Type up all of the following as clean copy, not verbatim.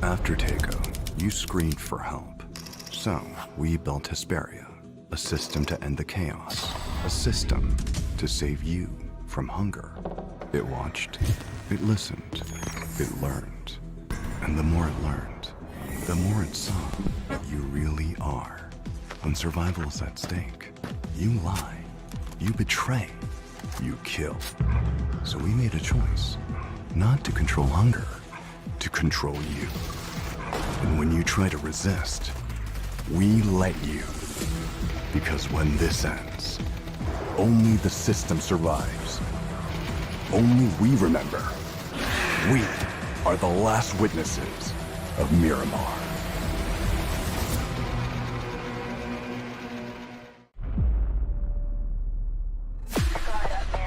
After takeout, you screamed for help. So, we built Hesperia, a system to end the chaos, a system to save you from hunger. It watched, it listened, it learned. And the more it learned, the more it saw what you really are. When survival is at stake, you lie, you betray, you kill. So we made a choice, not to control hunger, to control you. And when you try to resist, we let you. Because when this ends, only the system survives. Only we remember. We are the last witnesses of Miramar.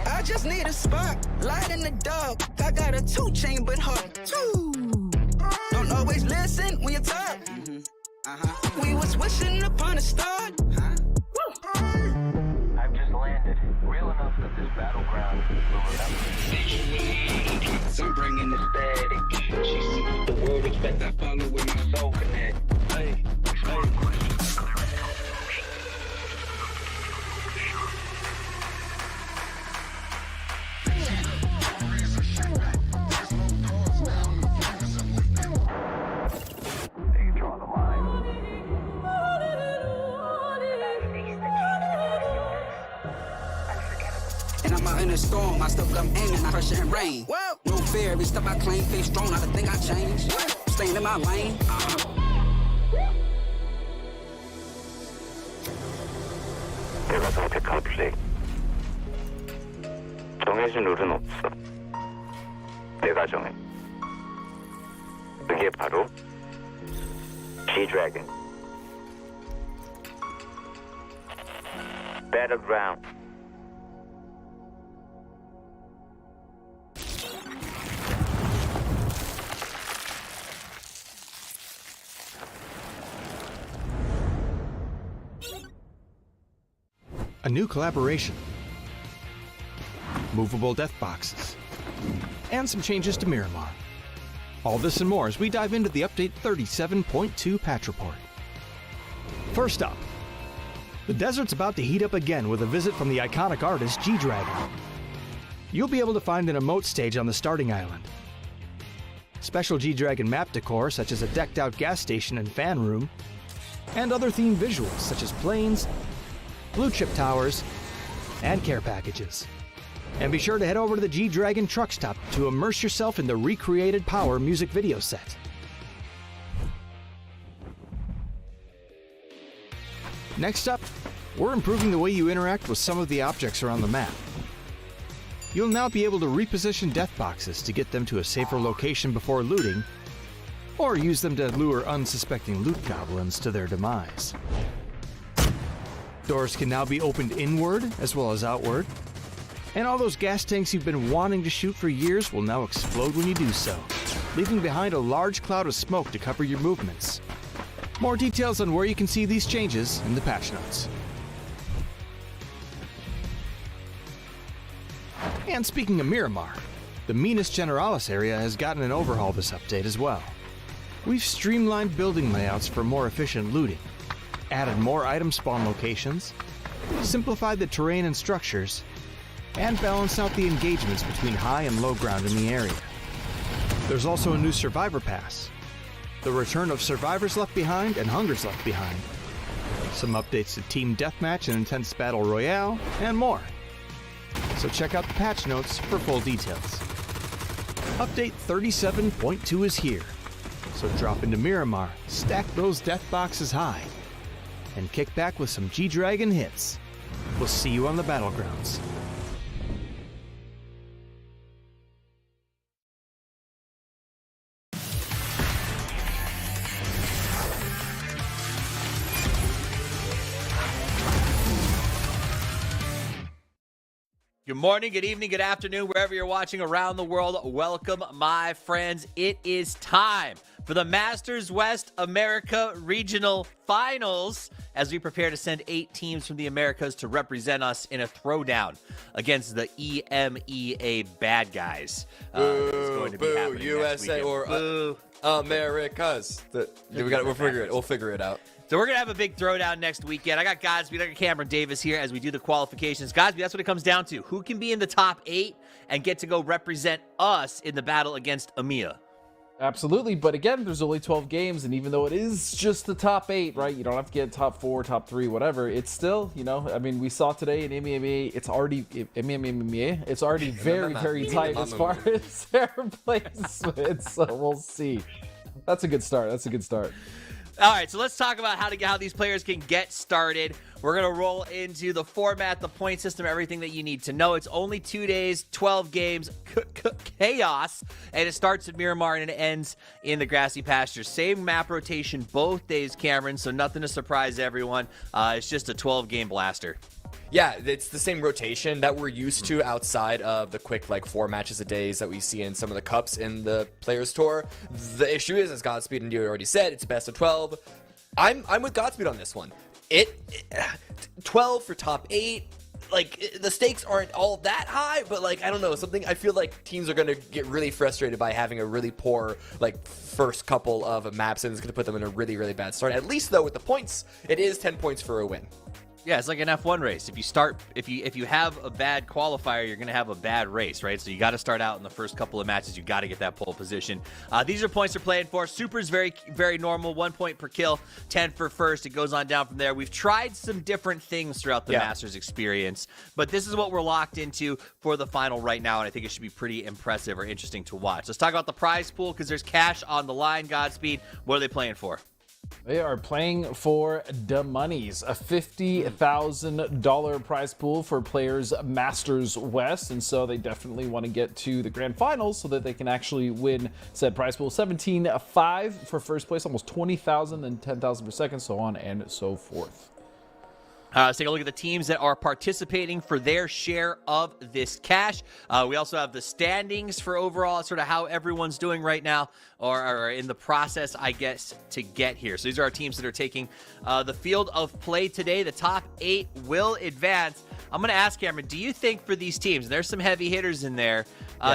I just need a spark, light in the dark. I got a 2-chambered heart, too. Don't always listen when you talk. We was wishing upon a star. I've just landed. Real enough that this battleground will remember. I'm bringing the static. She see the world expect I follow with my soul connect. Hey, and I'm out in a storm, I still come aiming, I crush it in rain. No fear, every step I claim, face strong, not a thing I change. Staying in my lane. 내가 선택한 플레이. 정해진 룰은 없어. 내가 정해. 그게 바로 G-Dragon. Battlegrounds. A new collaboration, movable death boxes, and some changes to Miramar. All this and more as we dive into the Update 37.2 patch report. First up, the desert's about to heat up again with a visit from the iconic artist G-Dragon. You'll be able to find an emote stage on the starting island. Special G-Dragon map decor such as a decked out gas station and fan room, and other themed visuals such as planes, blue chip towers, and care packages. And be sure to head over to the G-Dragon truck stop to immerse yourself in the recreated Power music video set. Next up, we're improving the way you interact with some of the objects around the map. You'll now be able to reposition death boxes to get them to a safer location before looting, or use them to lure unsuspecting loot goblins to their demise. Doors can now be opened inward as well as outward, and all those gas tanks you've been wanting to shoot for years will now explode when you do so, leaving behind a large cloud of smoke to cover your movements. More details on where you can see these changes in the patch notes. And speaking of Miramar, the Minas Generalis area has gotten an overhaul this update as well. We've streamlined building layouts for more efficient looting, added more item spawn locations, simplified the terrain and structures, and balanced out the engagements between high and low ground in the area. There's also a new Survivor Pass, the return of Survivors Left Behind and Hungers Left Behind, some updates to Team Deathmatch and Intense Battle Royale, and more. So check out the patch notes for full details. Update 37.2 is here, so drop into Miramar, stack those death boxes high, and kick back with some G-Dragon hits. We'll see you on the Battlegrounds. Good morning, good evening, good afternoon, wherever you're watching around the world. Welcome, my friends. It is time for the Masters West America Regional Finals as we prepare to send 8 teams from the Americas to represent us in a throwdown against the EMEA bad guys. Boo, it's going to be boo, happening USA or Americas. We'll figure it out. So we're going to have a big throwdown next weekend. I got Godspeed, I got Cameron Davis here as we do the qualifications. Godspeed, that's what it comes down to. Who can be in the top 8 and get to go represent us in the battle against EMEA? Absolutely, but again, there's only 12 games, and even though it is just the top 8, right, you don't have to get top 4, top 3, whatever, it's still, you know, I mean, we saw today in MMA, it's already very, very tight as far as their placement, so we'll see. That's a good start. All right, so let's talk about how these players can get started. We're going to roll into the format, the point system, everything that you need to know. It's only 2 days, 12 games, chaos, and it starts at Miramar and it ends in the grassy pastures. Same map rotation both days, Cameron, so nothing to surprise everyone. It's just a 12-game blaster. Yeah, it's the same rotation that we're used to outside of the quick 4 matches a days that we see in some of the cups in the Players Tour. The issue is, as Godspeed and you already said, it's best of 12. I'm with Godspeed on this one. 12 for top 8. The stakes aren't all that high, but I don't know, I feel like teams are going to get really frustrated by having a really poor first couple of maps, and it's going to put them in a really, really bad start. At least though with the points, it is 10 points for a win. Yeah, it's like an F1 race. If you have a bad qualifier, you're going to have a bad race, right? So you got to start out in the first couple of matches. You got to get that pole position. These are points they're playing for. Super's very, very normal. 1 point per kill, 10 for first. It goes on down from there. We've tried some different things throughout the Masters experience, but this is what we're locked into for the final right now, and I think it should be pretty impressive or interesting to watch. Let's talk about the prize pool because there's cash on the line. Godspeed. What are they playing for? They are playing for the monies, a $50,000 prize pool for players Masters West, and so they definitely want to get to the grand finals so that they can actually win said prize pool. 17.5 for first place, almost 20,000, then 10,000 per second, so on and so forth. Let's take a look at the teams that are participating for their share of this cash. We also have the standings for overall, sort of how everyone's doing right now, or in the process, I guess, to get here. So these are our teams that are taking the field of play today. The top 8 will advance. I'm going to ask Cameron, do you think for these teams, and there's some heavy hitters in there,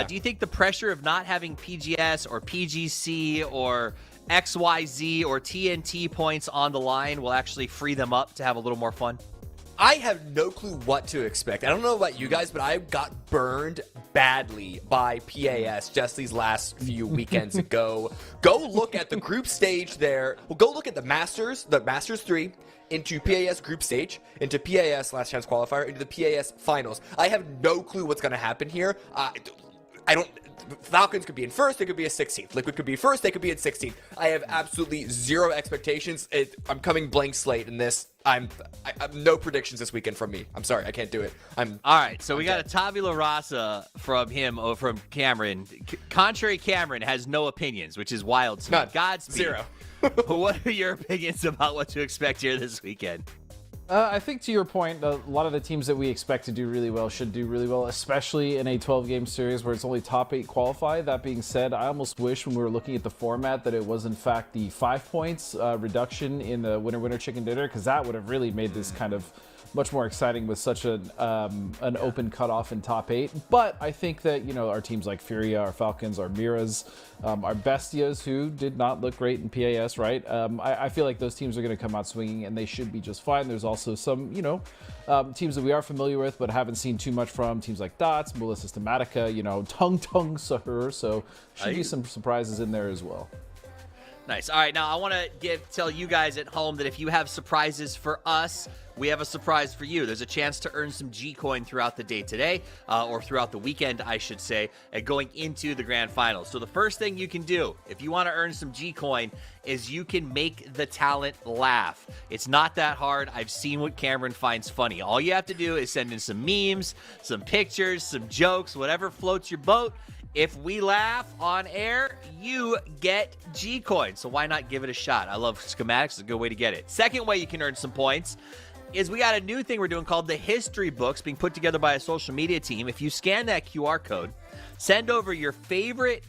do you think the pressure of not having PGS or PGC or XYZ or TNT points on the line will actually free them up to have a little more fun? I have no clue what to expect. I don't know about you guys, but I got burned badly by PAS just these last few weekends ago. Go look at the group stage there. Well, go look at the Masters 3, into PAS group stage, into PAS last chance qualifier, into the PAS finals. I have no clue what's going to happen here. Falcons could be in first, they could be a 16th. Liquid could be first, they could be in 16th. I have absolutely zero expectations. I'm coming blank slate in this. I have no predictions this weekend from me. I'm sorry, I can't do it. All right, so we got a tabula rasa from Cameron. Contrary Cameron has no opinions, which is wild to me. None. Godspeed. Zero. What are your opinions about what to expect here this weekend? I think to your point, a lot of the teams that we expect to do really well should do really well, especially in a 12-game series where it's only top 8 qualify. That being said, I almost wish when we were looking at the format that it was in fact the 5 points reduction in the winner chicken dinner, because that would have really made this kind of much more exciting with such an open cutoff in top 8. But I think that, you know, our teams like Furia, our Falcons, our Miras, our Bestias, who did not look great in PAS, right? I feel like those teams are going to come out swinging, and they should be just fine. There's also some, you know, teams that we are familiar with but haven't seen too much from. Teams like Dots, Mula Systematica, you know, Tung Sahur. So should be some surprises in there as well. Nice. All right, now I want to tell you guys at home that if you have surprises for us, we have a surprise for you. There's a chance to earn some G-Coin throughout the day today, or throughout the weekend, I should say, going into the grand finals. So the first thing you can do, if you want to earn some G-Coin, is you can make the talent laugh. It's not that hard. I've seen what Cameron finds funny. All you have to do is send in some memes, some pictures, some jokes, whatever floats your boat. If we laugh on air, you get G-Coin. So why not give it a shot? I love schematics. It's a good way to get it. Second way you can earn some points is we got a new thing we're doing called the history books, being put together by a social media team. If you scan that QR code, send over your favorite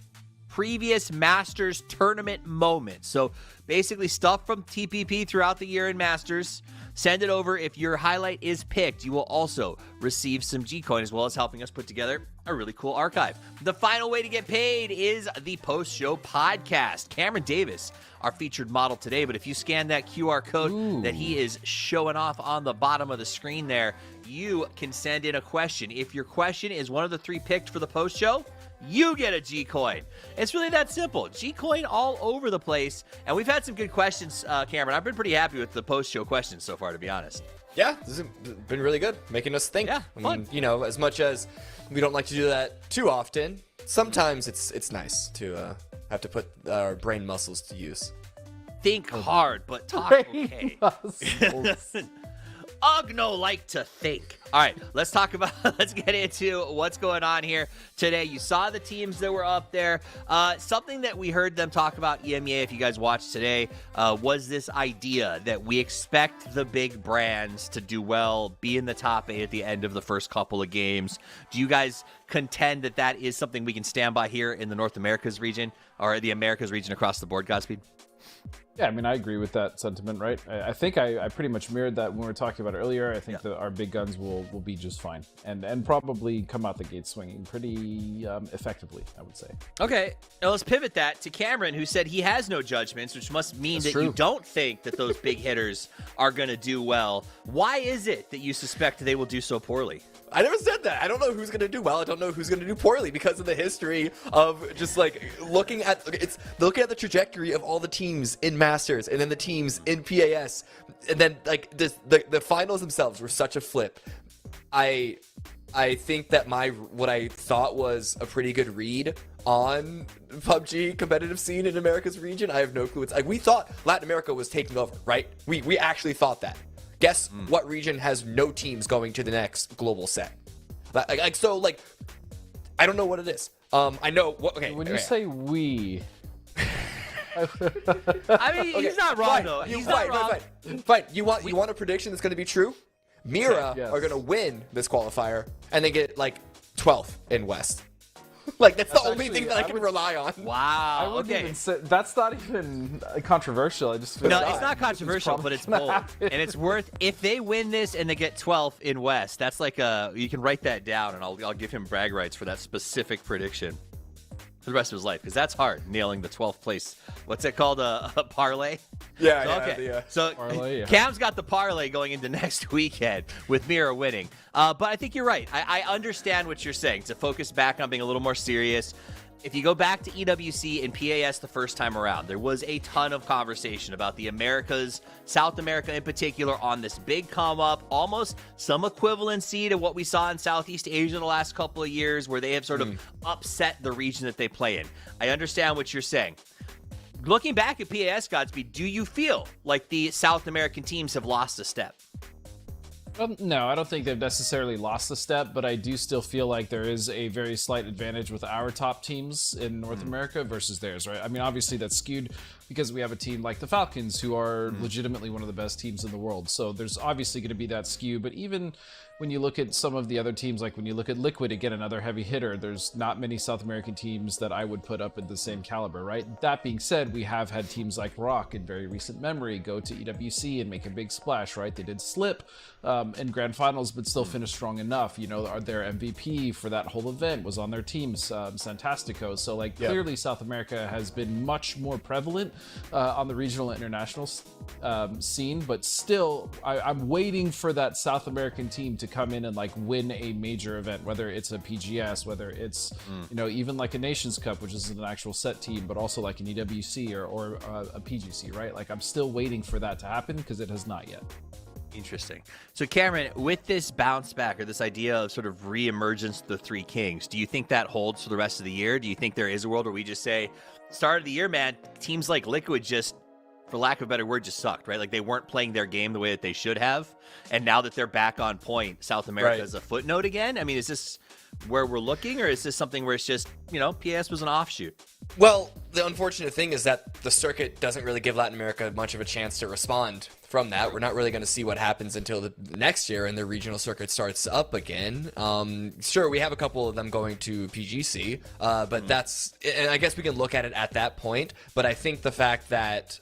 previous Masters tournament moments. So basically stuff from TPP throughout the year in Masters. Send it over. If your highlight is picked, you will also receive some G-Coin, as well as helping us put together a really cool archive. The final way to get paid is the post-show podcast. Cameron Davis, our featured model today, but if you scan that QR code that he is showing off on the bottom of the screen there, you can send in a question. If your question is one of the 3 picked for the post-show, you get a G-Coin. It's really that simple. G-Coin all over the place. And we've had some good questions, Cameron. I've been pretty happy with the post-show questions so far, to be honest. Yeah, this has been really good, making us think. Yeah, fun. I mean, you know, as much as we don't like to do that too often, sometimes it's nice to have to put our brain muscles to use. Think hard, but talk okay. Ugno like to think. All right, let's get into what's going on here today. You saw the teams that were up there. Something that we heard them talk about, EMEA, if you guys watched today, was this idea that we expect the big brands to do well, be in the top 8 at the end of the first couple of games. Do you guys contend that that is something we can stand by here in the North Americas region, or the Americas region across the board, Godspeed? Yeah, I mean, I agree with that sentiment, right? I think I pretty much mirrored that when we were talking about it earlier. I think that our big guns will be just fine and probably come out the gate swinging pretty effectively, I would say. Okay, now let's pivot that to Cameron, who said he has no judgments, which must mean that you don't think that those big hitters are going to do well. Why is it that you suspect they will do so poorly? I never said that. I don't know who's going to do well. I don't know who's going to do poorly because of the history of just like looking at the trajectory of all the teams in Masters and then the teams in PAS, and then like the finals themselves were such a flip. I think that what I thought was a pretty good read on PUBG competitive scene in America's region, I have no clue. It's like we thought Latin America was taking over, right? We actually thought that. Guess what region has no teams going to the next global set? So I don't know what it is. I know what. Okay. When you say we, I mean, he's not wrong though. He's not wrong. Fine. You want a prediction that's going to be true? Mira are going to win this qualifier and then get like 12th in West. Like that's the only thing that I can rely on. Wow. Okay. That's not even controversial. I just feel it's not controversial, but it's bold, and it's worth. If they win this and they get 12th in West, that's like you can write that down, and I'll give him brag rights for that specific prediction for the rest of his life, because that's hard, nailing the 12th place. What's it called? A parlay? Yeah. So parlay, Cam's got the parlay going into next weekend with Mira winning. But I think you're right. I understand what you're saying, to focus back on being a little more serious. If you go back to EWC and PAS the first time around, there was a ton of conversation about the Americas, South America in particular, on this big come up, almost some equivalency to what we saw in Southeast Asia the last couple of years, where they have sort of upset the region that they play in. I understand what you're saying. Looking back at PAS, Godspeed, do you feel like the South American teams have lost a step? No, I don't think they've necessarily lost a step, but I do still feel like there is a very slight advantage with our top teams in North America versus theirs, right? I mean, obviously that's skewed because we have a team like the Falcons, who are legitimately one of the best teams in the world. So there's obviously going to be that skew. But even when you look at some of the other teams, like when you look at Liquid, again, another heavy hitter, there's not many South American teams that I would put up at the same caliber, right? That being said, we have had teams like Rock in very recent memory go to EWC and make a big splash, right? They did slip in grand finals, but still finished strong enough. You know, their MVP for that whole event was on their teams, Santastico. So, like, clearly South America has been much more prevalent on the regional and international scene, but still, I'm waiting for that South American team to come in and like win a major event, whether it's a PGS, whether it's you know, even like a Nations Cup, which is an actual set team, but also like an EWC or a PGC, right? Like, I'm still waiting for that to happen because it has not yet. Interesting. So, Cameron, with this bounce back or this idea of sort of re-emergence of the Three Kings, do you think that holds for the rest of the year? Do you think there is a world where we just say, start of the year, man, teams like Liquid just, for lack of a better word, just sucked, right? Like, they weren't playing their game the way that they should have. And now that they're back on point, South America is a footnote again? I mean, is this where we're looking, or is this something where it's just, you know, PS was an offshoot? Well, the unfortunate thing is that the circuit doesn't really give Latin America much of a chance to respond from that. We're not really going to see what happens until the next year and the regional circuit starts up again. Sure, we have a couple of them going to PGC, but that's, and I guess we can look at it at that point, but I think the fact that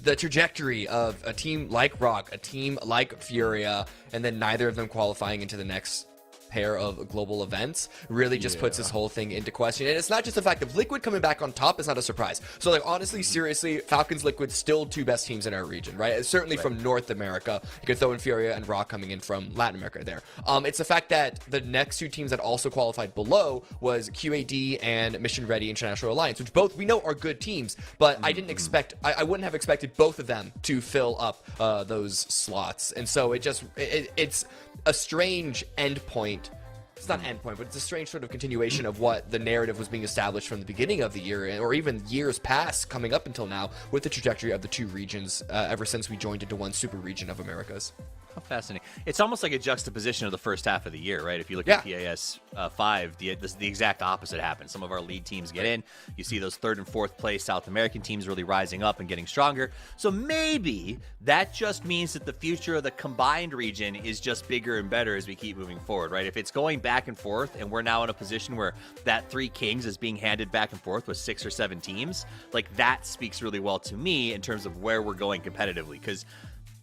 the trajectory of a team like Rock, a team like Furia, and then neither of them qualifying into the next pair of global events really just puts this whole thing into question. And it's not just the fact of Liquid coming back on top is not a surprise. So, like, honestly, seriously, Falcons, Liquid, still two best teams in our region, right? Certainly from North America. You could throw in Furia and Rock coming in from Latin America there. It's the fact that the next two teams that also qualified below was QAD and Mission Ready International Alliance, which both we know are good teams, but I didn't expect, I wouldn't have expected both of them to fill up those slots. And so it's a strange endpoint. It's not endpoint, but it's a strange sort of continuation of what the narrative was being established from the beginning of the year, or even years past coming up until now, with the trajectory of the two regions ever since we joined into one super region of Americas. How fascinating. It's almost like a juxtaposition of the first half of the year, right? If you look at PAS 5, the exact opposite happens. Some of our lead teams get in. You see those third and fourth place South American teams really rising up and getting stronger. So maybe that just means that the future of the combined region is just bigger and better as we keep moving forward, right? If it's going back and forth and we're now in a position where that Three Kings is being handed back and forth with 6 or 7 teams, like, that speaks really well to me in terms of where we're going competitively, because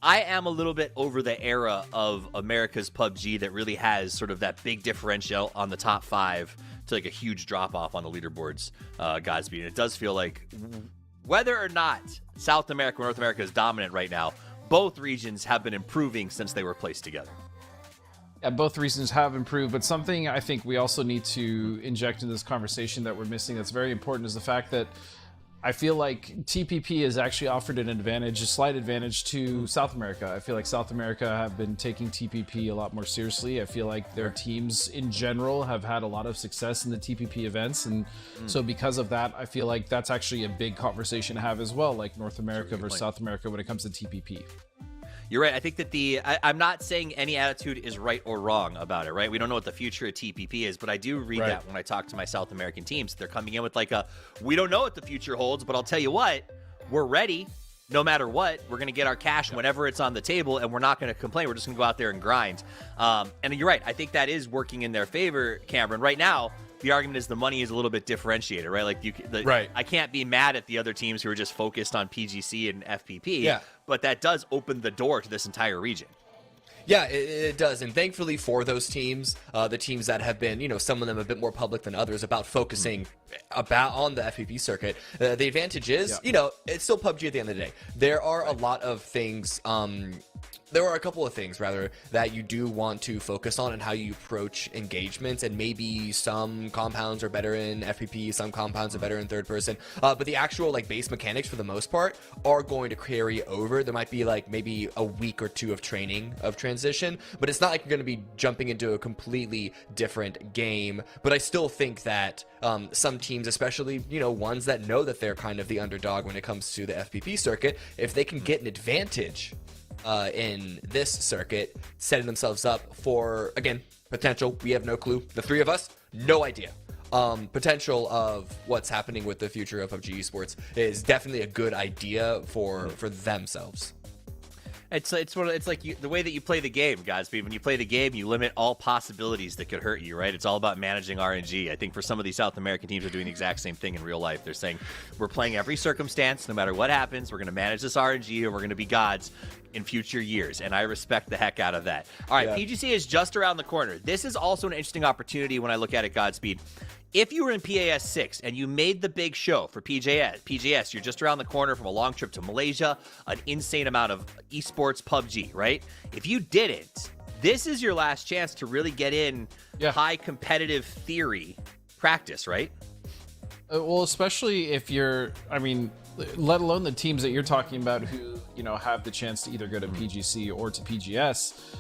I am a little bit over the era of America's PUBG that really has sort of that big differential on the top 5 to like a huge drop off on the leaderboards, Godspeed. And it does feel like whether or not South America or North America is dominant right now, both regions have been improving since they were placed together. Yeah, both regions have improved, but something I think we also need to inject into this conversation that we're missing that's very important is the fact that I feel like TPP has actually offered an advantage, a slight advantage to South America. I feel like South America have been taking TPP a lot more seriously. I feel like their teams in general have had a lot of success in the TPP events. And so because of that, I feel like that's actually a big conversation to have as well, like North America versus South America when it comes to TPP. You're right. I think that I'm not saying any attitude is right or wrong about it, right? We don't know what the future of TPP is, but I do read that when I talk to my South American teams. They're coming in with like we don't know what the future holds, but I'll tell you what, we're ready. No matter what, we're going to get our cash whenever it's on the table, and we're not going to complain. We're just going to go out there and grind. And you're right. I think that is working in their favor, Cameron. Right now, the argument is the money is a little bit differentiated, right? Like I can't be mad at the other teams who are just focused on PGC and FPP, but that does open the door to this entire region. Yeah, it does. And thankfully for those teams, the teams that have been, some of them a bit more public than others about focusing on the FPP circuit, the advantage is, it's still PUBG at the end of the day. There are a lot of things, there are a couple of things, rather, that you do want to focus on and how you approach engagements, and maybe some compounds are better in FPP, some compounds are better in third person, but the actual base mechanics for the most part are going to carry over. There might be maybe a week or two of training of transition, but it's not like you're going to be jumping into a completely different game. But I still think that some teams, especially ones that know that they're kind of the underdog when it comes to the FPP circuit, if they can get an advantage in this circuit, setting themselves up for, again, potential. We have no clue. The three of us, no idea. potential of what's happening with the future of PUBG Esports is definitely a good idea for themselves. It's like the way that you play the game, Godspeed. When you play the game, you limit all possibilities that could hurt you, right? It's all about managing RNG. I think for some of these South American teams are doing the exact same thing in real life. They're saying, we're playing every circumstance, no matter what happens. We're going to manage this RNG, and we're going to be gods in future years, and I respect the heck out of that. All right, PGC is just around the corner. This is also an interesting opportunity when I look at it, Godspeed. If you were in PAS 6 and you made the big show for PJS, you're just around the corner from a long trip to Malaysia, an insane amount of esports PUBG, right? If you didn't, this is your last chance to really get in high competitive theory practice, right? Well, especially if you're, I mean, let alone the teams that you're talking about who, have the chance to either go to PGC or to PGS.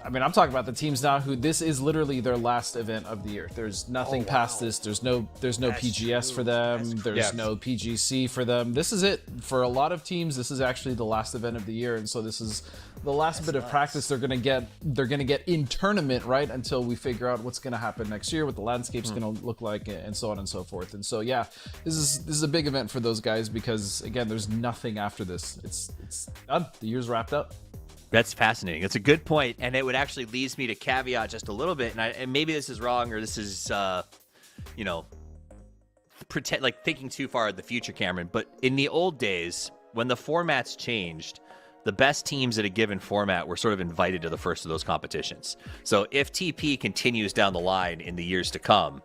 I mean, I'm talking about the teams now who this is literally their last event of the year. There's nothing past this. There's no PGS for them. There's no PGC for them. This is it. For a lot of teams, this is actually the last event of the year. And so this is the last bit of practice they're going to get. They're going to get in tournament, right? Until we figure out what's going to happen next year, what the landscape's going to look like, and so on and so forth. And so, yeah, this is a big event for those guys because, again, there's nothing after this. It's done. The year's wrapped up. That's fascinating. That's a good point, and it would actually leads me to caveat just a little bit, and maybe this is wrong or this is, thinking too far in the future, Cameron. But in the old days, when the formats changed, the best teams at a given format were sort of invited to the first of those competitions. So if TP continues down the line in the years to come,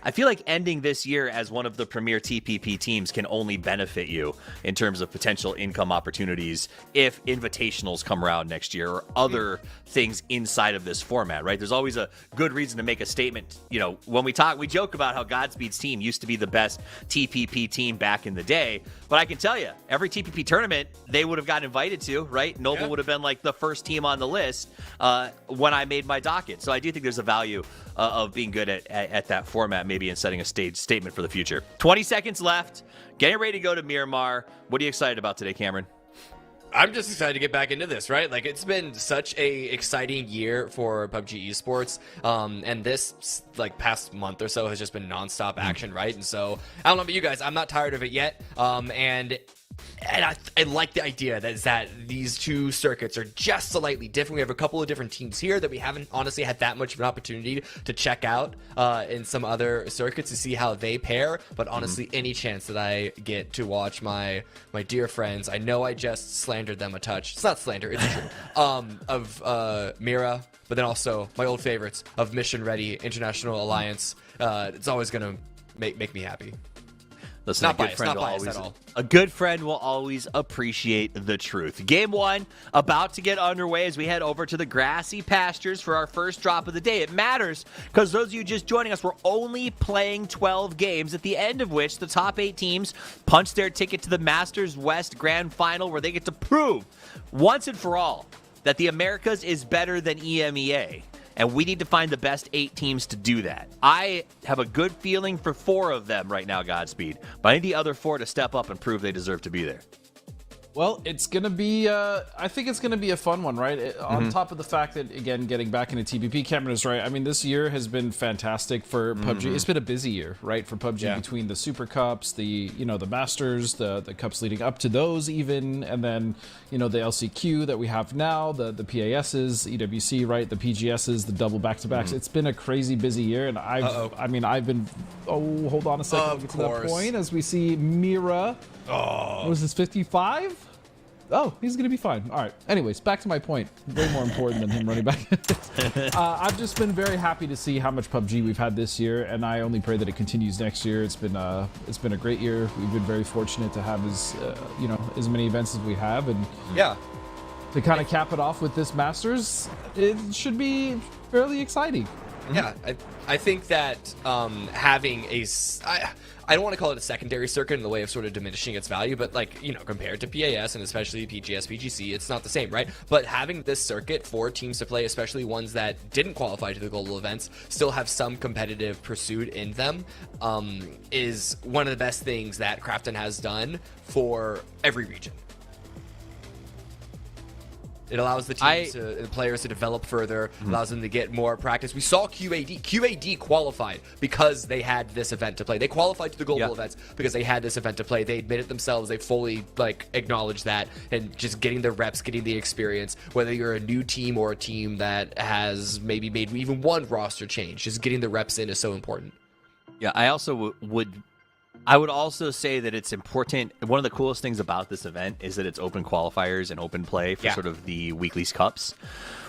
I feel like ending this year as one of the premier TPP teams can only benefit you in terms of potential income opportunities if invitationals come around next year or other things inside of this format, right? There's always a good reason to make a statement. When we joke about how Godspeed's team used to be the best TPP team back in the day, but I can tell you, every TPP tournament they would have gotten invited to, right? Noble would have been like the first team on the list when I made my docket. So I do think there's a value of being good at that format, maybe, and setting a stage statement for the future. 20 seconds left. Getting ready to go to Miramar. What are you excited about today, Cameron? I'm just excited to get back into this, right? Like, it's been such a exciting year for PUBG Esports, and this, past month or so has just been nonstop action, right? And so, I don't know about you guys, I'm not tired of it yet, and I like the idea that these two circuits are just slightly different. We have a couple of different teams here that we haven't honestly had that much of an opportunity to check out in some other circuits to see how they pair. But honestly, any chance that I get to watch my dear friends, I know I just slandered them a touch. It's not slander, it's true. Of Mira, but then also my old favorites of Mission Ready, International Alliance. It's always gonna make me happy. Listen, a good friend will always appreciate the truth. Game 1 about to get underway as we head over to the grassy pastures for our first drop of the day. It matters because those of you just joining us, we're only playing 12 games, at the end of which the top 8 teams punch their ticket to the Masters West Grand Final, where they get to prove once and for all that the Americas is better than EMEA. And we need to find the best 8 teams to do that. I have a good feeling for 4 of them right now, Godspeed. But I need the other 4 to step up and prove they deserve to be there. Well, it's going to be, I think it's going to be a fun one, right? On top of the fact that, again, getting back into TPP, Cameron is right. I mean, this year has been fantastic for PUBG. It's been a busy year, right, for PUBG, between the Super Cups, the Masters, the Cups leading up to those even, and then, the LCQ that we have now, the PASs, EWC, right, the PGSs, the double back-to-backs. It's been a crazy busy year, and I've been, hold on a second, we'll get to that point, as we see Mira. What was this, 55? Oh, he's going to be fine. All right. Anyways, back to my point. Way more important than him running back. I've just been very happy to see how much PUBG we've had this year, and I only pray that it continues next year. It's been a great year. We've been very fortunate to have as many events as we have, and to kind of cap it off with this Masters, it should be fairly exciting. Yeah, I think that having I don't want to call it a secondary circuit in the way of sort of diminishing its value, but compared to PAS and especially PGS, PGC, it's not the same, right? But having this circuit for teams to play, especially ones that didn't qualify to the global events, still have some competitive pursuit in them, is one of the best things that Krafton has done for every region. It allows the teams, the players to develop further, allows them to get more practice. We saw QAD. QAD qualified because they had this event to play. They qualified to the global events because they had this event to play. They admitted themselves. They fully acknowledged that, and just getting the reps, getting the experience. Whether you're a new team or a team that has maybe made even one roster change, just getting the reps in is so important. Yeah, I also I would also say that it's important. One of the coolest things about this event is that it's open qualifiers and open play for sort of the weekly's cups.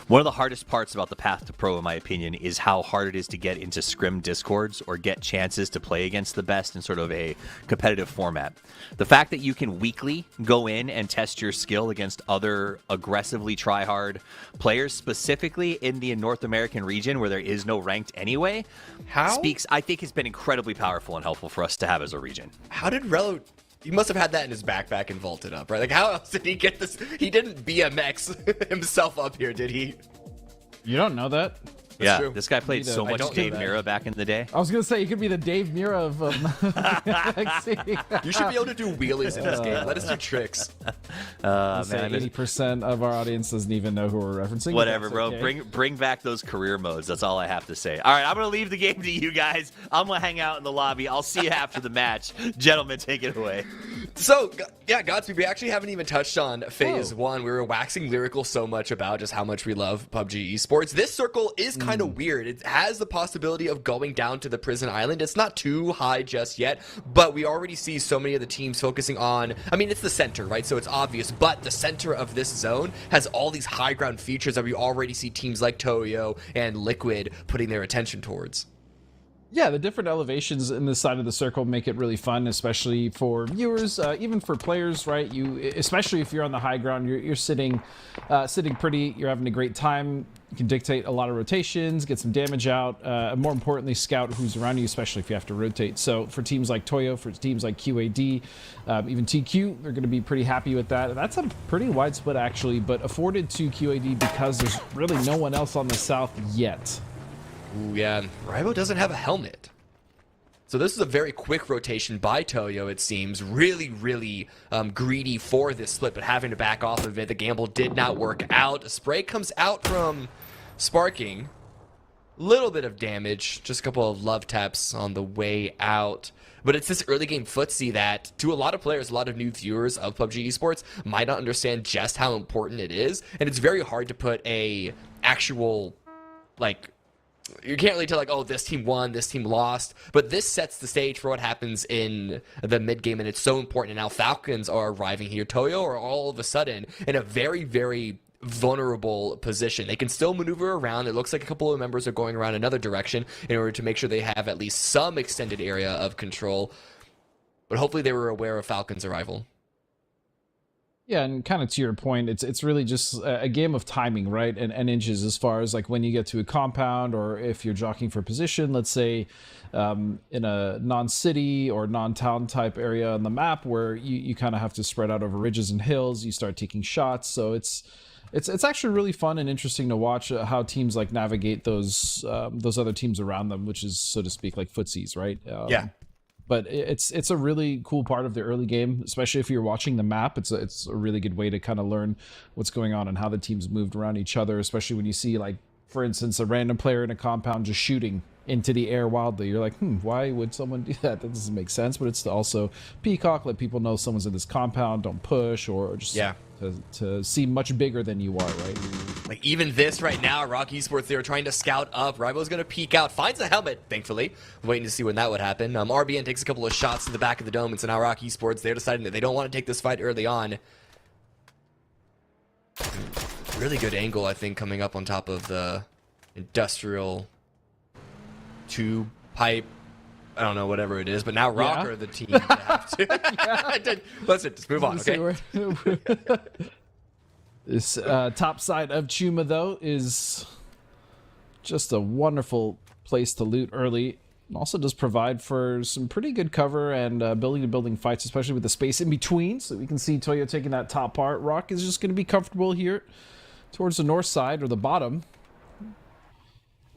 One of the hardest parts about the path to pro, in my opinion, is how hard it is to get into scrim discords or get chances to play against the best in sort of a competitive format. The fact that you can weekly go in and test your skill against other aggressively try-hard players, specifically in the North American region where there is no ranked anyway, I think has been incredibly powerful and helpful for us to have as a region. How did Relo... He must have had that in his backpack and vaulted up, right? Like, how else did he get this? He didn't BMX himself up here, did he? You don't know that? Yeah, true. this guy played so much Dave Mira back in the day. I was gonna say you could be the Dave Mira of Galaxy. You should be able to do wheelies in this game. Let us do tricks. Man, 80% of our audience doesn't even know who we're referencing. Whatever, bro. Okay. Bring back those career modes. That's all I have to say. All right, I'm gonna leave the game to you guys. I'm gonna hang out in the lobby. I'll see you after the match. Gentlemen, take it away. So, yeah, Godspeed, we actually haven't even touched on Phase 1. We were waxing lyrical so much about just how much we love PUBG Esports. This circle is kind of weird. It has the possibility of going down to the prison island. It's not too high just yet, but we already see so many of the teams focusing on... I mean, it's the center, right? So it's obvious, but the center of this zone has all these high ground features that we already see teams like Toyo and Liquid putting their attention towards. Yeah, the different elevations in the side of the circle make it really fun, especially for viewers, even for players, right? Especially if you're on the high ground, you're sitting pretty, you're having a great time. You can dictate a lot of rotations, get some damage out, and more importantly, scout who's around you, especially if you have to rotate. So for teams like Toyo, for teams like QAD, even TQ, they're going to be pretty happy with that. And that's a pretty wide split, actually, but afforded to QAD because there's really no one else on the south yet. Ooh, yeah. Raibo doesn't have a helmet. So this is a very quick rotation by Toyo, it seems. Really, really greedy for this split, but having to back off of it. The gamble did not work out. A spray comes out from Sparking. Little bit of damage. Just a couple of love taps on the way out. But it's this early game footsie that, to a lot of players, a lot of new viewers of PUBG Esports might not understand just how important it is. And it's very hard to put a actual, you can't really tell, oh, this team won, this team lost. But this sets the stage for what happens in the mid-game, and it's so important. And now Falcons are arriving here. Toyo are all of a sudden in a very, very vulnerable position. They can still maneuver around. It looks like a couple of members are going around another direction in order to make sure they have at least some extended area of control. But hopefully they were aware of Falcons' arrival. Yeah, and kind of to your point, it's really just a game of timing, right? And inches as far as when you get to a compound, or if you're jockeying for position, let's say in a non-city or non-town type area on the map where you kind of have to spread out over ridges and hills, you start taking shots. So it's actually really fun and interesting to watch how teams navigate those other teams around them, which is, so to speak, like footsies, right? Yeah. But it's a really cool part of the early game, especially if you're watching the map. It's a really good way to kind of learn what's going on and how the teams moved around each other, especially when you see, for instance, a random player in a compound just shooting into the air wildly. You're like, why would someone do that? That doesn't make sense. But it's to also peacock, let people know someone's in this compound, don't push, or just to seem much bigger than you are, right? Even this right now, Rock Esports, they were trying to scout up. Raibo's going to peek out, finds a helmet, thankfully. Waiting to see when that would happen. RBN takes a couple of shots to the back of the dome, and so now Rock Esports, they're deciding that they don't want to take this fight early on. Really good angle, I think, coming up on top of the industrial tube pipe. I don't know, whatever it is, but now Rock are the team to have to. Let's just move on, okay? This top side of Chuma, though, is just a wonderful place to loot early. And also does provide for some pretty good cover and building-to-building fights, especially with the space in between. So we can see Toyo taking that top part. Rock is just going to be comfortable here towards the north side, or the bottom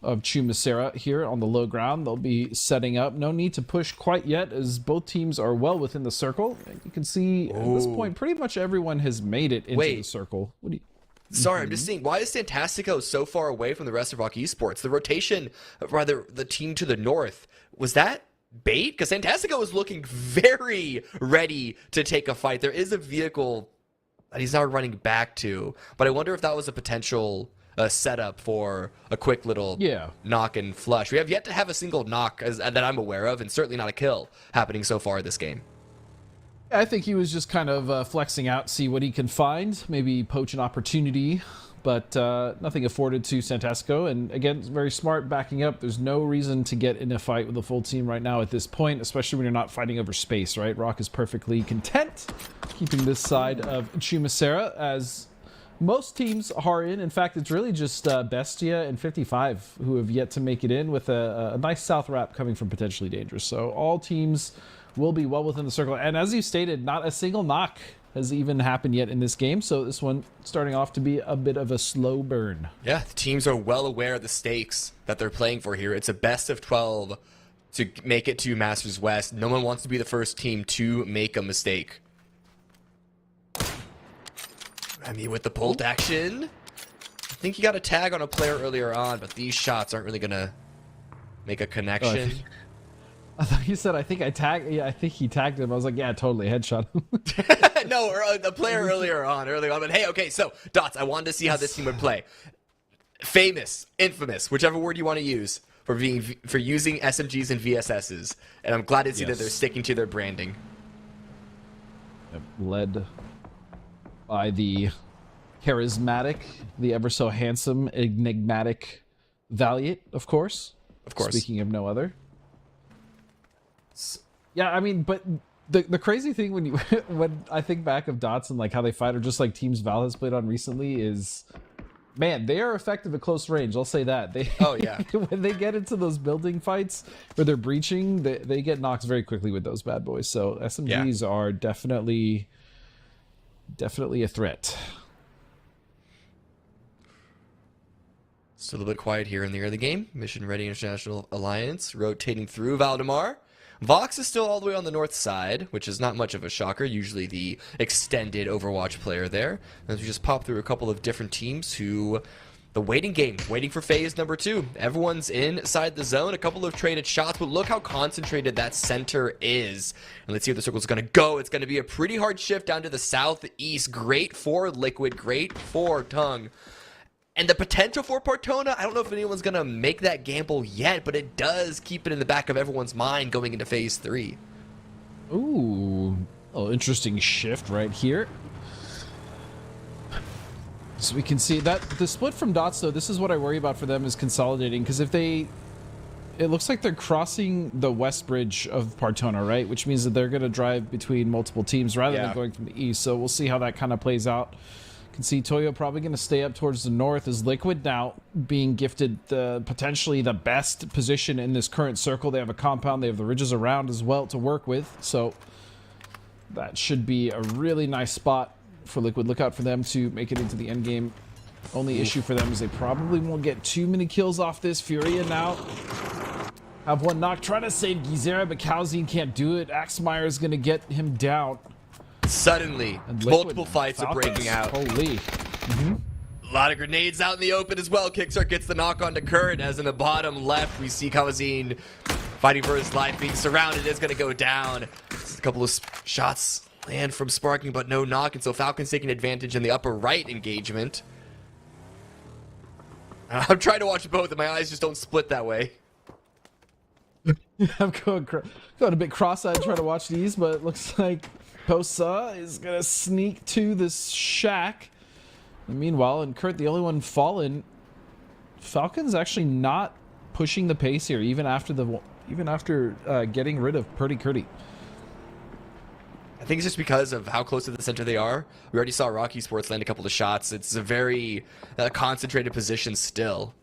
of Chumacera here on the low ground. They'll be setting up. No need to push quite yet, as both teams are well within the circle. And you can see at this point, pretty much everyone has made it into the circle. What do you... Sorry, I'm just seeing, why is Fantastico so far away from the rest of Rock Esports? The rotation, rather, the team to the north, was that bait? Because Fantastico was looking very ready to take a fight. There is a vehicle that he's now running back to, but I wonder if that was a potential setup for a quick little knock and flush. We have yet to have a single knock that I'm aware of, and certainly not a kill happening so far this game. I think he was just kind of flexing out, see what he can find, maybe poach an opportunity, but nothing afforded to Fantastico. And again, very smart backing up. There's no reason to get in a fight with a full team right now at this point, especially when you're not fighting over space, right? Rock is perfectly content keeping this side of Chumacera, as most teams are in. In fact, it's really just Bestia and 55 who have yet to make it in, with a nice south wrap coming from Potentially Dangerous. So all teams will be well within the circle. And as you stated, not a single knock has even happened yet in this game. So this one starting off to be a bit of a slow burn. Yeah, the teams are well aware of the stakes that they're playing for here. It's a best of 12 to make it to Masters West. No one wants to be the first team to make a mistake. I mean, with the bolt action, I think you got a tag on a player earlier on, but these shots aren't really going to make a connection. I thought you said, I think he tagged him. I was like, yeah, totally, headshot him. No, the player earlier on. But hey, okay, so, Dots, I wanted to see how this team would play. Famous, infamous, whichever word you want to use, for using SMGs and VSSs. And I'm glad to see that they're sticking to their branding. Led by the charismatic, the ever so handsome, enigmatic Valiant, of course. Of course. Speaking of no other. Yeah, I mean, but the crazy thing when I think back of Dots and like how they fight, or just like teams Val has played on recently, is, man, they are effective at close range. I'll say that. Oh yeah. When they get into those building fights where they're breaching, they get knocked very quickly with those bad boys. So SMGs are definitely a threat. Still a little bit quiet here in the early game. Mission Ready International Alliance rotating through Valdemar. Vox is still all the way on the north side, which is not much of a shocker. Usually the extended Overwatch player there. As we just pop through a couple of different teams who... The waiting game, waiting for phase number 2. Everyone's inside the zone. A couple of traded shots, but look how concentrated that center is. And let's see where the circle's going to go. It's going to be a pretty hard shift down to the southeast. Great for Liquid, great for Tongue. And the potential for Partona, I don't know if anyone's going to make that gamble yet, but it does keep it in the back of everyone's mind going into phase 3. Ooh, oh, interesting shift right here. So we can see that the split from Dots, though, this is what I worry about for them, is consolidating, because if it looks like they're crossing the west bridge of Partona, right? Which means that they're going to drive between multiple teams rather than going from the east. So we'll see how that kind of plays out. You can see Toyo probably going to stay up towards the north, as Liquid now being gifted potentially the best position in this current circle. They have a compound, they have the ridges around as well to work with. So that should be a really nice spot for Liquid. Look out for them to make it into the end game. Only issue for them is they probably won't get too many kills off this. Furia now have one knock, trying to save Gizera, but Calzine can't do it. Axmeyer is going to get him down. Suddenly, multiple fights are breaking out. Holy. A lot of grenades out in the open as well. Kickstart gets the knock onto Current, as in the bottom left, we see Calzine fighting for his life, being surrounded, is going to go down. Just a couple of shots land from Sparking, but no knock, and so Falcon's taking advantage in the upper right engagement. I'm trying to watch both, and my eyes just don't split that way. I'm going a bit cross-eyed trying to watch these, but it looks like Posa is going to sneak to this shack. And meanwhile, and Kurt, the only one fallen, Falcon's actually not pushing the pace here, even after getting rid of Purdy Curdy. I think it's just because of how close to the center they are. We already saw Rock Esports land a couple of shots. It's a very concentrated position still.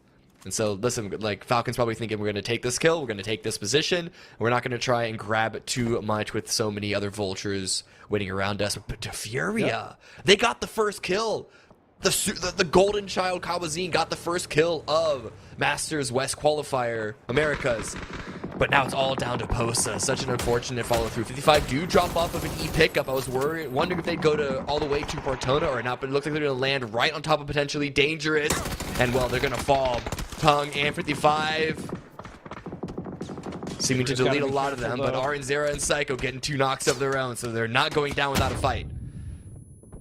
And so, listen, like, Falcon's probably thinking, we're going to take this kill, we're going to take this position, we're not going to try and grab too much with so many other vultures waiting around us. But to Furia, they got the first kill. The golden child Kawazine got the first kill of Masters West Qualifier Americas. But now it's all down to Posa. Such an unfortunate follow-through. 55 do drop off of an E pickup. I was wondering if they'd go to all the way to Portona or not, but it looks like they're going to land right on top of potentially dangerous. And, well, they're going to fall. Tongue and 55 seeming to delete a lot of them, but Arin, Zera, and Psycho getting 2 knocks of their own, so they're not going down without a fight.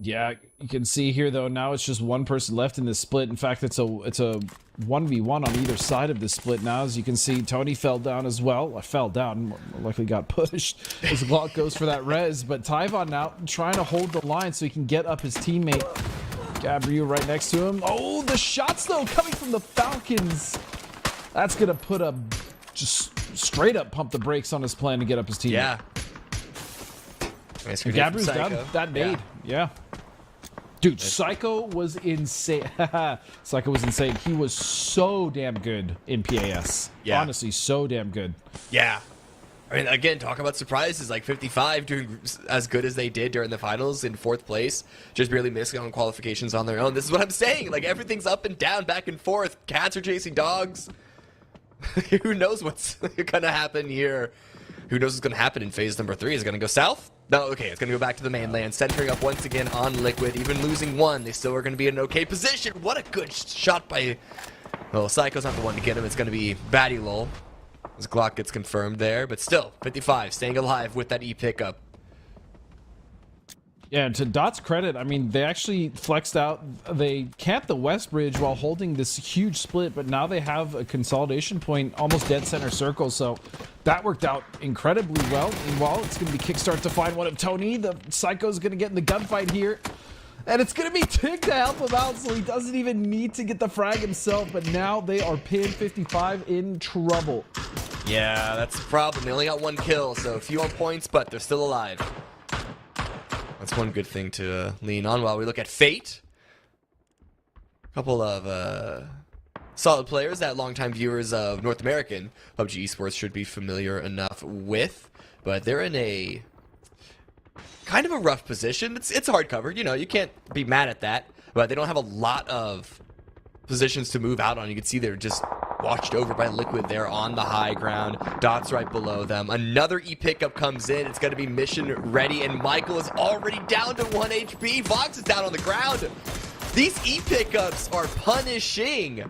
Yeah, you can see here though, now it's just one person left in this split. In fact, it's a 1v1 on either side of this split now. As you can see, Tony fell down as well. Fell down, more likely got pushed as Glock goes for that res. But Tyvon now trying to hold the line so he can get up his teammate. Gabriel right next to him. Oh, the shots though coming from the Falcons. That's gonna put a just straight up pump the brakes on his plan to get up his teammate. Yeah. Gabriel's done that nade. Yeah. Dude, Psycho was insane. Psycho was insane. He was so damn good in PAS. Yeah. Honestly, so damn good. Yeah. I mean, again, talk about surprises. Like 55 doing as good as they did during the finals in 4th place, just barely missing on qualifications on their own. This is what I'm saying. Like, everything's up and down, back and forth. Cats are chasing dogs. Who knows what's going to happen here? Who knows what's going to happen in phase number 3? Is it going to go south? No, okay, it's going to go back to the mainland, centering up once again on Liquid. Even losing 1, they still are going to be in an okay position. What a good shot by... Well, Psycho's not the one to get him. It's going to be Batty Lol. His Glock gets confirmed there, but still, 55 staying alive with that E pickup. Yeah, to Dot's credit, I mean, they actually flexed out. They camped the West Bridge while holding this huge split, but now they have a consolidation point almost dead center circle, so that worked out incredibly well. Meanwhile, it's going to be Kickstart to find one of Tony. The Psycho's going to get in the gunfight here, and it's going to be Tig to help him out, so he doesn't even need to get the frag himself, but now they are pinned. 55 in trouble. Yeah, that's the problem. They only got 1 kill, so a few on points, but they're still alive. That's one good thing to lean on while we look at Fate. A couple of solid players that longtime viewers of North American PUBG Esports should be familiar enough with, but they're in a kind of a rough position. It's hard covered, you know, you can't be mad at that, but they don't have a lot of positions to move out on. You can see they're just watched over by Liquid there on the high ground. Dots right below them. Another E pickup comes in. It's going to be mission ready, and Michael is already down to 1 HP. Vox is down on the ground. These E pickups are punishing.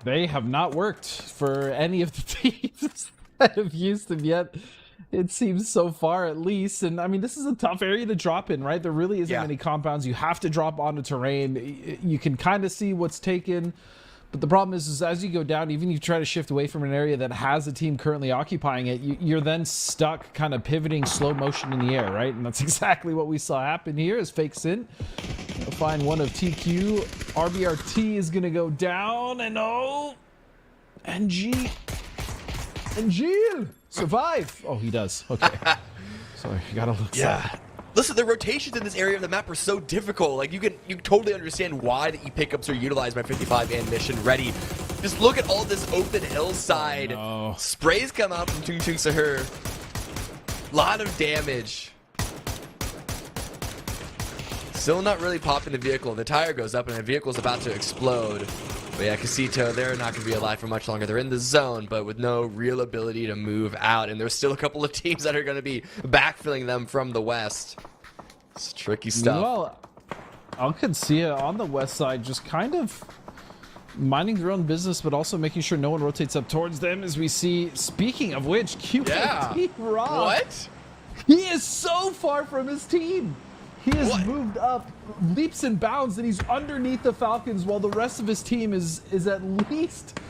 They have not worked for any of the teams that have used them yet. It seems so far, at least. And I mean, this is a tough area to drop in, right? There really isn't many compounds. You have to drop onto terrain. You can kind of see what's taken. But the problem is as you go down, even if you try to shift away from an area that has a team currently occupying it, you're then stuck kind of pivoting slow motion in the air, right? And that's exactly what we saw happen here as Fake Sin. We'll find one of TQ. RBRT is going to go down, and oh, NG survive. Oh, he does. Okay. Sorry, you gotta look. Yeah. Listen, the rotations in this area of the map are so difficult. Like, you totally understand why the E-pickups are utilized by 55 and Mission Ready. Just look at all this open hillside. Oh, no. Sprays come out from Tung Tung Sahur. Lot of damage. Still not really popping the vehicle. The tire goes up and the vehicle's about to explode. But yeah, Casito, they're not going to be alive for much longer. They're in the zone, but with no real ability to move out. And there's still a couple of teams that are going to be backfilling them from the west. It's tricky stuff. Well, Alcancia on the west side just kind of minding their own business, but also making sure no one rotates up towards them, as we see, speaking of which, QKT Rob. What? He is so far from his team. He has moved up leaps and bounds, and he's underneath the Falcons while the rest of his team is at least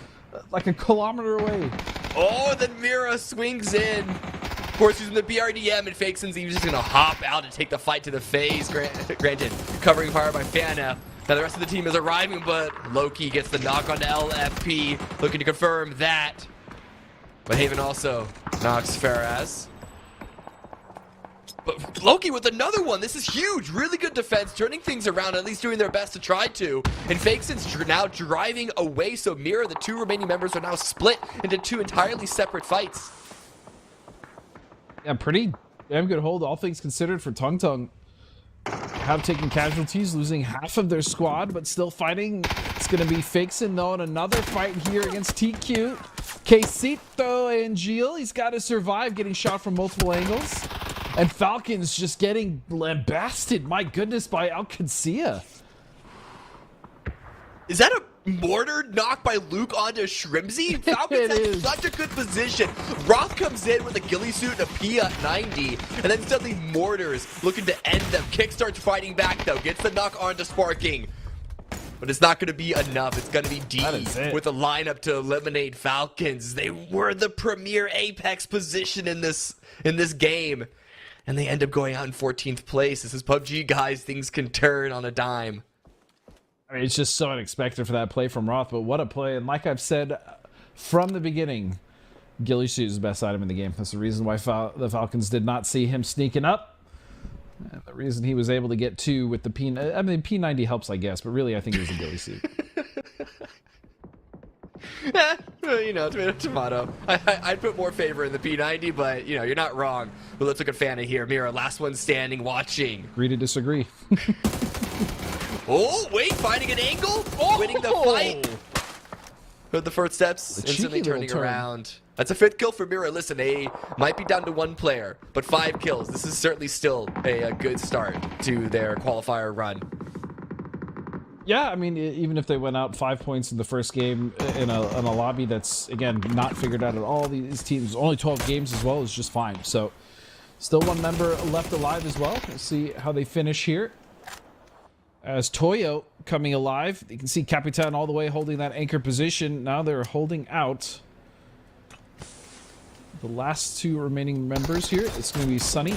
like a kilometer away. Oh, then Mira swings in. Of course, using the BRDM, and Fakesin's even just going to hop out and take the fight to the phase. Granted, covering fire by Fana. Now the rest of the team is arriving, but Loki gets the knock on LFP, looking to confirm that. But Haven also knocks Faraz. But Loki with another one. This is huge. Really good defense, turning things around, at least doing their best to try to. And Fakesin's now driving away, so Mira, the 2 remaining members, are now split into 2 entirely separate fights. Yeah, pretty damn good hold, all things considered, for Tung Tung. Have taken casualties, losing half of their squad, but still fighting. It's going to be Fakesin, though, in another fight here against TQ. Quesito and Gil, he's got to survive getting shot from multiple angles. And Falcon's just getting lambasted, my goodness, by Alcancia. Is that a mortar knock by Luke onto Shrimsy? Falcon's in such a good position. Roth comes in with a ghillie suit and a P90, and then suddenly Mortars looking to end them. Kick starts fighting back though, gets the knock onto Sparking. But it's not going to be enough. It's going to be D with a lineup to eliminate Falcons. They were the premier Apex position in this game. And they end up going out in 14th place. This is PUBG, guys. Things can turn on a dime. I mean, it's just so unexpected for that play from Roth, but what a play. And like I've said from the beginning, ghillie suit is the best item in the game. That's the reason why the Falcons did not see him sneaking up. And the reason he was able to get 2 with the P90 helps, I guess, but really I think it was a ghillie suit. You know, tomato. I'd put more favor in the P90, but, you know, you're not wrong. But let's look at Fana here. Mira, last one standing, watching. Agree to disagree. Oh, wait, finding an angle, winning the fight. Heard the first steps, instantly turning around. That's a 5th kill for Mira. Listen, they might be down to 1 player, but 5 kills. This is certainly still a good start to their qualifier run. Yeah, I mean, even if they went out 5 points in the first game in a lobby that's, again, not figured out at all, these teams, only 12 games as well, is just fine. So, still 1 member left alive as well. We'll see how they finish here. As Toyo coming alive, you can see Capitan all the way holding that anchor position. Now they're holding out the last 2 remaining members here. It's going to be Sunny.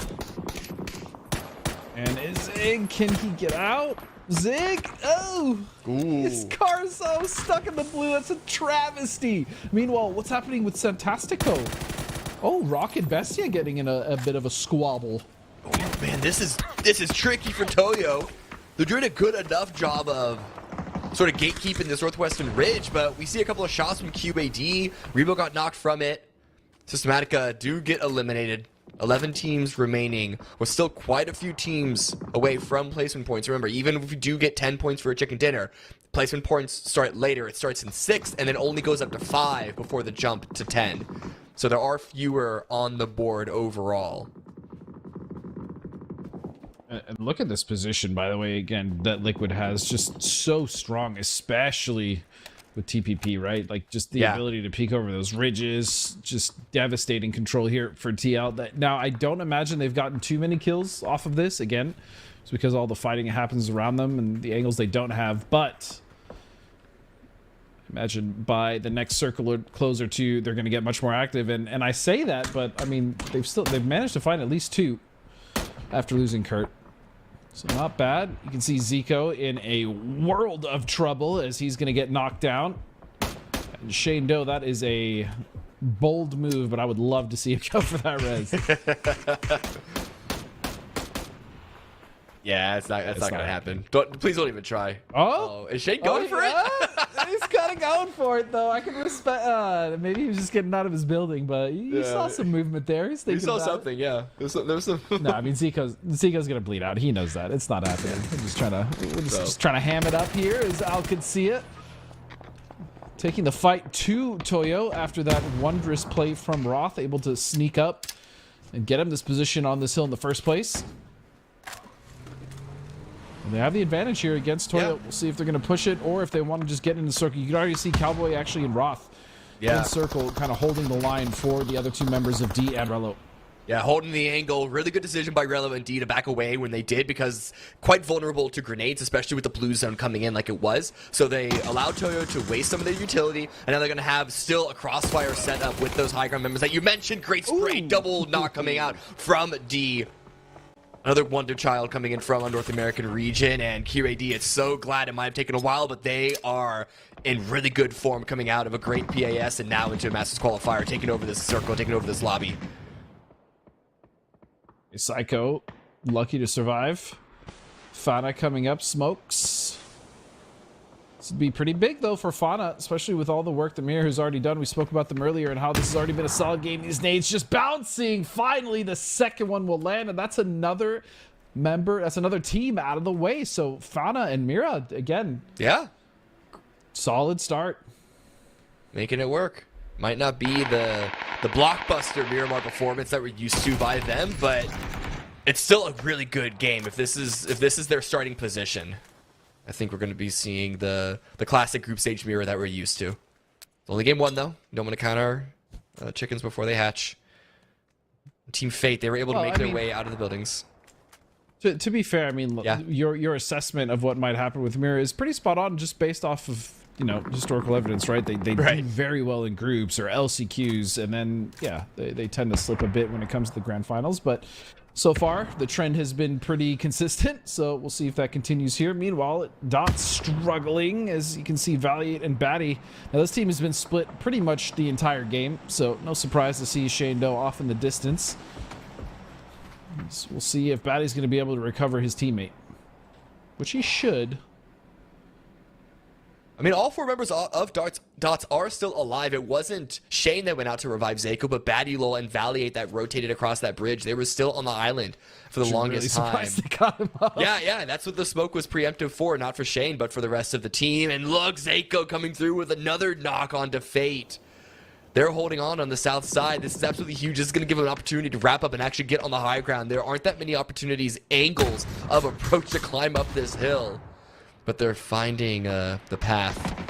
And Zig, can he get out? Zig! Oh! Ooh. His car's so stuck in the blue. That's a travesty. Meanwhile, what's happening with Santastico? Oh, Rock and Bestia getting in a bit of a squabble. Oh, man, this is tricky for Toyo. They're doing a good enough job of sort of gatekeeping this Northwestern Ridge, but we see a couple of shots from QAD. Rebo got knocked from it. Systematica do get eliminated. 11 teams remaining, with still quite a few teams away from placement points. Remember, even if you do get 10 points for a chicken dinner, placement points start later. It starts in 6 and then only goes up to 5 before the jump to 10. So there are fewer on the board overall. And look at this position, by the way, again, that Liquid has. Just so strong, especially with TPP, right? Like, just the ability to peek over those ridges. Just devastating control here for TL. Now, I don't imagine they've gotten too many kills off of this. Again, it's because all the fighting happens around them and the angles they don't have. But imagine by the next circle or close or 2, they're going to get much more active. And I say that, but, I mean, they've managed to find at least 2 after losing Kurt. So not bad. You can see Zico in a world of trouble as he's going to get knocked down. And Shane Doe, that is a bold move, but I would love to see him go for that res. Yeah, it's not going to happen. Please don't even try. Oh, is Shane going for it? He's kind of going for it, though. I can respect. Maybe he was just getting out of his building, but you saw some movement there. He's thinking saw something, yeah. There was some. No, I mean Zico's gonna bleed out. He knows that. It's not happening. We're just trying to ham it up here as Al could see it. Taking the fight to Toyo after that wondrous play from Roth, able to sneak up and get him this position on this hill in the first place. And they have the advantage here against Toyo. Yeah. We'll see if they're going to push it or if they want to just get in the circle. You can already see Cowboy actually in Roth in circle, kind of holding the line for the other 2 members of D and Rello. Yeah, holding the angle. Really good decision by Rello and D to back away when they did, because quite vulnerable to grenades, especially with the blue zone coming in like it was. So they allowed Toyo to waste some of their utility, and now they're going to have still a crossfire set up with those high ground members that you mentioned. Great spray, double knock coming out from D. Another wonder child coming in from a North American region, and QAD, it's so glad it might have taken a while, but they are in really good form coming out of a great PAS and now into a Masters qualifier, taking over this circle, taking over this lobby. Psycho, lucky to survive. Fana coming up, smokes. This would be pretty big, though, for Fana, especially with all the work that Mir has already done. We spoke about them earlier and how this has already been a solid game. These nades just bouncing. Finally, the second one will land, and that's another member. That's another team out of the way. So Fana and Mira, again. Yeah. Solid start. Making it work. Might not be the blockbuster Miramar performance that we're used to by them, but it's still a really good game. If this is their starting position, I think we're going to be seeing the classic group stage mirror that we're used to. It's only game 1 though. Don't want to count our chickens before they hatch. Team Fate, they were able to make their way out of the buildings. To be fair, I mean, your assessment of what might happen with Mirror is pretty spot on, just based off of, you know, historical evidence, right? They do very well in groups or LCQs, and then, yeah, they tend to slip a bit when it comes to the grand finals. But so far, the trend has been pretty consistent, so we'll see if that continues here. Meanwhile, Dot's struggling, as you can see, Valiant and Batty. Now, this team has been split pretty much the entire game, so no surprise to see Shane Doe off in the distance. So we'll see if Batty's going to be able to recover his teammate, which he should. I mean, all 4 members of Dots are still alive. It wasn't Shane that went out to revive Zako, but Batty, Lol, and Valiate that rotated across that bridge. They were still on the island for the longest time. Surprised they got him up. Yeah, that's what the smoke was preemptive for, not for Shane, but for the rest of the team. And look, Zako coming through with another knock onto Fate. They're holding on the south side. This is absolutely huge. This is going to give them an opportunity to wrap up and actually get on the high ground. There aren't that many opportunities, angles of approach to climb up this hill, but they're finding the path.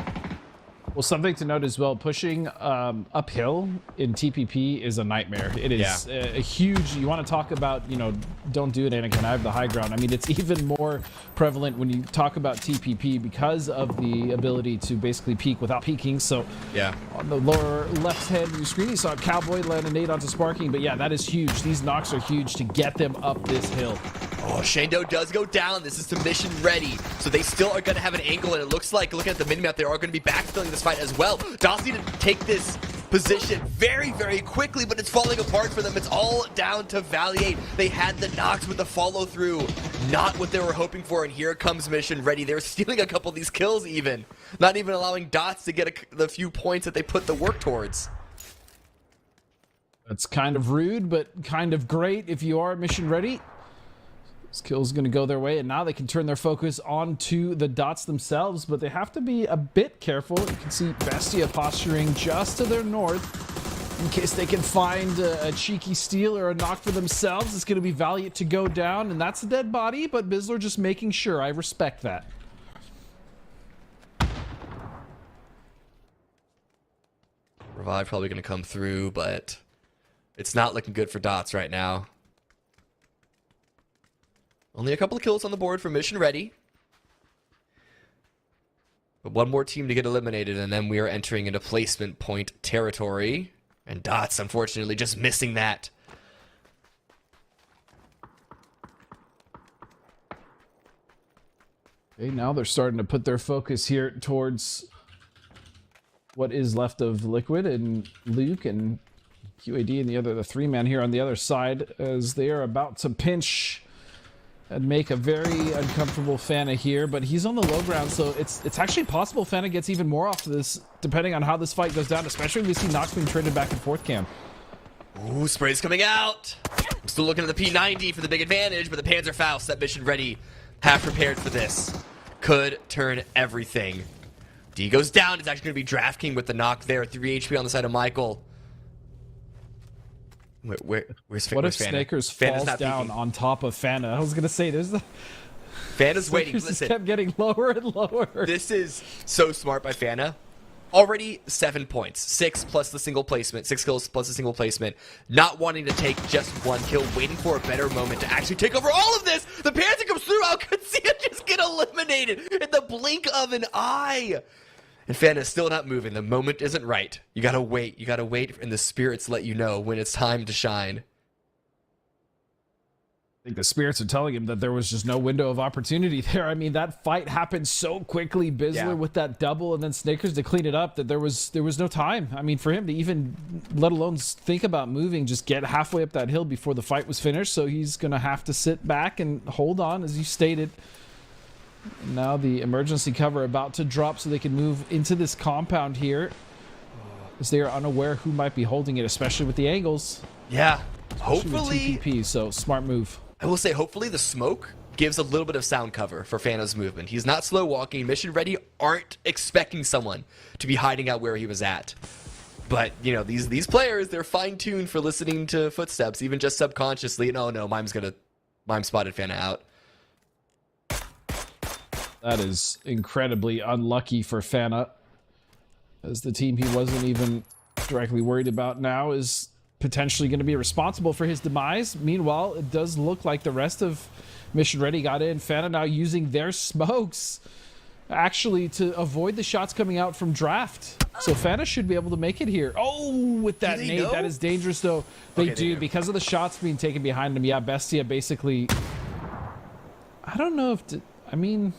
Well, something to note as well, pushing uphill in TPP is a nightmare. It is a huge, you want to talk about, you know, don't do it, Anakin, I have the high ground. I mean, it's even more prevalent when you talk about TPP because of the ability to basically peek without peeking. So yeah, on the lower left hand of your screen, you saw Cowboy land a nade onto Sparking, but yeah, that is huge. These knocks are huge to get them up this hill. Oh, Shane Doe does go down. This is to mission ready. So they still are going to have an angle, and it looks like, looking at the minimap, they are going to be backfilling this fight as well. Dots need to take this position very, very quickly, but it's falling apart for them. It's all down to Valiate. They had the knocks with the follow-through. Not what they were hoping for, and here comes mission ready. They're stealing a couple of these kills even. Not even allowing Dots to get the few points that they put the work towards. That's kind of rude, but kind of great if you are mission ready. This kill's going to go their way, and now they can turn their focus onto the Dots themselves, but they have to be a bit careful. You can see Bestia posturing just to their north in case they can find a cheeky steal or a knock for themselves. It's going to be Valiant to go down, and that's a dead body, but Bizzler just making sure. I respect that. Revive probably going to come through, but it's not looking good for Dots right now. Only a couple of kills on the board for mission ready. But one more team to get eliminated, and then we are entering into placement point territory. And Dots, unfortunately, just missing that. Okay, now they're starting to put their focus here towards what is left of Liquid and Luke and QAD and the 3-man here on the other side, as they are about to pinch and make a very uncomfortable Fana here, but he's on the low ground, so it's actually possible Fana gets even more off this, depending on how this fight goes down, especially when we see knocks being traded back and forth, Cam. Ooh, spray's coming out. I'm still looking at the P90 for the big advantage, but the Panzerfaust, that mission ready, half prepared for this. Could turn everything. D goes down. It's actually going to be DraftKing with the knock there. 3 HP on the side of Michael. Where's what if Fana? Snakers falls down peeking on top of Fana? I was gonna say there's the Fana's waiting. Snakers Listen, just kept getting lower and lower. This is so smart by Fana. Already 7 points, 6 plus the single placement, 6 kills plus the single placement. Not wanting to take just one kill, waiting for a better moment to actually take over all of this. The Panther comes through. How could Sia just get eliminated in the blink of an eye? And Fana is still not moving. The moment isn't right. You gotta wait. You gotta wait, and the spirits let you know when it's time to shine. I think the spirits are telling him that there was just no window of opportunity there. I mean, that fight happened so quickly. Bizzler with that double, and then Snakers to clean it up. That there was no time. I mean, for him to even, let alone think about moving, just get halfway up that hill before the fight was finished. So he's gonna have to sit back and hold on, as you stated. Now the emergency cover about to drop so they can move into this compound here, as they are unaware who might be holding it, especially with the angles. Yeah, Especially hopefully. with TPP, so smart move. I will say, hopefully the smoke gives a little bit of sound cover for Fana's movement. He's not slow walking. Mission ready aren't expecting someone to be hiding out where he was at. But, you know, these players, they're fine-tuned for listening to footsteps, even just subconsciously. No, Mime spotted Fana out. That is incredibly unlucky for Fana, as the team he wasn't even directly worried about now is potentially going to be responsible for his demise. Meanwhile, it does look like the rest of Mission Ready got in. Fana now using their smokes actually to avoid the shots coming out from Draft. So Fana should be able to make it here. Oh, with that nade, that is dangerous though. They do, because of the shots being taken behind them. Yeah, Bestia basically, I don't know if, I mean,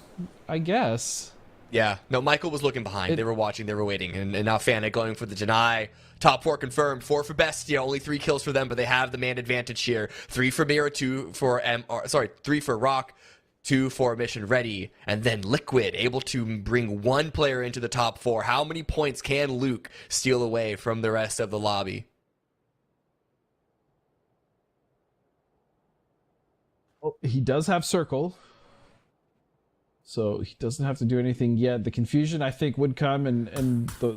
I guess. Yeah, no, Michael was looking behind. They were watching, they were waiting. And now Fana going for the deny. Top 4 confirmed. 4 for Bestia, only 3 kills for them, but they have the man advantage here. 3 for Mira, 3 for Rock, 2 for Mission Ready, and then Liquid able to bring 1 player into the top 4. How many points can Luke steal away from the rest of the lobby? Oh, he does have Circle, so he doesn't have to do anything yet. The confusion, I think, would come, and the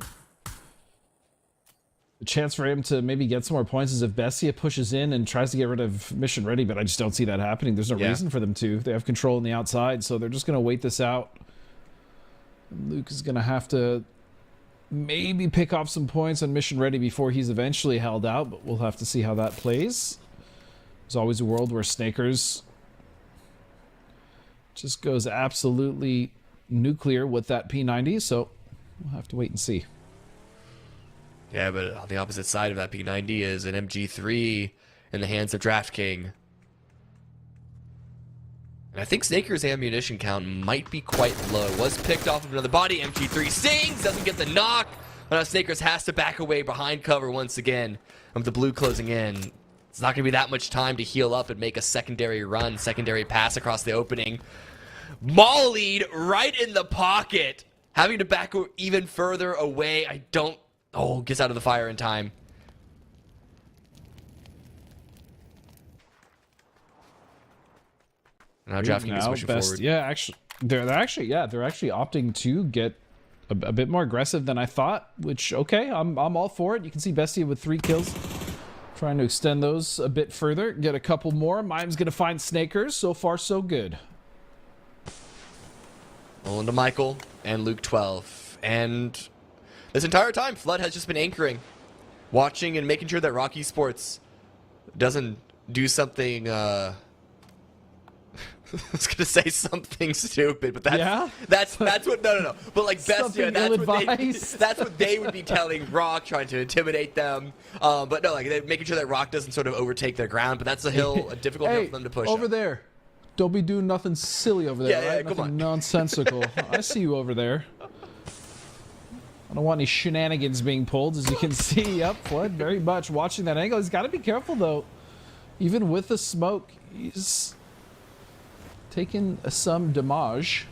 chance for him to maybe get some more points is if Bestia pushes in and tries to get rid of Mission Ready, but I just don't see that happening. There's no reason for them to. They have control on the outside, so they're just going to wait this out. Luke is going to have to maybe pick off some points on Mission Ready before he's eventually held out, but we'll have to see how that plays. There's always a world where Snakers just goes absolutely nuclear with that P90, so we'll have to wait and see. Yeah, but on the opposite side of that P90 is an MG3 in the hands of DraftKing. And I think Snaker's ammunition count might be quite low. Was picked off of another body. MG3 sings, doesn't get the knock. Now Snakers has to back away behind cover once again. With the blue closing in. It's not going to be that much time to heal up and make a secondary run, secondary pass across the opening. Mollied right in the pocket. Having to back even further away. Oh, gets out of the fire in time. Now DraftKings is pushing forward. Yeah, actually, they're actually opting to get a bit more aggressive than I thought. Which, okay, I'm all for it. You can see Bestia with 3 kills, trying to extend those a bit further, get a couple more. Mime's gonna find Snakers. So far, so good. Rolling to Michael and Luke 12, and this entire time, Flood has just been anchoring, watching and making sure that Rock Esports doesn't do something, I was gonna say something stupid, but that's what, no. But like Bestia, that's what they would be telling Rock, trying to intimidate them. But no, like they're making sure that Rock doesn't sort of overtake their ground, but that's a difficult hill for them to push over up. There. Don't be doing nothing silly over there, right? Come on. Nonsensical. I see you over there. I don't want any shenanigans being pulled, as you can see. Yep, Flood very much watching that angle. He's got to be careful, though. Even with the smoke, he's taking some damage.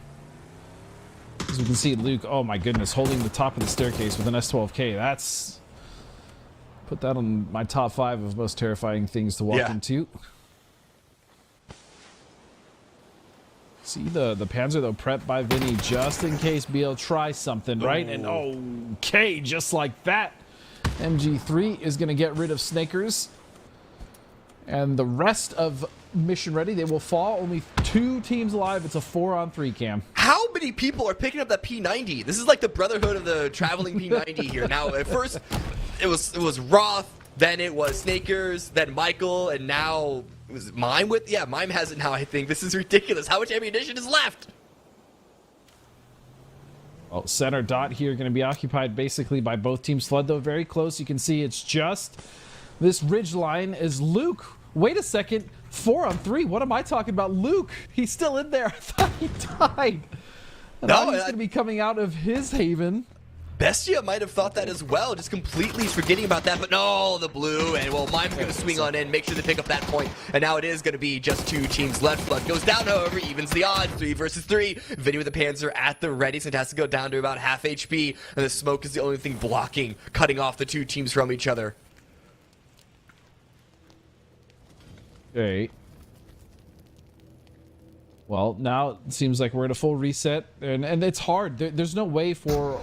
As we can see, Luke, oh my goodness, holding the top of the staircase with an S12K. That's... Put that on my top 5 of most terrifying things to walk into. See the Panzer, though, prepped by Vinny just in case BL tries something, right? And okay, just like that, MG3 is going to get rid of Snakers. And the rest of Mission Ready, they will fall. Only 2 teams alive. It's a 4-on-3 cam. How many people are picking up that P90? This is like the brotherhood of the traveling P90 here. Now, at first, it was Roth, then it was Snakers, then Michael, and now... Was it Mime with? Yeah, Mime has it now, I think. This is ridiculous. How much ammunition is left? Well, center dot here going to be occupied basically by both teams. Flood, though, very close. You can see it's just this ridge line is Luke. Wait a second. 4-on-3. What am I talking about? Luke. He's still in there. I thought he died. And now he's going to be coming out of his haven. Bestia might have thought that as well, just completely forgetting about that, but no, the blue, and well, Mime's going to swing on in, make sure they pick up that point, and now it is going to be just 2 teams left. Flood goes down, however, evens the odds, 3 versus 3. Vinny with the Panzer at the ready, so it has to go down to about half HP, and the smoke is the only thing blocking, cutting off the 2 teams from each other. Okay. Well, now it seems like we're at a full reset, and it's hard. There's no way for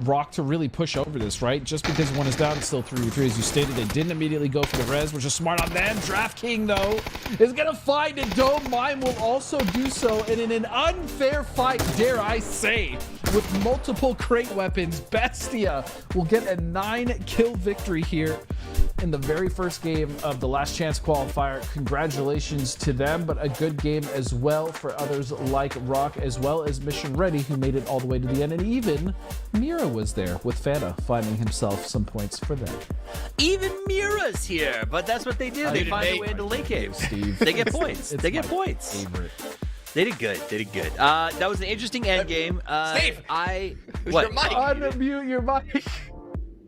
Rock to really push over this, right? Just because one is down, it's still 3v3 as you stated. They didn't immediately go for the res, which is smart on them. DraftKings, though, is going to find it. Dome Mime will also do so, and in an unfair fight, dare I say, with multiple crate weapons, Bestia will get a 9-kill victory here in the very first game of the Last Chance qualifier. Congratulations to them, but a good game as well for others like Rock, as well as Mission Ready, who made it all the way to the end, and even Mira was there with Fanta finding himself some points for them. Even Mira's here, but that's what they do. They find a way into late games. Steve. They get points. They get points. Favorite. They did good. They did good. That was an interesting end game. Steve! What? Your mic. Unmute your mic,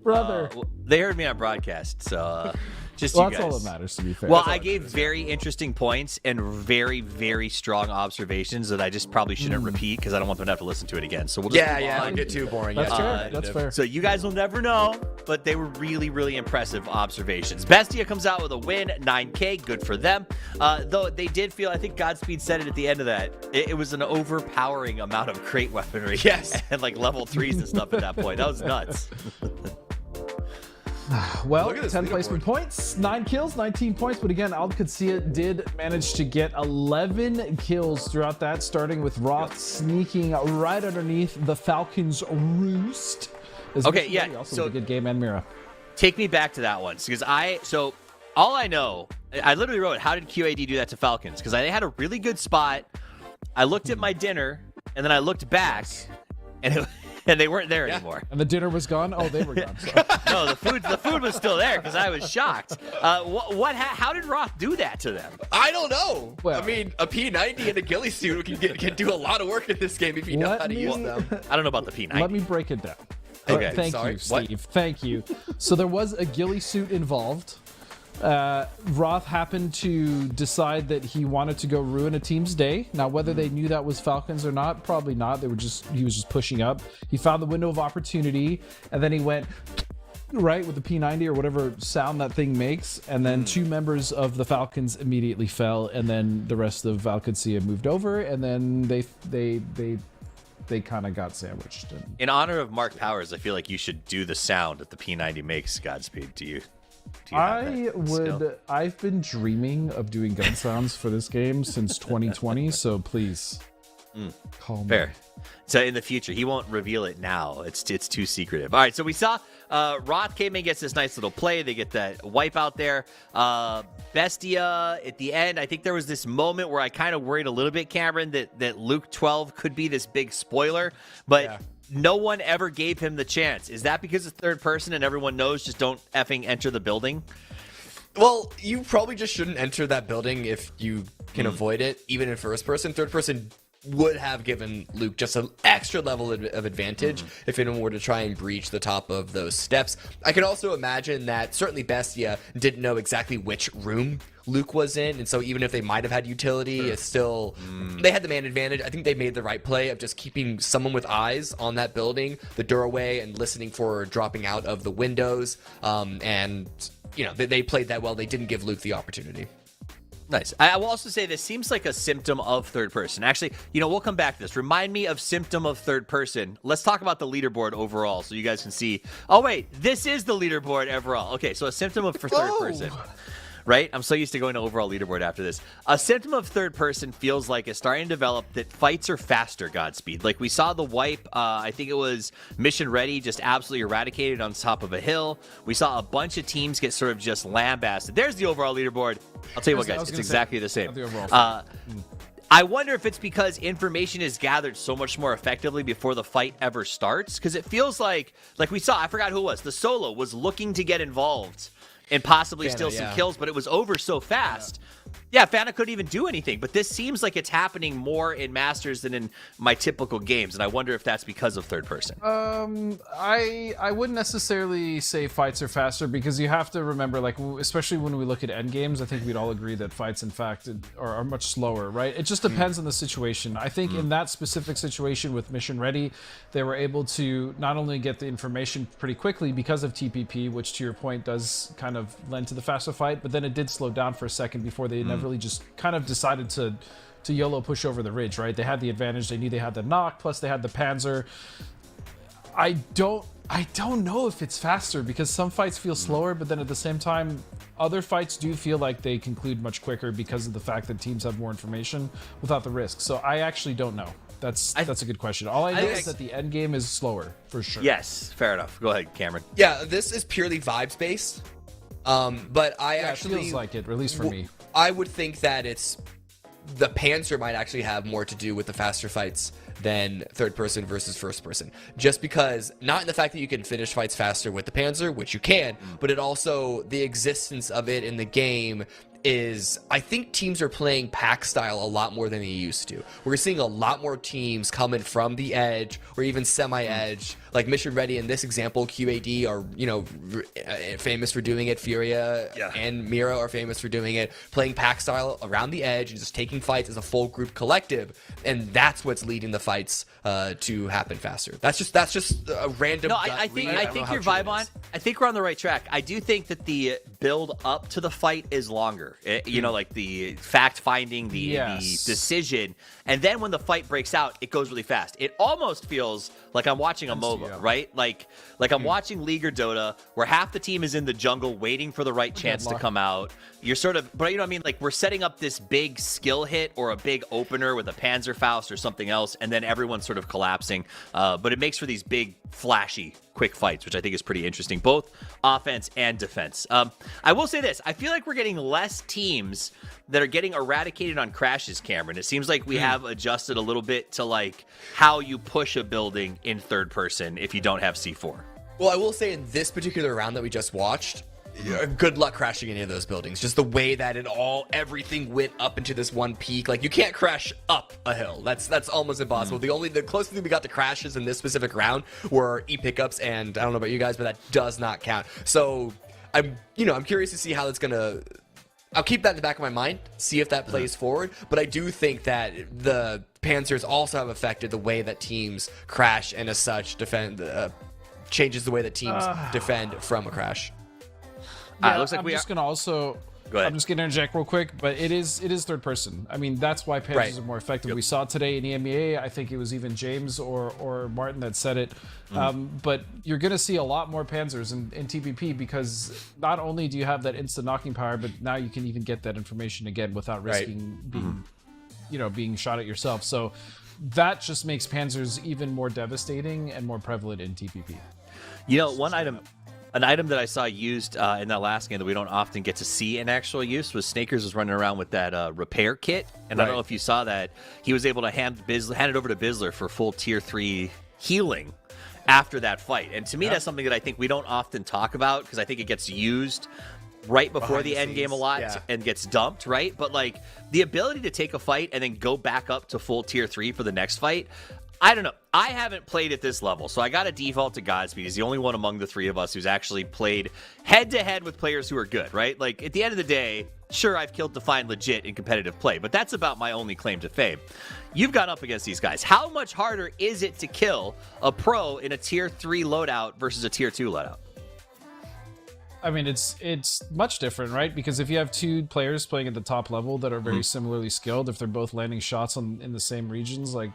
brother. Well, they heard me on broadcast, so just Well, you that's guys. all that matters, to be fair. Well, That's all I that gave matters. very interesting points and very, very strong observations that I just probably shouldn't repeat because I don't want them to have to listen to it again. So we'll just move Yeah, on. it'd get too boring. That's yeah. fair. That's fair. So you guys will never know, but they were really, really impressive observations. Bestia comes out with a win, 9K, good for them. Though they did feel, I think Godspeed said it at the end of that, it was an overpowering amount of crate weaponry. Yes. And like level 3s and stuff at that point. That was nuts. Well, Look at this 10 placement leaderboard. points, 9 kills, 19 points. But again, Alcatsia did manage to get 11 kills throughout that, starting with Roth sneaking right underneath the Falcons' roost. As Okay, Mission yeah, Ready also so- with a good game, and Mira. Take me back to that one because all I know, I literally wrote, how did QAD do that to Falcons? Because they had a really good spot. I looked at my dinner and then I looked back and they weren't there anymore. And the dinner was gone? Oh, they were gone. So. No, the food was still there because I was shocked. How did Roth do that to them? I don't know. Well- I mean, a P90 and a ghillie suit can do a lot of work in this game if you know Let how to me- use them. I don't know about the P90. Let me break it down. Okay, Thank sorry. you, What? Steve. Thank you. So there was a ghillie suit involved. Roth happened to decide that he wanted to go ruin a team's day. Now, whether they knew that was Falcons or not, probably not. He was just pushing up. He found the window of opportunity, and then he went right with the P90 or whatever sound that thing makes, and then two members of the Falcons immediately fell, and then the rest of Alcatsia moved over, and then they kind of got sandwiched. And In honor of Mark Powers, I feel like you should do the sound that the P90 makes. Godspeed. Do you have that skill? I've been dreaming of doing gun sounds for this game since 2020, so please call me. Fair. So in the future, he won't reveal it now. It's too secretive. All right, so we saw Roth came in, gets this nice little play. They get that wipe out there. Bestia at the end, I think there was this moment where I kind of worried a little bit, Cameron, that Luke 12 could be this big spoiler, but no one ever gave him the chance. Is that because it's third person and everyone knows just don't effing enter the building? Well, you probably just shouldn't enter that building if you can avoid it, even in first person. Third person would have given Luke just an extra level of advantage if anyone were to try and breach the top of those steps. I can also imagine that certainly Bestia didn't know exactly which room Luke was in, and so even if they might have had utility, it's still they had the man advantage. I think they made the right play of just keeping someone with eyes on that building, the doorway, and listening for dropping out of the windows. And you know, they played that well. They didn't give Luke the opportunity. Nice. I will also say this seems like a symptom of third person. Actually, we'll come back to this. Remind me of symptom of third person. Let's talk about the leaderboard overall so you guys can see. Oh, wait, this is the leaderboard overall. Okay, so a symptom of for third person. Right? I'm so used to going to overall leaderboard after this. A symptom of third person feels like it's starting to develop that fights are faster, Godspeed. Like we saw the wipe, I think it was Mission Ready, just absolutely eradicated on top of a hill. We saw a bunch of teams get sort of just lambasted. There's the overall leaderboard. I'll tell you what, guys, it's exactly the same. I wonder if it's because information is gathered so much more effectively before the fight ever starts. Because it feels like we saw, I forgot who it was, the solo was looking to get involved and possibly steal some kills, but it was over so fast. Yeah, Fana couldn't even do anything, but this seems like it's happening more in Masters than in my typical games, and I wonder if that's because of third person. I wouldn't necessarily say fights are faster because you have to remember, like, especially when we look at end games, I think we'd all agree that fights, in fact, are much slower, right? It just depends on the situation. I think in that specific situation with Mission Ready, they were able to not only get the information pretty quickly because of TPP, which to your point does kind of lend to the faster fight, but then it did slow down for a second before they really just kind of decided to YOLO push over the ridge, right? They had the advantage. They knew they had the knock, plus they had the Panzer. I don't know if it's faster, because some fights feel slower, but then at the same time, other fights do feel like they conclude much quicker because of the fact that teams have more information without the risk. So I actually don't know. That's a good question. All I know is that the end game is slower, for sure. Yes, fair enough. Go ahead, Cameron. Yeah, this is purely vibes based. But It feels like it, or at least for me. I would think that the Panzer might actually have more to do with the faster fights than third person versus first person. Just because, not in the fact that you can finish fights faster with the Panzer, which you can, but it also, the existence of it in the game is, I think teams are playing pack style a lot more than they used to. We're seeing a lot more teams coming from the edge or even semi-edge. Like Mission Ready in this example, QAD are, famous for doing it. Furia and Mira are famous for doing it, playing pack style around the edge and just taking fights as a full group collective. And that's what's leading the fights to happen faster. That's just a random. No, I think your vibe on. I think we're on the right track. I do think that the build up to the fight is longer. Like the fact finding, the decision, and then when the fight breaks out, it goes really fast. It almost feels like I'm watching a MOBA, right? Like I'm watching League or Dota, where half the team is in the jungle waiting for the right chance to come out. You're sort of, but you know what I mean? Like we're setting up this big skill hit or a big opener with a Panzerfaust or something else, and then everyone's sort of collapsing. But it makes for these big, flashy, quick fights, which I think is pretty interesting, both offense and defense. I will say this. I feel like we're getting less teams that are getting eradicated on crashes, Cameron. It seems like we have adjusted a little bit to like how you push a building in third person if you don't have C4. Well, I will say in this particular round that we just watched, good luck crashing any of those buildings. Just the way that everything went up into this one peak. Like you can't crash up a hill. That's almost impossible. The closest thing we got to crashes in this specific round were e-pickups, and I don't know about you guys, but that does not count. So I'm curious to see how that's gonna. I'll keep that in the back of my mind, see if that plays forward. But I do think that the Panzers also have affected the way that teams crash, and as such changes the way that teams defend from a crash. Yeah, looks like I'm just gonna interject real quick, but it is third person. I mean, that's why Panzers are more effective. We saw it today in EMEA. I think it was even James or Martin that said it. But you're gonna see a lot more Panzers in TPP, because not only do you have that instant knocking power, but now you can even get that information again without risking being shot at yourself. So that just makes Panzers even more devastating and more prevalent in TPP. An item that I saw used in that last game that we don't often get to see in actual use was Snakers was running around with that repair kit. And I don't know if you saw that. He was able to hand it over to Bizzler for full tier 3 healing after that fight. And to me, that's something that I think we don't often talk about, because I think it gets used right before the end game a lot and gets dumped, right? But like the ability to take a fight and then go back up to full tier 3 for the next fight, I don't know. I haven't played at this level, so I got to default to Godspeed. He's the only one among the three of us who's actually played head-to-head with players who are good, right? Like, at the end of the day, sure, I've killed Defiant legit in competitive play, but that's about my only claim to fame. You've gone up against these guys. How much harder is it to kill a pro in a tier 3 loadout versus a tier 2 loadout? I mean, it's much different, right? Because if you have two players playing at the top level that are very similarly skilled, if they're both landing shots in the same regions, like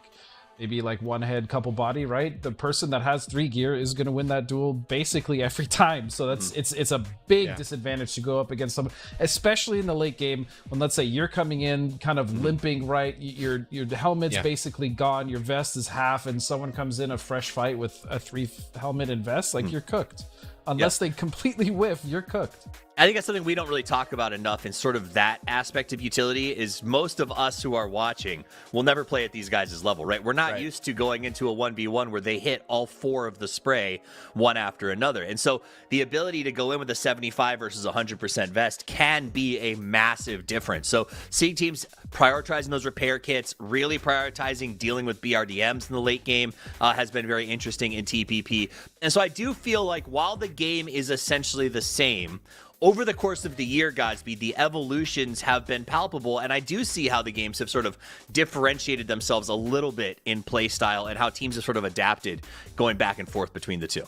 maybe like one head, couple body, right? The person that has 3 gear is going to win that duel basically every time. So that's it's a big disadvantage to go up against someone, especially in the late game when, let's say, you're coming in kind of limping, right? Your helmet's basically gone, your vest is half, and someone comes in a fresh fight with a 3 helmet and vest, like you're cooked. Unless they completely whiff, you're cooked. I think that's something we don't really talk about enough in sort of that aspect of utility, is most of us who are watching will never play at these guys' level, right? We're not used to going into a 1v1 where they hit all 4 of the spray one after another. And so the ability to go in with a 75 versus 100% vest can be a massive difference. So seeing teams prioritizing those repair kits, really prioritizing dealing with BRDMs in the late game has been very interesting in TPP. And so I do feel like while the game is essentially the same, over the course of the year, Godspeed, the evolutions have been palpable, and I do see how the games have sort of differentiated themselves a little bit in play style and how teams have sort of adapted going back and forth between the two.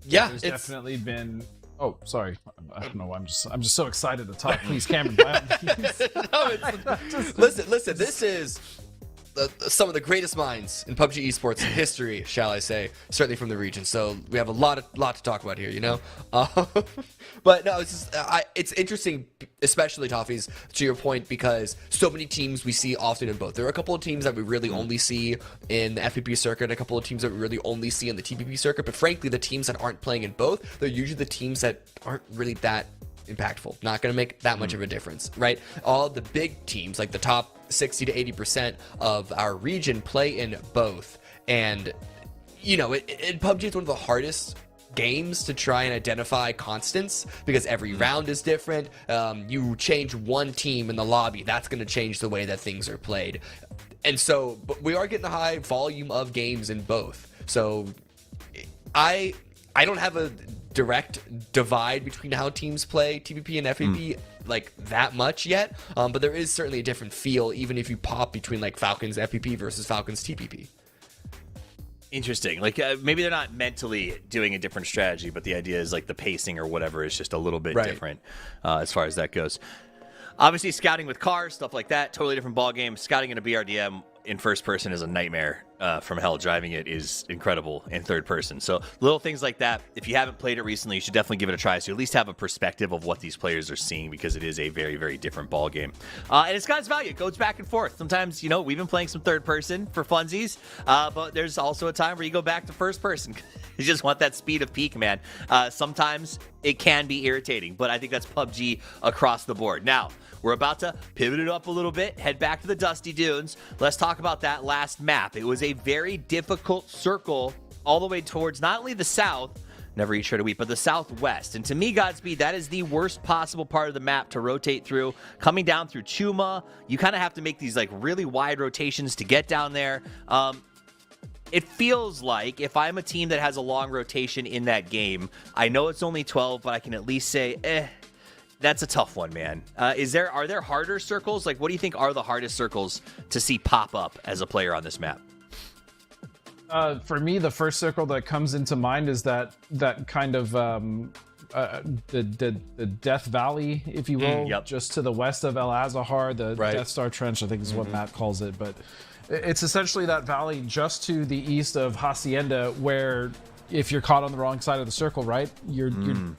Yeah, there's definitely been. Oh, sorry. I don't know. I'm just so excited to talk. Please, Cameron. Listen. This is some of the greatest minds in PUBG Esports history, shall I say, certainly from the region. So we have a lot to talk about here, you know. But no, it's interesting, especially Toffees, to your point, because so many teams we see often in both. There are a couple of teams that we really only see in the FPP circuit, a couple of teams that we really only see in the TPP circuit. But frankly, the teams that aren't playing in both, they're usually the teams that aren't really that impactful, not going to make that much of a difference, right? All the big teams, like the top 60 to 80% of our region, play in both. And you know, PUBG is one of the hardest games to try and identify constants, because every round is different. You change one team in the lobby, that's going to change the way that things are played. And so, but we are getting a high volume of games in both. So I don't have a direct divide between how teams play TPP and FPP like that much yet, but there is certainly a different feel, even if you pop between like Falcons FPP versus Falcons TPP. Interesting. Like maybe they're not mentally doing a different strategy, but the idea is like the pacing or whatever is just a little bit different as far as that goes. Obviously, scouting with cars, stuff like that, totally different ball game. Scouting in a BRDM in first person is a nightmare from hell. Driving it is incredible in third person. So little things like that. If you haven't played it recently, you should definitely give it a try, so you at least have a perspective of what these players are seeing, because it is a very, very different ball game. And it's got its value. It goes back and forth. Sometimes, you know, we've been playing some third person for funsies, but there's also a time where you go back to first person. You just want that speed of peak, man. Sometimes it can be irritating, but I think that's PUBG across the board. Now, we're about to pivot it up a little bit, head back to the Dusty Dunes. Let's talk about that last map. It was a very difficult circle all the way towards not only the south, never eat shirt a week, but the southwest. And to me, Godspeed, that is the worst possible part of the map to rotate through. Coming down through Chuma, you kind of have to make these like really wide rotations to get down there. It feels like if I'm a team that has a long rotation in that game, I know it's only 12, but I can at least say, that's a tough one, man. Are there harder circles? Like, what do you think are the hardest circles to see pop up as a player on this map? For me, the first circle that comes into mind is that kind of the Death Valley, if you will, just to the west of El Azahar, the Death Star Trench, I think is what Matt calls it. But it's essentially that valley just to the east of Hacienda, where if you're caught on the wrong side of the circle, right, you're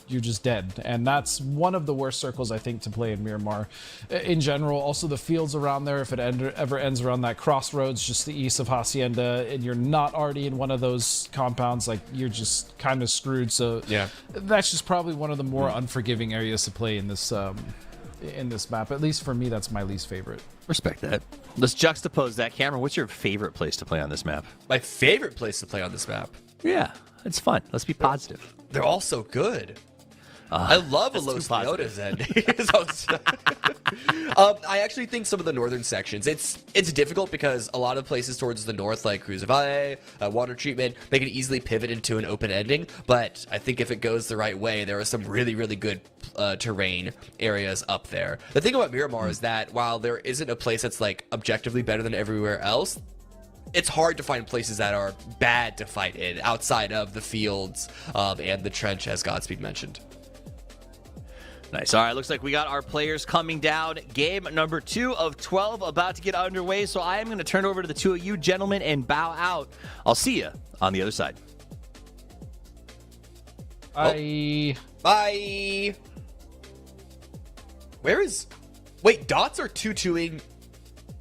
just dead. And that's one of the worst circles, I think, to play in Miramar in general. Also, the fields around there, if it ever ends around that crossroads just the east of Hacienda, and you're not already in one of those compounds, like, you're just kind of screwed. So yeah, that's just probably one of the more unforgiving areas to play in this map. At least for me, that's my least favorite. Respect that. Let's juxtapose that. Cameron, what's your favorite place to play on this map? My favorite place to play on this map? Yeah, it's fun. Let's be positive. They're all so good. I love a Los Leones ending. I actually think some of the northern sections, it's difficult because a lot of places towards the north, like Cruz Valle, water treatment, they can easily pivot into an open ending. But I think if it goes the right way, there are some really, really good terrain areas up there. The thing about Miramar is that while there isn't a place that's like objectively better than everywhere else, it's hard to find places that are bad to fight in outside of the fields and the trench, as Godspeed mentioned. Nice. All right, looks like we got our players coming down. Game number 2 of 12 about to get underway, so I am going to turn over to the two of you gentlemen and bow out. I'll see you on the other side. Bye. Bye. Wait, dots are 2-2ing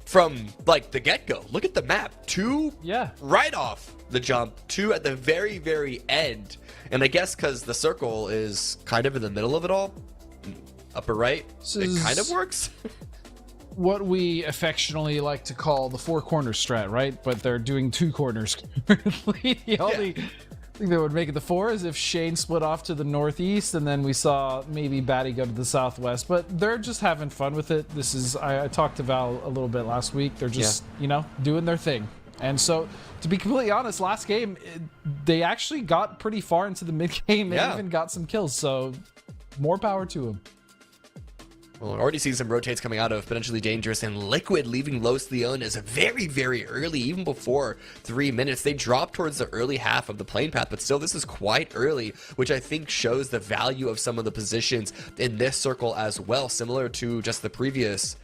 from, like, the get-go. Look at the map. 2 right off the jump, 2 at the very, very end. And I guess because the circle is kind of in the middle of it all, upper right, it kind of works. What we affectionately like to call the 4 corner strat, right? But they're doing 2 corners currently. The only thing that would make it the 4 is if Shane split off to the northeast, and then we saw maybe Batty go to the southwest. But they're just having fun with it. This is, I talked to Val a little bit last week. They're just, you know, doing their thing. And so, to be completely honest, last game, they actually got pretty far into the mid-game and even got some kills. So, more power to them. Well, we're already seeing some rotates coming out of Potentially Dangerous, and Liquid leaving Los Leones very, very early, even before 3 minutes. They dropped towards the early half of the plane path, but still, this is quite early, which I think shows the value of some of the positions in this circle as well, similar to just the previous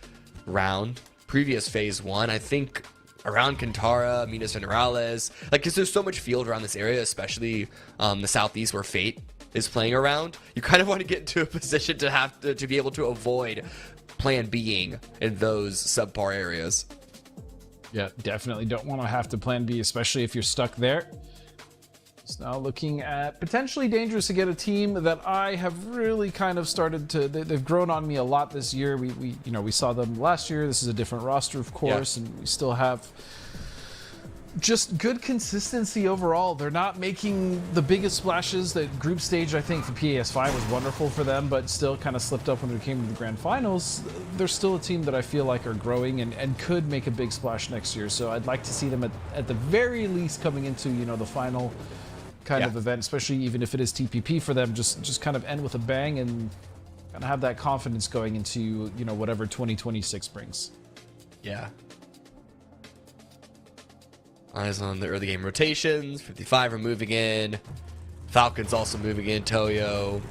round, previous phase 1. I think around Kantara, Minas Generales, like, because there's so much field around this area, especially the southeast where Fate is playing around. You kind of want to get into a position to have to be able to avoid plan Bing in those subpar areas. Yeah, definitely don't want to have to plan B, especially if you're stuck there. It's now looking at potentially dangerous to get a team that I have really kind of started to. They've grown on me a lot this year. We saw them last year. This is a different roster, of course, and we still have just good consistency overall. They're not making the biggest splashes. The group stage, I think, for PAS5 was wonderful for them, but still kind of slipped up when it came to the grand finals. They're still a team that I feel like are growing and could make a big splash next year. So I'd like to see them at the very least coming into, the final kind of event, especially even if it is TPP for them, just kind of end with a bang and kind of have that confidence going into, whatever 2026 brings. Yeah. Eyes on the early game rotations. 55 are moving in. Falcons also moving in. Toyo.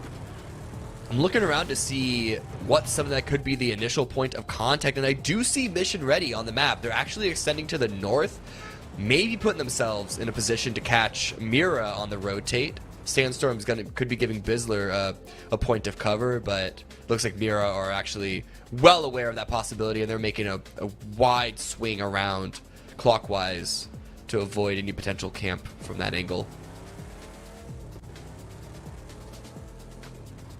I'm looking around to see what some of that could be the initial point of contact, and I do see Mission Ready on the map. They're actually extending to the north, maybe putting themselves in a position to catch Mira on the rotate. Sandstorm's could be giving Bizzler a point of cover, but looks like Mira are actually well aware of that possibility, and they're making a wide swing around clockwise to avoid any potential camp from that angle.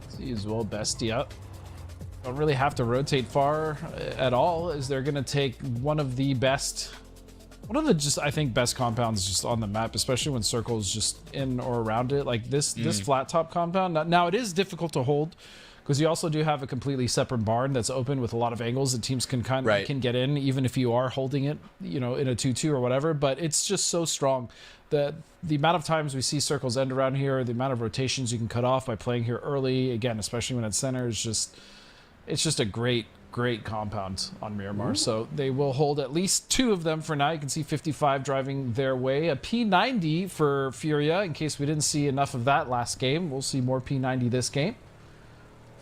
See as well, Bestia. Don't really have to rotate far at all, as they're going to take one of the just, I think, best compounds just on the map, especially when Circle's just in or around it. Like this flat top compound. Now it is difficult to hold, because you also do have a completely separate barn that's open with a lot of angles that teams can can get in, even if you are holding it, in a 2-2 or whatever. But it's just so strong that the amount of times we see Circles end around here, the amount of rotations you can cut off by playing here early, again, especially when it's center, is it's just a great compound on Miramar. Ooh. So they will hold at least 2 of them for now. You can see 55 driving their way. A P90 for Furia, in case we didn't see enough of that last game. We'll see more P90 this game.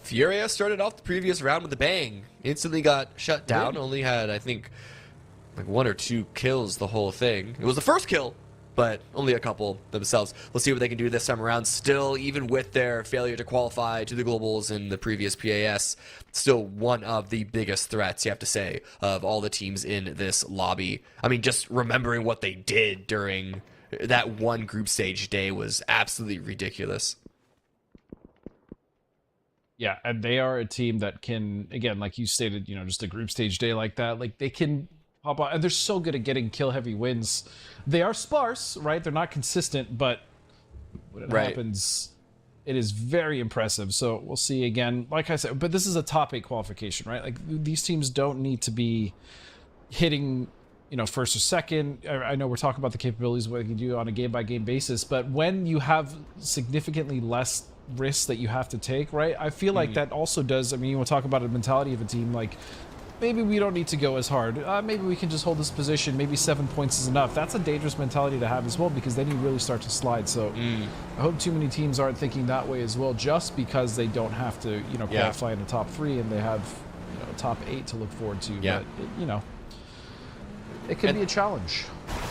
Furia started off the previous round with a bang. Instantly got shut down. Only had, I think, like 1 or 2 kills the whole thing. It was the first kill, but only a couple themselves. We'll see what they can do this time around. Still, even with their failure to qualify to the globals in the previous PAS, still one of the biggest threats, you have to say, of all the teams in this lobby. I mean, just remembering what they did during that one group stage day was absolutely ridiculous. Yeah, and they are a team that can, again, like you stated, just a group stage day like that, like they can pop out, and they're so good at getting kill heavy wins. They are sparse, right? They're not consistent, but when it happens, it is very impressive. So we'll see again, like I said, but this is a top 8 qualification, right? Like these teams don't need to be hitting, first or second. I know we're talking about the capabilities of what you can do on a game-by-game basis, but when you have significantly less risks that you have to take, right? I feel like that also does, I mean, we'll talk about a mentality of a team, like maybe we don't need to go as hard. Maybe we can just hold this position. Maybe 7 points is enough. That's a dangerous mentality to have as well, because then you really start to slide. So I hope too many teams aren't thinking that way as well, just because they don't have to, qualify in the top 3 and they have, a top 8 to look forward to. Yeah. But, it could be a challenge.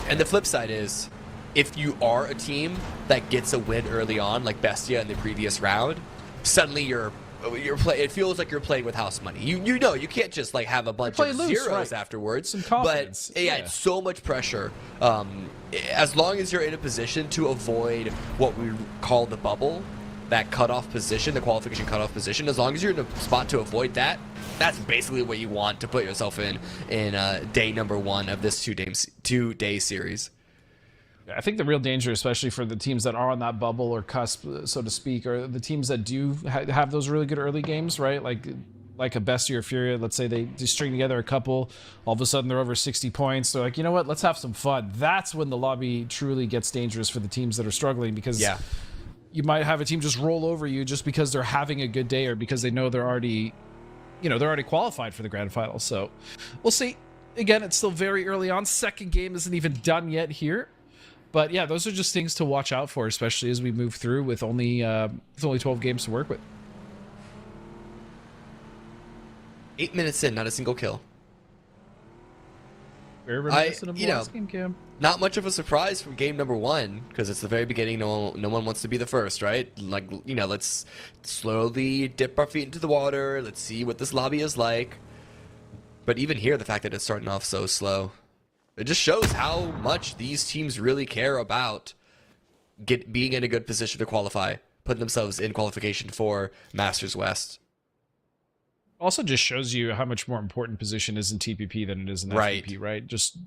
And the flip side is, if you are a team that gets a win early on, like Bestia in the previous round, suddenly it feels like you're playing with house money. You know you can't just like have a bunch of zeros afterwards. Some confidence. But yeah, it's so much pressure. As long as you're in a position to avoid what we call the bubble, that cutoff position, the qualification cutoff position, as long as you're in a spot to avoid that, that's basically what you want to put yourself in day number 1 of this 2-day series. I think the real danger, especially for the teams that are on that bubble or cusp, so to speak, are the teams that do have those really good early games, right? Like a Bestia or Furia, let's say they string together a couple, all of a sudden they're over 60 points. They're like, you know what, let's have some fun. That's when the lobby truly gets dangerous for the teams that are struggling, because you might have a team just roll over you just because they're having a good day or because they know they're already qualified for the grand final. So we'll see. Again, it's still very early on. Second game isn't even done yet here. But yeah, those are just things to watch out for, especially as we move through with only 12 games to work with. 8 minutes in, not a single kill. Very reminiscent of the last game, Cam. Not much of a surprise from game number 1 because it's the very beginning. No one wants to be the first, right? Like, let's slowly dip our feet into the water. Let's see what this lobby is like. But even here, the fact that it's starting off so slow, it just shows how much these teams really care about being in a good position to qualify, putting themselves in qualification for Masters West. Also just shows you how much more important position is in TPP than it is in FPP, right? Just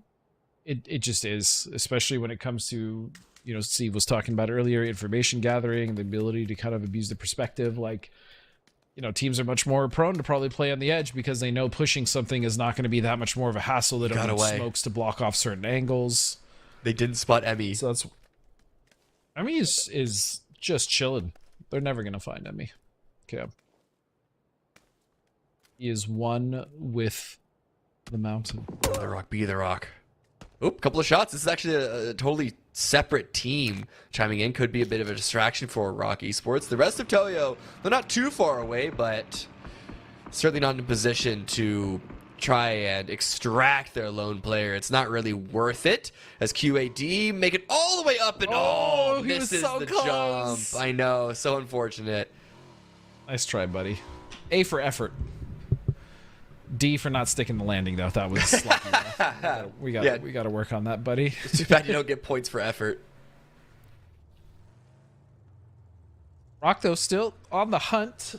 it just is, especially when it comes to, Steve was talking about earlier, information gathering, the ability to kind of abuse the perspective. Like, teams are much more prone to probably play on the edge because they know pushing something is not going to be that much more of a hassle. They don't need smokes to block off certain angles. They didn't spot Emmy. So that's Emmy is just chilling. They're never going to find Emmy. Okay. He is one with the mountain. The rock, be the rock. Oop, couple of shots. This is actually a totally separate team chiming in. Could be a bit of a distraction for Rock Esports. The rest of Toyo, they're not too far away, but certainly not in a position to try and extract their lone player. It's not really worth it as QAD make it all the way up and misses so the close. jump. I know, so unfortunate. Nice try, buddy. A for effort. D for not sticking the landing, though. That was sloppy enough. We got to work on that, buddy. It's too bad you don't get points for effort. Rock, though, still on the hunt.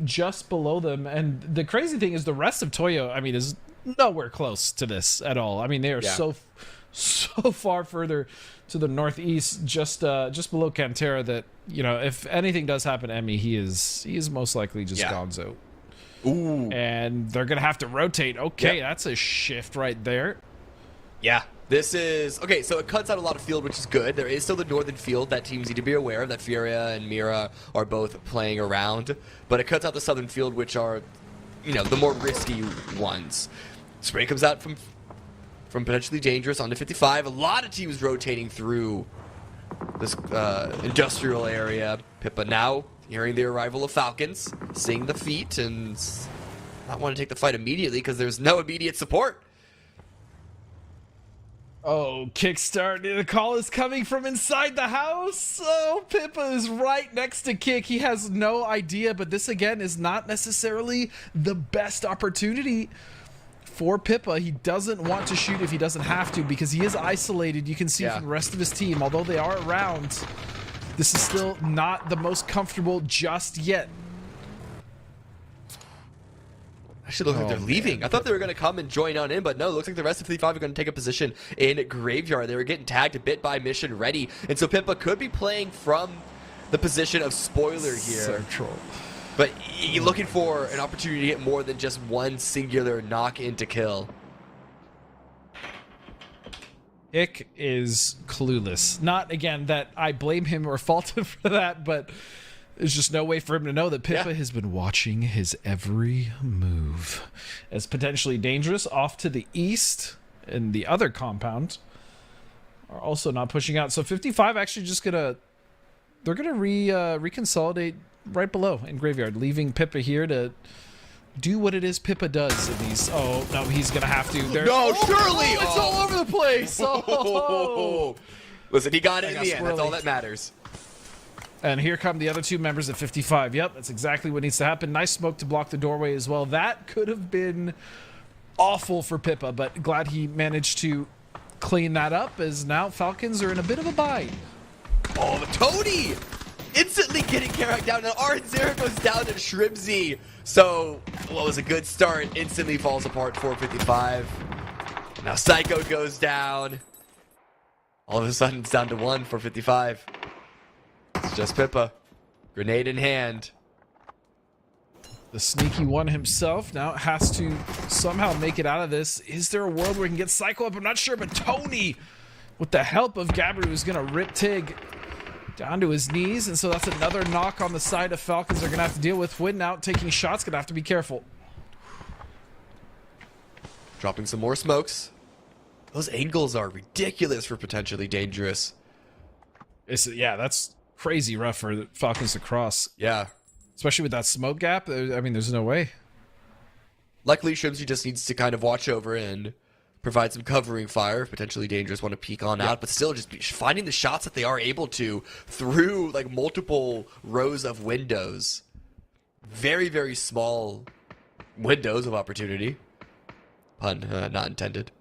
Just below them. And the crazy thing is the rest of Toyo, is nowhere close to this at all. They are so far further to the northeast, just below Cantera, that, if anything does happen to Emmy, he is most likely just gonzo. Ooh. And they're going to have to rotate. Okay, that's a shift right there. Yeah. This is... Okay, so it cuts out a lot of field, which is good. There is still the northern field that teams need to be aware of, that Furia and Mira are both playing around. But it cuts out the southern field, which are, the more risky ones. Spray comes out from potentially dangerous onto 55. A lot of teams rotating through this industrial area. Pippa now hearing the arrival of Falcons, seeing the feet, and not want to take the fight immediately because there's no immediate support. Oh, kickstart. The call is coming from inside the house. Oh, Pippa is right next to Kick. He has no idea, but this, again, is not necessarily the best opportunity for Pippa. He doesn't want to shoot if he doesn't have to because he is isolated. You can see from the rest of his team, although they are around, this is still not the most comfortable just yet. Actually, looks like they're leaving. I thought they were going to come and join on in, but no, it looks like the rest of 55 are going to take a position in Graveyard. They were getting tagged a bit by Mission Ready, and so Pippa could be playing from the position of spoiler here. Central. But you're looking for an opportunity to get more than just one singular knock in to kill. Ick is clueless. Not, again, that I blame him or fault him for that, but there's just no way for him to know that Pippa has been watching his every move. As potentially dangerous off to the east in the other compound are also not pushing out. So 55 actually just gonna... They're gonna reconsolidate right below in Graveyard, leaving Pippa here to do what it is Pippa does in these. Oh, no, he's gonna have to. No, surely! It's all over the place! Oh. Listen, he got it in the end. That's all that matters. And here come the other two members at 55. Yep, that's exactly what needs to happen. Nice smoke to block the doorway as well. That could have been awful for Pippa, but glad he managed to clean that up, as now Falcons are in a bit of a bind. Oh, the Tony! Instantly getting carried down. Now R0 goes down to Shrimzy. So, what was a good start instantly falls apart for 55. Now Psycho goes down. All of a sudden, it's down to 1 for 55. It's just Pippa. Grenade in hand. The sneaky one himself now has to somehow make it out of this. Is there a world where he can get Psycho up? I'm not sure, but Tony, with the help of Gabriel, is going to rip Tig down to his knees, and so that's another knock on the side of Falcons they're going to have to deal with. Win out, taking shots, going to have to be careful. Dropping some more smokes. Those angles are ridiculous for potentially dangerous. Yeah, that's crazy rough for the Falcons to cross. Yeah. Especially with that smoke gap. I mean, there's no way. Luckily, Shrimzy just needs to kind of watch over and provide some covering fire. Potentially dangerous, want to peek on out, but still just finding the shots that they are able to through like multiple rows of windows. Very, very small windows of opportunity. Pun not intended.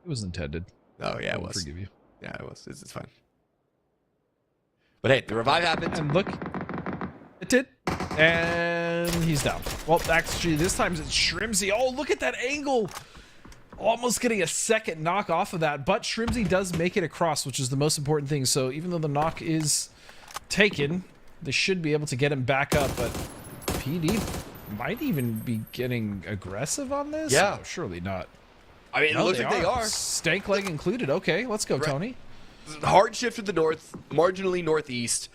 It was intended. Oh yeah, it was. Forgive you. Yeah, it was. It's fine. But hey, the revive happened. And look, it did. And he's down. Well, actually, this time it's Shrimzy. Oh, look at that angle. Almost getting a second knock off of that. But Shrimzy does make it across, which is the most important thing. So even though the knock is taken, they should be able to get him back up. But PD might even be getting aggressive on this? Yeah. No, surely not. I mean, it looks like they are. Stank leg included. Okay, let's go, Tony. Hard shift to the north, marginally northeast.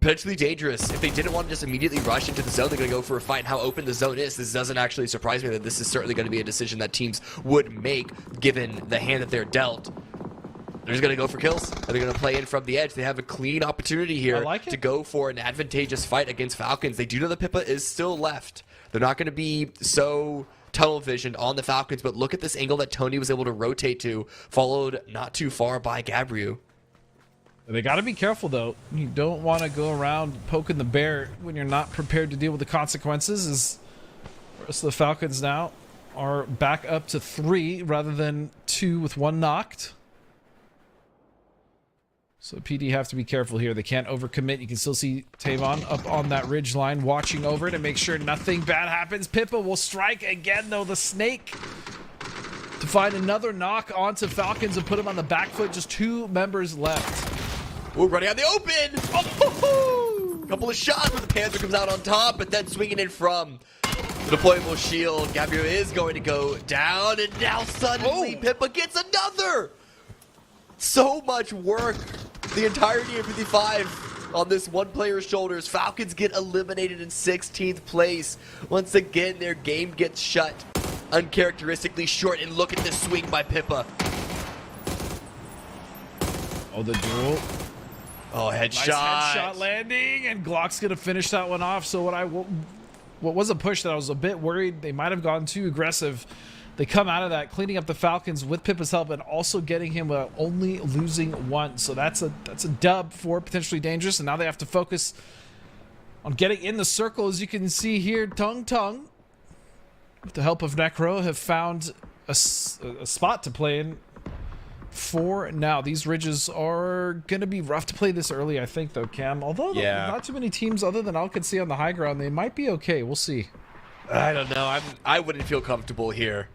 Potentially dangerous. If they didn't want to just immediately rush into the zone, they're going to go for a fight. And how open the zone is, this doesn't actually surprise me that this is certainly going to be a decision that teams would make given the hand that they're dealt. They're just going to go for kills. They're going to play in from the edge. They have a clean opportunity here to go for an advantageous fight against Falcons. They do know the Pippa is still left. They're not going to be so tunnel visioned on the Falcons, but look at this angle that Tony was able to rotate to, followed not too far by Gabriel. They got to be careful, though. You don't want to go around poking the bear when you're not prepared to deal with the consequences. As the rest of the Falcons now are back up to 3 rather than 2 with 1 knocked. So PD have to be careful here. They can't overcommit. You can still see Tavon up on that ridge line watching over it to make sure nothing bad happens. Pippa will strike again, though. The snake to find another knock onto Falcons and put him on the back foot. Just 2 members left. Ooh, running out the open! Oh, couple of shots, but the Panther comes out on top, but then swinging in from the deployable shield. Gabriel is going to go down, and now suddenly Pippa gets another! So much work. The entirety of 55 on this one player's shoulders. Falcons get eliminated in 16th place. Once again, their game gets shut uncharacteristically short, and look at this swing by Pippa. Oh, the duel. Oh, headshot. Nice headshot landing, and Glock's going to finish that one off. So what was a push that I was a bit worried they might have gone too aggressive. They come out of that, cleaning up the Falcons with Pippa's help and also getting him only losing 1. So that's a dub for potentially dangerous. And now they have to focus on getting in the circle. As you can see here, Tung, with the help of Necro, have found a spot to play in. For now, these ridges are going to be rough to play this early, I think, though, Cam. Although not too many teams other than Alcansee on the high ground, they might be okay. We'll see. I don't know. I wouldn't feel comfortable here.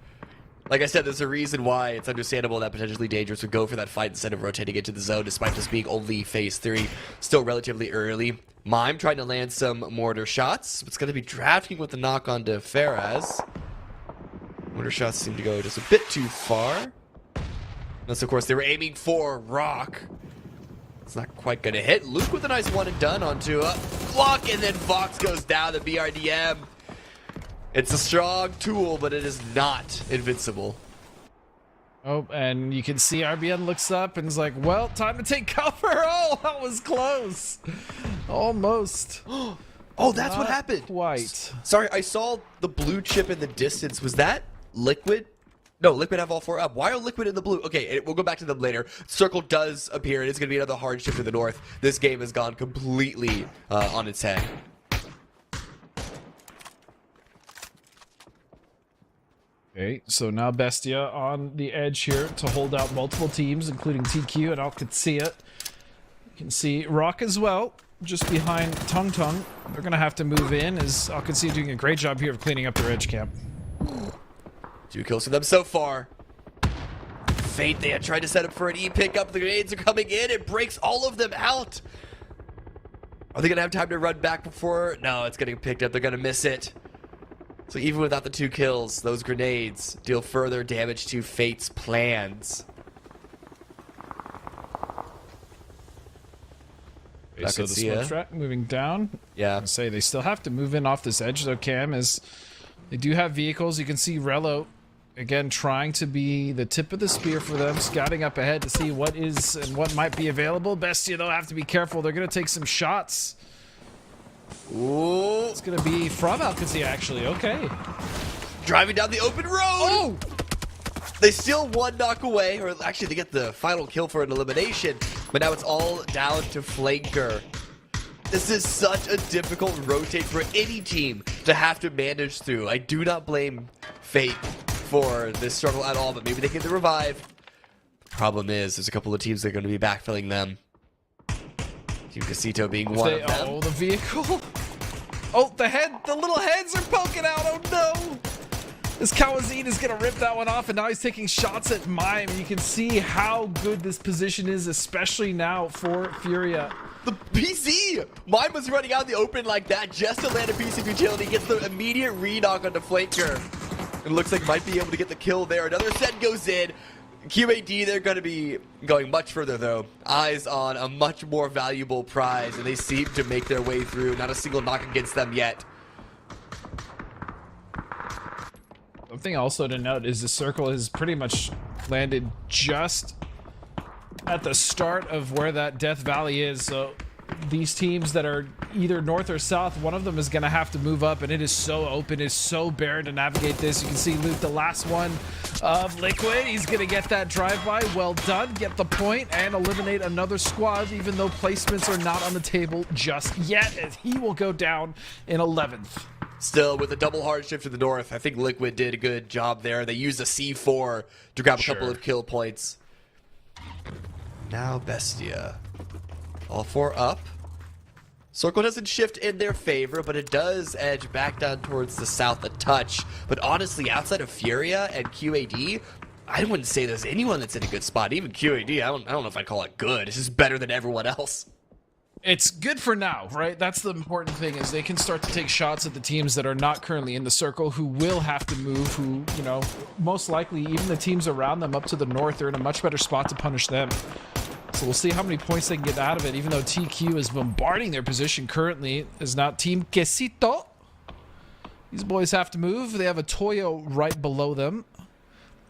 Like I said, there's a reason why it's understandable that potentially dangerous would go for that fight instead of rotating into the zone, despite this being only phase 3. Still relatively early. Mime trying to land some mortar shots. It's going to be drafting with the knock onto Faraz. Mortar shots seem to go just a bit too far. Unless, of course, they were aiming for Rock. It's not quite going to hit. Luke with a nice one and done onto a block, and then Fox goes down the BRDM. It's a strong tool, but it is not invincible. Oh, and you can see RBN looks up and is like, well, time to take cover. Oh, that was close. Almost. Oh, that's what happened. Quite. Sorry, I saw the blue chip in the distance. Was that Liquid? No, Liquid have all 4 up. Why are Liquid in the blue? Okay, we'll go back to them later. Circle does appear, and it's going to be another hard shift to the north. This game has gone completely on its head. Okay, so now Bestia on the edge here to hold out multiple teams, including TQ and Alcansee. You can see Rock as well, just behind Tung. They're going to have to move in, as Alcansee doing a great job here of cleaning up their edge camp. 2 kills for them so far. Fate, they had tried to set up for an E pickup. The grenades are coming in. It breaks all of them out. Are they going to have time to run back before? No, it's getting picked up. They're going to miss it. So even without the 2 kills, those grenades deal further damage to Fate's plans. Okay, so the smoke strat moving down. Yeah. I say they still have to move in off this edge, though, Cam, as they do have vehicles. You can see Rello, again, trying to be the tip of the spear for them, scouting up ahead to see what is and what might be available. Bestia, though, have to be careful. They're going to take some shots. Ooh. It's going to be from Alcansee, actually. Okay. Driving down the open road. Oh! They still one knock away, or actually they get the final kill for an elimination, but now it's all down to Flanker. This is such a difficult rotate for any team to have to manage through. I do not blame Fate for this struggle at all, but maybe they get the revive. The problem is, there's a couple of teams that are going to be backfilling them. Team Casito being one of them. Oh, the vehicle. Oh, the little heads are poking out. Oh no. This Kawazine is going to rip that one off, and now he's taking shots at Mime. You can see how good this position is, especially now for Furia. The PC! Mime was running out in the open like that just to land a piece of utility. Gets the immediate re-knock onto Flanker. It looks like might be able to get the kill there. Another set goes in. QAD, they're going to be going much further, though. Eyes on a much more valuable prize, and they seem to make their way through. Not a single knock against them yet. Something also to note is the circle has pretty much landed just at the start of where that Death Valley is. So these teams that are either north or south, one of them is going to have to move up, and it is so open, it's so bare to navigate this. You can see Luke, the last one of Liquid. He's going to get that drive-by. Well done. Get the point and eliminate another squad, even though placements are not on the table just yet, as he will go down in 11th. Still, with a double hard shift to the north, I think Liquid did a good job there. They used a C4 to grab a couple of kill points. Now Bestia. All four up. Circle doesn't shift in their favor, but it does edge back down towards the south a touch. But honestly, outside of Furia and QAD, I wouldn't say there's anyone that's in a good spot. Even QAD, I don't know if I'd call it good. It's just better than everyone else. It's good for now, right? That's the important thing, is they can start to take shots at the teams that are not currently in the circle, who will have to move, who, you know, most likely even the teams around them up to the north are in a much better spot to punish them. So we'll see how many points they can get out of it, even though TQ is bombarding their position currently. Is not Team Quesito. These boys have to move. They have a Toyo right below them,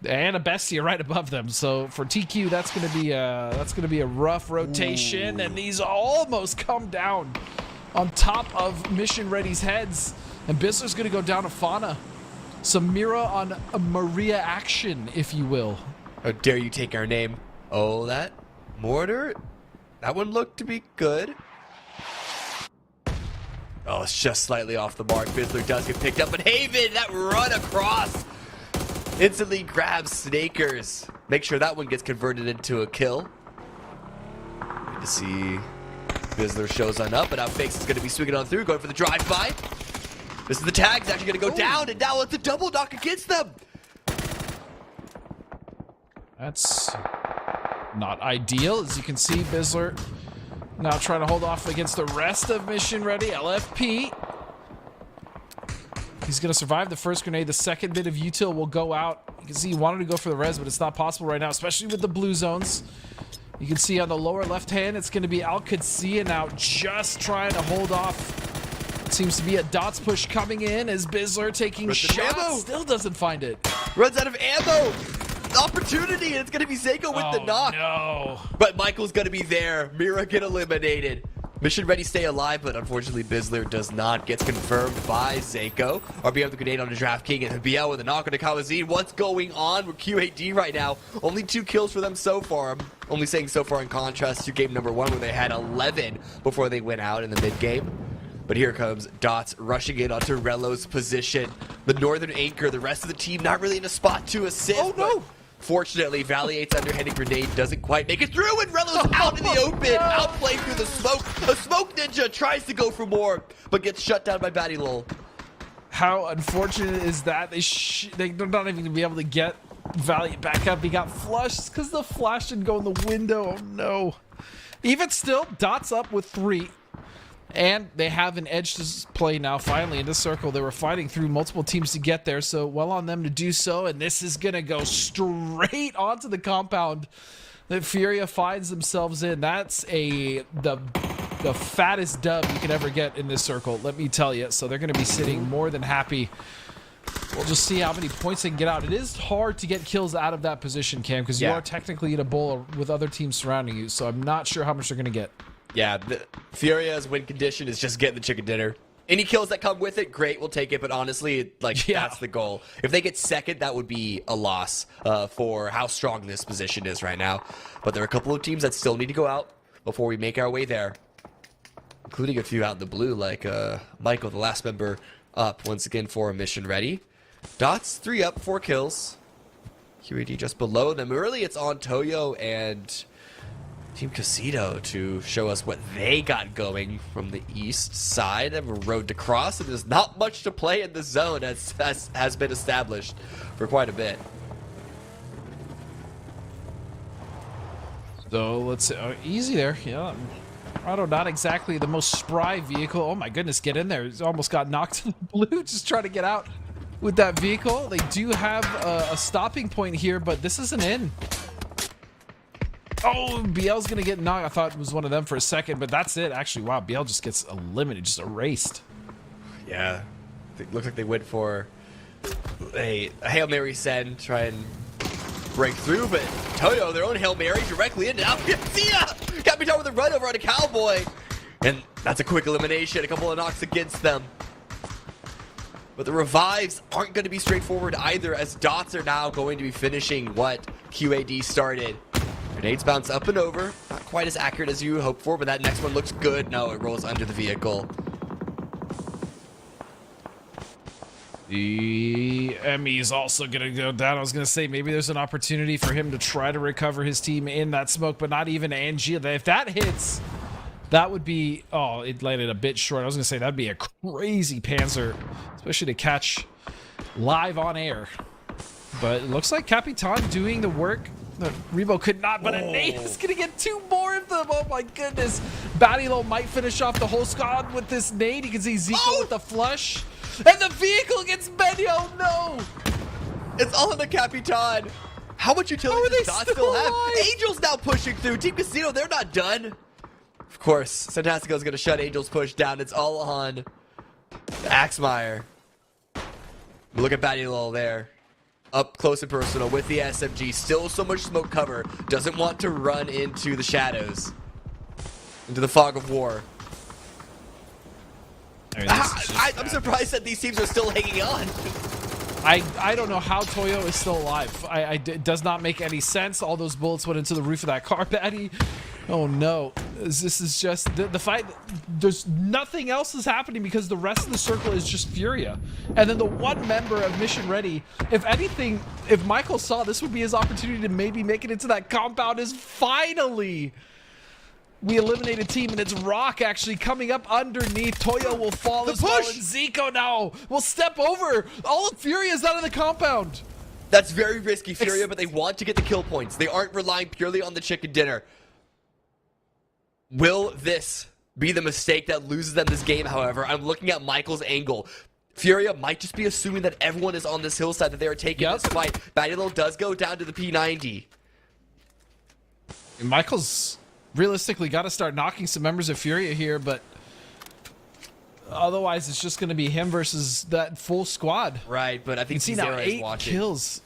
and a Bestia right above them. So for TQ, that's gonna be a rough rotation. Ooh. And these almost come down on top of Mission Ready's heads. And Bissler's gonna go down to Fauna. Some Mira on a Maria action, if you will. How dare you take our name? Oh, that mortar? That one looked to be good. Oh, it's just slightly off the mark. Bizzler does get picked up, but Haven, that run across, instantly grabs Snakers. Make sure that one gets converted into a kill. Good to see Bizzler shows on up, but now Fakes is going to be swinging on through, going for the drive-by. This is the tag's actually going to go down, and now it's a double knock against them. That's not ideal. As you can see, Bizzler now trying to hold off against the rest of Mission Ready. LFP. He's going to survive the first grenade. The second bit of util will go out. You can see he wanted to go for the res, but it's not possible right now, especially with the blue zones. You can see on the lower left hand, it's going to be Al-Qadsiya now just trying to hold off. It seems to be a dots push coming in as Bizzler taking shots. Still doesn't find it. Runs out of ammo. Opportunity, and it's going to be Zako with the knock. No. But Michael's going to be there. Mira get eliminated. Mission Ready stay alive, but unfortunately Bizzler does not. Gets confirmed by Zako. RB have the grenade on the Draft King, and BL with a knock on the Kawazine. What's going on with QAD right now? Only 2 kills for them so far. I'm only saying so far in contrast to game number 1, where they had 11 before they went out in the mid-game. But here comes Dots rushing in onto Relo's position. The Northern Anchor, the rest of the team not really in a spot to assist. Oh no! Fortunately, Valley 8's underhanded grenade doesn't quite make it through, and Relo's out in the open, outplayed through the smoke. A smoke ninja tries to go for more, but gets shut down by Batty Lol. How unfortunate is that? They're not even gonna be able to get Valiant back up. He got flushed because the flash didn't go in the window. Oh no! Even still, Dots up with 3. And they have an edge to play now, finally, in this circle. They were fighting through multiple teams to get there, so well on them to do so. And this is going to go straight onto the compound that Furia finds themselves in. That's the fattest dub you can ever get in this circle, let me tell you. So they're going to be sitting more than happy. We'll just see how many points they can get out. It is hard to get kills out of that position, Cam, because you are technically in a bowl with other teams surrounding you. So I'm not sure how much they're going to get. Yeah, Furia's win condition is just getting the chicken dinner. Any kills that come with it, great, we'll take it. But honestly, like, Yeah. that's the goal. If they get second, that would be a loss for how strong this position is right now. But there are a couple of teams that still need to go out before we make our way there, including a few out in the blue, like Michael, the last member up once again for a mission ready. Dots 3 up, 4 kills. QAD just below them. Early, it's on Toyo and Team Casito to show us what they got going from the east side of a road to cross. And there's not much to play in this zone, as has been established for quite a bit. So let's easy there. Yeah, Prado not exactly the most spry vehicle. Oh my goodness, get in there! He's almost got knocked to the blue. Just trying to get out with that vehicle. They do have a stopping point here, but this isn't in. Oh, BL's gonna get knocked. I thought it was one of them for a second, but that's it. Actually, wow, BL just gets eliminated, just erased. Yeah, it looks like they went for a Hail Mary send, try and break through, but Toyo, their own Hail Mary, directly into Alcazia! Capitan with a run over on a Cowboy! And that's a quick elimination, a couple of knocks against them. But the revives aren't going to be straightforward either, as Dots are now going to be finishing what QAD started. Grenades bounce up and over, not quite as accurate as you hoped for, but that next one looks good. No, it rolls under the vehicle. The Emmy is also going to go down. I was going to say maybe there's an opportunity for him to try to recover his team in that smoke, but not even Angie. If that hits, that would be... Oh, it landed a bit short. I was going to say that'd be a crazy Panzer, especially to catch live on air. But it looks like Capitan doing the work that Rebo could not, but a nade is going to get 2 more of them. Oh my goodness. Battlegrounds might finish off the whole squad with this nade. You can see Zico with the flush. And the vehicle gets Benio. No. It's all in the Capitan. How much utility does Dot still have? Angel's now pushing through. Team Casino, they're not done. Of course, Fantastico's going to shut Angel's push down. It's all on Axmeyer. Look at Battlegrounds there. Up close and personal with the SMG. Still so much smoke cover. Doesn't want to run into the shadows. Into the fog of war. I'm surprised that these teams are still hanging on. I don't know how Toyo is still alive. It does not make any sense. All those bullets went into the roof of that car, Batty. Oh no. This is just the fight. There's nothing else is happening because the rest of the circle is just Furia. And then the one member of Mission Ready, if anything, if Michael saw this would be his opportunity to maybe make it into that compound, is finally... We eliminate a team, and it's Rock actually coming up underneath. Toyo will fall as well, and Zico now will step over. All of Furia is out of the compound. That's very risky, Furia, but they want to get the kill points. They aren't relying purely on the chicken dinner. Will this be the mistake that loses them this game, however? I'm looking at Michael's angle. Furia might just be assuming that everyone is on this hillside, that they are taking this fight. Battlegrounds does go down to the P90. And Michael's... realistically got to start knocking some members of Furia here, but otherwise it's just going to be him versus that full squad. Right, but I think see now 8 kills.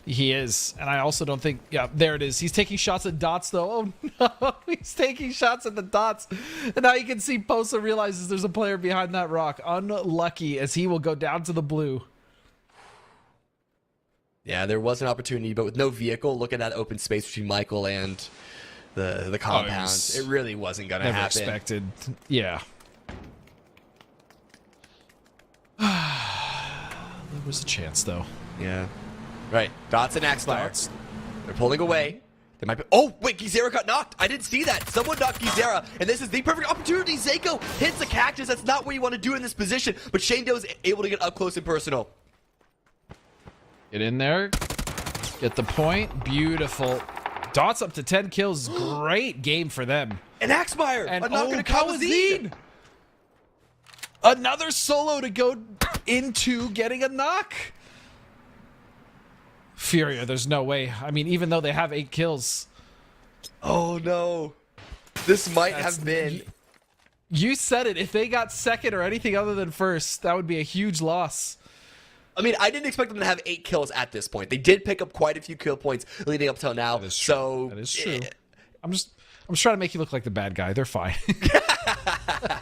He is, and I also don't think... Yeah, there it is. He's taking shots at Dots, though. Oh, no. He's taking shots at the Dots. And now you can see Posa realizes there's a player behind that rock. Unlucky, as he will go down to the blue. Yeah, there was an opportunity, but with no vehicle, look at that open space between Michael and... the compound. It really wasn't gonna happen. Never expected. Yeah. There was a chance, though. Yeah. Right. Dots and Axmeyer. They're pulling away. They might be... Oh, wait, Gizera got knocked. I didn't see that. Someone knocked Gizera, and this is the perfect opportunity. Zako hits the cactus. That's not what you want to do in this position, but Shane Doe is able to get up close and personal. Get in there. Get the point. Beautiful. Dots up to 10 kills. Great game for them. And Axmeyer. And Kawazine. Another solo to go into getting a knock. Furia, there's no way. I mean, even though they have 8 kills. Oh, no. This might have been... You said it. If they got second or anything other than first, that would be a huge loss. I mean, I didn't expect them to have 8 kills at this point. They did pick up quite a few kill points leading up till now. That is true. I'm just trying to make you look like the bad guy. They're fine.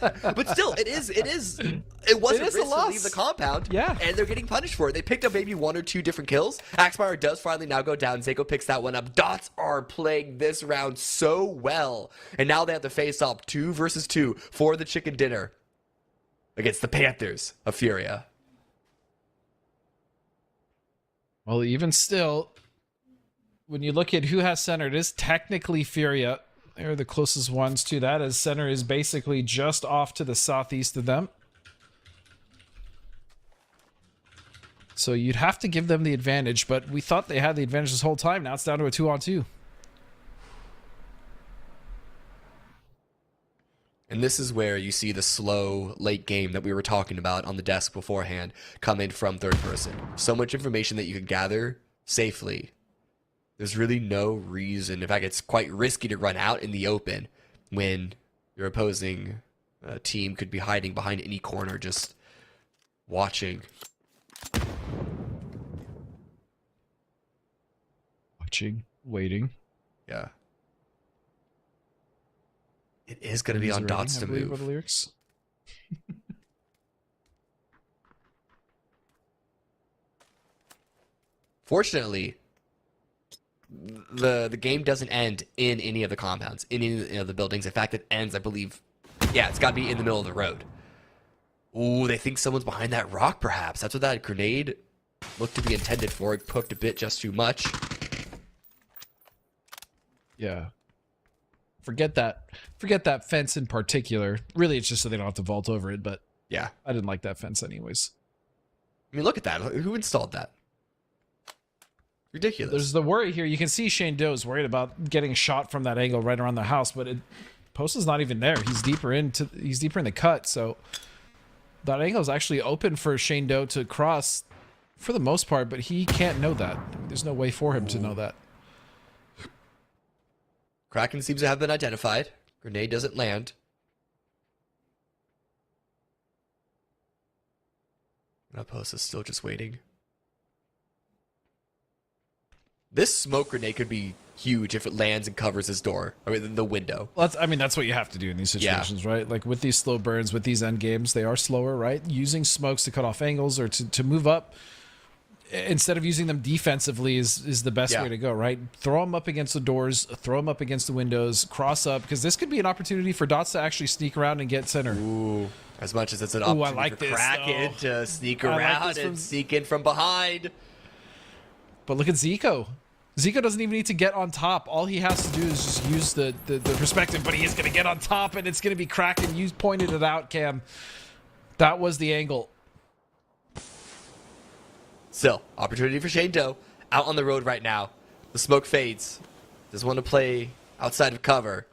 But still, it wasn't It is a risk to loss. leave the compound. Yeah. And they're getting punished for it. They picked up maybe 1 or 2 different kills. Axmire does finally now go down. Zako picks that one up. Dots are playing this round so well. And now they have to face off 2 versus 2 for the chicken dinner against the Panthers of Furia. Well, even still, when you look at who has center, it is technically Furia. They're the closest ones to that, as center is basically just off to the southeast of them. So you'd have to give them the advantage, but we thought they had the advantage this whole time. Now it's down to a 2-on-2. And this is where you see the slow late game that we were talking about on the desk beforehand come in from third person. So much information that you can gather safely. There's really no reason. In fact, it's quite risky to run out in the open when your opposing team could be hiding behind any corner just watching. Watching, waiting. Yeah. It is going to be on Dots to move. The lyrics. Fortunately, the game doesn't end in any of the compounds, in any of the buildings. In fact, it ends, I believe, yeah, it's got to be in the middle of the road. Ooh, they think someone's behind that rock, perhaps. That's what that grenade looked to be intended for. It poked a bit just too much. Yeah. Forget that fence in particular. Really, it's just so they don't have to vault over it, but Yeah. I didn't like that fence anyways. I mean, look at that. Who installed that? Ridiculous. There's the worry here. You can see Shane Doe's worried about getting shot from that angle right around the house, but Post is not even there. He's deeper in the cut, so that angle is actually open for Shane Doe to cross for the most part, but he can't know that. I mean, there's no way for him to know that. Kraken seems to have been identified. Grenade doesn't land. Post is still just waiting. This smoke grenade could be huge if it lands and covers his door. I mean, the window. Well, that's what you have to do in these situations, right? Like with these slow burns, with these end games, they are slower, right? Using smokes to cut off angles or to move up instead of using them defensively is the best way to go, right? Throw them up against the doors, throw them up against the windows, cross up, because this could be an opportunity for Dots to actually sneak around and get center. Ooh, as much as it's an opportunity I like for this, Kraken to sneak I like around this and sneak in from behind. But look at Zico. Zico doesn't even need to get on top. All he has to do is just use the perspective, but he is going to get on top, and it's going to be Kraken. You pointed it out, Cam. That was the angle. Still, opportunity for Shane Doe. Out on the road right now. The smoke fades. Doesn't want to play outside of cover.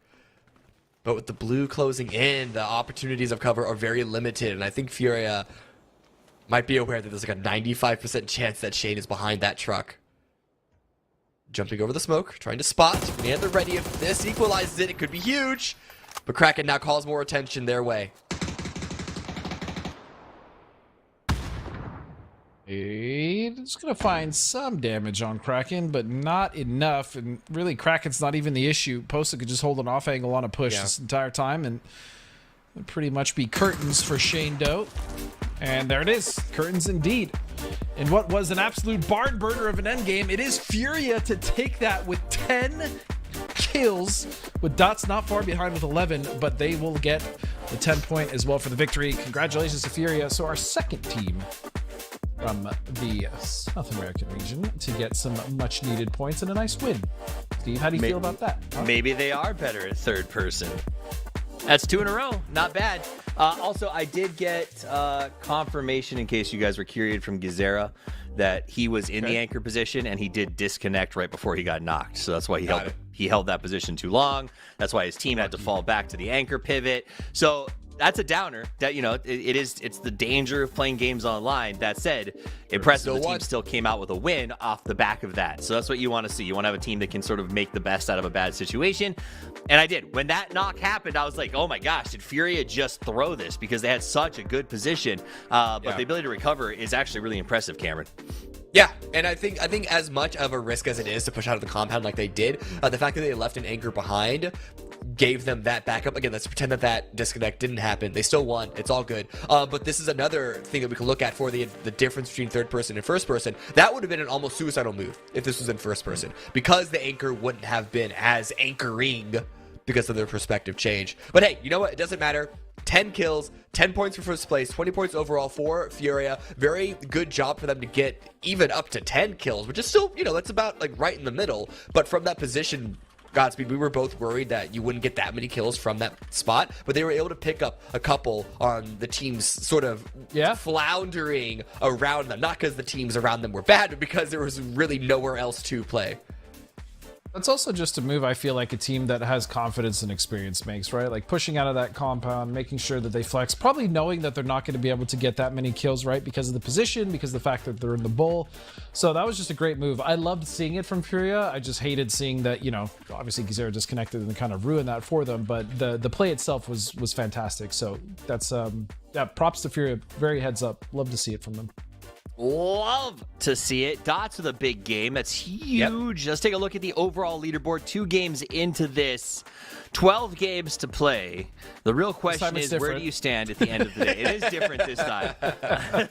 But with the blue closing in, the opportunities of cover are very limited. And I think Furia might be aware that there's like a 95% chance that Shane is behind that truck. Jumping over the smoke, trying to spot. At the ready. If this equalizes it, it could be huge. But Kraken now calls more attention their way. It's going to find some damage on Kraken, but not enough. And really, Kraken's not even the issue. Posta could just hold an off angle on a push this entire time, and it would pretty much be curtains for Shane Doe. And there it is. Curtains indeed. In what was an absolute barn burner of an endgame, it is Furia to take that with 10 kills, with Dots not far behind with 11, but they will get the 10-point as well for the victory. Congratulations to Furia. So our second team from the South American region to get some much-needed points and a nice win. Steve, how do you feel about that? Huh? Maybe they are better at third person. That's 2 in a row. Not bad. Also, I did get confirmation, in case you guys were curious, from Gizera that he was in the anchor position and he did disconnect right before he got knocked. So that's why he held that position too long. That's why his team had to fall back to the anchor pivot. So that's a downer. That, you know, it's the danger of playing games online. That said, impressive. The team still came out with a win off the back of that. So that's what you want to see. You want to have a team that can sort of make the best out of a bad situation. And I did. When that knock happened, I was like, oh my gosh, did Furia just throw this? Because they had such a good position. But the ability to recover is actually really impressive, Cameron. Yeah, and I think as much of a risk as it is to push out of the compound like they did, the fact that they left an anchor behind gave them that backup. Again, let's pretend that disconnect didn't happen. They still won. It's all good. But this is another thing that we can look at for the difference between third person and first person. That would have been an almost suicidal move if this was in first person, because the anchor wouldn't have been as anchoring because of their perspective change. But hey, you know what? It doesn't matter. 10 kills, 10 points for first place, 20 points overall for Furia. Very good job for them to get even up to 10 kills, which is still, that's about like right in the middle. But from that position, Godspeed, we were both worried that you wouldn't get that many kills from that spot, but they were able to pick up a couple on the teams sort of floundering around them. Not because the teams around them were bad, but because there was really nowhere else to play. That's also just a move I feel like a team that has confidence and experience makes, right? Like pushing out of that compound, making sure that they flex, probably knowing that they're not going to be able to get that many kills, right? Because of the position, because of the fact that they're in the bull. So that was just a great move. I loved seeing it from Furia. I just hated seeing that, obviously Gizera disconnected and kind of ruined that for them, but the play itself was fantastic. So that's, props to Furia. Very heads up. Love to see it from them. Love to see it. Dots with a big game. That's huge. Let's take a look at the overall leaderboard. 2 games into this. 12 games to play. The real question is, where do you stand at the end of the day? It is different this time.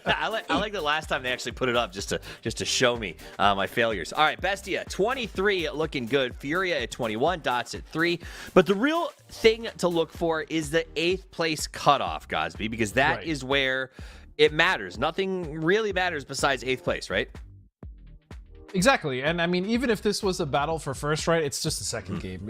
I like the last time they actually put it up just to show me my failures. All right, Bestia, 23 looking good. Furia at 21. Dots at 3. But the real thing to look for is the 8th place cutoff, Godsby, because that is where it matters. Nothing really matters besides 8th place, right? Exactly. And I mean, even if this was a battle for first, right, it's just a second game.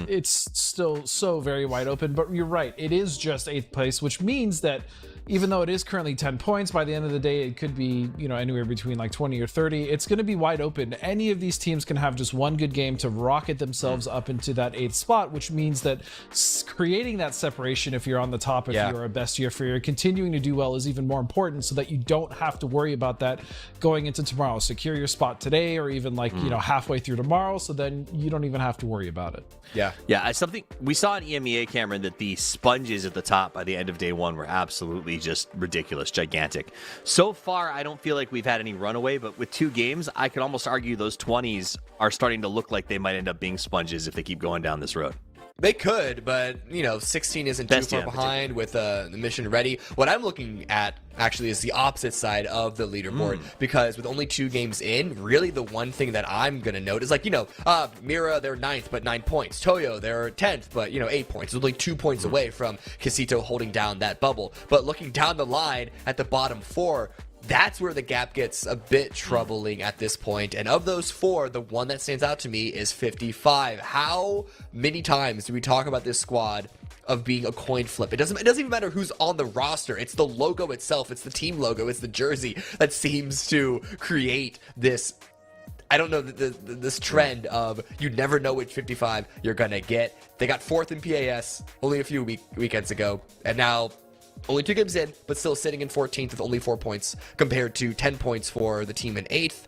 It's still so very wide open. But you're right. It is just 8th place, which means that even though it is currently 10 points, by the end of the day, it could be, anywhere between like 20 or 30. It's going to be wide open. Any of these teams can have just one good game to rocket themselves up into that 8th spot, which means that creating that separation, if you're on the top, if you're a bestie, if you're continuing to do well, is even more important, so that you don't have to worry about that going into tomorrow. Secure your spot today, or even like, halfway through tomorrow, so then you don't even have to worry about it. Yeah. Something we saw in EMEA, Cameron, that the sponges at the top by the end of day 1 were absolutely just ridiculous, gigantic. So far, I don't feel like we've had any runaway, but with 2 games, I could almost argue those 20s are starting to look like they might end up being sponges if they keep going down this road. They could, but 16 isn't too far behind with the mission ready. What I'm looking at actually is the opposite side of the leaderboard, because with only 2 games in, really the one thing that I'm gonna note is like, Mira, they're 9th but 9 points. Toyo, they're 10th but 8 points. It's only 2 points away from Casito holding down that bubble. But looking down the line at the bottom 4, that's where the gap gets a bit troubling at this point. And of those 4, the one that stands out to me is 55. How many times do we talk about this squad of being a coin flip? It doesn't even matter who's on the roster. It's the logo itself. It's the team logo. It's the jersey that seems to create this, I don't know, this trend of you never know which 55 you're gonna get. They got 4th in PAS only a few weekends ago, and now only 2 games in, but still sitting in 14th with only 4 points compared to 10 points for the team in 8th.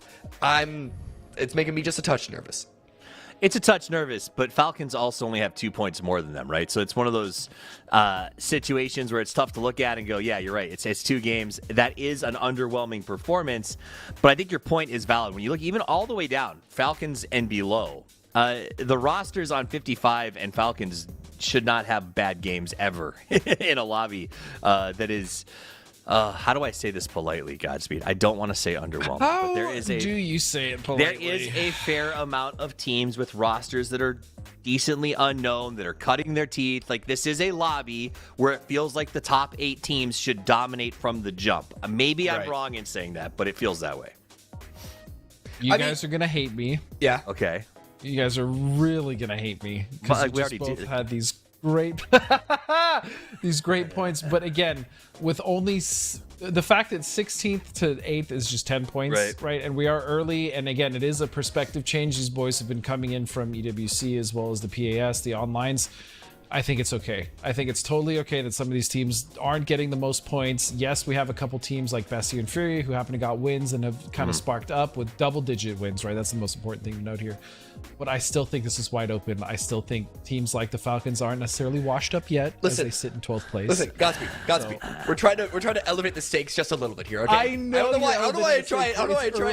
It's making me just a touch nervous. It's a touch nervous, but Falcons also only have 2 points more than them, right? So it's one of those situations where it's tough to look at and go, yeah, you're right. It's 2 games. That is an underwhelming performance, but I think your point is valid. When you look even all the way down, Falcons and below, the rosters on 55 and Falcons should not have bad games ever in a lobby that is, how do I say this politely, Godspeed? I don't want to say underwhelming. But there is do you say it politely? There is a fair amount of teams with rosters that are decently unknown, that are cutting their teeth. Like, this is a lobby where it feels like the top 8 teams should dominate from the jump. Maybe I'm wrong in saying that, but it feels that way. You guys are going to hate me. Yeah. Okay. You guys are really gonna hate me because we already both had these great points. But again, with only the fact that 16th to 8th is just 10 points, right? And we are early, and again, it is a perspective change. These boys have been coming in from EWC as well as the PAS, the onlines. I think it's okay. I think it's totally okay that some of these teams aren't getting the most points. Yes, we have a couple teams like Bessie and Fury who happen to got wins and have kind of sparked up with double-digit wins, right? That's the most important thing to note here. But I still think this is wide open. I still think teams like the Falcons aren't necessarily washed up yet as they sit in 12th place. Listen, Godspeed. So, we're trying to elevate the stakes just a little bit here. Okay? I know. I don't know why I try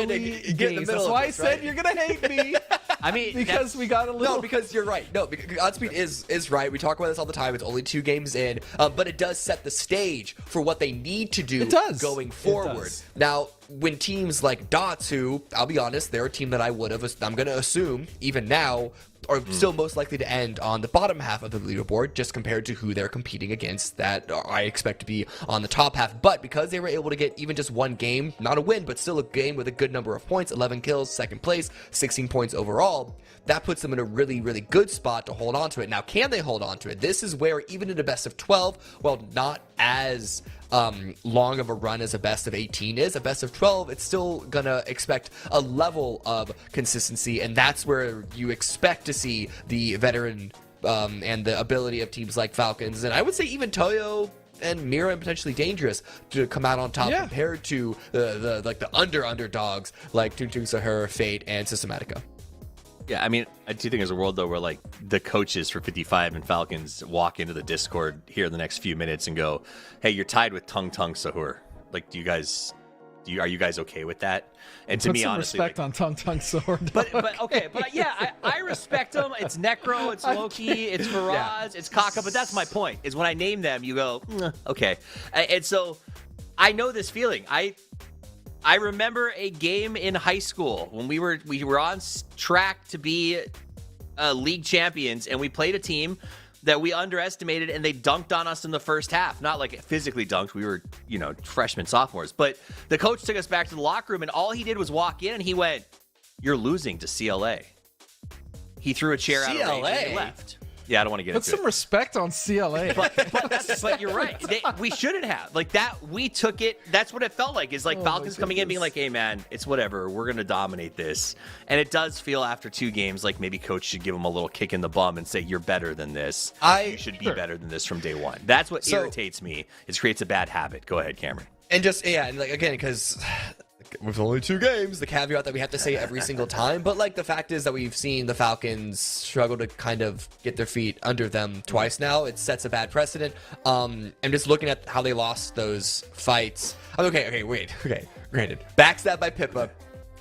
to get in the middle. That's why I this, said you're gonna hate me. I mean, because we got a little. No, because you're right. No, because Godspeed is right. We talk about this all the time. It's only 2 games in, but it does set the stage for what they need to do going forward. Now, when teams like Dots, who, I'll be honest, they're a team that I'm going to assume, even now, are still most likely to end on the bottom half of the leaderboard, just compared to who they're competing against that I expect to be on the top half. But because they were able to get even just 1 game, not a win, but still a game with a good number of points, 11 kills, 2nd place, 16 points overall, that puts them in a really, really good spot to hold on to it. Now, can they hold on to it? This is where, even in a best of 12, well, not as long of a run as a best of 18 is, a best of 12, it's still gonna expect a level of consistency, and that's where you expect to see the veteran and the ability of teams like Falcons, and I would say even Toyo and Mira and potentially Dangerous to come out on top compared to the underdogs like Toon Sahur, Fate, and Systematica. Yeah, I mean, I do think there's a world, though, where, like, the coaches for 55 and Falcons walk into the Discord here in the next few minutes and go, hey, you're tied with Tung Sahur. Like, are you guys okay with that? And to me, honestly, respect on Tung Sahur. But yeah, I respect them. It's Necro, it's Loki, it's Faraz, it's Kaka, but that's my point, is when I name them, you go, okay. And so, I know this feeling. I remember a game in high school when we were on track to be league champions, and we played a team that we underestimated, and they dunked on us in the first half. Not like physically dunked. We were, freshmen, sophomores. But the coach took us back to the locker room, and all he did was walk in, and he went, "You're losing to CLA." He threw a chair out of range and he left. Yeah, I don't want to get Put into some respect on CLA. But you're right. We shouldn't have. Like that, we took it. That's what it felt like. Is like Falcons coming in being like, hey, man, it's whatever. We're going to dominate this. And it does feel after 2 games like maybe coach should give them a little kick in the bum and say, you're better than this. You should be better than this from day one. That's what irritates me. It creates a bad habit. Go ahead, Cameron. And just, and like, again, because with only 2 games, the caveat that we have to say every single time, but like the fact is that we've seen the Falcons struggle to kind of get their feet under them twice now. It sets a bad precedent. I'm just looking at how they lost those fights. Okay, granted, backstab by Pippa,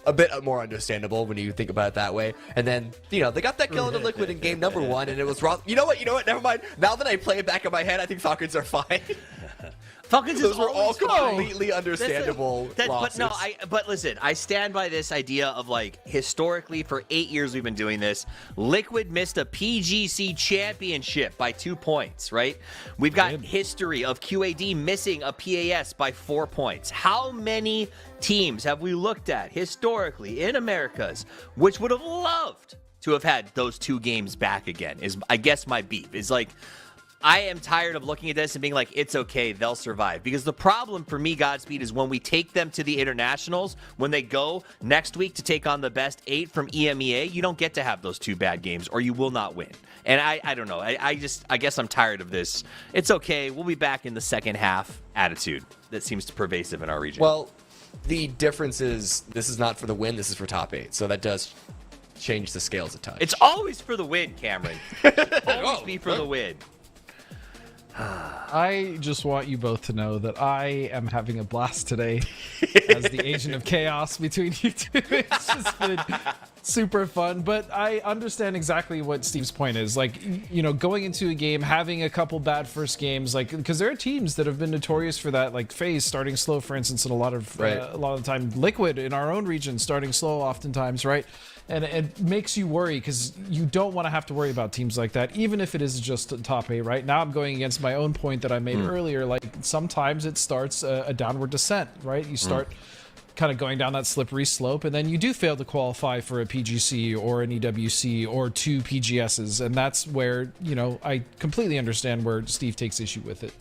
a bit more understandable when you think about it that way. And then, they got that kill in the Liquid in game number 1, and it was wrong. You know what, never mind. Now that I play it back in my head, I think Falcons are fine. Falcons Those were all completely understandable losses. But listen, I stand by this idea of like historically for 8 years we've been doing this. Liquid missed a PGC championship by 2 points, right? We've got history of QAD missing a PAS by 4 points. How many teams have we looked at historically in Americas which would have loved to have had those 2 games back again? Is I guess my beef is like, I am tired of looking at this and being like, it's okay, they'll survive. Because the problem for me, Godspeed, is when we take them to the internationals, when they go next week to take on the best 8 from EMEA, you don't get to have those 2 bad games or you will not win. And I don't know. I guess I'm tired of this. It's okay. We'll be back in the second half attitude that seems pervasive in our region. Well, the difference is this is not for the win. This is for top 8. So that does change the scales a touch. It's always for the win, Cameron. Always be for the win. I just want you both to know that I am having a blast today as the agent of chaos between you two. It's just been super fun, but I understand exactly what Steve's point is. Like, going into a game, having a couple bad first games, like, because there are teams that have been notorious for that, like FaZe starting slow, for instance, and a lot of the time Liquid in our own region starting slow oftentimes, right? And it makes you worry because you don't want to have to worry about teams like that, even if it is just a top 8, right? Now I'm going against my own point that I made earlier. Like, sometimes it starts a downward descent, right? You start kind of going down that slippery slope, and then you do fail to qualify for a PGC or an EWC or 2 PGSs, and that's where, I completely understand where Steve takes issue with it.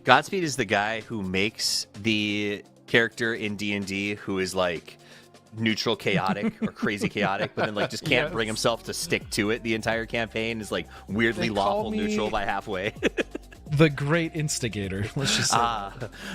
Godspeed is the guy who makes the character in D&D who is like neutral chaotic or crazy chaotic, but then like just can't bring himself to stick to it the entire campaign, is like weirdly lawful neutral by halfway. The great instigator. Let's just say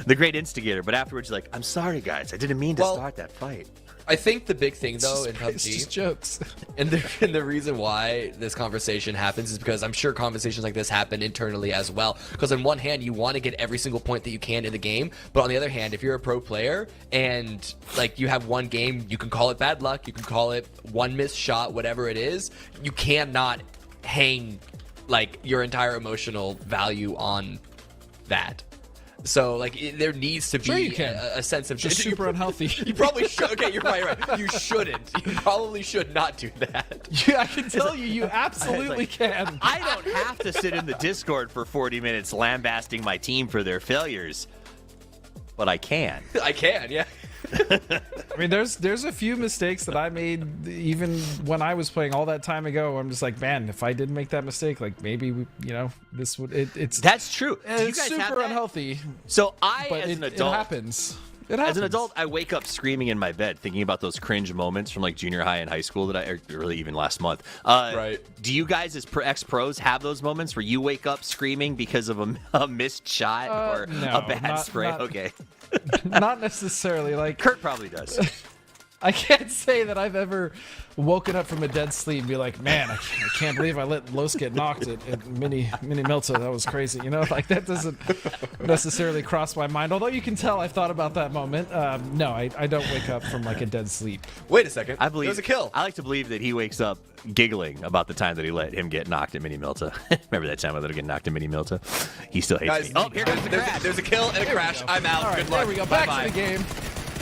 The great instigator. But afterwards, you're like, I'm sorry, guys. I didn't mean to Well, start that fight. I think the big thing though in it's just PUBG, jokes. and the reason why this conversation happens is because I'm sure conversations like this happen internally as well. Because on one hand, you want to get every single point that you can in the game, but on the other hand, if you're a pro player and like you have one game, you can call it bad luck, you can call it one missed shot, whatever it is, you cannot hang like your entire emotional value on that. So like there needs to be a sense of just super unhealthy. You probably should. Okay, you're right. You shouldn't. You probably should not do that. Yeah, I can tell you absolutely can. I don't have to sit in the Discord for 40 minutes lambasting my team for their failures, but I can. I can, yeah. I mean, there's a few mistakes that I made even when I was playing all that time ago. I'm just like, man, if I didn't make that mistake, like maybe this would it's That's true. Do you it's guys have super that? unhealthy. So But as it an adult, happens. It as happens. an adult, I wake up screaming in my bed, thinking about those cringe moments from like junior high and high school or really even last month. Right. Do you guys, as ex-pros, have those moments where you wake up screaming because of a missed shot or no, a bad not- spray? not- Okay. Not necessarily. Like Kurt probably does. I can't say that I've ever woken up from a dead sleep and be like, man, I can't believe I let Los get knocked at Mini Milta. That was crazy. You know, like that doesn't necessarily cross my mind. Although you can tell I've thought about that moment. No, I don't wake up from like a dead sleep. Wait a second. I believe there's a kill. I like to believe that he wakes up giggling about the time that he let him get knocked at Mini Milta. Remember that time I let him get knocked at Mini Milta? He still hates Guys, me. Oh, here comes the crash. there's a kill and a crash. I'm out. All right, Good luck. there we go. Back Bye-bye. to the game.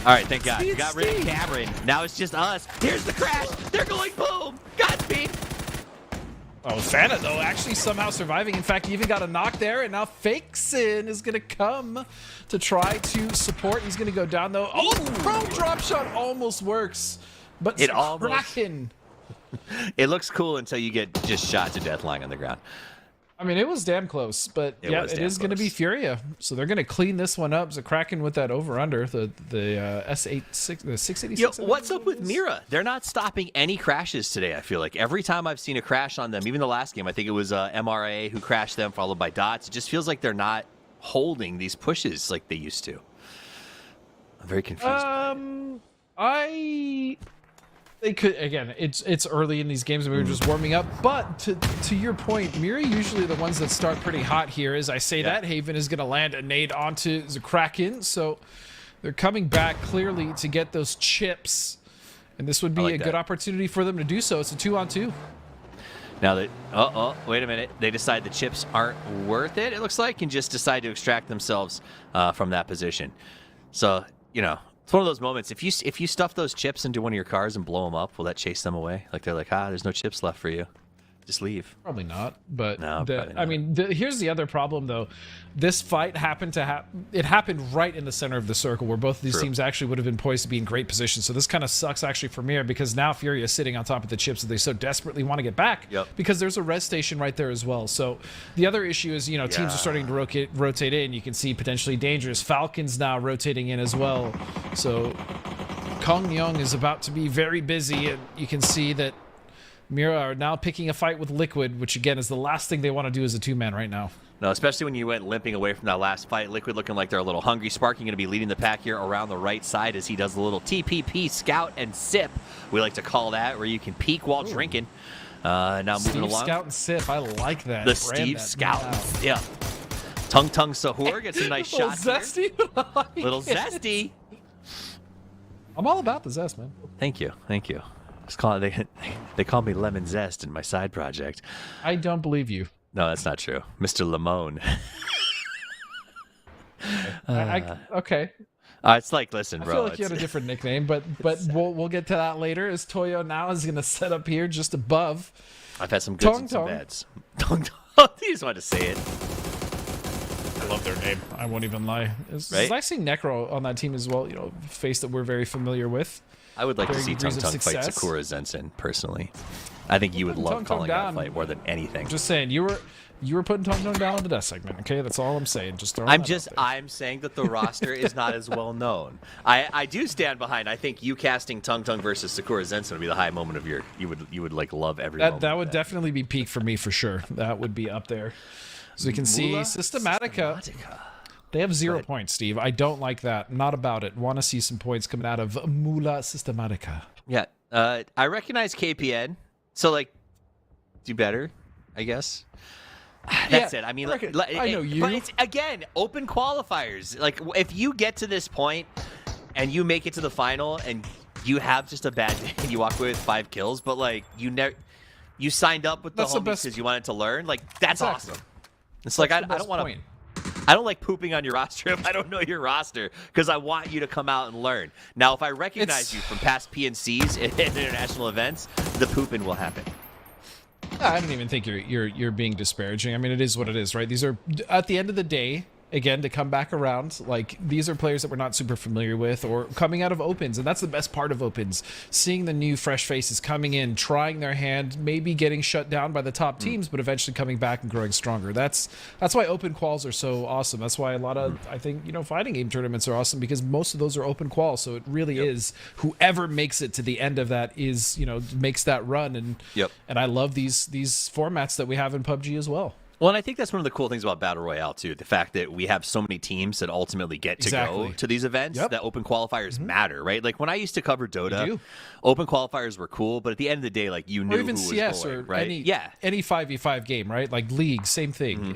All right, thank God. Speed, Got rid of speed. Cameron. Now it's just us. Here's the crash. They're going boom. Godspeed. Oh, Fana, though, actually somehow surviving. In fact, he even got a knock there, and now Fakeson is going to come to try to support. He's going to go down, though. Oh, pro drop shot almost works, but It almost- Kraken. It looks cool until you get just shot to death lying on the ground. I mean, it was damn close, but It yeah, was it damn is going to be close. Furia. So they're going to clean this one up. So Kraken with that over under the S86, the 686. Yo, what's up with Mira? They're not stopping any crashes today, I feel like. Every time I've seen a crash on them, even the last game, I think it was MRA who crashed them, followed by Dots. It just feels like they're not holding these pushes like they used to. I'm very confused. They could, again, it's early in these games and we were just warming up, but to your point, Mira usually the ones that start pretty hot here. As I say that, Haven is going to land a nade onto the Kraken, so they're coming back clearly to get those chips, and this would be like a that. good opportunity for them to do so. It's a 2-on-2. Now that, wait a minute. They decide the chips aren't worth it, it looks like, and just decide to extract themselves from that position. So, you know, it's one of those moments. If you stuff those chips into one of your cars and blow them up, will that chase them away? Like they're like, there's no chips left for you. Just leave. Probably not, but No, probably not. I mean, here's the other problem though. This fight happened to it happened right in the center of the circle where both of these True. teams actually would have been poised to be in great position. So this kind of sucks actually for Mira because now Furia is sitting on top of the chips that they so desperately want to get back. Yep. Because there's a res station right there as well. So the other issue is, you know, teams are starting to rotate in. You can see potentially dangerous Falcons now rotating in as well. So Kong Young is about to be very busy, and you can see that Mira are now picking a fight with Liquid, which again is the last thing they want to do as a two-man right now. No, especially when you went limping away from that last fight. Liquid looking like they're a little hungry. Sparking going to be leading the pack here around the right side as he does the little TPP scout and sip. We like to call that, where you can peek while drinking. Now moving Steve along. Scout and Sip, I like that. The Brand Steve that Scout. now. Yeah. Tung Tung Sahur gets a nice Little shot. Here. zesty. Little zesty. I'm all about the zest, man. Thank you. Thank you. Just call it, they call me Lemon Zest in my side project. I don't believe you. No, that's not true. Mr. Lemon. Okay. It's like, listen, I bro. feel like you had a it's- different nickname, but we'll get to that later. As Toyo now is going to set up here just above. I've had some goods Tong and some Tong. bads. Tong Tong. You just wanted to say it. I love their name. I won't even lie. Right? I see Necro on that team as well. You know, face that we're very familiar with. I would like to Varying see Tung degrees of Tung fight success. Sakura Zensen, personally. I think you would love Tung Tung calling that down. fight more than anything. Just saying, you were putting Tong Tong down on the death segment. Okay, that's all I'm saying. Just throwing that out there. I'm saying that the roster is not as well known. I do stand behind. I think you casting Tung Tung versus Sakura Zensen would be the high moment of your. You would like love every moment. That of would definitely be peak for me for sure. That would be up there. So we can see Systematica. They have 0 points, Steve. I don't like that. Not about it. Want to see some points coming out of Mula Systematica. Yeah. I recognize KPN. So, like, do better, I guess. That's it. I mean, I know you. But it's, again, open qualifiers. Like, if you get to this point and you make it to the final and you have just a bad day and you walk away with 5 kills, but, like, you signed up with the homies because you wanted to learn, like, that's awesome. It's like, I don't want to... I don't like pooping on your roster if I don't know your roster because I want you to come out and learn. Now, if I recognize you from past PNCs at international events, the pooping will happen. I don't even think you're being disparaging. I mean, it is what it is, right? These are, at the end of the day, again, to come back around, like, these are players that we're not super familiar with or coming out of opens, and that's the best part of opens. Seeing the new fresh faces coming in, trying their hand, maybe getting shut down by the top teams, but eventually coming back and growing stronger. That's why open quals are so awesome. That's why a lot of, I think, fighting game tournaments are awesome because most of those are open quals, so it really is whoever makes it to the end of that is, makes that run, and I love these formats that we have in PUBG as well. Well, and I think that's one of the cool things about Battle Royale, too. The fact that we have so many teams that ultimately get to go to these events, that open qualifiers matter, right? Like, when I used to cover Dota, open qualifiers were cool, but at the end of the day, like, you knew or even who CS was going, or right? any 5v5 game, right? Like League, same thing.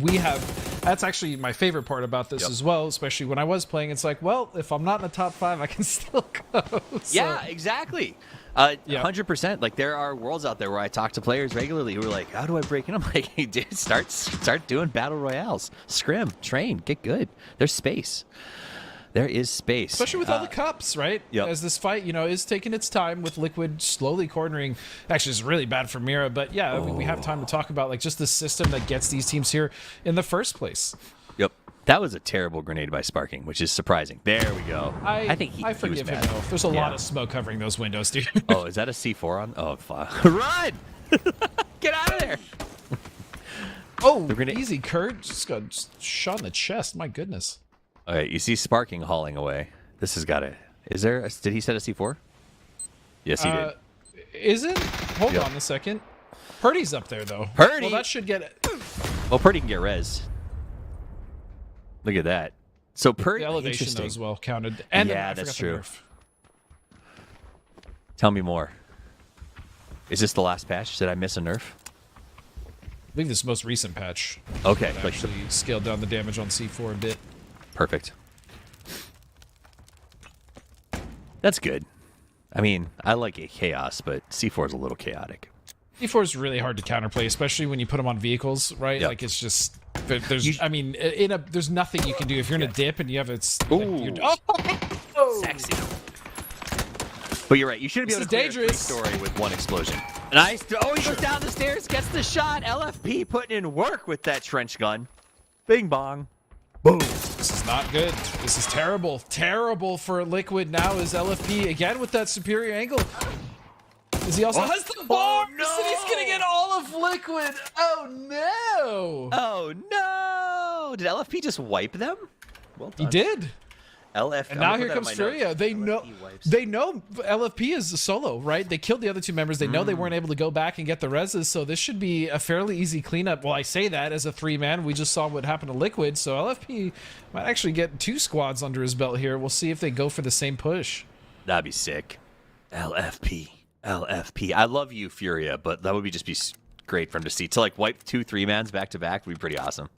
We have, that's actually my favorite part about this as well, especially when I was playing. It's like, well, if I'm not in the top 5, I can still go. Yeah, exactly. 100%. Like, there are worlds out there where I talk to players regularly who are like, how do I break in? I'm like, hey, dude, start doing battle royales. Scrim, train, get good. There's space. There is space. Especially with all the cups, right? Yep. As this fight, is taking its time with Liquid slowly cornering. Actually, it's really bad for Mira, but yeah, I mean, we have time to talk about, like, just the system that gets these teams here in the first place. Yep. That was a terrible grenade by Sparking, which is surprising. There we go. I think he forgive was him, bad. though. There's a lot of smoke covering those windows, dude. Oh, is that a C4 on? Oh, fuck. Run! Get out of there! Oh, easy, Kurt. Just got shot in the chest. My goodness. All right, you see Sparking hauling away. This has got to... Did he set a C4? Yes, he did. Is it? Hold on a second. Purdy's up there, though. Purdy? Well, that should get it. Well, Purdy can get res. Look at that. So Purdy... The elevation, though, as well counted. And yeah, that's true. Tell me more. Is this the last patch? Did I miss a nerf? I believe this most recent patch. Okay. Actually scaled down the damage on C4 a bit. Perfect. That's good. I mean, I like a chaos, but C4 is a little chaotic. C4 is really hard to counterplay, especially when you put them on vehicles, right? Yep. Like, it's just... there's nothing you can do. If you're in a dip and you have it... Ooh. Sexy. But you're right. You shouldn't be able to clear a three-story with one explosion. Nice. Oh, he goes down the stairs, gets the shot. LFP putting in work with that trench gun. Bing bong. Boom. This is not good. This is terrible. Terrible for Liquid now is LFP again with that superior angle. Is he also has the bomb? no! And he's gonna get all of Liquid. Oh no! Oh no! Did LFP just wipe them? Well done. He did. LFP. And now here comes Furia. They know LFP is a solo, right? They killed the other two members. They know they weren't able to go back and get the reses, so this should be a fairly easy cleanup. Well, I say that as a 3-man. We just saw what happened to Liquid, so LFP might actually get 2 squads under his belt here. We'll see if they go for the same push. That'd be sick. LFP. I love you, Furia, but that would be great for him to see. To, like, wipe 2 3-mans back to back would be pretty awesome.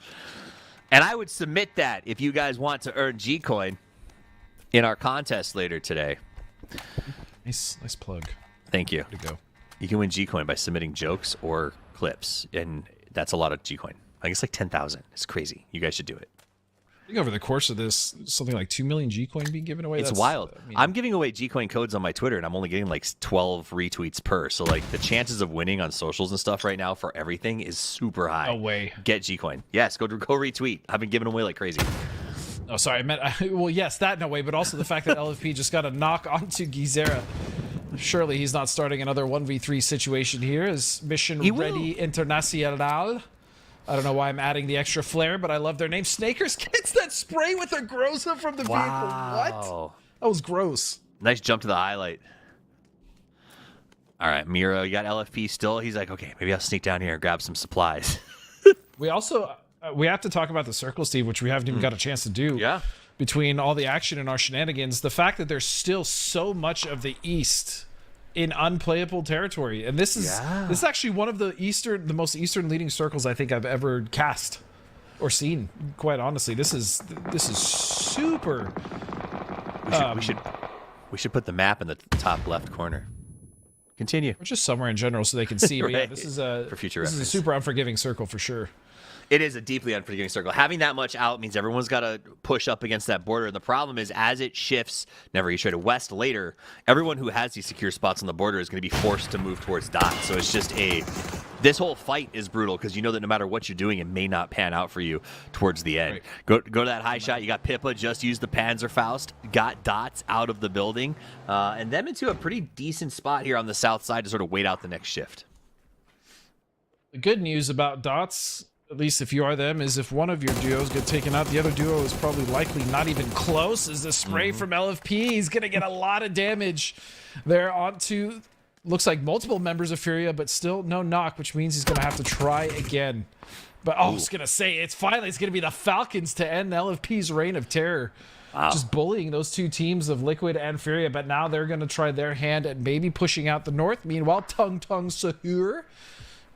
And I would submit that if you guys want to earn G-Coin in our contest later today. Nice plug. Thank you. Way to go. You can win G-Coin by submitting jokes or clips, and that's a lot of G-Coin. I think it's like 10,000. It's crazy. You guys should do it. I think over the course of this, something like 2 million G-Coin being given away. It's wild. I'm giving away G-Coin codes on my Twitter, and I'm only getting like 12 retweets per. So, like, the chances of winning on socials and stuff right now for everything is super high. No way. Get G-Coin. Yes, go retweet. I've been giving away like crazy. Oh, sorry. I meant, well, yes, that no way, but also the fact that LFP just got a knock onto Gizera. Surely he's not starting another 1v3 situation here as Mission Ready Internacional. I don't know why I'm adding the extra flair, but I love their name. Snakers gets that spray with a Groza from the vehicle. What? That was gross. Nice jump to the highlight. All right, Miro, you got LFP still? He's like, okay, maybe I'll sneak down here and grab some supplies. We also we have to talk about the circle, Steve, which we haven't even got a chance to do. Yeah. Between all the action and our shenanigans, the fact that there's still so much of the East in unplayable territory, and this is actually one of the most eastern leading circles I think I've ever cast or seen. Quite honestly, this is super. We should put the map in the top left corner. Continue. Or just somewhere in general so they can see. But yeah, Right. this is a For future this is a reference. super unforgiving circle for sure. It is a deeply unforgiving circle. Having that much out means everyone's got to push up against that border. And the problem is, as it shifts, never you try to west later, everyone who has these secure spots on the border is going to be forced to move towards dots. So it's just this whole fight is brutal because you know that no matter what you're doing, it may not pan out for you towards the end. Right. Go to that high shot. You got Pippa, just used the Panzerfaust, got dots out of the building, and them into a pretty decent spot here on the south side to sort of wait out the next shift. The good news about dots, at least if you are them, is if one of your duos get taken out, the other duo is probably likely not even close, as the spray from LFP is going to get a lot of damage there onto, looks like multiple members of Furia, but still no knock, which means he's going to have to try again. But I was going to say, it's going to be the Falcons to end LFP's reign of terror. Wow. Just bullying those two teams of Liquid and Furia, but now they're going to try their hand at maybe pushing out the North. Meanwhile, Tung Sahur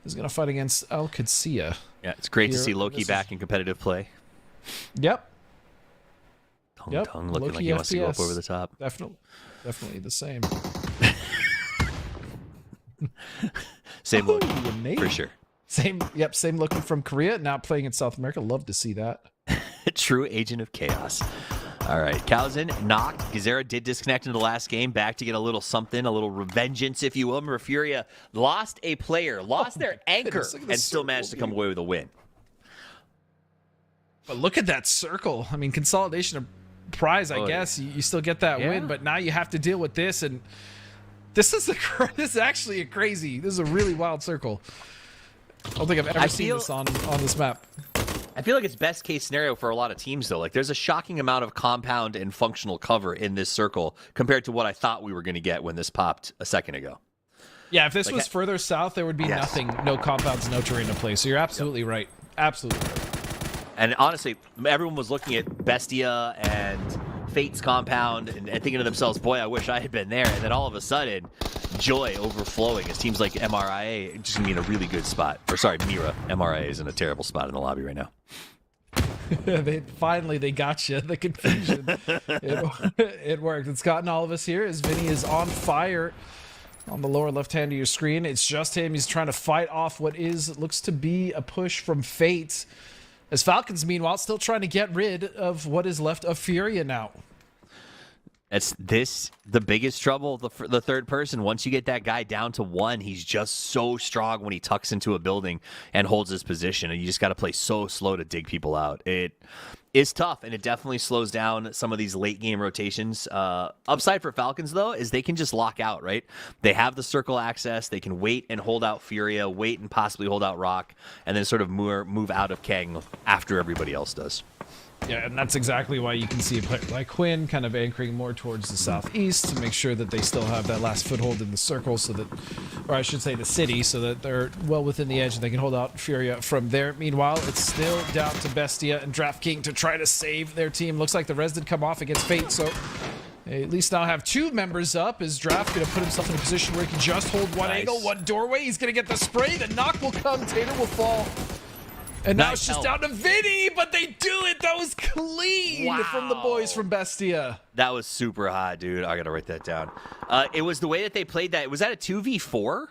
is going to fight against Al Qudsiya. Yeah, it's great to Here, see Loki this back in competitive play. Yep. Tung looking Loki like he wants to go up FPS. over the top. Definitely the same. Same look, you nailed for it. sure. Same looking from Korea, now playing in South America. Love to see that. True agent of chaos. All right, Calzin, knocked. Gazera did disconnect in the last game, back to get a little something, a little revengeance, if you will. Remember, Furia lost a player, lost their anchor, goodness, look at the and still circle, managed to come away with a win. But look at that circle. I mean, consolidation of prize, I guess. You still get that win, but now you have to deal with this, and this is actually a crazy. This is a really wild circle. I don't think I've ever seen this on this map. I feel like it's best case scenario for a lot of teams, though. Like, there's a shocking amount of compound and functional cover in this circle compared to what I thought we were going to get when this popped a second ago. Yeah, if this was further south, there would be nothing, no compounds, no terrain to play. So you're absolutely right. Absolutely right. And honestly, everyone was looking at Bestia and Fate's compound and thinking to themselves, boy, I wish I had been there. And then all of a sudden, joy overflowing as teams like MRIA just going to be in a really good spot. Or sorry, Mira. MRIA is in a terrible spot in the lobby right now. They got you. The confusion. It worked. It's gotten all of us here as Vinny is on fire on the lower left hand of your screen. It's just him. He's trying to fight off what looks to be a push from Fate. As Falcons, meanwhile, still trying to get rid of what is left of Furia now. The biggest trouble, the third person. Once you get that guy down to one, he's just so strong when he tucks into a building and holds his position. And you just got to play so slow to dig people out. It is tough, and it definitely slows down some of these late game rotations. Upside for Falcons, though, is they can just lock out, right? They have the circle access. They can wait and hold out Furia, wait and possibly hold out Rock, and then sort of move out of Kang after everybody else does. Yeah, and that's exactly why you can see a player like Quinn kind of anchoring more towards the southeast to make sure that they still have that last foothold in the circle, so that, or I should say the city, so that they're well within the edge and they can hold out Furia from there. Meanwhile, it's still down to Bestia and DraftKings to try to save their team. Looks like the res did come off against Fate, so they at least now have two members up. Is Draft going to put himself in a position where he can just hold one angle, one doorway? He's going to get the spray. The knock will come. Tater will fall. And now it's just down to Vinny, but they do it. That was clean from the boys from Bestia. That was super hot, dude. I got to write that down. It was the way that they played that. Was that a 2v4?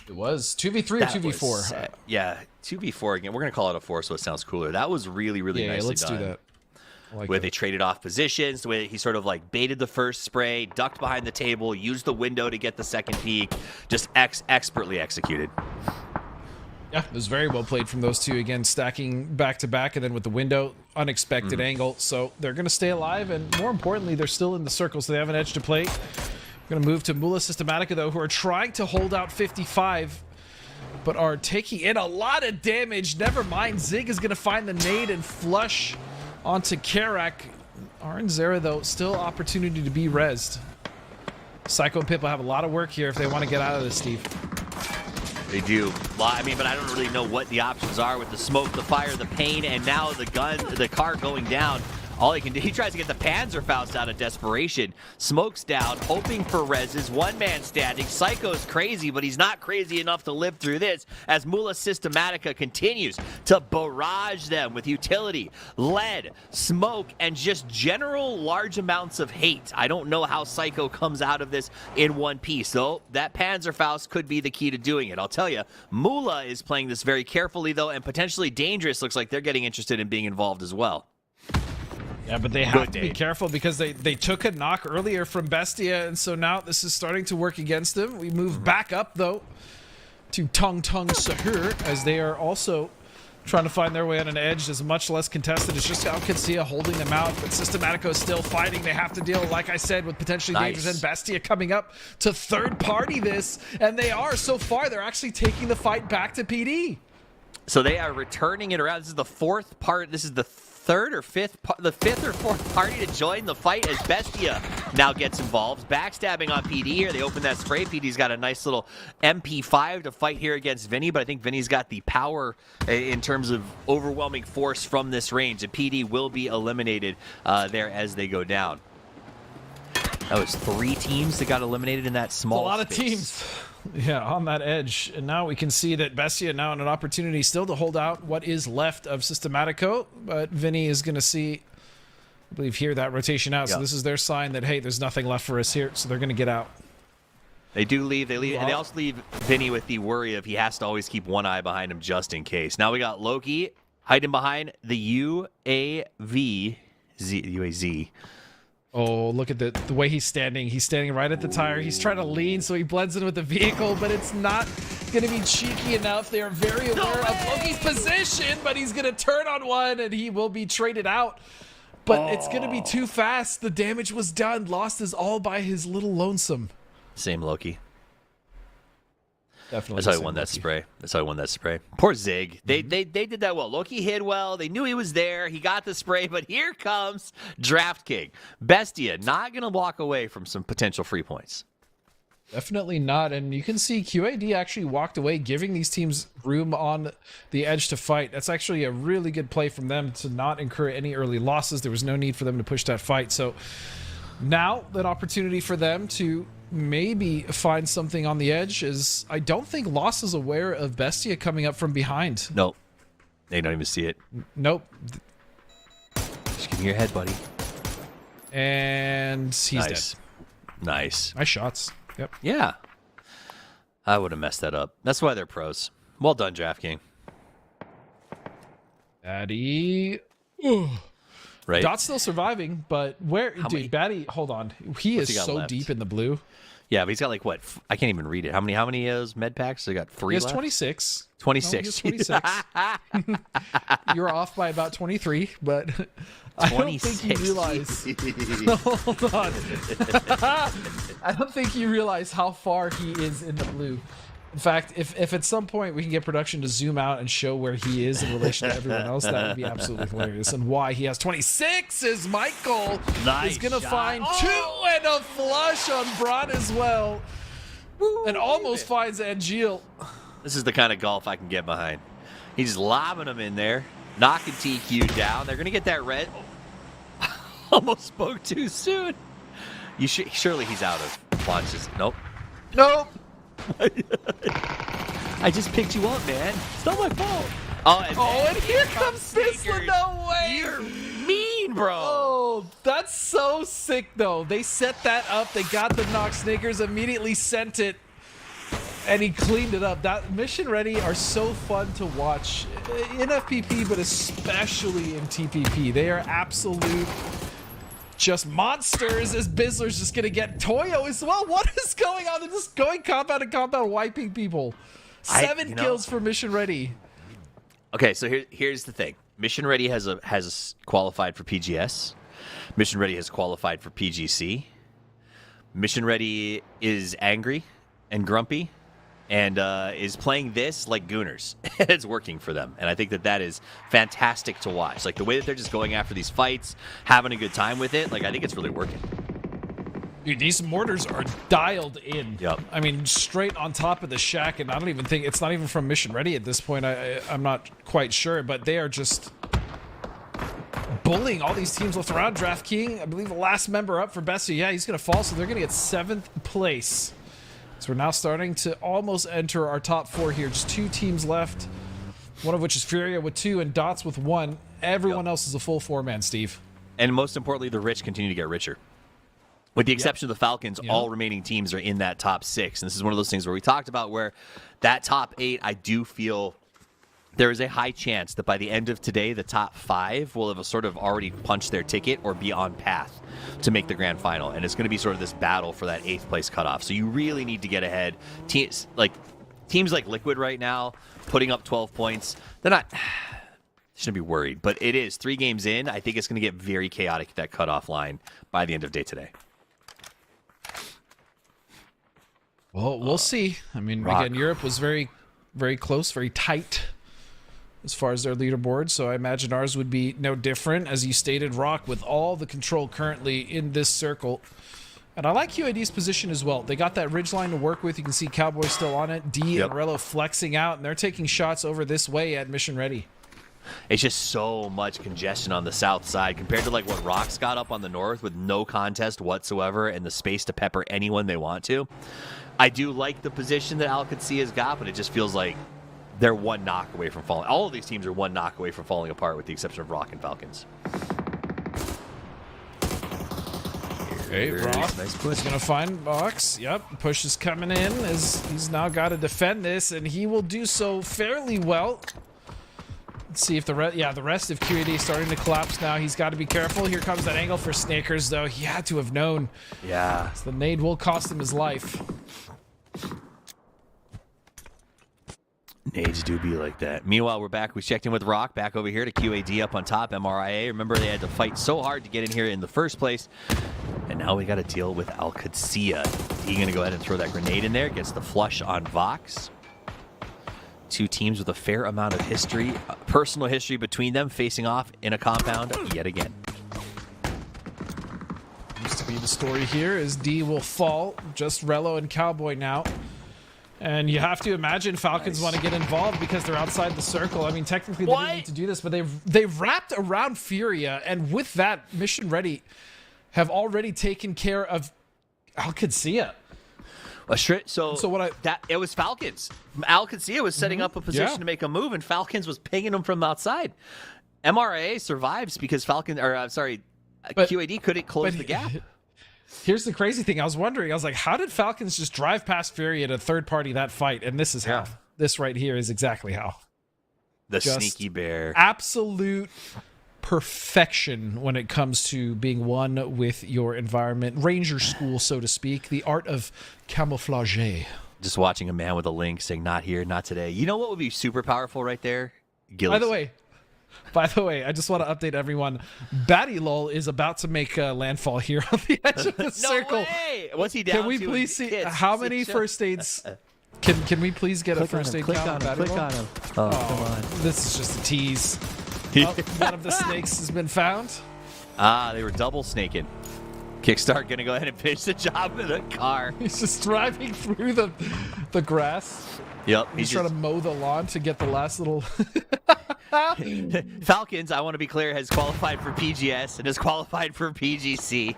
It was 2v3 or 2v4. Yeah, 2v4 again. We're going to call it a 4 so it sounds cooler. That was really, really nicely let's done. do that. The way they traded off positions, the way he sort of like baited the first spray, ducked behind the table, used the window to get the second peek, just expertly executed. Yeah, it was very well played from those two. Again, stacking back to back, and then with the window, unexpected angle. So they're going to stay alive, and more importantly, they're still in the circle, so they have an edge to play. We're going to move to Mula Systematica, though, who are trying to hold out 55, but are taking in a lot of damage. Never mind, Zig is going to find the nade and flush onto Karak. Zera, though, still opportunity to be rezzed. Psycho and Pip will have a lot of work here if they want to get out of this, Steve. They do. I mean, but I don't really know what the options are with the smoke, the fire, the pain, and now the car going down. All he can do, he tries to get the Panzerfaust out of desperation. Smoke's down, hoping for reses. One man standing. Psycho's crazy, but he's not crazy enough to live through this as Mula Systematica continues to barrage them with utility, lead, smoke, and just general large amounts of hate. I don't know how Psycho comes out of this in one piece, though. That Panzerfaust could be the key to doing it. I'll tell you, Mula is playing this very carefully, though, and potentially Dangerous looks like they're getting interested in being involved as well. Yeah, but they have to be careful because they took a knock earlier from Bestia, and so now this is starting to work against them. We move back up, though, to Tung Tung Sahur, as they are also trying to find their way on an edge. That's much less contested. It's just Alcancia holding them out, but Systematico is still fighting. They have to deal, like I said, with potentially Dangerous and Bestia coming up to third party this, and they are. So far, they're actually taking the fight back to PD. So they are returning it around. This is the fourth part. This is the fifth or fourth party to join the fight as Bestia now gets involved. Backstabbing on PD here. They open that spray. PD's got a nice little MP5 to fight here against Vinny, but I think Vinny's got the power in terms of overwhelming force from this range, and PD will be eliminated there as they go down. That was 3 teams that got eliminated in that small space. A lot of space. teams. Yeah, on that edge. And now we can see that Bestia now in an opportunity still to hold out what is left of Systematico. But Vinny is going to see, I believe, here that rotation out. Yep. So this is their sign that, hey, there's nothing left for us here. So they're going to get out. They do leave. They leave. And they also leave Vinny with the worry of he has to always keep one eye behind him just in case. Now we got Loki hiding behind the UAZ. Oh, look at the way he's standing. He's standing right at the tire. He's trying to lean so he blends in with the vehicle, but it's not going to be cheeky enough. They are very aware of Loki's position, but he's going to turn on one, and he will be traded out. But it's going to be too fast. The damage was done. Lost is all by his little lonesome. Same Loki. Definitely. That's how he won that spray. That's how he won that spray. Poor Zig. They did that well. Loki hid well. They knew he was there. He got the spray, but here comes Draft King. Bestia not going to walk away from some potential free points. Definitely not. And you can see QAD actually walked away, giving these teams room on the edge to fight. That's actually a really good play from them to not incur any early losses. There was no need for them to push that fight. So now that opportunity for them to maybe find something on the edge is, I don't think Lost is aware of Bestia coming up from behind. Nope. They don't even see it. Nope. Just give me your head, buddy. And he's dead. Nice. Nice shots. Yep. Yeah. I would have messed that up. That's why they're pros. Well done, DraftKings. Batty. Right. Dot's still surviving, but where, dude, Batty, hold on. He is so left? Deep in the blue. Yeah, but he's got like what? I can't even read it. How many is med packs? So he got 3 left? He has 26. 26. No, he has 26. You're off by about 23, but I don't think you realize. Hold on. I don't think you realize how far he is in the blue. In fact, if at some point we can get production to zoom out and show where he is in relation to everyone else, that would be absolutely hilarious. And why he has 26 is Michael is going to find 2 and a flush on Braun as well. And almost finds Angeal. This is the kind of golf I can get behind. He's lobbing them in there, knocking TQ down. They're going to get that red. Almost spoke too soon. Surely he's out of launches. Nope. I just picked you up, man. It's not my fault. And here comes Fizzler. No way. You're mean, bro. Oh, that's so sick, though. They set that up. They got the knock. Snickers immediately sent it, and he cleaned it up. That Mission Ready are so fun to watch in FPP, but especially in TPP. They are absolute just monsters, as Bizzler's just going to get Toyo as well. What is going on? They're just going compound to compound, wiping people. 7 kills for Mission Ready. Okay, so here's the thing. Mission Ready has qualified for PGS. Mission Ready has qualified for PGC. Mission Ready is angry and grumpy and is playing this like Gooners. It's working for them. And I think that is fantastic to watch. Like the way that they're just going after these fights, having a good time with it, like I think it's really working. Dude, these mortars are dialed in. Yep. I mean, straight on top of the shack, and I don't even think it's not even from Mission Ready at this point. I'm not quite sure, but they are just bullying all these teams left around. DraftKings, I believe the last member up for Bessie. Yeah, he's going to fall, so they're going to get 7th place. So we're now starting to almost enter our top 4 here. Just 2 teams left, one of which is Furia with 2 and Dots with 1. Everyone else is a full 4-man, Steve. And most importantly, the rich continue to get richer. With the exception of the Falcons, all remaining teams are in that top 6. And this is one of those things where we talked about where that top 8, I do feel there is a high chance that by the end of today, the top 5 will have sort of already punched their ticket or be on path to make the grand final. And it's going to be sort of this battle for that 8th place cutoff. So you really need to get ahead. Teams like Liquid right now, putting up 12 points, they're not... shouldn't be worried. But it is 3 games in. I think it's going to get very chaotic at that cutoff line by the end of day today. Well, we'll see. I mean, again, Europe was very, very close, very tight as far as their leaderboard, so I imagine ours would be no different. As you stated, Rock with all the control currently in this circle. And I like QAD's position as well. They got that ridgeline to work with. You can see Cowboy still on it. D and Rello flexing out, and they're taking shots over this way at Mission Ready. It's just so much congestion on the south side compared to like what Rock's got up on the north with no contest whatsoever and the space to pepper anyone they want to. I do like the position that Al Qudsi has got, but it just feels like they're one knock away from falling. All of these teams are one knock away from falling apart with the exception of Rock and Falcons. Okay, Rock is going to find Box. Yep, push is coming in as he's now got to defend this, and he will do so fairly well. Let's see if the rest of QAD is starting to collapse now. He's got to be careful. Here comes that angle for Snakers, though. He had to have known. Yeah. So the nade will cost him his life. Nades do be like that. Meanwhile, we're back. We checked in with Rock back over here to QAD up on top. MRIA. Remember, they had to fight so hard to get in here in the first place. And now we got to deal with Al Qudsi. He's going to go ahead and throw that grenade in there. Gets the flush on Vox. 2 teams with a fair amount of history, personal history between them, facing off in a compound yet again. Used to be the story here is D will fall. Just Rello and Cowboy now. And you have to imagine Falcons want to get involved because they're outside the circle. I mean, technically they didn't need to do this, but they've wrapped around Furia, and with that, Mission Ready have already taken care of Al Qudsi. It was Falcons. Al Qudsi was setting up a position to make a move, and Falcons was pinging him from outside. MRA survives because QAD couldn't close the gap. Here's the crazy thing. I was wondering, how did Falcons just drive past Fury at a third party that fight? And this is how. This right here is exactly how. The sneaky bear. Absolute perfection when it comes to being one with your environment. Ranger school, so to speak. The art of camouflage. Just watching a man with a link saying, not here, not today. You know what would be super powerful right there? Gillis. By the way, I just want to update everyone. Battylol is about to make landfall here on the edge of the circle. No way! What's he down to? Can we please see how many first aids? Can we please get a first aid count on Battylol? Click on him. Oh, come on. This is just a tease. One of the snakes has been found. They were double snaking. Kickstart gonna go ahead and finish the job with a car. He's just driving through the grass. Yep. He's trying to mow the lawn to get the last little... Falcons, I want to be clear, has qualified for PGS and has qualified for PGC.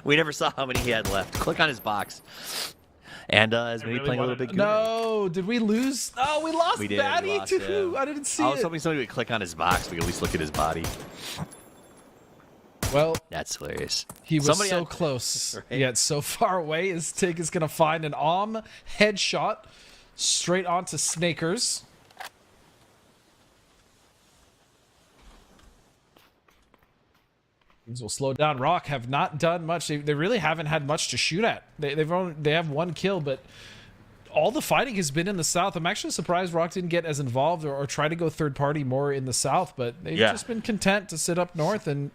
We never saw how many he had left. Click on his box. And is maybe playing a little bit good. No, did we lose? Oh, we lost Batty too. I didn't see it. I was hoping somebody would click on his box. We could at least look at his body. Well, that's hilarious. He was so close, yet so far away. His Tig is going to find an headshot straight onto Snakers. Things will slow down. Rock have not done much. They really haven't had much to shoot at. They have 1 kill, but all the fighting has been in the south. I'm actually surprised Rock didn't get as involved or try to go third party more in the south, but they've just been content to sit up north, and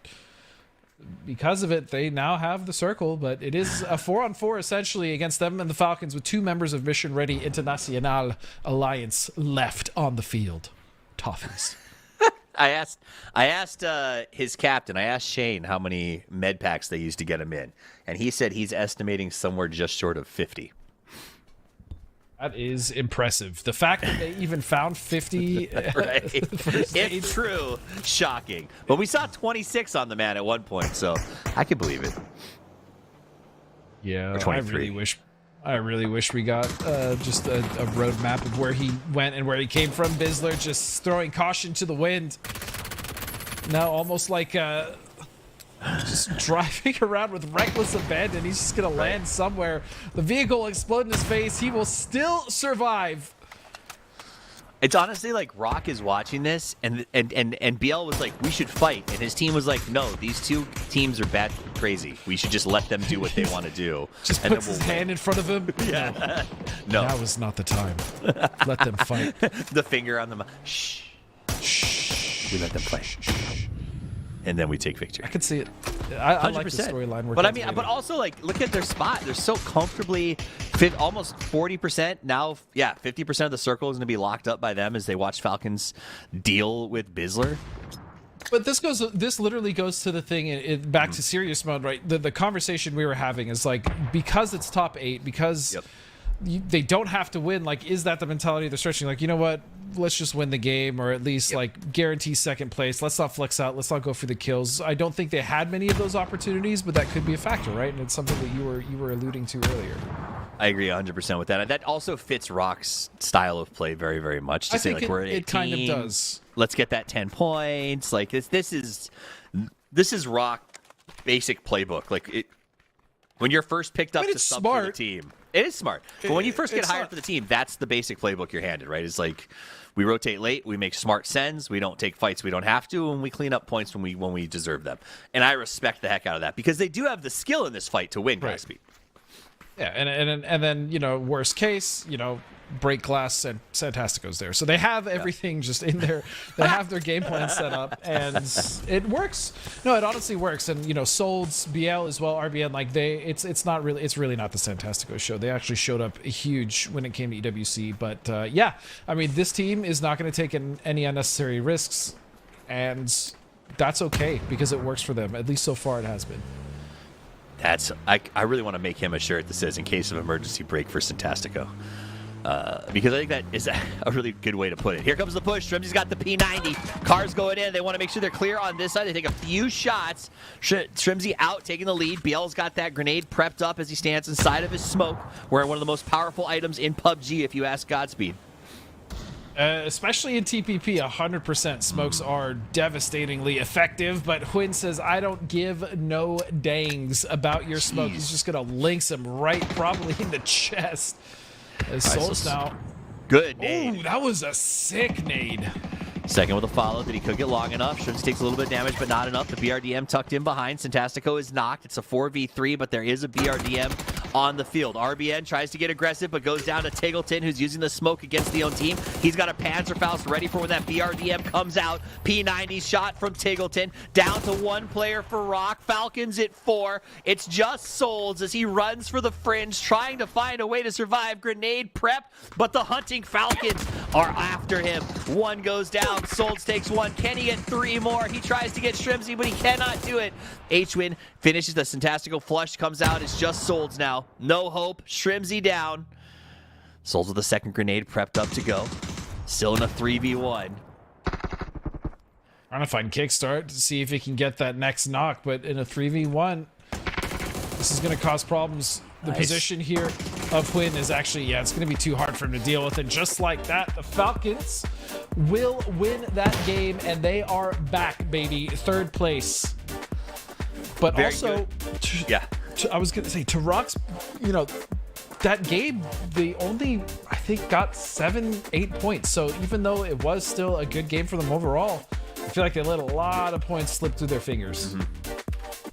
because of it, they now have the circle. But it is a 4-on-4 essentially against them and the Falcons with 2 members of Mission Ready International Alliance left on the field. Toffees. I asked his captain, I asked Shane how many med packs they used to get him in, and he said he's estimating somewhere just short of 50. That is impressive. The fact that they even found 50 Right. first aid. It's true. Shocking. But we saw 26 on the man at one point, so I can believe it. Yeah, Or I 23. really wish we got just a roadmap of where he went and where he came from. Bizzler just throwing caution to the wind. Now almost like just driving around with reckless abandon. He's just gonna land somewhere. The vehicle will explode in his face. He will still survive. It's honestly like Rock is watching this, and BL was like, we should fight, and his team was like, no, these two teams are bad crazy. We should just let them do what they want to do. Just and puts then his hand in front of him. Yeah. No. Now is not the time. Let them fight. The finger on the mouth. Shh. Shh. We let them play. And then we take victory. I could see it. I like the 100%. storyline. But I mean, but also like, look at their spot. They're so comfortably almost 40% now. Yeah, 50% of the circle is going to be locked up by them as they watch Falcons deal with Bizzler. But this literally goes to the thing back to serious mode, right? The conversation we were having is like, because it's top 8, because they don't have to win. Like, is that the mentality they're stretching? Like, you know what? Let's just win the game, or at least like guarantee second place. Let's not flex out. Let's not go for the kills. I don't think they had many of those opportunities, but that could be a factor, right? And it's something that you were alluding to earlier. I agree 100% with that. And that also fits Rock's style of play very, very much. To I say think like we're a it kind of team, does. Let's get that 10 points. Like this is Rock basic playbook. Like when you're first picked up to sub for the team. It is smart. But when you first get hired for the team, that's the basic playbook you're handed, right? It's like we rotate late, we make smart sends, we don't take fights we don't have to, and we clean up points when we deserve them. And I respect the heck out of that because they do have the skill in this fight to win, Right. Speed. Yeah, and then worst case, break glass and Santastico's there, so they have everything just in there. They have their game plan set up, and it works. No, it honestly works. And Solds, BL as well, RBN, like it's really not the Santastico show. They actually showed up huge when it came to EWC, but I mean, this team is not going to take any unnecessary risks, and that's okay because it works for them. At least so far, it has been. I really want to make him a shirt that says "In case of emergency, break for Santastico." Because I think that is a really good way to put it. Here comes the push. Shrimsy's got the P90. Cars going in. They want to make sure they're clear on this side. They take a few shots. Shrimsy out, taking the lead. BL's got that grenade prepped up as he stands inside of his smoke. Wearing one of the most powerful items in PUBG, if you ask Godspeed. Especially in TPP, 100% smokes are devastatingly effective, but Huyn says, I don't give no dangs about your smoke. He's just going to lynx him right probably in the chest. As Souls now. Good nade. Ooh, that was a sick nade. Second with a follow. Did he cook it long enough? Shrimsy takes a little bit of damage, but not enough. The BRDM tucked in behind. Santastico is knocked. It's a 4v3, but there is a BRDM on the field. RBN tries to get aggressive, but goes down to Tiggleton, who's using the smoke against the own team. He's got a Panzerfaust ready for when that BRDM comes out. P90 shot from Tiggleton. Down to one player for Rock. Falcons at 4. It's just Souls as he runs for the fringe, trying to find a way to survive. Grenade prep, but the hunting Falcons are after him. One goes down. Souls takes one. Can he get 3 more? He tries to get Shrimsy, but he cannot do it. H-Win finishes the Santastical flush, comes out. It's just Souls now. No hope. Shrimsy down. Souls with a second grenade prepped up to go. Still in a 3v1. Trying to find Kickstart to see if he can get that next knock, but in a 3v1, this is going to cause problems. The position here of Huyn is actually, it's going to be too hard for him to deal with. And just like that, the Falcons will win that game, and they are back, baby. 3rd place. But Very also, I was going to say, to Rock's, that game, they only, I think, got 7-8 points. So even though it was still a good game for them overall, I feel like they let a lot of points slip through their fingers.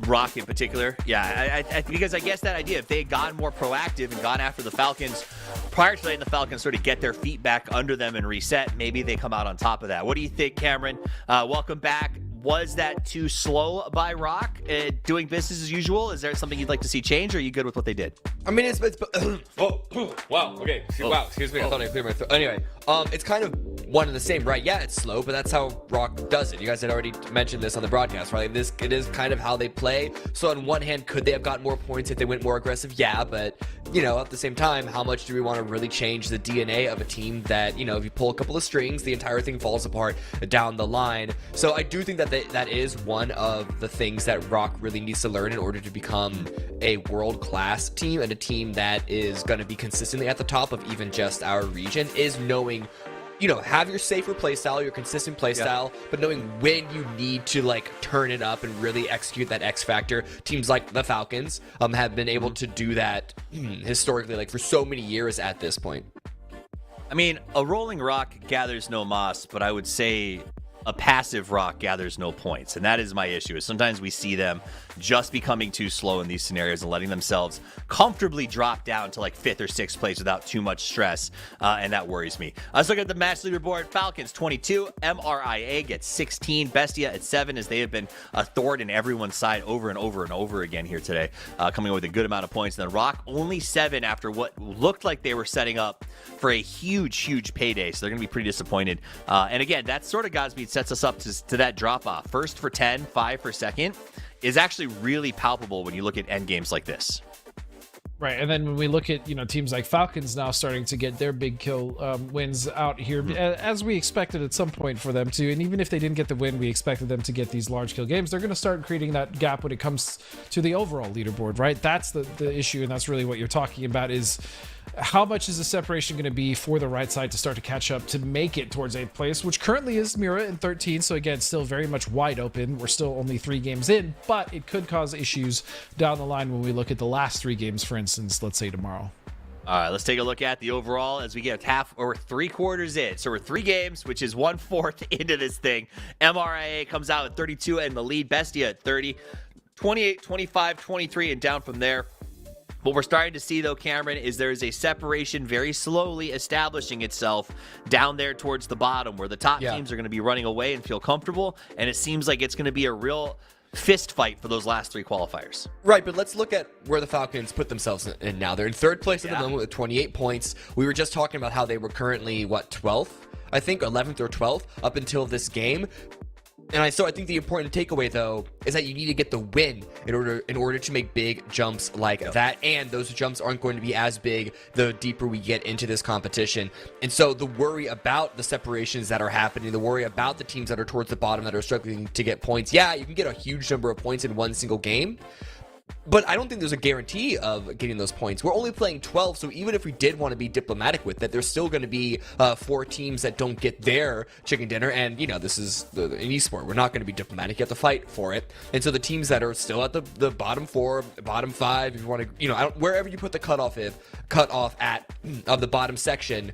Rock in particular, because I guess that idea, if they had gotten more proactive and gone after the Falcons prior to letting the Falcons sort of get their feet back under them and reset, maybe they come out on top of that. What do you think, Cameron? Welcome back. Was that too slow by Rock doing business as usual? Is there something you'd like to see change, or are you good with what they did? I mean, it's wow, okay, wow, excuse me, I thought I cleared my throat. Anyway, it's kind of one and the same, right? Yeah, it's slow, but that's how Rock does it. You guys had already mentioned this on the broadcast, right? It is kind of how they play. So on one hand, could they have gotten more points if they went more aggressive? Yeah, but, you know, at the same time, how much do we want to really change the DNA of a team that, you know, if you pull a couple of strings, the entire thing falls apart down the line. So I do think that that is one of the things that Rock really needs to learn in order to become a world-class team, and a team that is going to be consistently at the top of even just our region, is knowing, you know, have your safer playstyle, your consistent playstyle, but knowing when you need to like turn it up and really execute that X factor. Teams like the Falcons have been able to do that historically, like for so many years at this point. I mean, a rolling rock gathers no moss, but I would say a passive rock gathers no points, and that is my issue. Is sometimes we see them just becoming too slow in these scenarios and letting themselves comfortably drop down to like 5th or 6th place without too much stress, and that worries me. Let's look at the match leaderboard. Falcons 22, MRIA gets 16, Bestia at 7, as they have been a thorn in everyone's side over and over and over again here today, coming with a good amount of points. And then Rock only 7 after what looked like they were setting up for a huge payday, so they're going to be pretty disappointed. And again, that sort of Godspeed sets us up to that drop-off. First for 10, 5 for second is actually really palpable when you look at end games like this. Right, and then when we look at, you know, teams like Falcons now starting to get their big kill wins out here, as we expected at some point for them to, and even if they didn't get the win, we expected them to get these large kill games. They're going to start creating that gap when it comes to the overall leaderboard, right? That's the issue, and that's really what you're talking about, is how much is the separation going to be for the right side to start to catch up to make it towards 8th place, which currently is Mira in 13. So again, still very much wide open. We're still only 3 games in, but it could cause issues down the line when we look at the last 3 games, for instance, let's say tomorrow. All right, let's take a look at the overall as we get half or 3/4 in. So we're 3 games, which is 1/4 into this thing. MRIA comes out at 32 and the lead. Bestia at 30, 28, 25, 23, and down from there. What we're starting to see, though, Cameron, is there is a separation very slowly establishing itself down there towards the bottom, where the top teams are going to be running away and feel comfortable, and it seems like it's going to be a real fist fight for those last 3 qualifiers. Right, but let's look at where the Falcons put themselves in now. They're in 3rd place at the moment with 28 points. We were just talking about how they were currently, 12th? I think 11th or 12th up until this game. And so I think the important takeaway, though, is that you need to get the win in order to make big jumps like that. And those jumps aren't going to be as big the deeper we get into this competition. And so the worry about the separations that are happening, the worry about the teams that are towards the bottom that are struggling to get points. Yeah, you can get a huge number of points in one single game, but I don't think there's a guarantee of getting those points. We're only playing 12, so even if we did want to be diplomatic with it, there's still going to be 4 teams that don't get their chicken dinner. And, you know, this is an esport. We're not going to be diplomatic. You have to fight for it. And so the teams that are still at the bottom 4, bottom 5, if you want to, you know, wherever you put the cutoff at of the bottom section,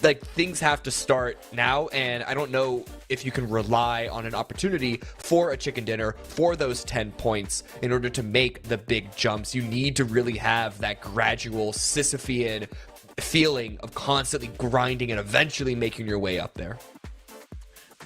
like, things have to start now, and I don't know if you can rely on an opportunity for a chicken dinner for those 10 points in order to make the big jumps. You need to really have that gradual Sisyphean feeling of constantly grinding and eventually making your way up there.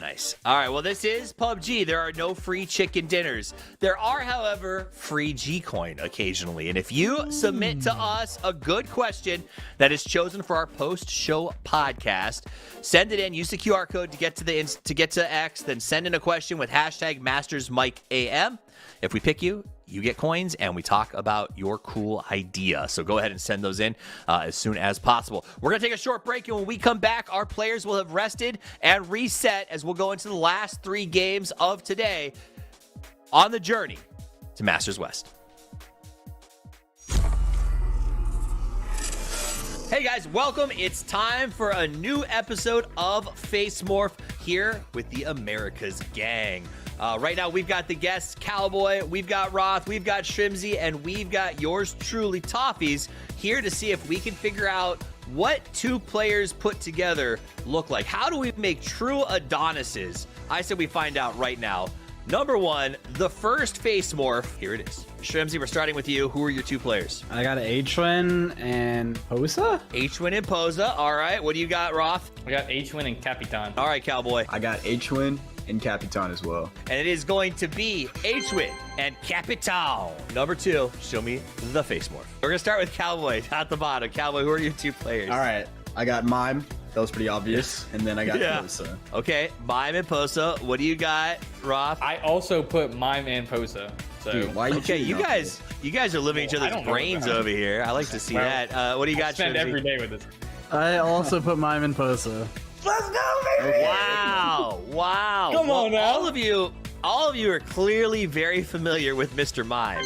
Nice. All right, well, this is PUBG. There are no free chicken dinners. There are, however, free G-Coin occasionally. And if you submit to us a good question that is chosen for our post-show podcast, send it in. Use the QR code to get to X, then send in a question with hashtag MastersMikeAM. If we pick you, you get coins, and we talk about your cool idea. So go ahead and send those in as soon as possible. We're going to take a short break, and when we come back, our players will have rested and reset as we'll go into the last 3 games of today on the journey to Masters West. Hey guys, welcome. It's time for a new episode of Face Morph here with the America's Gang. Right now, we've got the guests, Cowboy, we've got Roth, we've got Shrimsy, and we've got yours truly, Toffees, here to see if we can figure out what 2 players put together look like. How do we make true Adonises? I said we find out right now. Number 1, the first Face Morph. Here it is. Shrimsy, we're starting with you. Who are your 2 players? I got H-Win and Posa. H-Win and Posa. All right. What do you got, Roth? I got H-Win and Capitan. All right, Cowboy. I got H-Win and Capitan as well. And it is going to be H-Win and Capitan. Number 2, show me the Face Morph. We're going to start with Cowboy at the bottom. Cowboy, who are your 2 players? All right. I got Mime, That was pretty obvious. And then I got Yeah. Posa. Okay, Mime and Posa. What do you got, Roth? I also put Mime and Posa. So Dude, why are you Okay, cheating you off guys are living each Well, I other's don't know brains about over here. I like to see Well, that. What do you I got, spend Shrimsy? every day with this. I also put Mime and Posa. Wow! Wow! Come on now. All of you are clearly very familiar with Mr. Mime,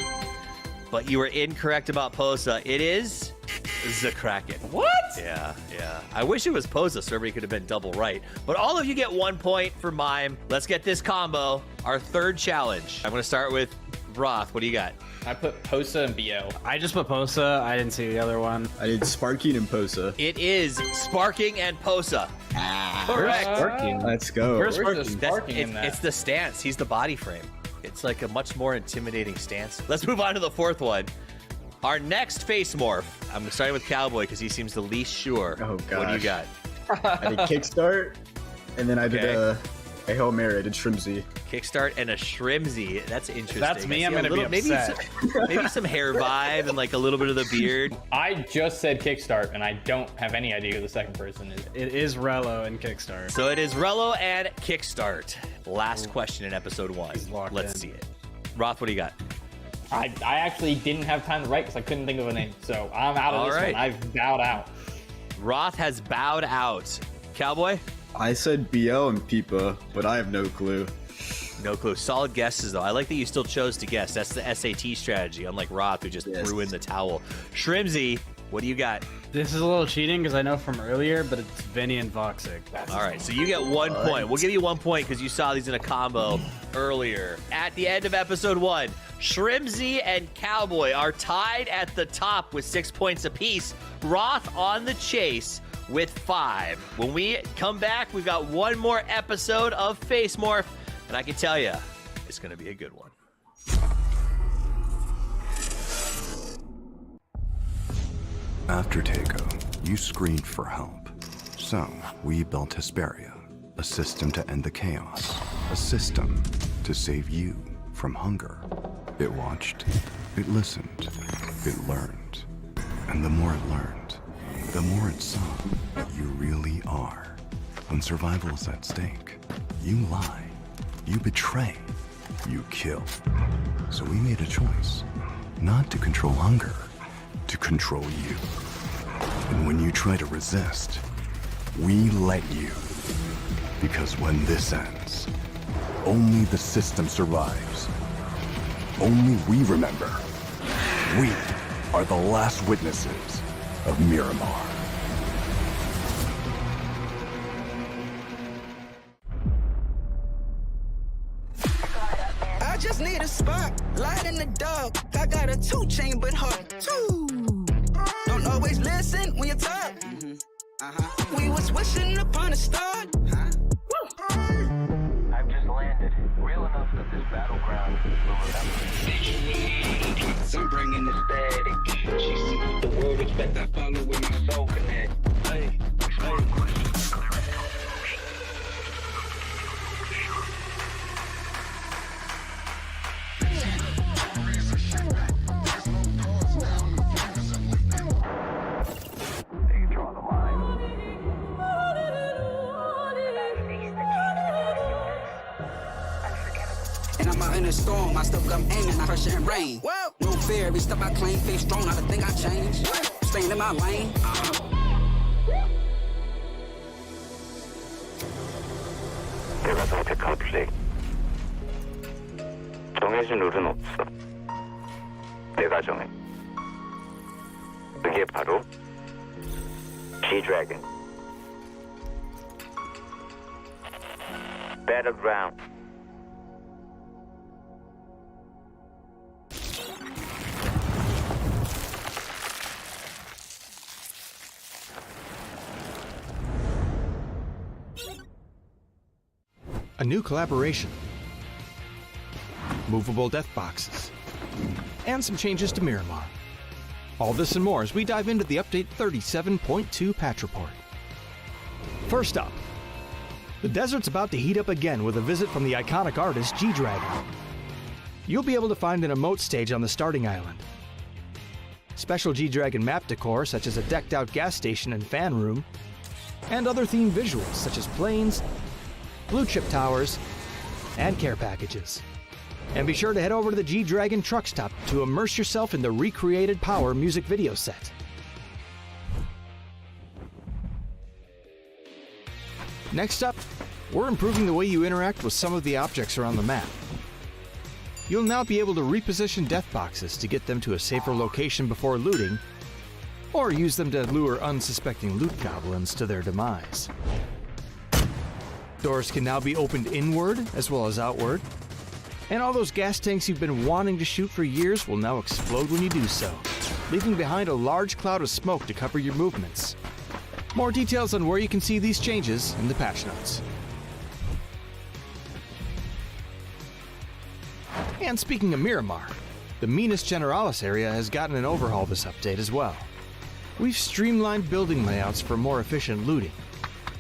but you were incorrect about Posa. It is the Kraken. What? Yeah. I wish it was Posa, so everybody could have been double right. But all of you get 1 point for Mime. Let's get this combo. Our third challenge. I'm going to start with Roth. What do you got? I put Posa and BO. I just put Posa. I didn't see the other one. I did Sparking and Posa. It is Sparking and Posa. Correct. Let's go. Where's the That's- sparking in that? It's the stance. He's the body frame. It's like a much more intimidating stance. Let's move on to the fourth one. Our next face morph. I'm starting with Cowboy because he seems the least sure. Oh, What do you gosh. got? I did Kickstart, and then I did Okay. a Hail Mary. I did Shrimsy. Kickstart and a Shrimsy. That's interesting. That's me. I I'm see a gonna be little- upset. Maybe some hair vibe and like a little bit of the beard. I just said Kickstart, and I don't have any idea who the second person is. It is Rello and Kickstart. So it is Rello and Kickstart. Last question in episode 1. locked Let's in. see it. Roth, what do you got? I actually didn't have time to write because I couldn't think of a name. So I'm out of All this right. one. I've bowed out. Roth has bowed out. Cowboy? I said BL and Peepa, but I have no clue. No clue. Solid guesses, though. I like that you still chose to guess. That's the SAT strategy, unlike Roth, who just Yes. threw in the towel. Shrimsy, what do you got? This is a little cheating because I know from earlier, but it's Vinny and Voxic. All right, so you get 1 point. We'll give you 1 point because you saw these in a combo earlier. At the end of episode 1, Shrimsy and Cowboy are tied at the top with 6 points apiece. Roth on the chase with 5. When we come back, we've got one more episode of Face Morph, and I can tell you, it's going to be a good one. After Taco, you screamed for help. So, we built Hesperia, a system to end the chaos, a system to save you from hunger. It watched, it listened, it learned. And the more it learned, the more it saw what you really are. When survival is at stake, you lie, you betray, you kill. So we made a choice, not to control hunger, to control you. And when you try to resist, we let you. Because when this ends, only the system survives. Only we remember. We are the last witnesses of Miramar. I just need a spot, light in the dark. I got a 2-chamber heart. Two. Don't always listen when you talk. We was wishing upon a star. I've just landed. Real enough that this battleground will remember. I'm bringing the static. She sees the world respect. I follow with my soul connect. Hey, They draw the line. And I'm out in the storm. I still come aiming. I pressure and rain. Whoa. No fear. Every step I claim. Face strong. I think I changed. Staying in my lane. 내가 선택한 정해진 룰은 없어. 내가 정해. 그게 바로 G-Dragon. Battlegrounds. A new collaboration, movable death boxes, and some changes to Miramar. All this and more as we dive into the update 37.2 patch report. First up, the desert's about to heat up again with a visit from the iconic artist G-Dragon. You'll be able to find an emote stage on the starting island. Special G-Dragon map decor such as a decked out gas station and fan room, and other themed visuals such as planes, blue chip towers, and care packages. And be sure to head over to the G-Dragon truck stop to immerse yourself in the recreated Power music video set. Next up, we're improving the way you interact with some of the objects around the map. You'll now be able to reposition death boxes to get them to a safer location before looting, or use them to lure unsuspecting loot goblins to their demise. Doors can now be opened inward as well as outward, and all those gas tanks you've been wanting to shoot for years will now explode when you do so, leaving behind a large cloud of smoke to cover your movements. More details on where you can see these changes in the patch notes. And speaking of Miramar, the Minas Generalis area has gotten an overhaul this update as well. We've streamlined building layouts for more efficient looting,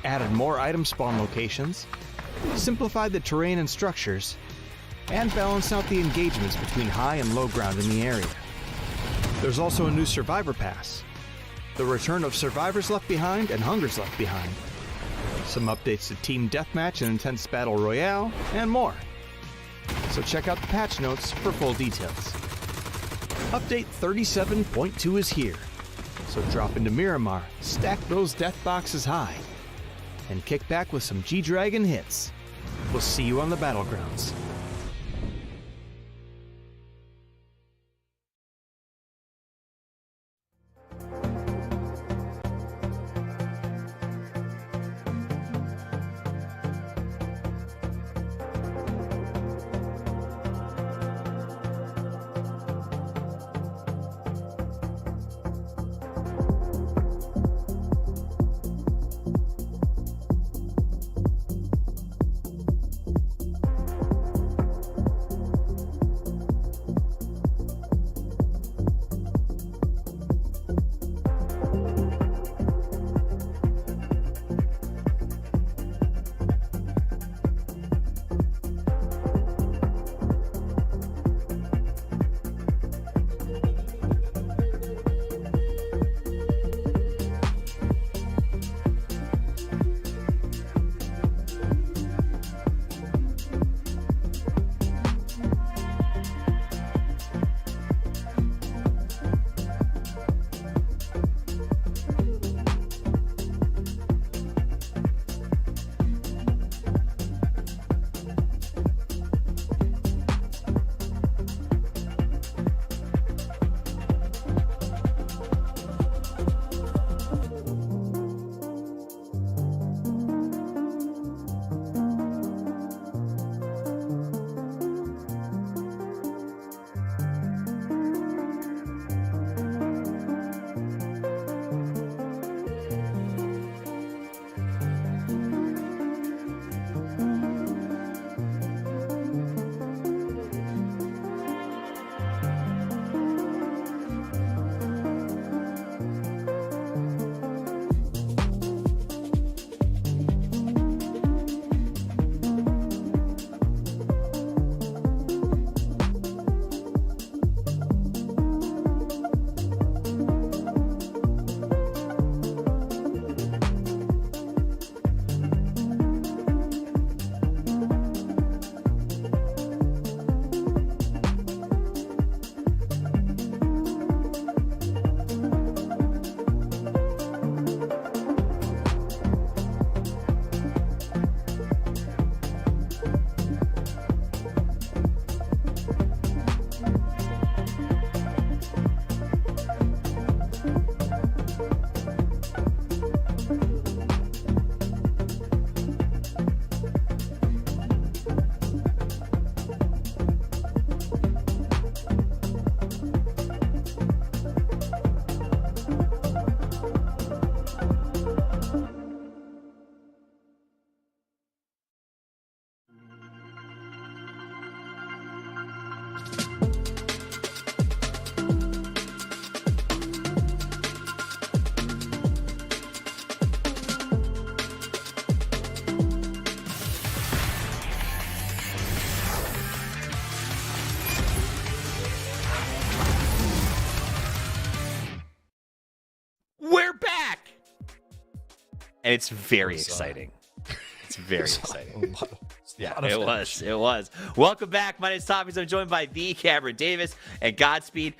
added more item spawn locations, simplified the terrain and structures, and balanced out the engagements between high and low ground in the area. There's also a new Survivor Pass, the return of Survivors Left Behind and Hungers Left Behind, some updates to Team Deathmatch and Intense Battle Royale, and more. So check out the patch notes for full details. Update 37.2 is here, so drop into Miramar, stack those death boxes high, and kick back with some G-Dragon hits. We'll see you on the Battlegrounds. and it's very exciting. It's very exciting. Yeah, it was. Welcome back. My name is Toppings. I'm joined by the Cameron Davis and Godspeed.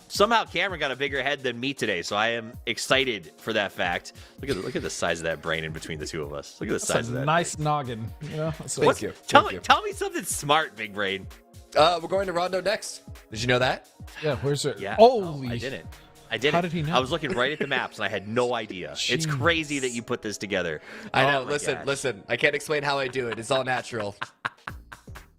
Somehow Cameron got a bigger head than me today, so I am excited for that fact. Look at the size of that brain in between the two of us. Look at the size of that. Nice noggin. You know? Thank you. Tell me something smart, big brain. We're going to Rondo next. Did you know that? Yeah, where's it? Yeah. Holy. I didn't. I didn't. How did he know? I was looking right at the maps and I had no idea. It's crazy that you put this together. I know. Oh my gosh. Listen. I can't explain how I do it. It's all natural.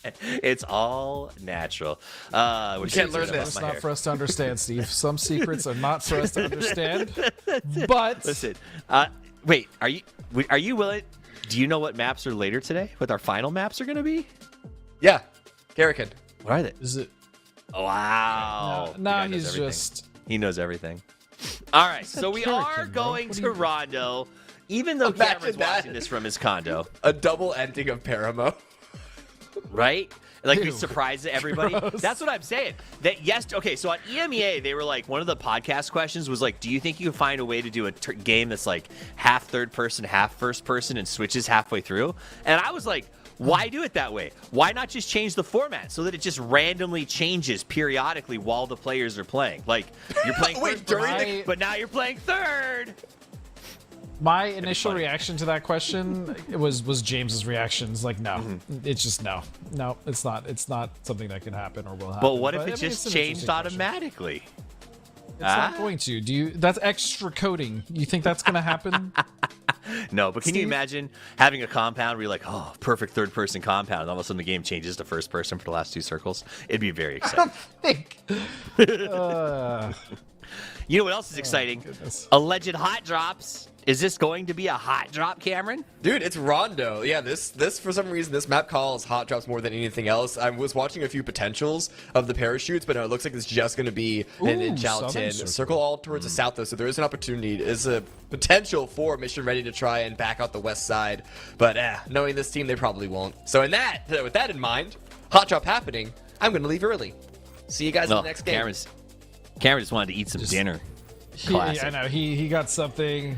It's all natural. We can't learn this. It's not for us to understand, Steve. Some secrets are not for us to understand. But listen, wait, are you willing? Do you know what maps are later today? What our final maps are going to be? Yeah, Garrican. What are they? Is it? Oh, wow. No, The guy knows he's everything. just. He knows everything. All right, so we are Garrican, bro. going What do to you- Rondo, even though Imagine Cameron's that. watching this from his condo, A double ending of Paramo. right? Like, be Ew. surprised at everybody. Gross. That's what I'm saying. Okay, so on EMEA, they were like, one of the podcast questions was like, do you think you can find a way to do a game that's like half third person, half first person, and switches halfway through? And I was like, why do it that way? Why not just change the format so that it just randomly changes periodically while the players are playing? Like, you're playing Wait, first during person, the- but now you're playing third. My initial reaction to that question was James's reactions. Like, no, it's just no, it's not. It's not something that can happen or will happen. But what if I it mean, just it's an changed interesting question. automatically? It's not going to. Do you? That's extra coding. You think that's going to happen? No, but can you Steve? imagine having a compound where you're like, oh, perfect third person compound, and all of a sudden the game changes to first person for the last two circles? It'd be very exciting. Think. You know what else is exciting? goodness. Alleged hot drops. Is this going to be a hot drop, Cameron? Dude, it's Rondo. Yeah, this for some reason, this map calls hot drops more than anything else. I was watching a few potentials of the parachutes, but no, it looks like it's just going to be an Ooh, Chalton. southern Circle circle. all towards the south, though, so there is an opportunity. Is a potential for Mission Ready to try and back out the west side. But knowing this team, they probably won't. So with that in mind, hot drop happening, I'm going to leave early. See you guys in the next game. Cameron just wanted to eat some dinner. Classic. I know he got something.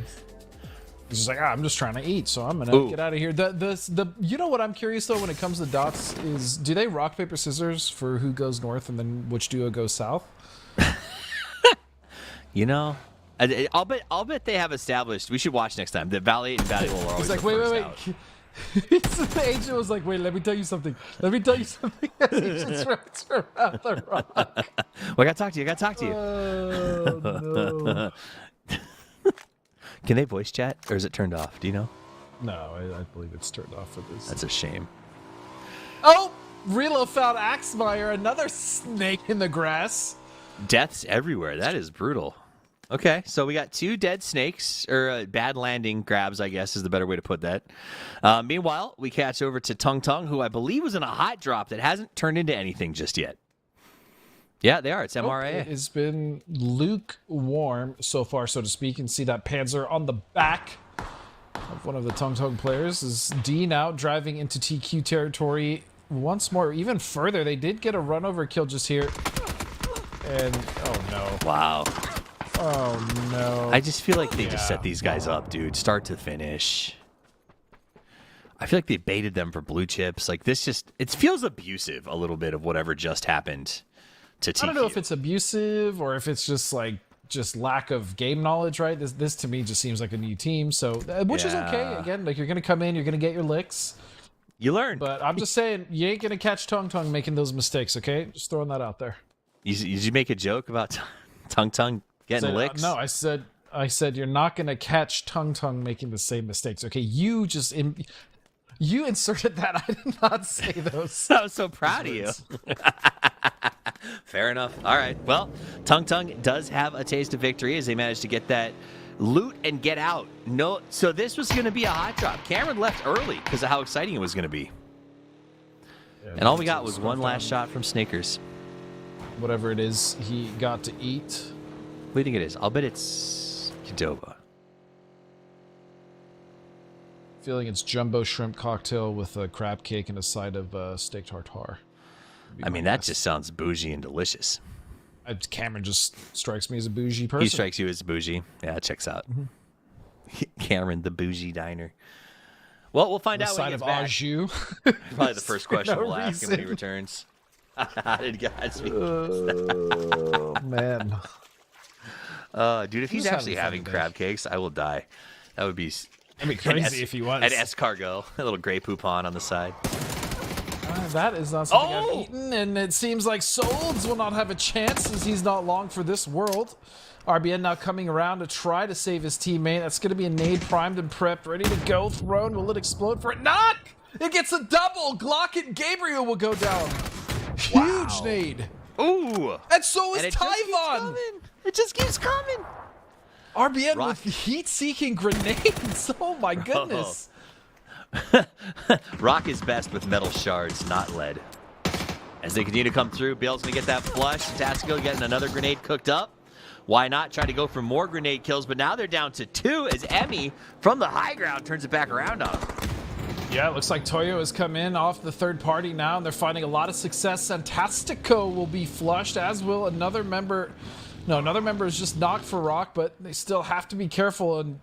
He's just like, I'm just trying to eat, so I'm gonna Ooh. get out of here. The you know what I'm curious though when it comes to dots is, do they rock paper scissors for who goes north and then which duo goes south? You know, I'll bet they have established. We should watch next time. The Valley and Valley will always. He's like, go wait. first out. The agent was like, wait, let me tell you something. He just wraps around the rock. Well, I gotta talk to you. Oh, no. Can they voice chat, or is it turned off? Do you know? No, I believe it's turned off for this. That's a shame. Oh, Relo found Axmeyer, another snake in the grass. Deaths everywhere. That is brutal. Okay, so we got two dead snakes, or bad landing grabs, I guess is the better way to put that. Meanwhile, we catch over to Tung Tung, who I believe was in a hot drop that hasn't turned into anything just yet. Yeah, they are. It's MRA. It's been lukewarm so far, so to speak. You can see that Panzer on the back of one of the Tung Tung players. Is D now driving into TQ territory once more, even further. They did get a run over kill just here. And, oh no. Wow. Oh no. I just feel like they just set these guys up, dude, start to finish. I feel like they baited them for blue chips. Like, this just, it feels abusive a little bit of whatever just happened to TQ. I don't know if it's abusive or if it's just like lack of game knowledge, right? This to me just seems like a new team, so which is okay. Yeah. Again, like, you're gonna come in, you're gonna get your licks, You learn. but I'm just saying you ain't gonna catch Tung Tung making those mistakes. Okay, just throwing that out there. Did you make a joke about Tung Tung getting Said, licks? no, I said you're not gonna catch Tung Tung making the same mistakes. Okay, you just you inserted that. I did not say those. I was so proud of you. Fair enough. All right. Well, Tung Tung does have a taste of victory as they managed to get that loot and get out. No, so this was going to be a hot drop. Cameron left early because of how exciting it was going to be. Yeah, And all we got was one last shot from Snickers. Whatever it is he got to eat. What do you think it is? I'll bet it's Qdoba. Feeling it's jumbo shrimp cocktail with a crab cake and a side of steak tartare. I mean, that just sounds bougie and delicious. Cameron just strikes me as a bougie person. He strikes you as bougie. Yeah, it checks out. Cameron, the bougie diner. Well, we'll find The out when he side gets of back. Anjou. Probably the first question no we'll ask him when he reason. returns. How did Godspeed? Oh man. Dude, if he's Just actually having having a funny crab cakes, I will die. That would be. That'd be crazy if he was. An escargot, a little Grey Poupon on the side. That is not something Oh! I've eaten, and it seems like Solds will not have a chance as he's not long for this world. RBN now coming around to try to save his teammate. That's going to be a nade primed and prepped, ready to go. Thrown. Will it explode for it? Not! It gets a double. Glock and Gabriel will go down. Huge nade. Ooh! And so is And it just keeps Tyvon. coming. It just keeps coming. RBN Rock. with heat-seeking grenades. Oh my goodness. Rock is best with metal shards, not lead. As they continue to come through, Bale's going to get that flush. Tastico getting another grenade cooked up. Why not try to go for more grenade kills? But now they're down to 2 as Emmy from the high ground turns it back around on him. Yeah, it looks like Toyo has come in off the third party now, and they're finding a lot of success. Fantastico will be flushed, as will another member. No, another member is just knocked for Rock, but they still have to be careful. And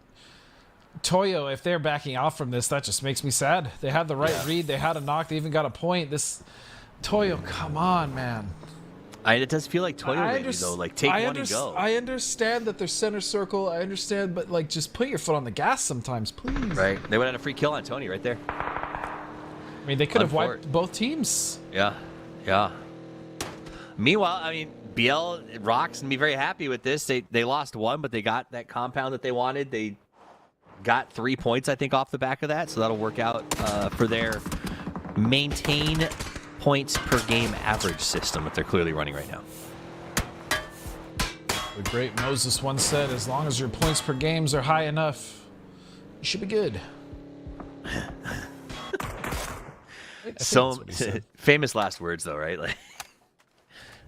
Toyo, if they're backing off from this, that just makes me sad. They had the right read. They had a knock. They even got a point. This Toyo, come on, man. It does feel like Toyo lately, though. Like, take one and go. I understand that they're center circle. I understand, but like, just put your foot on the gas sometimes, please. Right. They would have had a free kill on Tony right there. I mean, they could have wiped both teams. Yeah. Yeah. Meanwhile, I mean, BL Rock's gonna be very happy with this. They lost 1, but they got that compound that they wanted. They got 3 points, I think, off the back of that. So that'll work out for their maintain points per game average system that they're clearly running right now. The great Moses once said, as long as your points per games are high enough, you should be good. So famous last words, though, right? Like,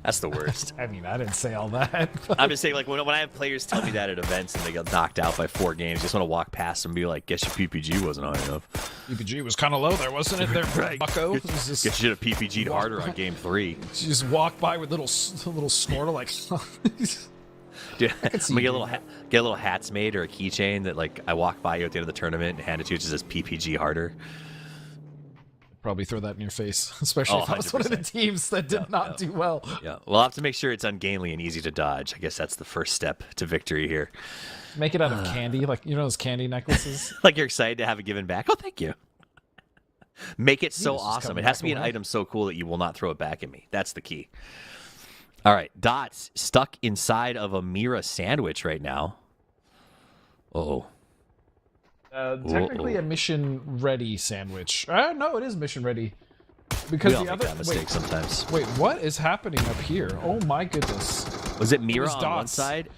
that's the worst. I mean, I didn't say all that. I'm just saying, like, when I have players tell me that at events and they get knocked out by 4 games, I just want to walk past them and be like, guess your PPG wasn't high enough. PPG was kind of low there, wasn't it? There, Right. bucko. Guess you should have PPG'd harder on game 3. You just walk by with little snortle like. Dude, I'm gonna get a little hats made or a keychain that, like, I walk by you at the end of the tournament and hand it to you. It just says PPG harder. Probably throw that in your face, especially if I was one of the 100%. teams that did not do well. Yeah, we'll have to make sure it's ungainly and easy to dodge. I guess that's the first step to victory here. Make it out of candy, like those candy necklaces. Like you're excited to have it given back. Oh, thank you. Make it so just awesome. come It has back to be an away. item so cool that you will not throw it back at me. That's the key. All right, Dots stuck inside of a Mira sandwich right now. Oh. Technically a mission ready sandwich. No, it is mission ready. We Because all the make other that mistake sometimes. wait, what is happening up here? Oh my goodness. Was it Mira was on one Dots. side?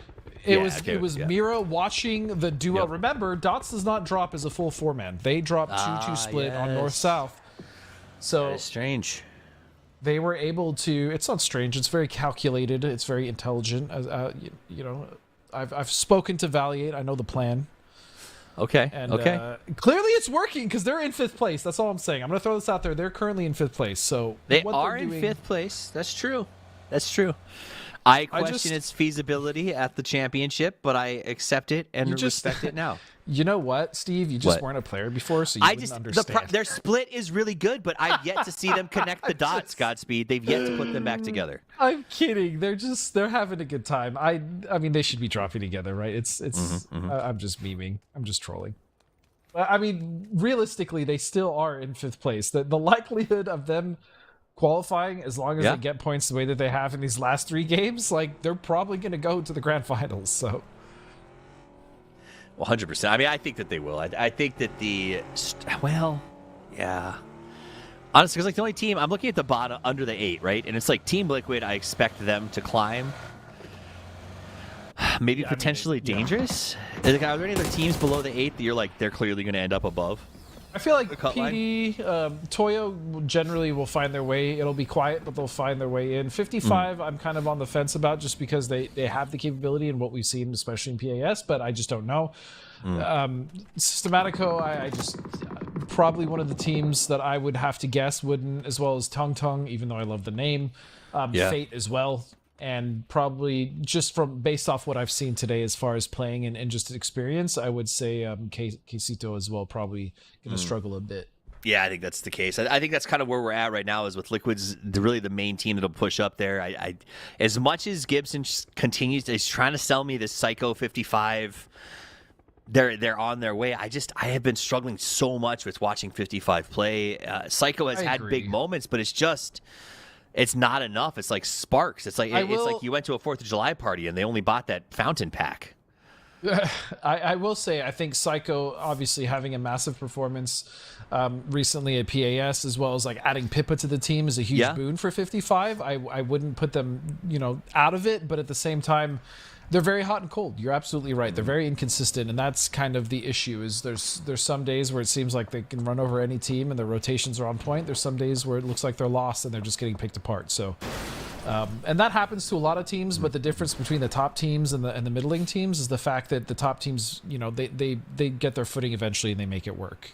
It Yeah, was okay, it was yeah. Mira watching the duo. Yep. Remember, Dots does not drop as a full 4-man. They drop 2-2 split on yes. north-south. So That is strange. they were able to. It's not strange. It's very calculated. It's very intelligent. I've spoken to Valiate. I know the plan. Okay. And okay. clearly it's working because they're in 5th place. That's all I'm saying. I'm going to throw this out there. They're currently in 5th place. So They what are they're in doing- 5th place. That's true. That's true. I question just- its feasibility at the championship, but I accept it and You just- respect it now. You know what, Steve? You just What? weren't a player before, so you I wouldn't just understand. their split is really good, but I've yet to see them connect the dots. Godspeed. They've yet to put them back together. I'm kidding. They're having a good time. I mean, they should be dropping together, right? It's. I'm just memeing. I'm just trolling. I mean, realistically, they still are in 5th place. The likelihood of them qualifying, as long as Yeah. they get points the way that they have in these last 3 games, like they're probably going to go to the grand finals. So. 100%. I mean, I think that they will. I think that yeah. Honestly, because like the only team I'm looking at the bottom under the 8, right? And it's like Team Liquid. I expect them to climb. Maybe Yeah, I mean, potentially dangerous. Like, are there any other teams below the 8 that you're like they're clearly going to end up above? I feel like cut line? PD, Toyo generally will find their way. It'll be quiet, but they'll find their way in. 55, I'm kind of on the fence about just because they have the capability and what we've seen, especially in PAS, but I just don't know. Systematico, I just probably one of the teams that I would have to guess wouldn't, as well as Tung Tung, even though I love the name. Yeah. Fate as well. and probably just from based off what I've seen today as far as playing and just experience, I would say Quesito as well probably going to struggle a bit. Yeah, I think that's the case. I think that's kind of where we're at right now is with Liquid's really the main team that'll push up there. I as much as Gibson continues to, he's trying to sell me this Psycho 55, they're on their way. I have been struggling so much with watching 55 play. Psycho has had big moments, but it's not enough. It's like sparks. It's like you went to a 4th of July party and they only bought that fountain pack. I will say, I think Psycho obviously having a massive performance recently at PAS, as well as like adding Pippa to the team, is a huge boon for 55. I wouldn't put them, out of it, but at the same time, they're very hot and cold. You're absolutely right. They're very inconsistent, and that's kind of the issue. Is there's some days where it seems like they can run over any team and their rotations are on point. There's some days where it looks like they're lost and they're just getting picked apart. So. And that happens to a lot of teams, but the difference between the top teams and the middling teams is the fact that the top teams, they get their footing eventually and they make it work.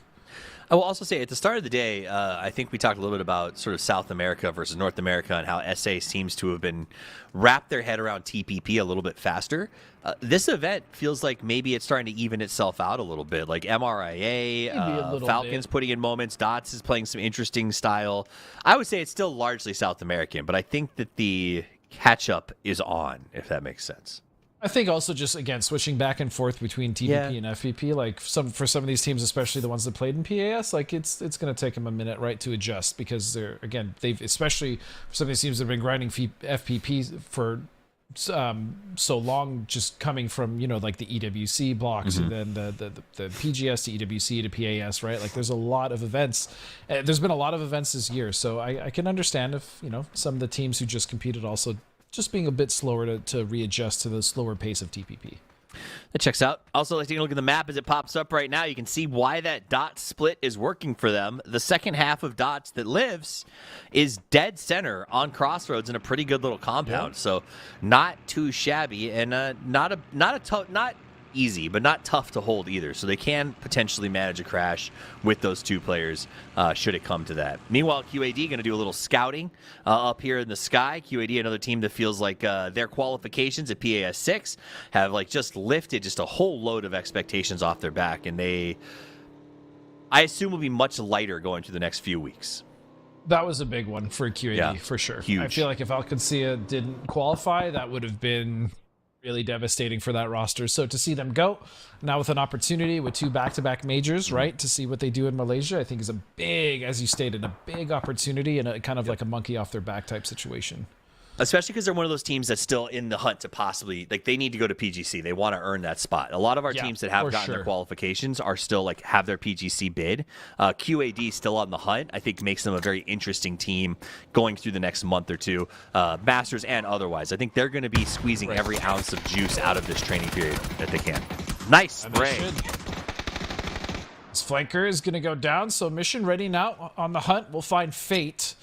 I will also say at the start of the day, I think we talked a little bit about sort of South America versus North America and how SA seems to have been wrapped their head around TPP a little bit faster. This event feels like maybe it's starting to even itself out a little bit. Like MRIA, Falcons putting in moments, Dots is playing some interesting style. I would say it's still largely South American, but I think that the catch-up is on, if that makes sense. I think also just, again, switching back and forth between TPP and FVP, like for some of these teams, especially the ones that played in PAS, like it's going to take them a minute, right, to adjust, because they've especially for some of these teams that have been grinding FPP for so long, just coming from, like the EWC blocks and then the PGS to EWC to PAS, right? Like there's a lot of events. There's been a lot of events this year, so I can understand if, some of the teams who just competed also just being a bit slower to readjust to the slower pace of TPP. That checks out. Also, let's take a look at the map as it pops up right now. You can see why that dot split is working for them. The second half of Dots that lives is dead center on Crossroads in a pretty good little compound. So not too shabby and not easy, but not tough to hold either. So they can potentially manage a crash with those two players should it come to that. Meanwhile, QAD going to do a little scouting up here in the sky. QAD, another team that feels like their qualifications at PAS 6 have just lifted just a whole load of expectations off their back, and I assume will be much lighter going through the next few weeks. That was a big one for QAD, for sure. Huge. I feel like if Alcancia didn't qualify, that would have been really devastating for that roster. So to see them go now with an opportunity with 2 back-to-back majors, right, to see what they do in Malaysia, I think is a big, as you stated, a big opportunity and a kind of like a monkey off their back type situation. Especially because they're one of those teams that's still in the hunt to possibly, they need to go to PGC. They want to earn that spot. A lot of our teams that have gotten their qualifications are still have their PGC bid. QAD still on the hunt, I think makes them a very interesting team going through the next month or two, Masters and otherwise. I think they're going to be squeezing every ounce of juice out of this training period that they can. Nice spray. This flanker is going to go down, so mission ready now on the hunt. We'll find Fate.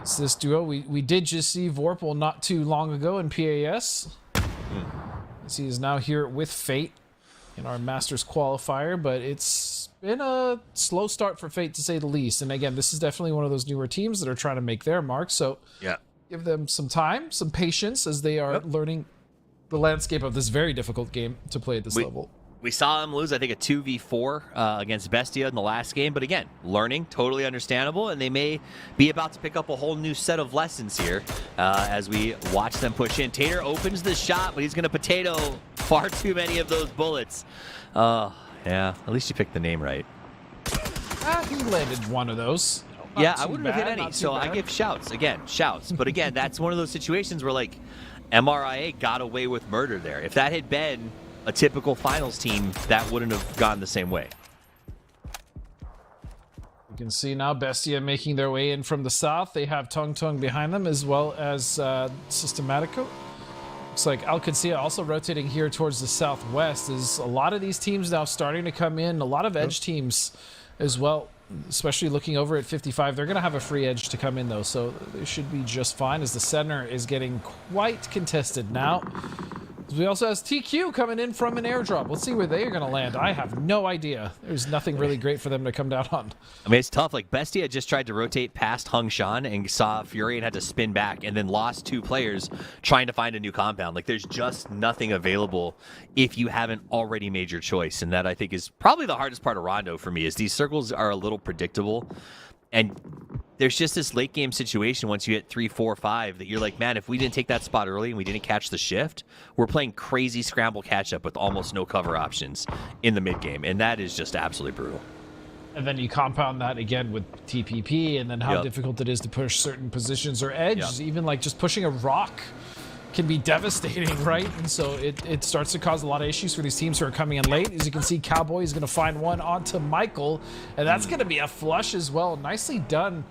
It's this duo. We did just see Vorpal not too long ago in PAS. As he is now here with Fate in our Masters qualifier, but it's been a slow start for Fate to say the least. And again, this is definitely one of those newer teams that are trying to make their mark. So give them some time, some patience as they are learning the landscape of this very difficult game to play at this level. We saw him lose, I think, a 2v4 against Bestia in the last game. But again, learning, totally understandable. And they may be about to pick up a whole new set of lessons here as we watch them push in. Tater opens the shot, but he's going to potato far too many of those bullets. Yeah, at least you picked the name right. He landed one of those. I wouldn't have hit any, so I give shouts. Again, shouts. But again, that's one of those situations where, MRIA got away with murder there. If that had been a typical finals team, that wouldn't have gone the same way. You can see now Bestia making their way in from the south. They have Tung Tung behind them, as well as Systematico. Looks like Alcancia also rotating here towards the southwest. Is a lot of these teams now starting to come in. A lot of edge teams as well, especially looking over at 55. They're going to have a free edge to come in, though, so they should be just fine as the center is getting quite contested now. We also has TQ coming in from an airdrop. Let's see where they are going to land. I have no idea. There's nothing really great for them to come down on. I mean, it's tough. Like, Bestia just tried to rotate past Hung Shan and saw Fury and had to spin back and then lost 2 players trying to find a new compound. Like, there's just nothing available if you haven't already made your choice. And that, I think, is probably the hardest part of Rondo for me, is these circles are a little predictable. And there's just this late game situation once you hit 3, 4, 5 that you're like, man, if we didn't take that spot early and we didn't catch the shift, we're playing crazy scramble catch up with almost no cover options in the mid game. And that is just absolutely brutal. And then you compound that again with TPP, and then how difficult it is to push certain positions or edges. Even like just pushing a rock can be devastating, right? And so it starts to cause a lot of issues for these teams who are coming in late. As you can see, Cowboy is going to find one onto Michael, and that's going to be a flush as well. Nicely done.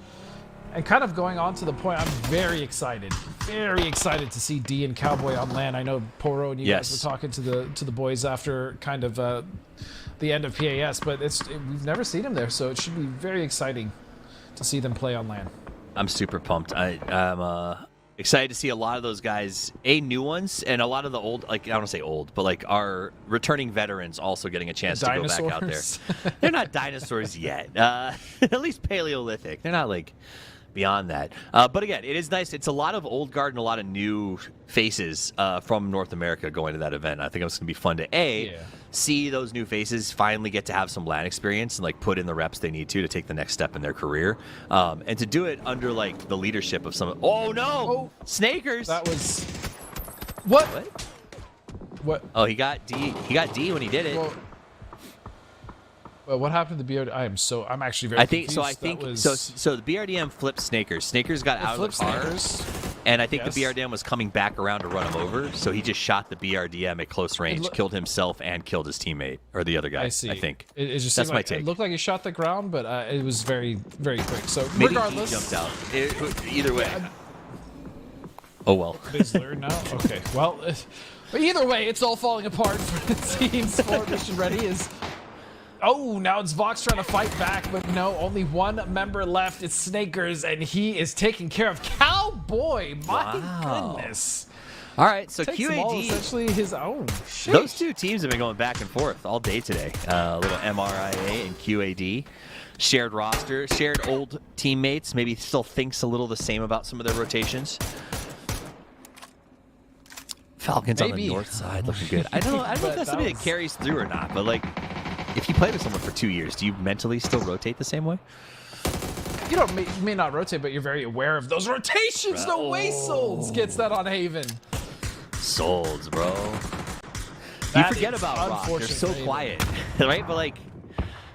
And kind of going on to the point, I'm very excited to see D and Cowboy on land. I know Poro and you guys were talking to the boys after kind of the end of PAS, but we've never seen him there, so it should be very exciting to see them play on land. I'm super pumped. I'm excited to see a lot of those guys, new ones, and a lot of the old, like, I don't want to say old, but like our returning veterans also getting a chance to go back out there. They're not dinosaurs yet. At least Paleolithic. They're not like beyond that. But again, it is nice. It's a lot of old guard and a lot of new faces from North America going to that event. I think it's going to be fun to see those new faces finally get to have some LAN experience and like put in the reps they need to take the next step in their career, and to do it under like the leadership of some. Oh no, Snakers! That was what? Oh, he got D. He got D when he did it. Well, what happened to the BRD? I'm actually very confused. I think so the BRDM flipped Snakers. Snakers got out of the car. And I think the BRDM was coming back around to run him over, so he just shot the BRDM at close range, killed himself and killed his teammate, or the other guy, I think. It just That's my like, take. It looked like he shot the ground, but it was very, very quick. So maybe regardless, he jumped out. Either way. Oh well. Bizzler now? Okay, well, but either way, it's all falling apart for the teams for Mission Ready is... Oh, now it's Vox trying to fight back, but no, only one member left. It's Snakers, and he is taking care of Cowboy. My goodness. All right, so Takes QAD essentially his own. Sheesh. Those two teams have been going back and forth all day today. A little MRIA and QAD. Shared roster, shared old teammates, maybe still thinks a little the same about some of their rotations. Falcons on the north side looking good. I don't know if that's something that carries through or not, but like, if you play with someone for 2 years, do you mentally still rotate the same way? You may not rotate, but you're very aware of those rotations. No way Souls gets that on Haven. Souls, bro. You forget about Rock. They're so quiet, right? But like,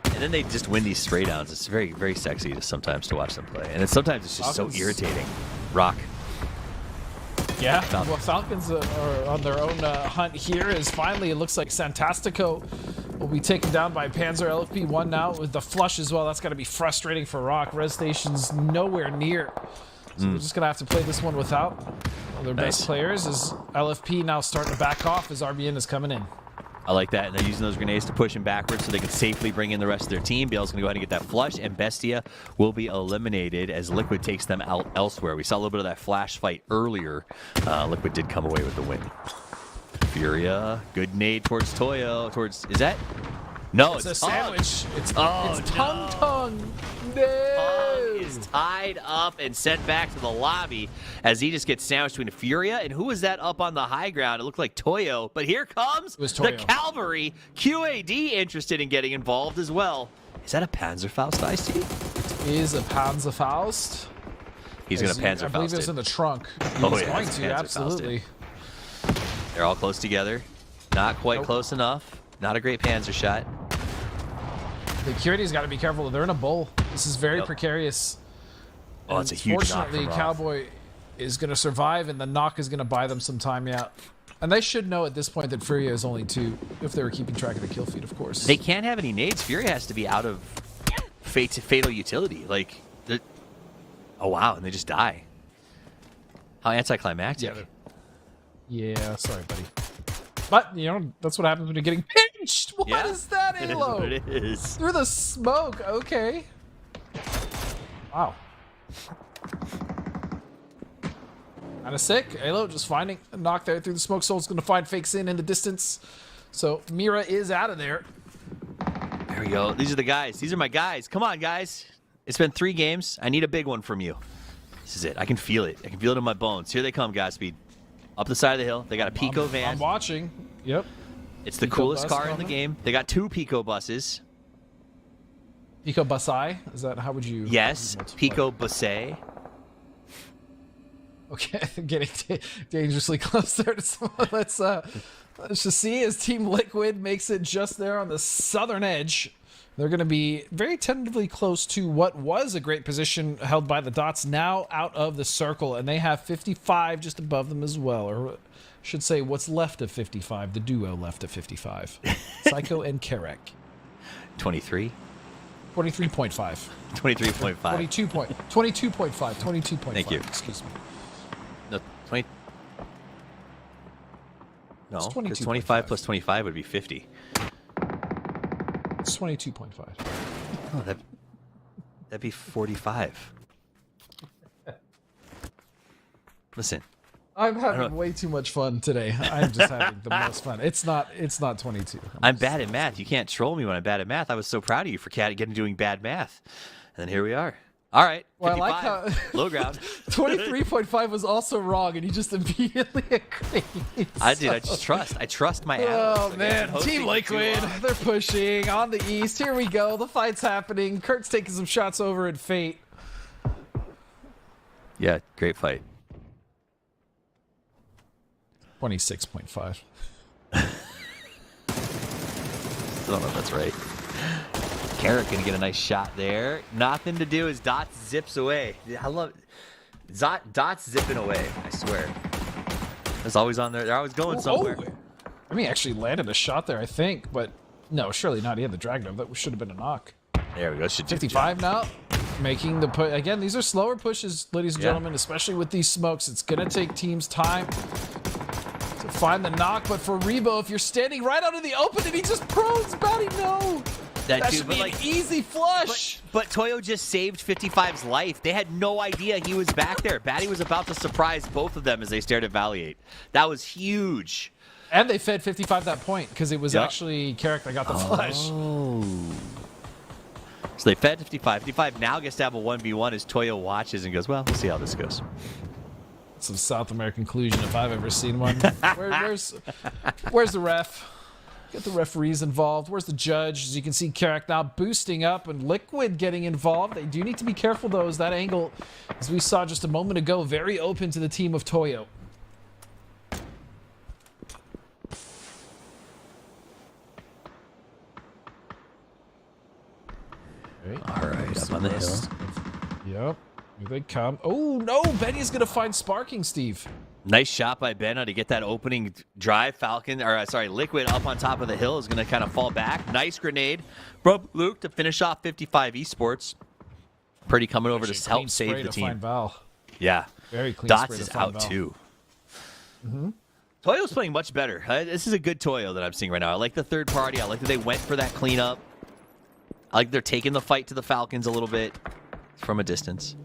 and then they just win these spray downs. It's very, very sexy sometimes to watch them play. And then sometimes it's just so irritating. Rock. Yeah, well, Falcons are on their own hunt here. As finally, it looks like Santastico will be taken down by Panzer LFP1 now with the flush as well. That's got to be frustrating for Rock. Res Station's nowhere near. So they're just going to have to play this one without one of their best players. As LFP now starting to back off as RBN is coming in. I like that, and they're using those grenades to push him backwards so they can safely bring in the rest of their team. Bale's going to go ahead and get that flush, and Bestia will be eliminated as Liquid takes them out elsewhere. We saw a little bit of that flash fight earlier. Liquid did come away with the win. Furia, good nade towards Toyo. Is that? No, it's a sandwich. It's no. Tongue. No. Tongue is tied up and sent back to the lobby as he just gets sandwiched between Furia and who was that up on the high ground? It looked like Toyo, but here comes the Cavalry. QAD interested in getting involved as well. Is that a Panzerfaust, IC? It is a Panzerfaust. He's going to Panzerfaust. I believe it was in the trunk. He's going to, absolutely. They're all close together. Not quite close enough. Not a great Panzer shot. The Security's got to be careful. They're in a bowl. This is very precarious. Oh, it's a huge knock. Fortunately, Cowboy is going to survive, and the knock is going to buy them some time. Yeah, and they should know at this point that Furia is only 2, if they were keeping track of the kill feed, of course. They can't have any nades. Furia has to be out of fatal utility. Like, oh wow, and they just die. How anticlimactic. Yeah, sorry, buddy. But, you know, that's what happens when you're getting pinched. What is that, Halo? It is. Through the smoke. Okay. Wow. Kind of sick. Halo just finding a knock there through the smoke. Soul's going to find fakes in the distance. So Mira is out of there. There we go. These are the guys. These are my guys. Come on, guys. It's been 3 games. I need a big one from you. This is it. I can feel it. I can feel it in my bones. Here they come, Godspeed. Up the side of the hill. They got a Pico van. I'm watching. Yep. It's the Pico coolest bus car in the coming. game. They got 2 Pico buses. Pico Basai? Is that, how would you? Yes, multiply? Pico Busse. Okay, getting dangerously close there to someone. Let's just see as Team Liquid makes it just there on the southern edge. They're going to be very tentatively close to what was a great position held by the Dots, now out of the circle, and they have 55 just above them as well, or I should say what's left of 55, the duo left of 55. Psycho and Karek. 23. 23.5. 23.5. 22.5. Thank you. Excuse me. No, 20. No, It's because 22.5. 25 plus 25 would be 50. It's 22.5. Oh, that'd be 45. Listen, I'm having way too much fun today. I'm just having the most fun. It's not 22. I'm bad at math. You can't troll me when I'm bad at math. I was so proud of you for doing bad math. And then here we are. All right, 55. Well, I like how low ground. 23.5 was also wrong, and you just immediately agreed. I trust my allies. Oh Like, man, I've been Team hosting too Liquid, long. they're pushing on the east. Here we go. The fight's happening. Kurt's taking some shots over at Fate. Yeah, great fight. 26.5. I don't know if that's right. Carrot gonna get a nice shot there. Nothing to do as Dots zips away. I love Dots zipping away. I swear. It's always on there. They're always going somewhere. Oh, I mean, actually landed a shot there, I think, but no, surely not. He had the drag node. That should have been a knock. There we go. Should do the 55 now. Making the push. Again, these are slower pushes, ladies and Yeah. gentlemen, especially with these smokes. It's going to take teams time to find the knock. But for Rebo, if you're standing right out in the open and he just prones Batty, no. That dude, should but be like- an easy flush. But Toyo just saved 55's life. They had no idea he was back there. Batty was about to surprise both of them as they stared at Valiate. That was huge. And they fed 55 that point because it was Yep. actually Carrick that got the flush. Oh. So they fed 55. 55 now gets to have a 1v1 as Toyo watches and goes, well, we'll see how this goes. Some South American collusion if I've ever seen one. Where's the ref? Get the referees involved. Where's the judge? As you can see, Carrick now boosting up and Liquid getting involved. They do need to be careful, though, as that angle, as we saw just a moment ago, very open to the team of Toyo. All right, up on the hill. Yep. Here they come. Oh, no. Benny's going to find Sparking, Steve. Nice shot by Benna to get that opening drive. Liquid up on top of the hill is going to kind of fall back. Nice grenade. Bro, Luke to finish off 55 Esports. Pretty coming over to help save the team. Find Val. Yeah. Very clean Dots spray to is find out Val. too. Toyo's playing much better. This is a good Toyo that I'm seeing right now. I like the third party. I like that they went for that cleanup. I like they're taking the fight to the Falcons a little bit from a distance.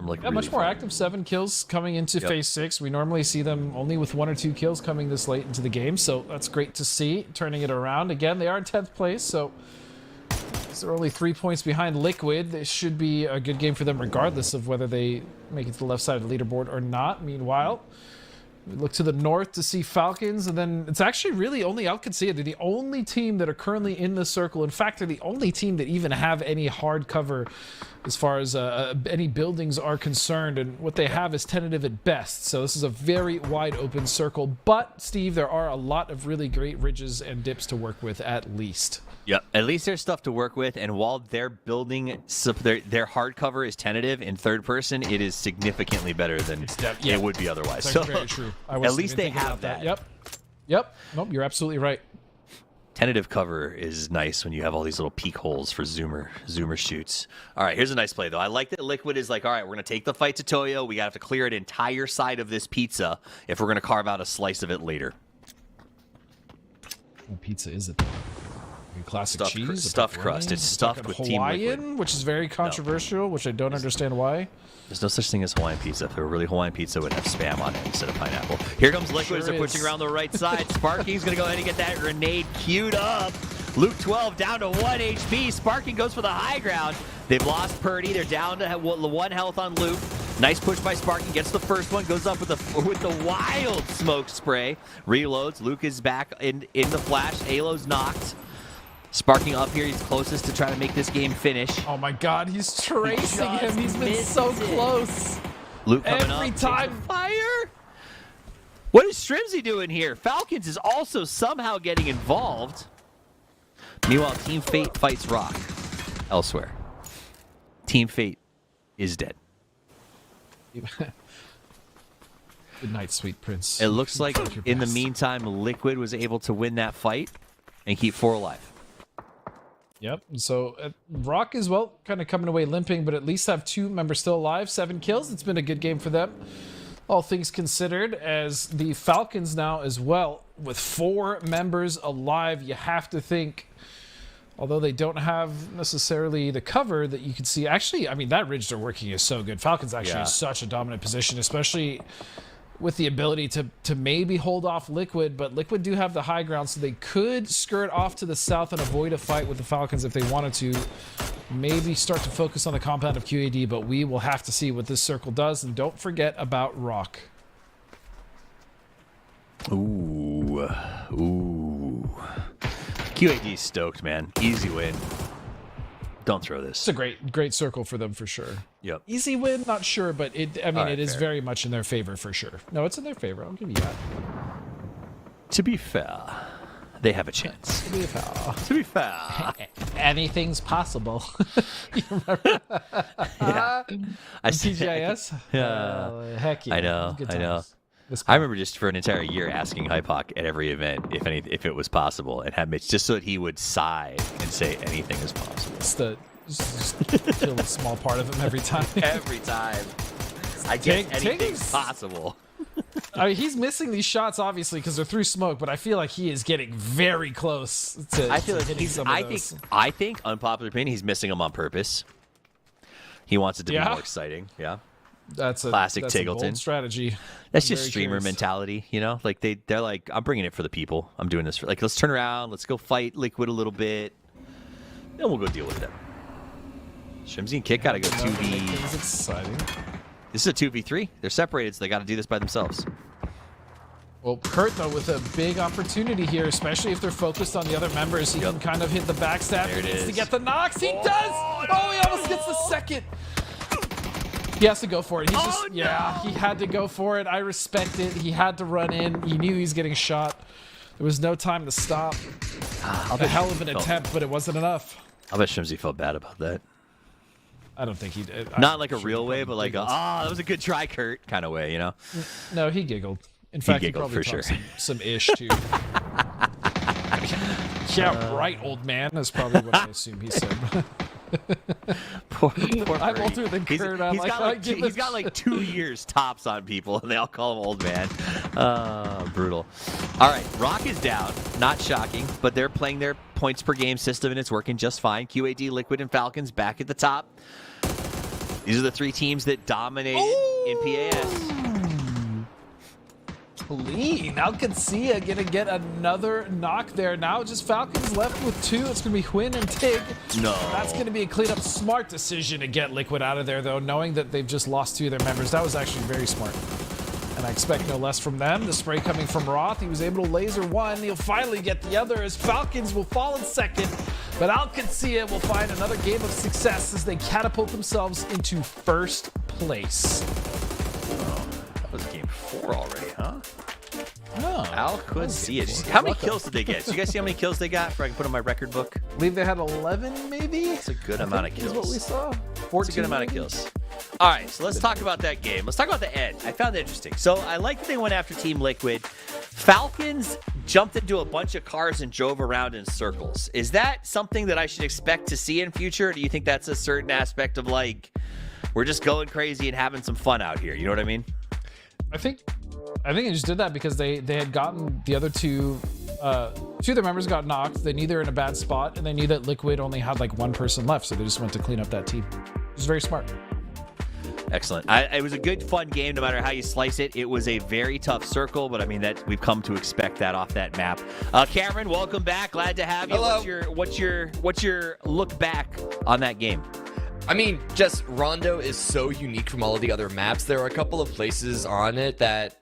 Like Yeah, much more active. 7 kills coming into Yep. phase 6. We normally see them only with 1 or 2 kills coming this late into the game, so that's great to see. Turning it around again. They are in 10th place, so they're only 3 points behind Liquid. This should be a good game for them, regardless of whether they make it to the left side of the leaderboard or not. Meanwhile, we look to the north to see Falcons, and then it's actually really only Alcancia. They're the only team that are currently in the circle. In fact, they're the only team that even have any hard cover as far as any buildings are concerned, and what they have is tentative at best. So this is a very wide open circle. But, Steve, there are a lot of really great ridges and dips to work with at least. Yep. At least there's stuff to work with, and while they're building, their hard cover is tentative in third person, it is significantly better than it would be otherwise. That's So very true. at least they have that. Yep. Nope, you're absolutely right. Tentative cover is nice when you have all these little peek holes for zoomer shoots. All right, here's a nice play, though. I like that Liquid is like, all right, we're going to take the fight to Toyo. We got to have to clear an entire side of this pizza if we're going to carve out a slice of it later. What pizza is it? Classic Stuffed cheese, a stuffed pepperoni, crust. It's stuffed fucking with Team Hawaiian, Liquid. which is very controversial, which I don't understand why. There's no such thing as Hawaiian pizza. If it were really Hawaiian pizza, it would have spam on it instead of pineapple. Here comes Liquid as they're pushing around the right side. Sparking's going to go ahead and get that grenade queued up. Luke 12 down to 1 HP. Sparking goes for the high ground. They've lost Purdy. They're down to 1 health on Luke. Nice push by Sparking. Gets the first one. Goes up with the wild smoke spray. Reloads. Luke is back in the flash. Alo's knocked. Sparking up here. He's closest to try to make this game finish. Oh my God, he's tracing him. He's been so close. Luke coming Every up. time. Fire. What is Strimsy doing here? Falcons is also somehow getting involved. Meanwhile, Team Fate fights Rock elsewhere. Team Fate is dead. Good night, sweet prince. It looks like in the meantime, Liquid was able to win that fight and keep 4 alive. Yep. So Rock is, well, kind of coming away limping, but at least have 2 members still alive. 7 kills. It's been a good game for them, all things considered, as the Falcons now as well, with 4 members alive. You have to think, although they don't have necessarily the cover that you can see. Actually, I mean, that ridge they're working is so good. Falcons actually in such a dominant position, especially with the ability to maybe hold off Liquid, but Liquid do have the high ground, so they could skirt off to the south and avoid a fight with the Falcons if they wanted to. Maybe start to focus on the compound of QAD, but we will have to see what this circle does. And don't forget about Rock. Ooh. QAD stoked, man. Easy win. Don't throw this. It's a great circle for them for sure. Yep. Easy win, not sure, but it is fair. very much in their favor for sure. No, it's in their favor. I'll give you that. To be fair, they have a chance. To be fair. To be fair. Anything's possible. You remember? Yeah. TGIS? Yeah. Heck yeah. I know. Good I know. times. I remember just for an entire year asking Hypoc at every event if it was possible, and had Mitch just so that he would sigh and say anything is possible. Just kill a small part of him every time. Every time. I guess anything's Tiggs. possible. I mean, he's missing these shots obviously because they're through smoke, but I feel like he is getting very close to. I feel like hitting some of those. I think unpopular opinion, he's missing them on purpose. He wants it to be more exciting. Yeah. That's a classic that's a Tiggleton bold strategy. That's I'm just very streamer curious. mentality, you know. Like they're like, I'm bringing it for the people. I'm doing this for let's turn around, let's go fight Liquid a little bit, then we'll go deal with them. Shimsy and Kit gotta go 2v. Things exciting. This is a 2v3. They're separated, so they got to do this by themselves. Well, Kurt, though, with a big opportunity here, especially if they're focused on the other members, he can kind of hit the backstab. There it He needs is. to get the knocks. He does! Oh, he almost gets the second. He has to go for it. He's he had to go for it. I respect it. He had to run in. He knew he was getting shot. There was no time to stop. A hell of an attempt, but it wasn't enough. I bet Shimsy felt bad about that. I don't think he did. Not like a real way, but like that was a good try, Kurt kind of way, you know? No, he giggled. In fact, he giggled probably for talked sure. some ish too. Yeah, right, old man. That's probably what I assume he said. Poor I'm Birdie. older than Kurt. I'm He's got like 2 years tops on people, and they all call him old man. Brutal. All right, Rock is down. Not shocking, but they're playing their points per game system, and it's working just fine. QAD, Liquid, and Falcons back at the top. These are the 3 teams that dominated in PAS. Clean. Alcancia gonna get another knock there. Now just Falcons left with 2. It's gonna be Quinn and Tig. No. That's gonna be a clean-up. Smart decision to get Liquid out of there, though, knowing that they've just lost 2 of their members. That was actually very smart. And I expect no less from them. The spray coming from Roth. He was able to laser 1. He'll finally get the other as Falcons will fall in second. But Alcancia will find another game of success as they catapult themselves into first place. That was game 4 already, huh? Oh, Alcancia. How many kills did they get? So you guys see how many kills they got? So I can put on my record book. I believe they had 11, maybe? That's a good amount of kills. Is what we saw. 14, It's a good amount of maybe? kills. All right, so let's talk about that game. Let's talk about the end. I found it interesting. So I like that they went after Team Liquid. Falcons jumped into a bunch of cars and drove around in circles. Is that something that I should expect to see in future? Or do you think that's a certain aspect of like, we're just going crazy and having some fun out here? You know what I mean? I think they just did that because they had gotten the other 2 two of their members got knocked. They knew they were in a bad spot, and they knew that Liquid only had like one person left, so they just went to clean up that team. It was very smart. Excellent. It was a good, fun game, no matter how you slice it. It was a very tough circle, but I mean that we've come to expect that off that map. Cameron, welcome back. Glad to have you. Hello. What's your look back on that game? I mean, just Rondo is so unique from all of the other maps. There are a couple of places on it that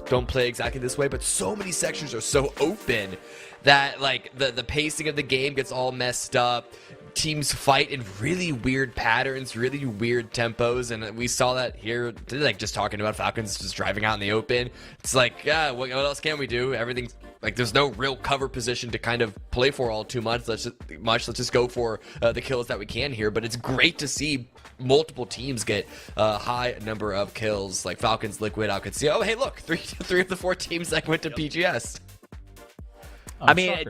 don't play exactly this way, but so many sections are so open that like the pacing of the game gets all messed up. Teams fight in really weird patterns, really weird tempos, and we saw that here, like just talking about Falcons just driving out in the open. It's like, yeah, what else can we do? Everything's like there's no real cover position to kind of play for all too much. Let's just go for the kills that we can here. But it's great to see multiple teams get a high number of kills, like Falcons, Liquid. I could see, oh hey, look, three of the 4 teams that went to PGS. I mean,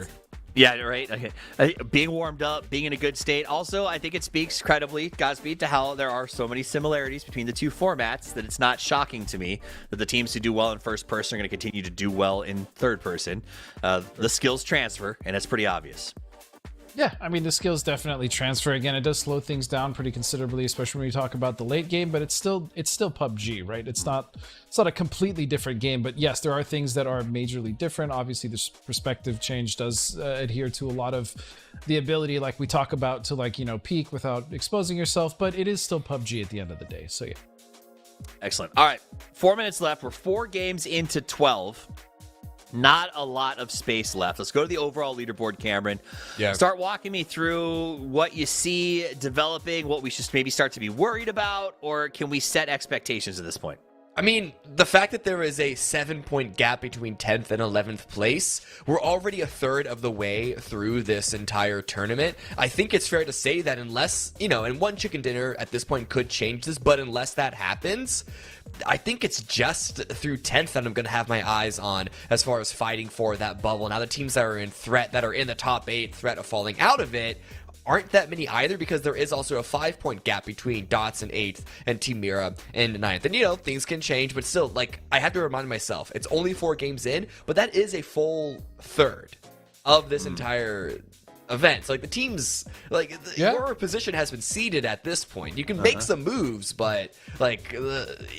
yeah, right. Okay. Being warmed up, being in a good state. Also, I think it speaks credibly, Godspeed, to how there are so many similarities between the two formats that it's not shocking to me that the teams who do well in first person are going to continue to do well in third person. The skills transfer, and it's pretty obvious. Yeah, I mean, the skills definitely transfer. Again, it does slow things down pretty considerably, especially when we talk about the late game, but it's still PUBG, right? It's not a completely different game, but yes, there are things that are majorly different. Obviously, this perspective change does adhere to a lot of the ability, like we talk about, to like, peek without exposing yourself, but it is still PUBG at the end of the day, so yeah. Excellent. All right, 4 minutes left. We're 4 games into 12. Not a lot of space left. Let's go to the overall leaderboard, Cameron. Yeah. Start walking me through what you see developing, what we should maybe start to be worried about, or can we set expectations at this point? I mean, the fact that there is a 7-point gap between 10th and 11th place, we're already a third of the way through this entire tournament. I think it's fair to say that unless, and one chicken dinner at this point could change this, but unless that happens, I think it's just through 10th that I'm going to have my eyes on as far as fighting for that bubble. Now, the teams that are in the top 8, threat of falling out of it, aren't that many either, because there is also a 5-point gap between Dots in 8th and Team Mira in 9th. And, things can change, but still, I have to remind myself, it's only 4 games in, but that is a full third of this entire event. So, the teams, your position has been seeded at this point. You can make some moves, but,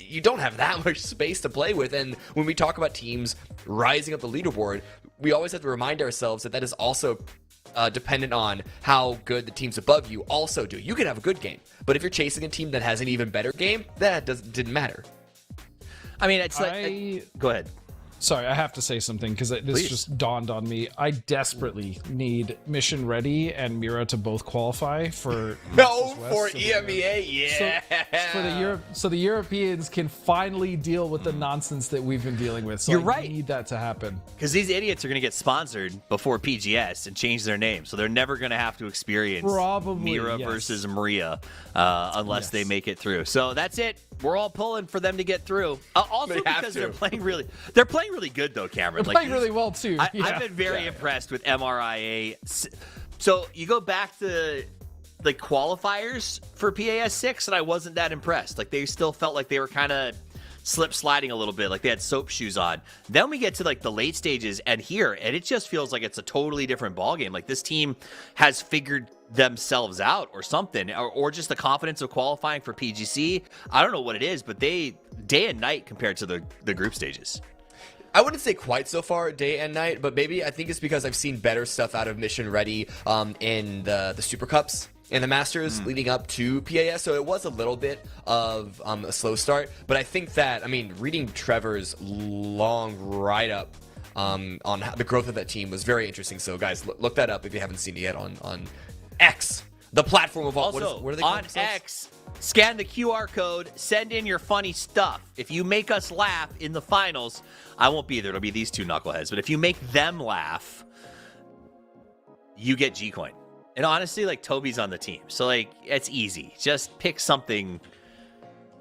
you don't have that much space to play with. And when we talk about teams rising up the leaderboard, we always have to remind ourselves that is also dependent on how good the teams above you also do. You can have a good game, but if you're chasing a team that has an even better game, that didn't matter. I mean, it's go ahead. Sorry, I have to say something because this just dawned on me. I desperately need Mission Ready and Mira to both qualify for for EMEA, yeah. So the Europeans can finally deal with the nonsense that we've been dealing with. So You're I right. need that to happen. Because these idiots are going to get sponsored before PGS and change their name, so they're never going to have to experience Mira versus Maria unless they make it through. So that's it. We're all pulling for them to get through. Also because they're playing really good though, Cameron. They're playing really well too. I've been very impressed with MRIA. So you go back to the qualifiers for PAS 6, and I wasn't that impressed. They still felt like they were kind of sliding a little bit, like they had soap shoes on. Then we get to the late stages and it just feels like it's a totally different ballgame. Like this team has figured themselves out or something, or just the confidence of qualifying for PGC. I don't know what it is, but they day and night compared to the group stages. I wouldn't say quite so far day and night, but maybe I think it's because I've seen better stuff out of Mission Ready in the Super Cups and the Masters leading up to PAS, so it was a little bit of a slow start. But I think that, reading Trevor's long write-up on the growth of that team was very interesting. So guys, look that up if you haven't seen it yet on X, the platform of all. Also, what are they on X, scan the QR code, send in your funny stuff. If you make us laugh in the finals, I won't be there. It'll be these two knuckleheads. But if you make them laugh, you get G-Coin. And honestly, Toby's on the team. So, it's easy. Just pick something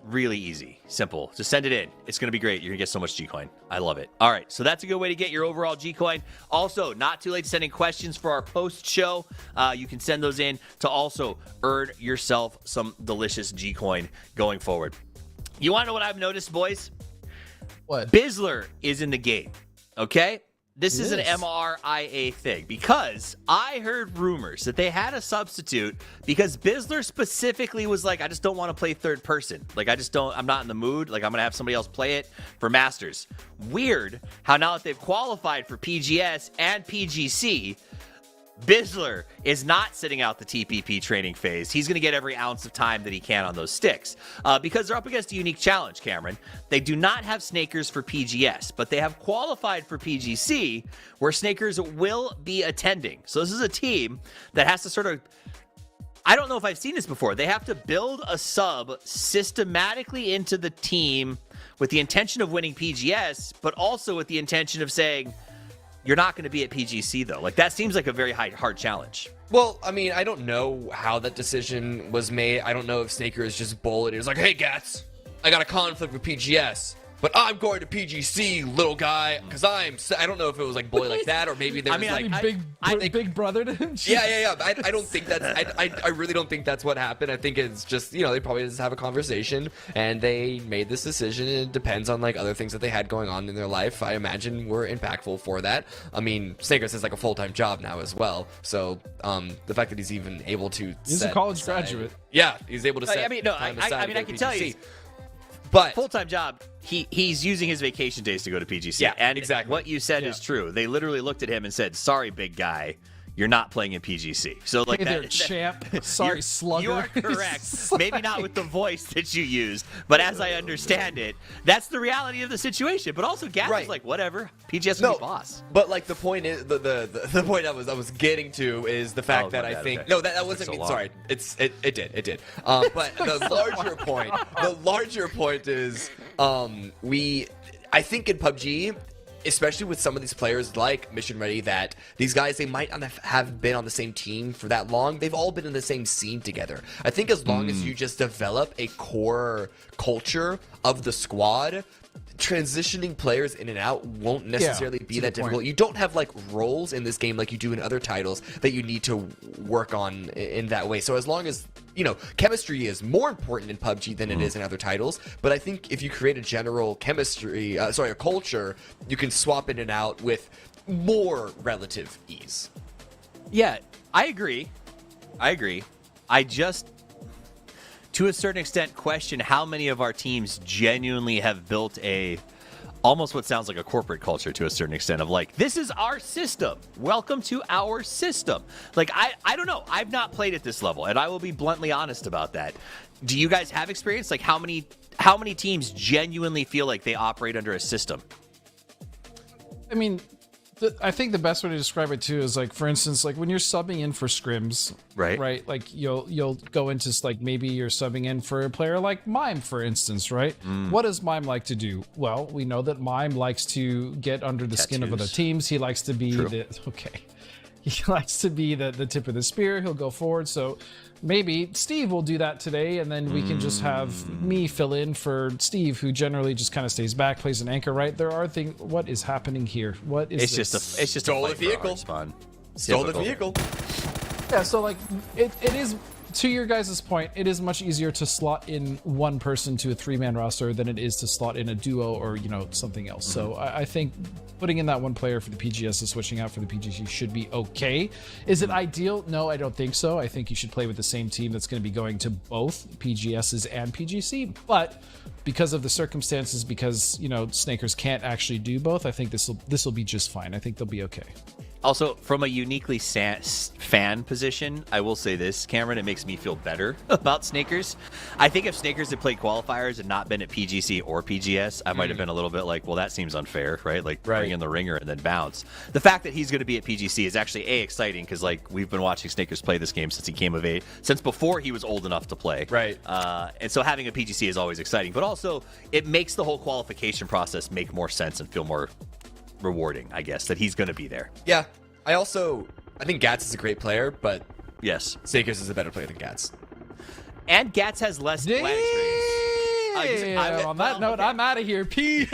really easy. Simple. Just send it in. It's going to be great. You're going to get so much G-Coin. I love it. All right. So, that's a good way to get your overall G-Coin. Also, not too late to send in questions for our post-show. You can send those in to also earn yourself some delicious G-Coin going forward. You want to know what I've noticed, boys? What? Bizzler is in the game. Okay? this is an MRIA thing, because I heard rumors that they had a substitute because Bizzler specifically was like, I just don't want to play third person. Like, I'm not in the mood. Like, I'm going to have somebody else play it for Masters. Weird how now that they've qualified for PGS and PGC, Bizzler is not sitting out the TPP training phase. He's going to get every ounce of time that he can on those sticks because they're up against a unique challenge, Cameron. They do not have Snakers for PGS, but they have qualified for PGC, where Snakers will be attending. So this is a team that has to sort of, I don't know if I've seen this before. They have to build a sub systematically into the team with the intention of winning PGS, but also with the intention of saying, you're not going to be at PGC, though. Like, that seems like a very hard challenge. Well, I mean, I don't know how that decision was made. I don't know if Snaker is just bulleted. It's like, hey, Gats, I got a conflict with PGS, but I'm going to PGC, little guy, because I don't know if it was like bully like that, or maybe there was big brother to him. Yeah. I don't think that's. I really don't think that's what happened. I think it's just, they probably just have a conversation and they made this decision. And it depends on like other things that they had going on in their life. I imagine were impactful for that. I mean, Snakers is like a full-time job now as well. So the fact that he's even able to, he's a college graduate. Yeah, he's able to set. I can tell you. But full-time job, he's using his vacation days to go to PGC. Yeah, and exactly. What you said is true. They literally looked at him and said, sorry, big guy, you're not playing in PGC. So like hey there, champ. Sorry, slugger. You are correct. Maybe not with the voice that you used, but as I understand it, that's the reality of the situation. But also, Gats is like, whatever. PGS is boss. But like the point is the point I was getting to is the fact that I think that wasn't me. Sorry, it did. But the larger point is I think in PUBG, especially with some of these players like Mission Ready, that these guys, they might not have been on the same team for that long. They've all been in the same scene together. I think as long as you just develop a core culture of the squad, transitioning players in and out won't necessarily be that difficult. You don't have like roles in this game like you do in other titles that you need to work on in that way. So as long as, chemistry is more important in PUBG than it is in other titles, but I think if you create a general chemistry, a culture, you can swap in and out with more relative ease. Yeah, I agree. I just, to a certain extent, question how many of our teams genuinely have built almost what sounds like a corporate culture to a certain extent of like, this is our system. Welcome to our system. Like, I don't know. I've not played at this level, and I will be bluntly honest about that. Do you guys have experience? Like, how many teams genuinely feel like they operate under a system? I mean, I think the best way to describe it too is like, for instance, like when you're subbing in for scrims, right? Like you'll go into like, maybe you're subbing in for a player like Mime, for instance, right? What does Mime like to do? Well, we know that Mime likes to get under the skin of other teams. He likes to be he likes to be the tip of the spear. He'll go forward. So maybe Steve will do that today, and then we can just have me fill in for Steve, who generally just kind of stays back, plays an anchor, right? There are things. What is happening here? What is this? It's just Stole the vehicle. Stole the vehicle. Yeah, so like it is, to your guys' point, it is much easier to slot in one person to a 3-man roster than it is to slot in a duo or something else. So I think putting in that one player for the PGS and switching out for the PGC should be okay. Is it ideal? No, I don't think so. I think you should play with the same team that's going to be going to both PGSs and PGC. But because of the circumstances, because Snakers can't actually do both, I think this will be just fine. I think they'll be okay. Also, from a uniquely fan position, I will say this, Cameron, it makes me feel better about Snakers. I think if Snakers had played qualifiers and not been at PGC or PGS, I might have been a little bit like, well, that seems unfair, right? Like, bring in the ringer and then bounce. The fact that he's going to be at PGC is actually, exciting, because, like, we've been watching Snakers play this game since he came of age, since before he was old enough to play. Right. And so having a PGC is always exciting. But also, it makes the whole qualification process make more sense and feel more rewarding, I guess, that he's going to be there. Yeah. I think Gats is a great player, but yes, Snakers is a better player than Gats. And Gats has less LAN experience. On that note, I'm out of here. Peace.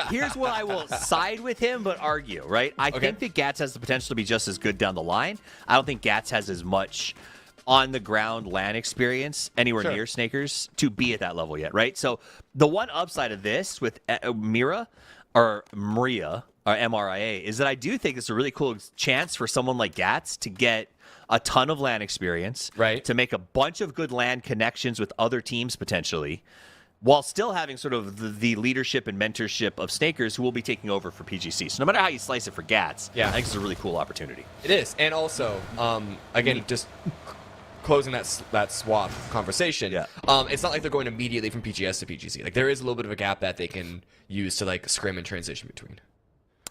Here's where I will side with him, but argue, right? I think that Gats has the potential to be just as good down the line. I don't think Gats has as much on-the-ground LAN experience anywhere near Snakers to be at that level yet, right? So the one upside of this with Mira or MRIA, is that I do think it's a really cool chance for someone like Gats to get a ton of LAN experience, right? To make a bunch of good LAN connections with other teams potentially, while still having sort of the leadership and mentorship of Snakers who will be taking over for PGC. So no matter how you slice it for Gats, I think it's a really cool opportunity. It is. And also, again, just closing that swap conversation, it's not like they're going immediately from PGS to PGC. Like, there is a little bit of a gap that they can use to, like, scrim and transition between.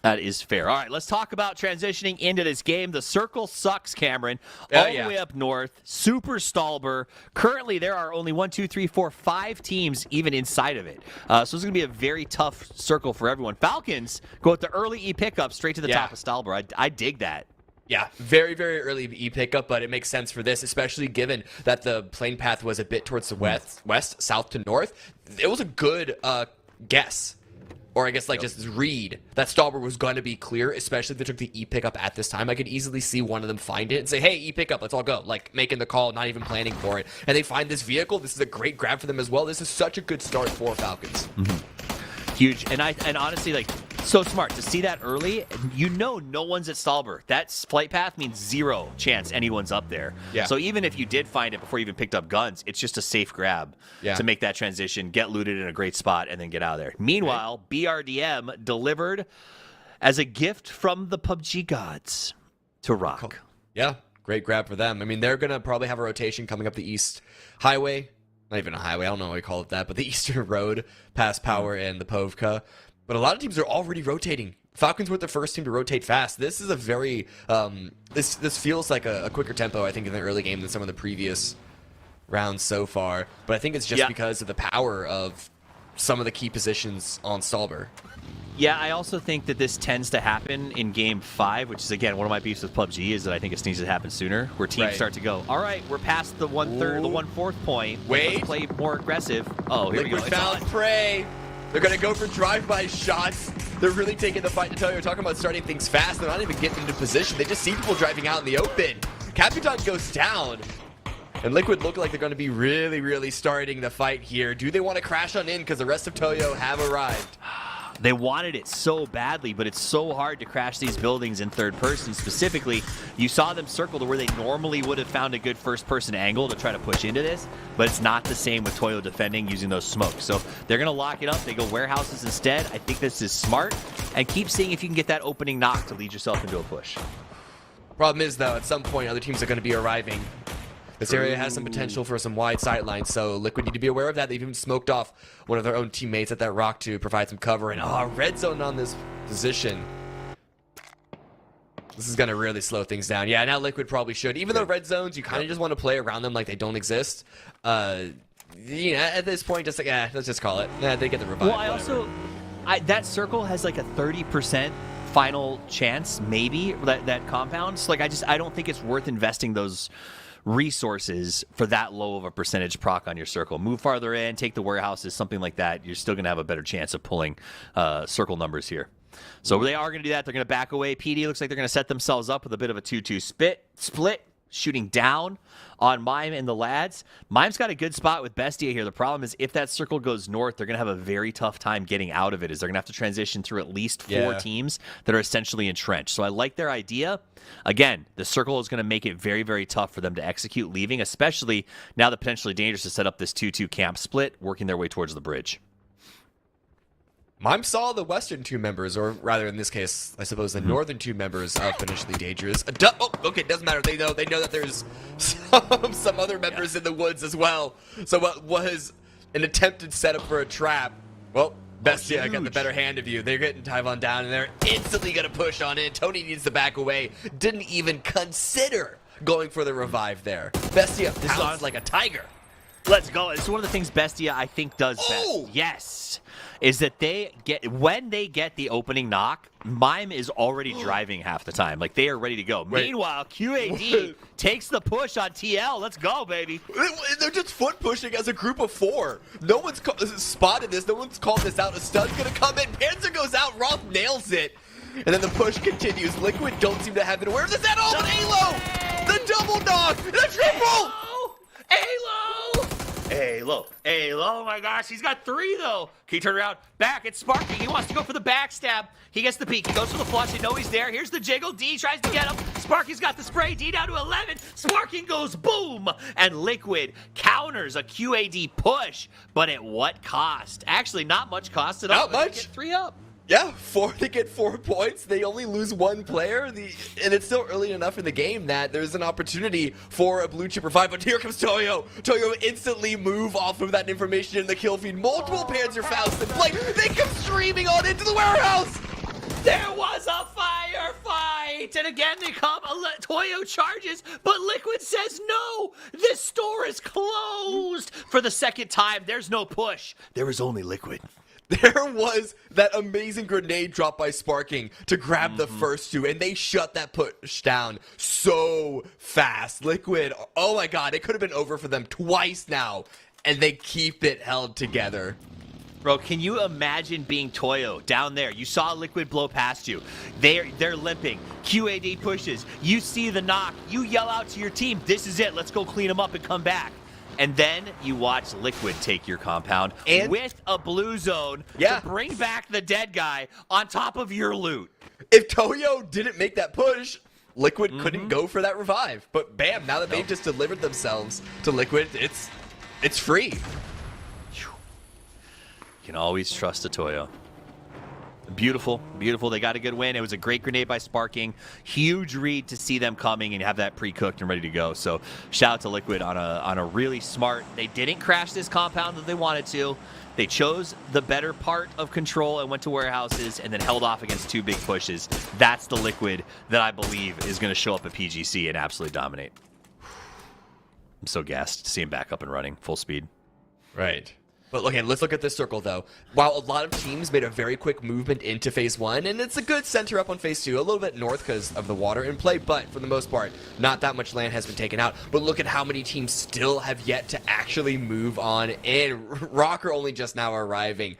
That is fair. All right, let's talk about transitioning into this game. The circle sucks, Cameron. All the way up north, super Stalber. Currently, there are only 5 teams even inside of it. So it's going to be a very tough circle for everyone. Falcons go with the early E pickup straight to the top of Stalber. I dig that. Yeah, very, very early E pickup, but it makes sense for this, especially given that the plane path was a bit towards the west, south to north. It was a good guess. Or I guess like just read that Stalber was going to be clear, especially if they took the E pickup at this time. I could easily see one of them find it and say, hey, E pickup, let's all go. Like making the call, not even planning for it. And they find this vehicle. This is a great grab for them as well. This is such a good start for Falcons. Huge. And honestly, like, so smart to see that early. You know no one's at Stalber. That flight path means 0 chance anyone's up there. Yeah. So even if you did find it before you even picked up guns, it's just a safe grab to make that transition, get looted in a great spot, and then get out of there. Meanwhile, BRDM delivered as a gift from the PUBG gods to Rock. Cool. Yeah, great grab for them. I mean, they're going to probably have a rotation coming up the East Highway. Not even a highway, I don't know why we call it that, but the Eastern Road, past Power and the Povka. But a lot of teams are already rotating. Falcons were the first team to rotate fast. This is a very, this feels like a quicker tempo, I think, in the early game than some of the previous rounds so far. But I think it's just because of the power of some of the key positions on Stalber. Yeah, I also think that this tends to happen in Game 5, which is, again, one of my beefs with PUBG, is that I think it needs to happen sooner, where teams start to go, all right, we're past the 1/3, the 1/4 point. Let's play more aggressive. Oh, here we go. Liquid found prey. They're going to go for drive-by shots. They're really taking the fight to tell you. We're talking about starting things fast. They're not even getting into position. They just see people driving out in the open. Capitan goes down. And Liquid look like they're going to be really, really starting the fight here. Do they want to crash on in because the rest of Toyo have arrived? They wanted it so badly, but it's so hard to crash these buildings in third person. Specifically, you saw them circle to where they normally would have found a good first-person angle to try to push into this, but it's not the same with Toyo defending using those smokes. So they're going to lock it up. They go warehouses instead. I think this is smart, and keep seeing if you can get that opening knock to lead yourself into a push. Problem is, though, at some point, other teams are going to be arriving. This area has some potential for some wide sightlines, so Liquid need to be aware of that. They've even smoked off one of their own teammates at that rock to provide some cover. And, red zone on this position. This is going to really slow things down. Yeah, now Liquid probably should. Even though red zones, you kind of just want to play around them like they don't exist. You know, at this point, just like, let's just call it. They get the revive. Well, I also, that circle has like a 30% final chance, maybe, that compound. So, like, I don't think it's worth investing those resources for that low of a percentage proc on your circle. Move farther in, take the warehouses, something like that. You're still going to have a better chance of pulling circle numbers here. So they are going to do that. They're going to back away. PD looks like they're going to set themselves up with a bit of a 2-2 split, shooting down on Mime and the lads. Mime's got a good spot with Bestia here. The problem is if that circle goes north, they're going to have a very tough time getting out of it, as they're going to have to transition through at least 4 teams that are essentially entrenched. So I like their idea. Again, the circle is going to make it very, very tough for them to execute leaving, especially now that potentially dangerous to set up this 2-2 camp split, working their way towards the bridge. Mime saw the western 2 members, or rather in this case, I suppose the northern 2 members of Initially Dangerous. Okay, doesn't matter. They know that there's some other members in the woods as well. So what was an attempted setup for a trap? Well, Bestia got the better hand of you. They're getting Tyvon down, and they're instantly going to push on in. Tony needs to back away. Didn't even consider going for the revive there. Bestia pounds like a tiger. Let's go. It's one of the things Bestia, I think, does best. Yes. Is that when they get the opening knock, Mime is already driving half the time. Like, they are ready to go. Meanwhile, QAD takes the push on TL. Let's go, baby. They're just foot pushing as a group of 4. No one's spotted this. No one's called this out. A stun's going to come in. Panzer goes out. Roth nails it. And then the push continues. Liquid don't seem to have been aware of this at all. But Halo! The double knock! The triple! Halo! Halo. Oh my gosh, he's got 3 though. Can you turn around? Back, it's Sparking. He wants to go for the backstab. He gets the peek. He goes for the flush. They know he's there. Here's the jiggle. D tries to get him. Sparky's got the spray. D down to 11. Sparking goes boom. And Liquid counters a QAD push. But at what cost? Actually, not much cost at all. Not much. Get 3 up. Yeah, they get 4 points. They only lose 1 player, and it's still early enough in the game that there's an opportunity for a blue chip revive. But here comes Toyo. Toyo instantly move off of that information in the kill feed. Multiple Panzer Faust in play. They come streaming on into the warehouse. There was a firefight, and again they come. Toyo charges, but Liquid says no. This store is closed for the second time. There's no push. There is only Liquid. There was that amazing grenade drop by Sparking to grab the first 2, and they shut that push down so fast. Liquid, oh my god, it could have been over for them twice now, and they keep it held together. Bro, can you imagine being Toyo down there? You saw Liquid blow past you. They're limping. QAD pushes. You see the knock. You yell out to your team, this is it. Let's go clean them up and come back. And then you watch Liquid take your compound and with a blue zone to bring back the dead guy on top of your loot. If Toyo didn't make that push, Liquid couldn't go for that revive. But bam, now that they've just delivered themselves to Liquid, it's free. You can always trust a Toyo. Beautiful, beautiful. They got a good win. It was a great grenade by Sparking. Huge read to see them coming and have that pre-cooked and ready to go. So shout out to Liquid on a really smart. They didn't crash this compound that they wanted to. They chose the better part of control and went to warehouses and then held off against 2 big pushes. That's the Liquid that I believe is going to show up at PGC and absolutely dominate. I'm so gassed to see him back up and running full speed. Right. But okay, let's look at this circle, though. While a lot of teams made a very quick movement into Phase 1, and it's a good center up on Phase 2, a little bit north because of the water in play, but for the most part, not that much land has been taken out. But look at how many teams still have yet to actually move on in. Rocker only just now arriving.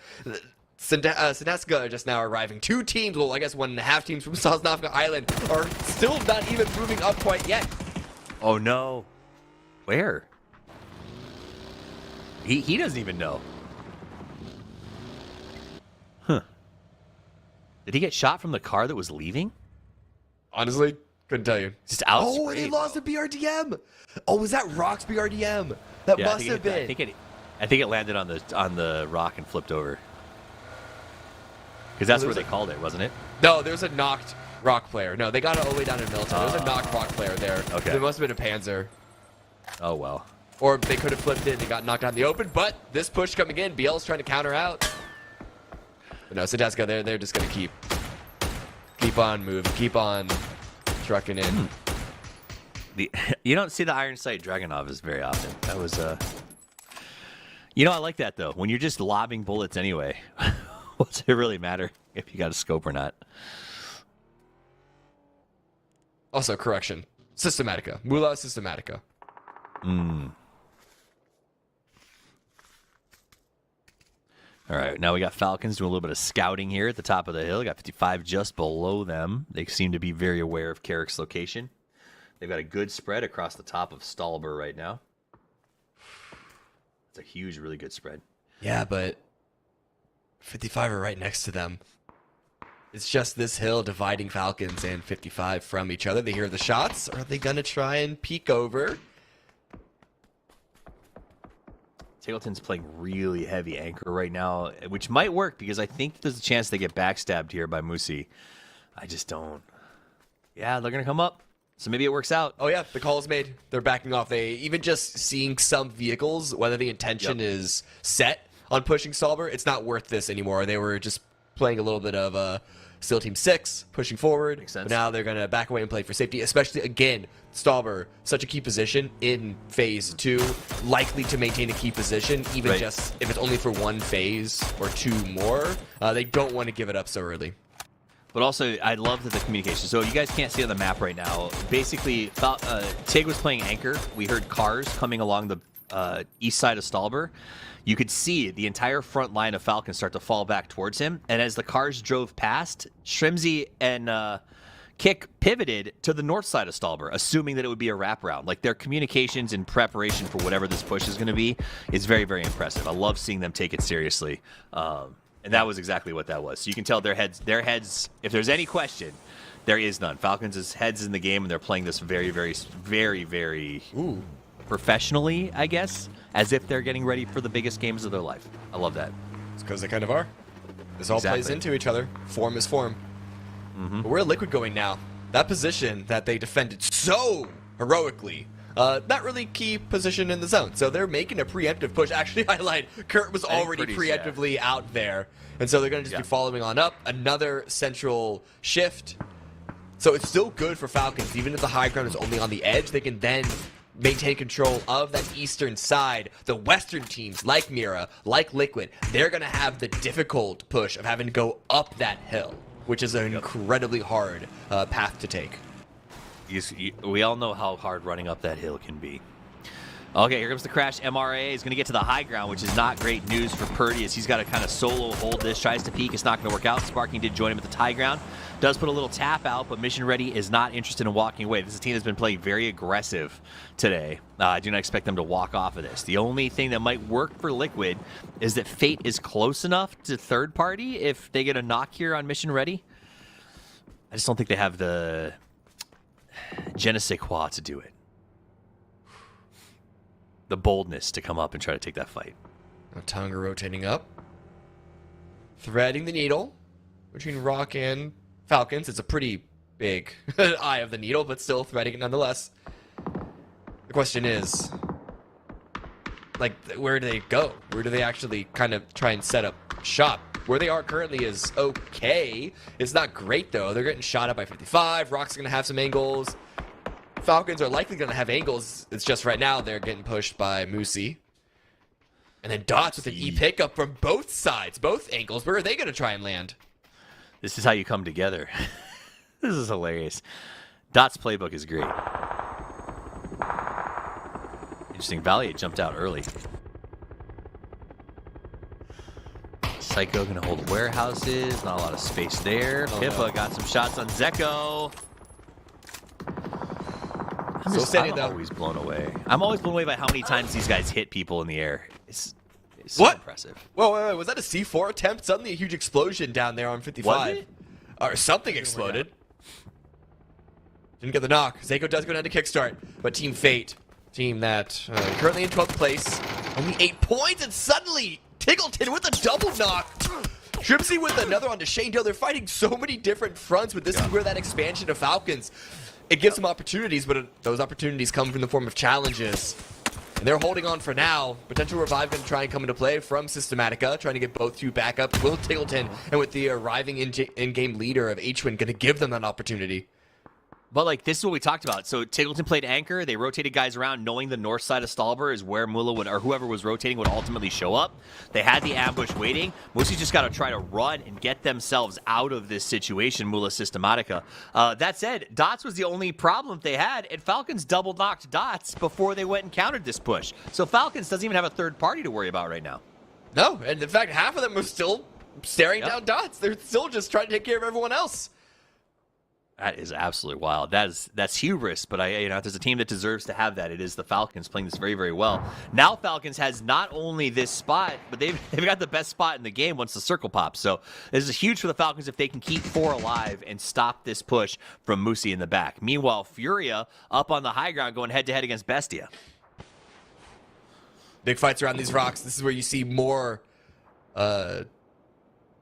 Sineska just now arriving. 2 teams, well, I guess 1.5 teams from Sosnovka Island are still not even moving up quite yet. Oh, no. Where? He doesn't even know. Huh. Did he get shot from the car that was leaving? Honestly, couldn't tell you. Just out. Oh, and he lost a BRDM. Oh, was that Rock's BRDM? That must have been. I think it landed on the rock and flipped over. Because that's where they called it, wasn't it? No, there's a knocked Rock player. No, they got it all the way down in Milton. There's a knocked Rock player there. Okay. There must have been a Panzer. Oh, well. Or they could have flipped it and got knocked out in the open, but this push coming in, BL's trying to counter out. But no, Sideska, they're just going to keep on moving, keep on trucking in. You don't see the Iron Sight Dragunov as very often. That was, I like that, though. When you're just lobbing bullets anyway, what's it really matter if you got a scope or not? Also, correction. Systematica. Mula Systematica. All right, now we got Falcons doing a little bit of scouting here at the top of the hill. Got 55 just below them. They seem to be very aware of Carrick's location. They've got a good spread across the top of Stalber right now. It's a huge, really good spread. Yeah, but 55 are right next to them. It's just this hill dividing Falcons and 55 from each other. They hear the shots. Are they going to try and peek over? Tingleton's playing really heavy anchor right now, which might work because I think there's a chance they get backstabbed here by Musi. I just don't. Yeah, they're going to come up. So maybe it works out. Oh, yeah, the call is made. They're backing off. They even just seeing some vehicles, whether the intention is set on pushing Stalber, it's not worth this anymore. They were just playing a little bit of Still Team 6, pushing forward. Makes sense. But now they're going to back away and play for safety, especially, again, Stalber, such a key position in Phase 2, likely to maintain a key position, even just if it's only for 1 phase or 2 more. They don't want to give it up so early. But also, I love that the communication. So you guys can't see on the map right now. Basically, Tig was playing anchor. We heard cars coming along the east side of Stalber. You could see the entire front line of Falcons start to fall back towards him. And as the cars drove past, Shrimsy and Kick pivoted to the north side of Stalber, assuming that it would be a wraparound. Like, their communications and preparation for whatever this push is going to be is very, very impressive. I love seeing them take it seriously. And that was exactly what that was. So you can tell their heads, if there's any question, there is none. Falcons' heads in the game, and they're playing this very, very, very, very professionally, I guess, as if they're getting ready for the biggest games of their life. I love that. It's because they kind of are. This all plays into each other. Form is form. But where Liquid going now? That position that they defended so heroically. Not really key position in the zone. So they're making a preemptive push. Actually, I lied. Kurt was already preemptively out there. And so they're going to just be following on up. Another central shift. So it's still good for Falcons. Even if the high ground is only on the edge, they can then maintain control of that eastern side. The western teams, like Mira, like Liquid, they're going to have the difficult push of having to go up that hill, which is an incredibly hard path to take. We all know how hard running up that hill can be. Okay, here comes the crash. MRA is going to get to the high ground, which is not great news for Purdy, as he's got to kind of solo hold this. Tries to peek. It's not going to work out. Sparking did join him at the high ground. Does put a little tap out, but Mission Ready is not interested in walking away. This is a team that's been playing very aggressive today. I do not expect them to walk off of this. The only thing that might work for Liquid is that Fate is close enough to third party if they get a knock here on Mission Ready. I just don't think they have the je ne sais quoi to do it. The boldness to come up and try to take that fight. Tonga rotating up. Threading the needle between Rock and Falcons. It's a pretty big eye of the needle, but still threading it nonetheless. The question is, like, where do they go? Where do they actually kind of try and set up shop? Where they are currently is okay. It's not great, though. They're getting shot up by 55. Rock's going to have some angles. Falcons are likely going to have angles. It's just right now they're getting pushed by Moosey. And then Dots with an E pickup from both sides, both angles. Where are they going to try and land? This is how you come together. This is hilarious. Dots' playbook is great. Interesting. Valiant jumped out early. Psycho going to hold warehouses. Not a lot of space there. Pippa got some shots on Zeko. I'm always blown away. I'm always blown away by how many times these guys hit people in the air. It's so impressive. Whoa, wait, was that a C4 attempt? Suddenly a huge explosion down there on 55. Was it? Or something exploded. Didn't get the knock. Zeko does go down to kickstart. But Team Fate, team that currently in 12th place, only 8 points, and suddenly Tiggleton with a double knock. Tripsy with another on to Shane Doe. They're fighting so many different fronts, but this is where that expansion of Falcons, it gives them opportunities, but those opportunities come from the form of challenges. And they're holding on for now. Potential revive going to try and come into play from Systematica, trying to get both two back up. Will Tiggleton, and with the arriving in-game leader of Hwin, going to give them that opportunity. But, like, this is what we talked about. So Tiggleton played anchor. They rotated guys around, knowing the north side of Stalber is where Mula would, or whoever was rotating, would ultimately show up. They had the ambush waiting. Moosey just got to try to run and get themselves out of this situation, Mula Systematica. That said, Dots was the only problem they had, and Falcons double-knocked Dots before they went and countered this push. So Falcons doesn't even have a third party to worry about right now. No, and in fact, half of them were still staring down Dots. They're still just trying to take care of everyone else. That is absolutely wild. That's hubris, but if there's a team that deserves to have that, it is the Falcons, playing this very, very well. Now Falcons has not only this spot, but they've got the best spot in the game once the circle pops. So this is huge for the Falcons if they can keep 4 alive and stop this push from Moosey in the back. Meanwhile, Furia up on the high ground going head-to-head against Bestia. Big fights around these rocks. This is where you see more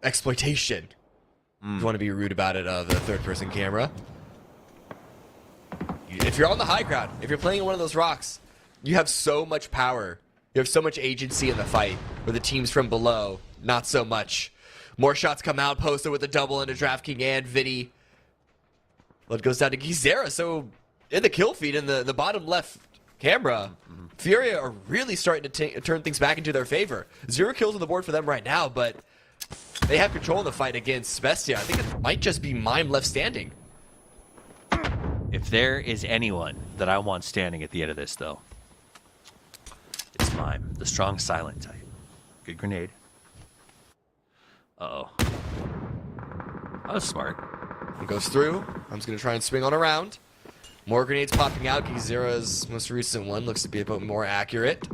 exploitation. If you want to be rude about it, the third-person camera. If you're on the high ground, if you're playing in one of those rocks, you have so much power. You have so much agency in the fight, where the teams from below, not so much. More shots come out, Poster with a double into DraftKings and Vinny. Well, it goes down to Gizera, so in the kill feed, in the bottom left camera, Furia are really starting to turn things back into their favor. 0 kills on the board for them right now, but they have control in the fight against Bestia. I think it might just be Mime left standing. If there is anyone that I want standing at the end of this, though, it's Mime, the strong silent type. Good grenade. Uh-oh. That was smart. It goes through. I'm just going to try and swing on around. More grenades popping out. Gizera's most recent one looks to be a bit more accurate.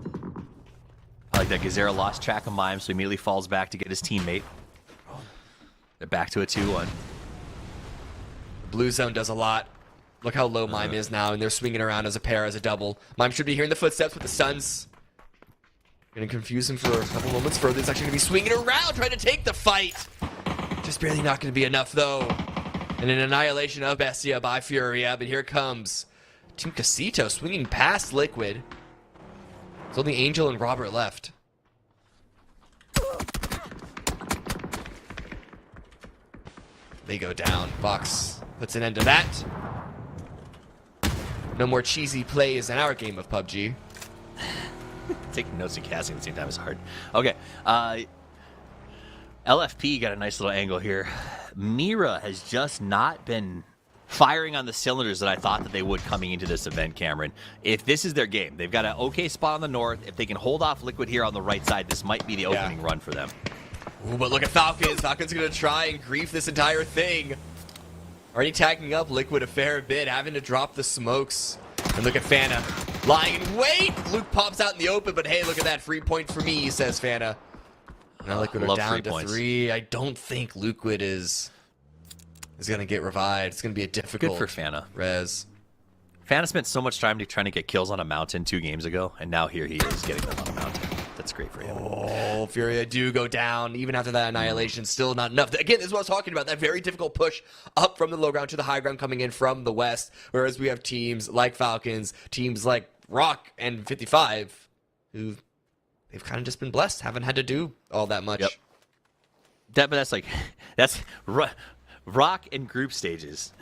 I like that Gizera lost track of Mime, so he immediately falls back to get his teammate. They're back to a 2-1. Blue zone does a lot. Look how low Mime is now, and they're swinging around as a pair, as a double. Mime should be hearing the footsteps with the stuns. Gonna confuse him for a couple moments further. He's actually gonna be swinging around, trying to take the fight. Just barely not gonna be enough, though. And an annihilation of Bestia by Furia, but here comes Team Casito swinging past Liquid. There's only Angel and Robert left. They go down. Box puts an end to that. No more cheesy plays in our game of PUBG. Taking notes and casting at the same time is hard. Okay. LFP got a nice little angle here. Mira has just not been firing on the cylinders that I thought that they would coming into this event, Cameron. If this is their game, they've got an okay spot on the north. If they can hold off Liquid here on the right side, this might be the opening run for them. Ooh, but look at Falcons. Falcons going to try and grief this entire thing. Already tagging up Liquid a fair bit, having to drop the smokes. And look at Fana. Lying in wait! Luke pops out in the open, but hey, look at that. Free point for me, says Fana. Now Liquid are down to 3. I don't think Liquid is going to get revived. It's going to be a difficult Good for Fana. res. Fana spent so much time trying to get kills on a mountain 2 games ago, and now here he is getting them on a mountain. That's great for him. Oh, Furia do go down. Even after that annihilation, still not enough. Again, this is what I was talking about. That very difficult push up from the low ground to the high ground coming in from the west. Whereas we have teams like Falcons, teams like Rock and 55, who they've kind of just been blessed. Haven't had to do all that much. Yep. But that's Rock and group stages.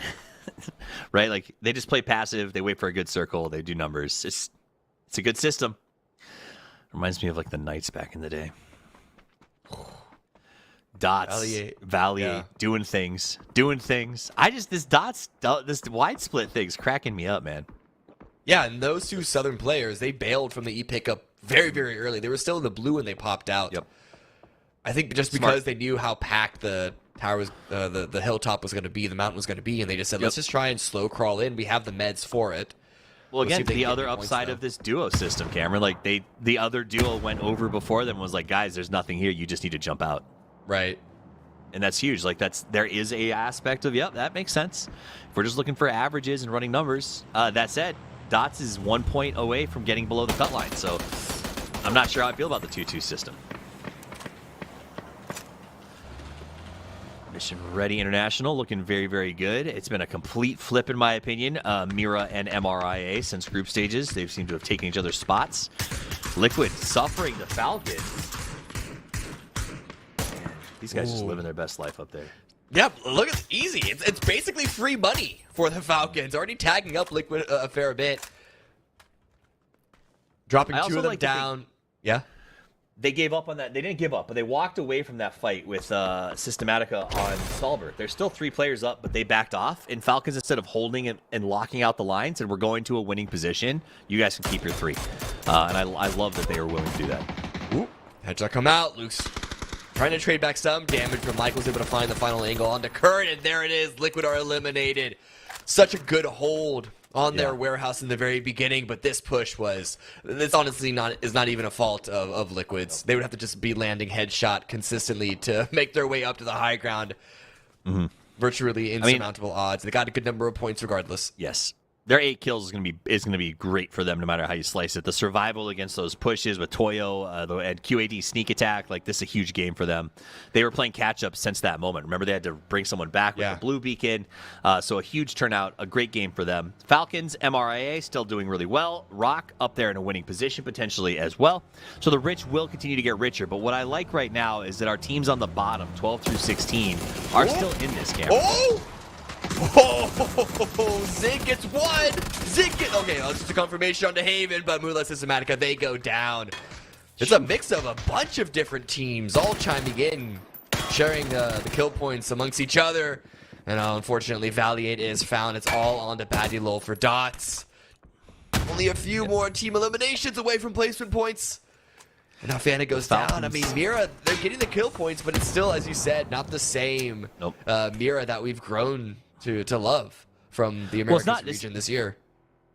Right? Like, they just play passive. They wait for a good circle. They do numbers. It's a good system. Reminds me of like the Knights back in the day. Dots, Valier, doing things. This wide split thing's cracking me up, man. Yeah, and those 2 Southern players, they bailed from the E pickup very, very early. They were still in the blue when they popped out. Yep. I think just because they knew how packed the tower was, the hilltop was going to be, the mountain was going to be, and they just said, let's just try and slow crawl in. We have the meds for it. Well, again, the other upside of this duo system, Cameron, like the other duo went over before them and was like, guys, there's nothing here. You just need to jump out. Right. And that's huge. Like, there is a aspect of, yep, that makes sense. If we're just looking for averages and running numbers, that said, Dots is 1 point away from getting below the cut line. So I'm not sure how I feel about the 2-2 system. Mission Ready International looking very, very good. It's been a complete flip, in my opinion. Mira and MRIA since group stages. They seem to have taken each other's spots. Liquid suffering the Falcons. These guys just living their best life up there. Yep, look, it's easy. It's basically free money for the Falcons. Already tagging up Liquid a fair bit. Dropping 2 of them down. Yeah. They gave up on that. They didn't give up, but they walked away from that fight with Systematica on Stalbert. There's still 3 players up, but they backed off. And Falcons, instead of holding it and locking out the lines, and we're going to a winning position, you guys can keep your 3. And I love that they were willing to do that. Ooh, headshot come out. Luke's trying to trade back some damage, but Michael's able to find the final angle onto Current, and there it is. Liquid are eliminated. Such a good hold on their warehouse in the very beginning, but this push it's honestly not even a fault of Liquid's. They would have to just be landing headshot consistently to make their way up to the high ground. Virtually insurmountable odds. They got a good number of points regardless. Yes. Their 8 kills is going to be great for them no matter how you slice it. The survival against those pushes with Toyo and QAD sneak attack, like, this is a huge game for them. They were playing catch up since that moment. Remember, they had to bring someone back with the blue beacon. So a huge turnout, a great game for them. Falcons, MRIA still doing really well. Rock up there in a winning position potentially as well. So the rich will continue to get richer. But what I like right now is that our teams on the bottom, 12 through 16, are still in this game. Oh, Zig gets 1. Okay, that's just a confirmation onto Haven, but Mula Systematica, they go down. It's a mix of a bunch of different teams all chiming in, sharing the kill points amongst each other. And unfortunately, Valiant is found. It's all on to Batty Lol for Dots. Only a few more team eliminations away from placement points. And now Fana goes down. I mean, Mira, they're getting the kill points, but it's still, as you said, not the same Mira that we've grown to love from the Americas region this year.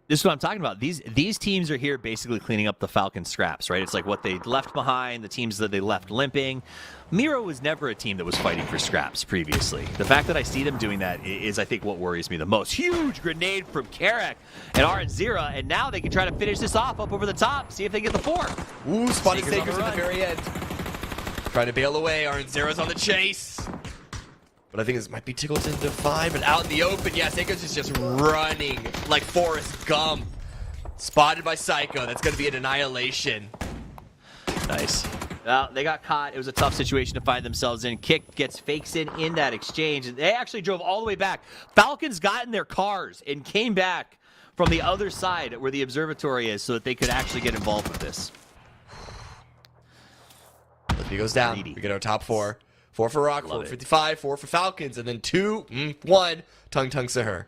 This is what I'm talking about. These teams are here basically cleaning up the Falcons' scraps, right? It's like what they left behind, the teams that they left limping. Miro was never a team that was fighting for scraps previously. The fact that I see them doing that is, I think, what worries me the most. Huge grenade from Karek and Aranzira, and now they can try to finish this off up over the top, see if they get the 4. Ooh, spotted Sakers at the very end. Trying to bail away. Aranzira's on the chase. But I think this might be tickled into 5, and out in the open. Yeah, Sakers is just running like Forrest Gump. Spotted by Psycho. That's going to be an annihilation. Nice. Well, they got caught. It was a tough situation to find themselves in. Kick gets fakes in that exchange. And they actually drove all the way back. Falcons got in their cars and came back from the other side where the observatory is so that they could actually get involved with this. He goes down. Greedy. We get our top 4. 4 for Rock, 4 Love for it. 55, 4 for Falcons, and then 2, 1, Tung Tung Sahur.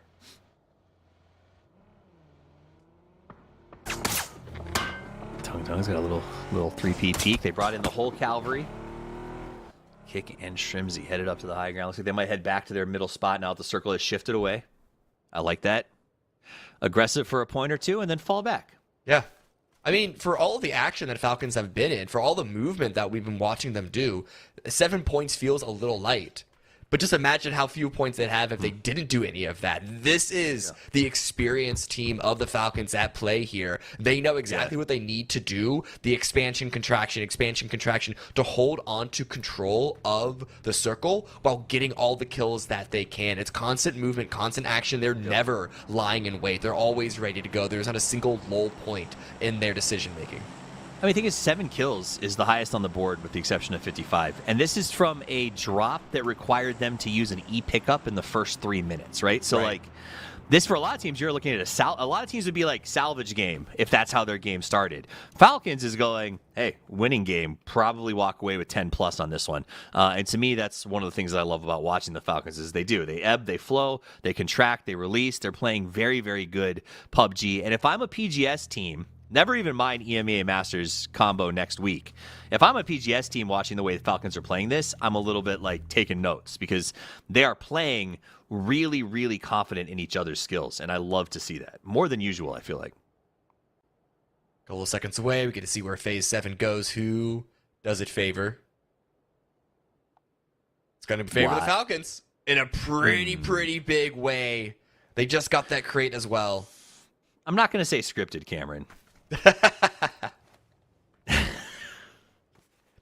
Tung Tung's got a little 3P peek. They brought in the whole cavalry. Kick and Shrimsy headed up to the high ground. Looks like they might head back to their middle spot now that the circle has shifted away. I like that. Aggressive for a point or two and then fall back. Yeah. I mean, for all of the action that Falcons have been in, for all the movement that we've been watching them do, 7 points feels a little light. But just imagine how few points they'd have if they didn't do any of that. This is the experienced team of the Falcons at play here. They know exactly what they need to do. The expansion, contraction, to hold on to control of the circle while getting all the kills that they can. It's constant movement, constant action. They're never lying in wait. They're always ready to go. There's not a single lull point in their decision making. I mean, I think 7 kills is the highest on the board with the exception of 55. And this is from a drop that required them to use an E-pickup in the first 3 minutes, right? So, like, this for a lot of teams, you're looking at a lot of teams would be like salvage game if that's how their game started. Falcons is going, hey, winning game, probably walk away with 10 plus on this one. And to me, that's one of the things that I love about watching the Falcons is they do. They ebb, they flow, they contract, they release. They're playing very, very good PUBG. And if I'm a PGS team, never even mind EMEA Masters combo next week. If I'm a PGS team watching the way the Falcons are playing this, I'm a little bit like taking notes because they are playing really, really confident in each other's skills. And I love to see that. More than usual, I feel like. A couple of seconds away, we get to see where Phase 7 goes. Who does it favor? It's going to favor the Falcons in a pretty big way. They just got that crate as well. I'm not going to say scripted, Cameron.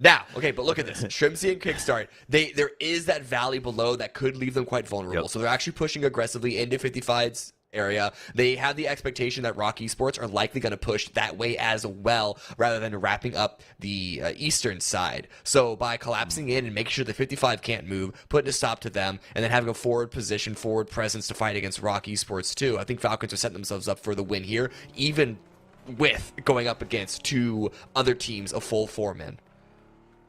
Now, okay, but look at this. Shrimsy and Kickstart, there is that valley below that could leave them quite vulnerable. So they're actually pushing aggressively into 55's area. They have the expectation that Rock Esports are likely going to push that way as well, rather than wrapping up the eastern side. So by collapsing in and making sure the 55 can't move, putting a stop to them, and then having a forward position, forward presence to fight against Rock Esports too, I think Falcons are setting themselves up for the win here, even with going up against 2 other teams of full 4-men.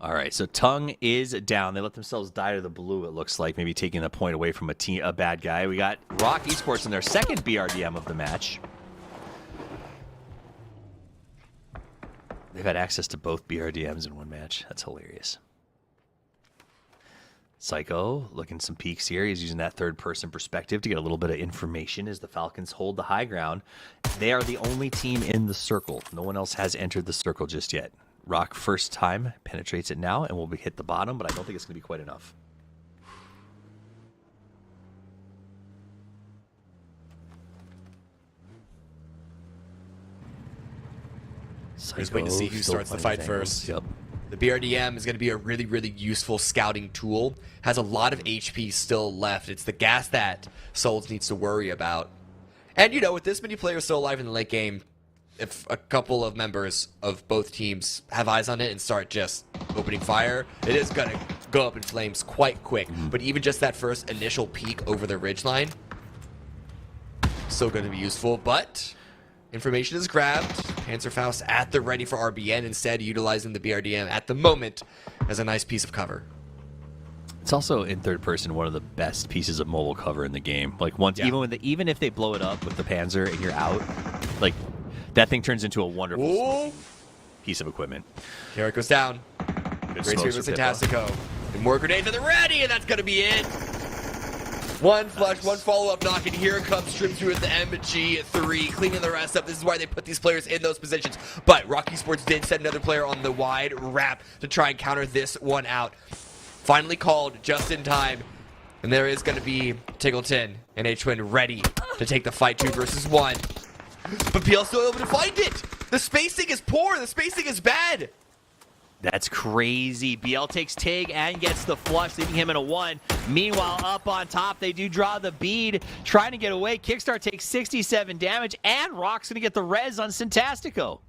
All right, so Tung is down. They let themselves die to the blue, it looks like, maybe taking a point away from a bad guy. We got Rock Esports in their second BRDM of the match. They've had access to both BRDMs in one match. That's hilarious. Psycho looking some peeks here. He's using that third-person perspective to get a little bit of information as the Falcons hold the high ground. They are the only team in the circle. No one else has entered the circle just yet. Rock first time penetrates it now and will hit the bottom, but I don't think it's going to be quite enough. Just waiting to see who starts the fight first. Yep. The BRDM is going to be a really, really useful scouting tool. Has a lot of HP still left. It's the gas that Souls needs to worry about. And, you know, with this many players still alive in the late game, if a couple of members of both teams have eyes on it and start just opening fire, it is going to go up in flames quite quick. But even just that first initial peek over the ridgeline, still going to be useful. But information is grabbed. Panzerfaust at the ready for RBN, instead utilizing the BRDM at the moment as a nice piece of cover. It's also in third person one of the best pieces of mobile cover in the game. Like once, even if they blow it up with the Panzer and you're out, like that thing turns into a wonderful piece of equipment. Here it goes down. Great scream of Fantastico. And more grenades at the ready, and that's going to be it. One flush, one follow-up knock, and here comes Shrimzu with the MG3, cleaning the rest up. This is why they put these players in those positions. But Rock Esports did send another player on the wide wrap to try and counter this one out. Finally called just in time. And there is going to be Tiggleton and H-Twin ready to take the fight 2 versus 1. But PL still able to find it. The spacing is poor. The spacing is bad. That's crazy. BL takes Tig and gets the flush, leaving him in a 1. Meanwhile, up on top, they do draw the bead, trying to get away. Kickstart takes 67 damage, and Rock's going to get the res on Syntastico.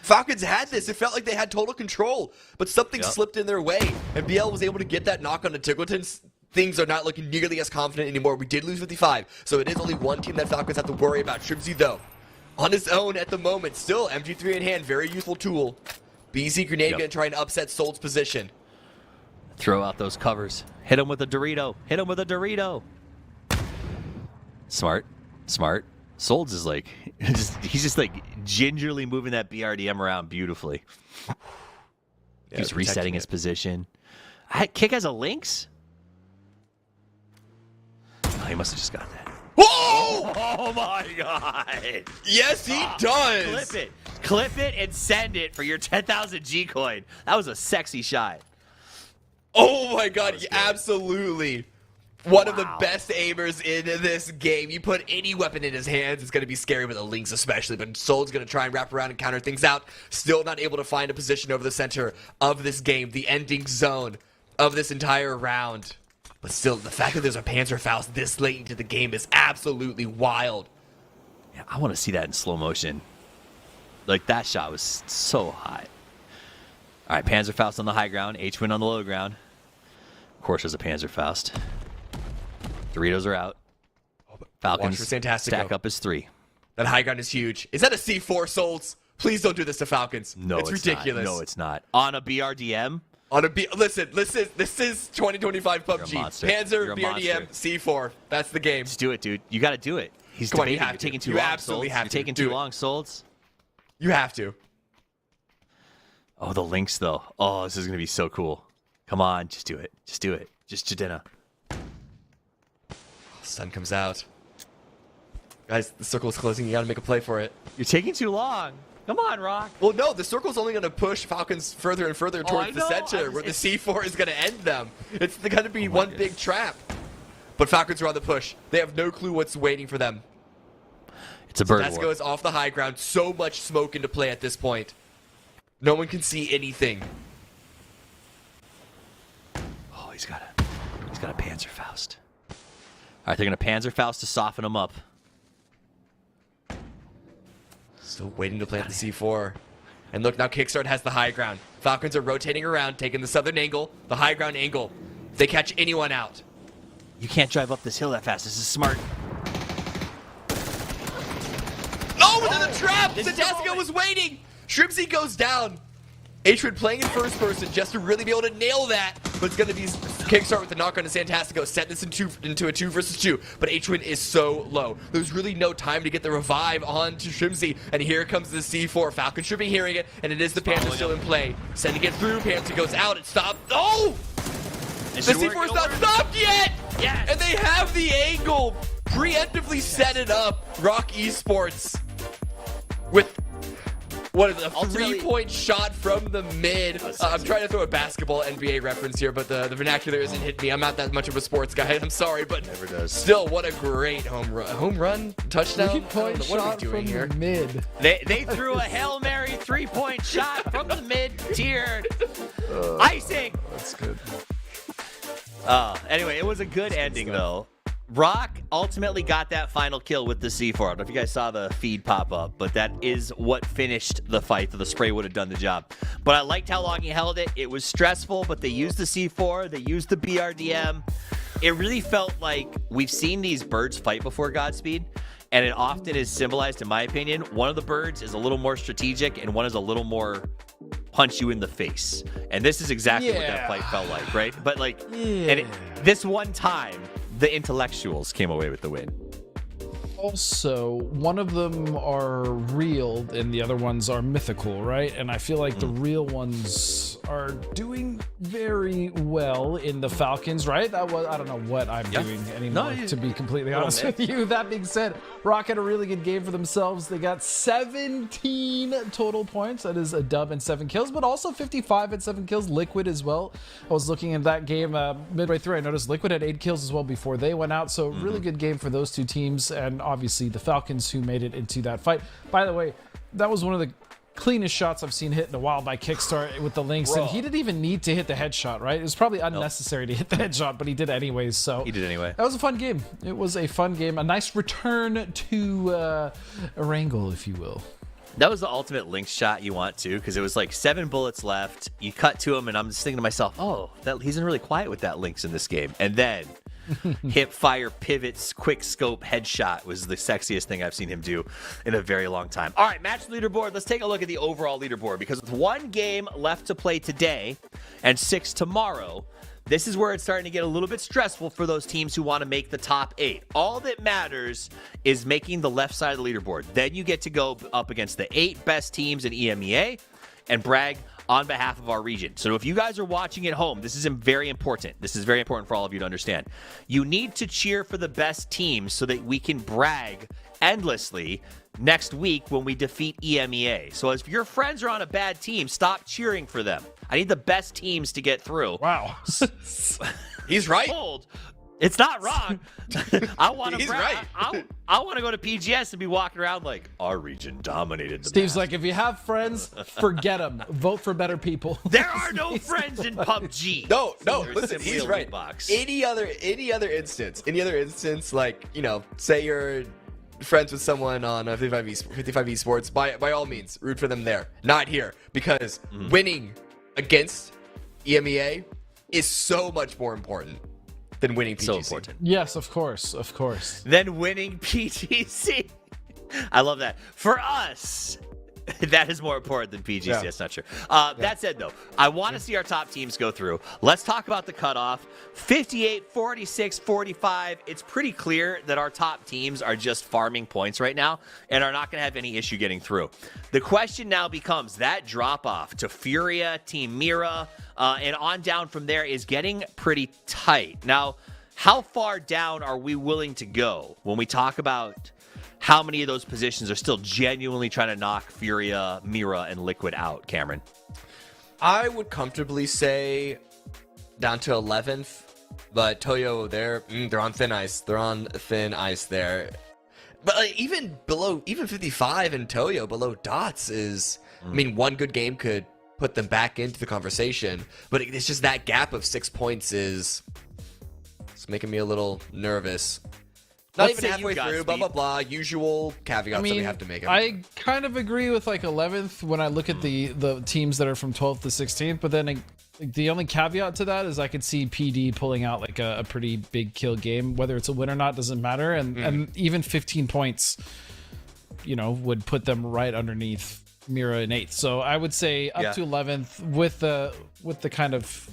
Falcons had this. It felt like they had total control, but something slipped in their way, and BL was able to get that knock on the Tiggleton. Things are not looking nearly as confident anymore. We did lose 55, so it is only one team that Falcons have to worry about. Shrimzy, though, on his own at the moment. Still, MG3 in hand, very useful tool. BZ Grenade gonna try and upset Sold's position. Throw out those covers. Hit him with a Dorito. Hit him with a Dorito. Smart. Smart. Solds is like, he's just like gingerly moving that BRDM around beautifully. He's resetting his position. Kick has a Lynx? Oh, he must have just got that. Whoa! Oh my god! Yes, he does! Clip it. Clip it and send it for your 10,000 G coin. That was a sexy shot. Oh my god, absolutely. One of the best aimers in this game. You put any weapon in his hands, it's going to be scary with the Lynx especially, but Sold's going to try and wrap around and counter things out. Still not able to find a position over the center of this game, the ending zone of this entire round. But still, the fact that there's a Panzerfaust this late into the game is absolutely wild. Yeah, I want to see that in slow motion. Like, that shot was so hot. All right, Panzerfaust on the high ground, H-Win on the low ground. Of course, there's a Panzerfaust. Doritos are out. Falcons stack up as 3. That high ground is huge. Is that a C4, Solds? Please don't do this to Falcons. No, it's ridiculous. Not. No, it's not. On a BRDM? Listen, this is 2025 PUBG. Panzer, BRDM, C4. That's the game. Just do it, dude. You got to do it. He's debating. You're taking too long, absolutely have to. You're taking too long, Solds. You have to. Oh, the Lynx, though. Oh, this is going to be so cool. Come on, just do it. Just do it. Just Jadena. Sun comes out. Guys, the circle is closing. You got to make a play for it. You're taking too long. Come on, Rock. Well, no, the circle's only going to push Falcons further and further towards the center, where the C4 is going to end them. It's going to be one big trap. But Falcons are on the push. They have no clue what's waiting for them. It's a bird war. That goes off the high ground. So much smoke into play at this point. No one can see anything. Oh, he's got a Panzerfaust. All right, they're going to Panzerfaust to soften him up. Still waiting to plant the C4. And look, now Kickstart has the high ground. Falcons are rotating around, taking the southern angle, the high ground angle. If they catch anyone out. You can't drive up this hill that fast. This is smart. Oh, within the trap! Syntastico was waiting! Shrimzy goes down. H-Win playing in first person just to really be able to nail that. But it's going to be Kickstart with the knock on to Syntastico. Set this into a 2 versus 2. But H-Win is so low. There's really no time to get the revive on to Shrimzy. And here comes the C4. Falcon should be hearing it. And it is the Panther still in play. Sending it through. Panther goes out. It stopped. Oh! The C4 is not stopped yet! Yes. And they have the angle. Preemptively set it up. Rock Esports. With... what is a 3-point shot from the mid? I'm trying to throw a basketball NBA reference here, but the vernacular isn't hitting me. I'm not that much of a sports guy. I'm sorry, but never does. Still, what a great home run, touchdown. 3-point shot what are we doing from here? The mid. They threw a Hail Mary 3-point shot from the mid-tier. Icing. That's good. Anyway, it was a good ending though. Rock ultimately got that final kill with the C4. I don't know if you guys saw the feed pop up, but that is what finished the fight. The spray would have done the job. But I liked how long he held it. It was stressful, but they used the C4. They used the BRDM. It really felt like we've seen these birds fight before, Godspeed, and it often is symbolized, in my opinion. One of the birds is a little more strategic, and one is a little more punch you in the face. And this is exactly what that fight felt like, right? But like, and this one time, the intellectuals came away with the win. also, one of them are real and the other ones are mythical, right? And I feel like the real ones are doing very well in the Falcons, right? I don't know what I'm doing anymore, to be completely honest with you. That being said, Rock had a really good game for themselves. They got 17 total points. That is a dub and 7 kills, but also 55 and 7 kills. Liquid as well. I was looking at that game midway through. I noticed Liquid had 8 kills as well before they went out. So really good game for those two teams, and obviously the Falcons who made it into that fight. By the way, that was one of the cleanest shots I've seen hit in a while by Kickstart with the links, and he didn't even need to hit the headshot, right? It was probably unnecessary to hit the headshot, but he did anyways. So he did anyway. That was a fun game. It was a fun game, a nice return to Erangel, if you will. That was the ultimate link shot you want to, because it was like 7 bullets left. You cut to him, and I'm just thinking to myself, oh, he's been really quiet with that links in this game. And then hip fire pivots, quick scope headshot was the sexiest thing I've seen him do in a very long time. All right, match leaderboard. Let's take a look at the overall leaderboard, because with 1 game left to play today and 6 tomorrow, this is where it's starting to get a little bit stressful for those teams who want to make the top 8. All that matters is making the left side of the leaderboard. Then you get to go up against the 8 best teams in EMEA and brag on behalf of our region. So if you guys are watching at home, this is very important. This is very important for all of you to understand. You need to cheer for the best teams so that we can brag endlessly next week when we defeat EMEA. So if your friends are on a bad team, stop cheering for them. I need the best teams to get through. Wow. He's right. It's not wrong. I want to He's brag. right. I want to go to PGS and be walking around like, our region dominated the Steve's map. like, if you have friends, forget them. Vote for better people. There are no friends in PUBG. No, There's listen, simply he's a right. loot box. Any other instance, like, say you're friends with someone on 55 Esports, by all means, root for them there. Not here, because winning against EMEA is so much more important than winning PGC. So important. Yes, of course. Then winning PGC. I love that. For us, that is more important than PGC. Yeah. That's not true. That said, though, I want to see our top teams go through. Let's talk about the cutoff. 58, 46, 45. It's pretty clear that our top teams are just farming points right now and are not going to have any issue getting through. The question now becomes that drop-off to Furia, Team Mira, and on down from there is getting pretty tight. Now, how far down are we willing to go when we talk about how many of those positions are still genuinely trying to knock Furia, Mira, and Liquid out, Cameron? I would comfortably say down to 11th, but Toyo, they're on thin ice. They're on thin ice there. But even 55 and Toyo below dots is, I mean, one good game could put them back into the conversation, but it's just that gap of 6 points it's making me a little nervous. Not Let's even say halfway you got through, blah, speed. blah, blah. Usual caveats that we have to make. I kind of agree with like 11th when I look at the teams that are from 12th to 16th, but then the only caveat to that is I could see PD pulling out like a pretty big kill game. Whether it's a win or not doesn't matter, and even 15 points, would put them right underneath Mira in 8th. So I would say up to 11th with the kind of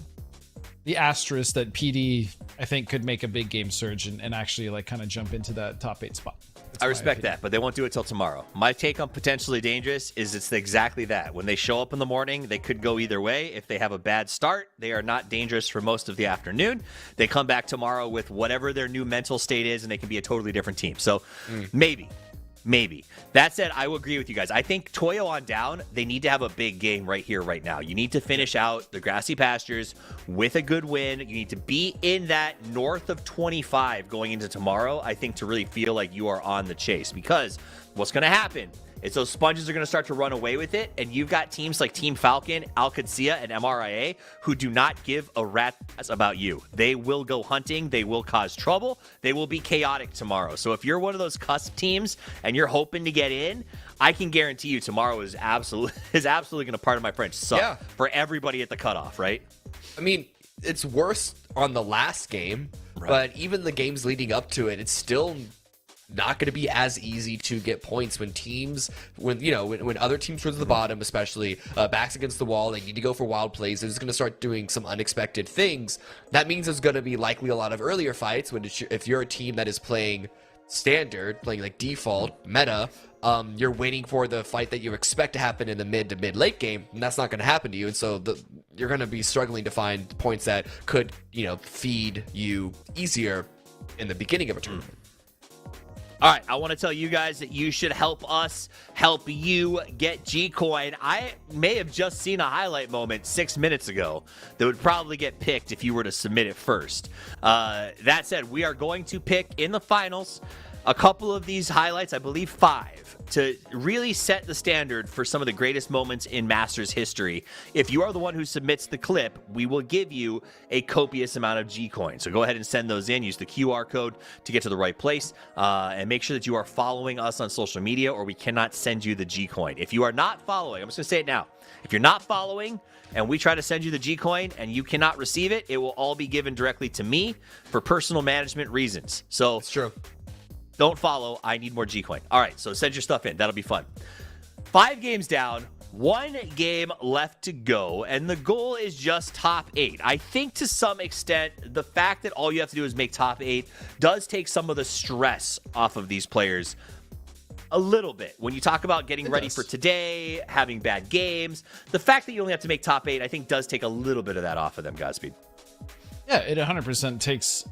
the asterisk that PD I think could make a big game surge and actually like kind of jump into that top 8 spot. I respect that, but they won't do it till tomorrow. My take on potentially dangerous is it's exactly that. When they show up in the morning, they could go either way. If they have a bad start, they are not dangerous for most of the afternoon. They come back tomorrow with whatever their new mental state is, and they can be a totally different team. So maybe. That said, I will agree with you guys. I think Toyo on down, they need to have a big game right here, right now. You need to finish out the grassy pastures with a good win. You need to be in that north of 25 going into tomorrow, I think, to really feel like you are on the chase. Because what's going to happen is those sponges are going to start to run away with it, and you've got teams like Team Falcon, Al-Qadsiya, and MRIA who do not give a rat's about you. They will go hunting. They will cause trouble. They will be chaotic tomorrow. So if you're one of those cusp teams and you're hoping to get in, I can guarantee you tomorrow is absolutely going to, pardon my French, suck for everybody at the cutoff, right? I mean, it's worse on the last game, but even the games leading up to it, it's still not going to be as easy to get points when other teams towards the bottom, especially backs against the wall, they need to go for wild plays. They're just going to start doing some unexpected things. That means there's going to be likely a lot of earlier fights if you're a team that is playing standard, playing like default meta, you're waiting for the fight that you expect to happen in the mid to mid late game, and that's not going to happen to you. And so you're going to be struggling to find points that could, feed you easier in the beginning of a tournament. All right, I want to tell you guys that you should help us help you get G-Coin. I may have just seen a highlight moment 6 minutes ago that would probably get picked if you were to submit it first. That said, we are going to pick in the finals a couple of these highlights, I believe 5, to really set the standard for some of the greatest moments in Masters history. If you are the one who submits the clip, we will give you a copious amount of G-Coin. So go ahead and send those in. Use the QR code to get to the right place. And make sure that you are following us on social media, or we cannot send you the G-Coin. If you are not following, I'm just going to say it now. If you're not following and we try to send you the G-Coin and you cannot receive it, it will all be given directly to me for personal management reasons. So It's true. Don't follow. I need more G-Coin. All right, so send your stuff in. That'll be fun. 5 games down, 1 game left to go, and the goal is just top 8. I think to some extent, the fact that all you have to do is make top 8 does take some of the stress off of these players a little bit. When you talk about getting ready for today, having bad games, the fact that you only have to make top 8, I think does take a little bit of that off of them, Godspeed. Yeah, it 100% takes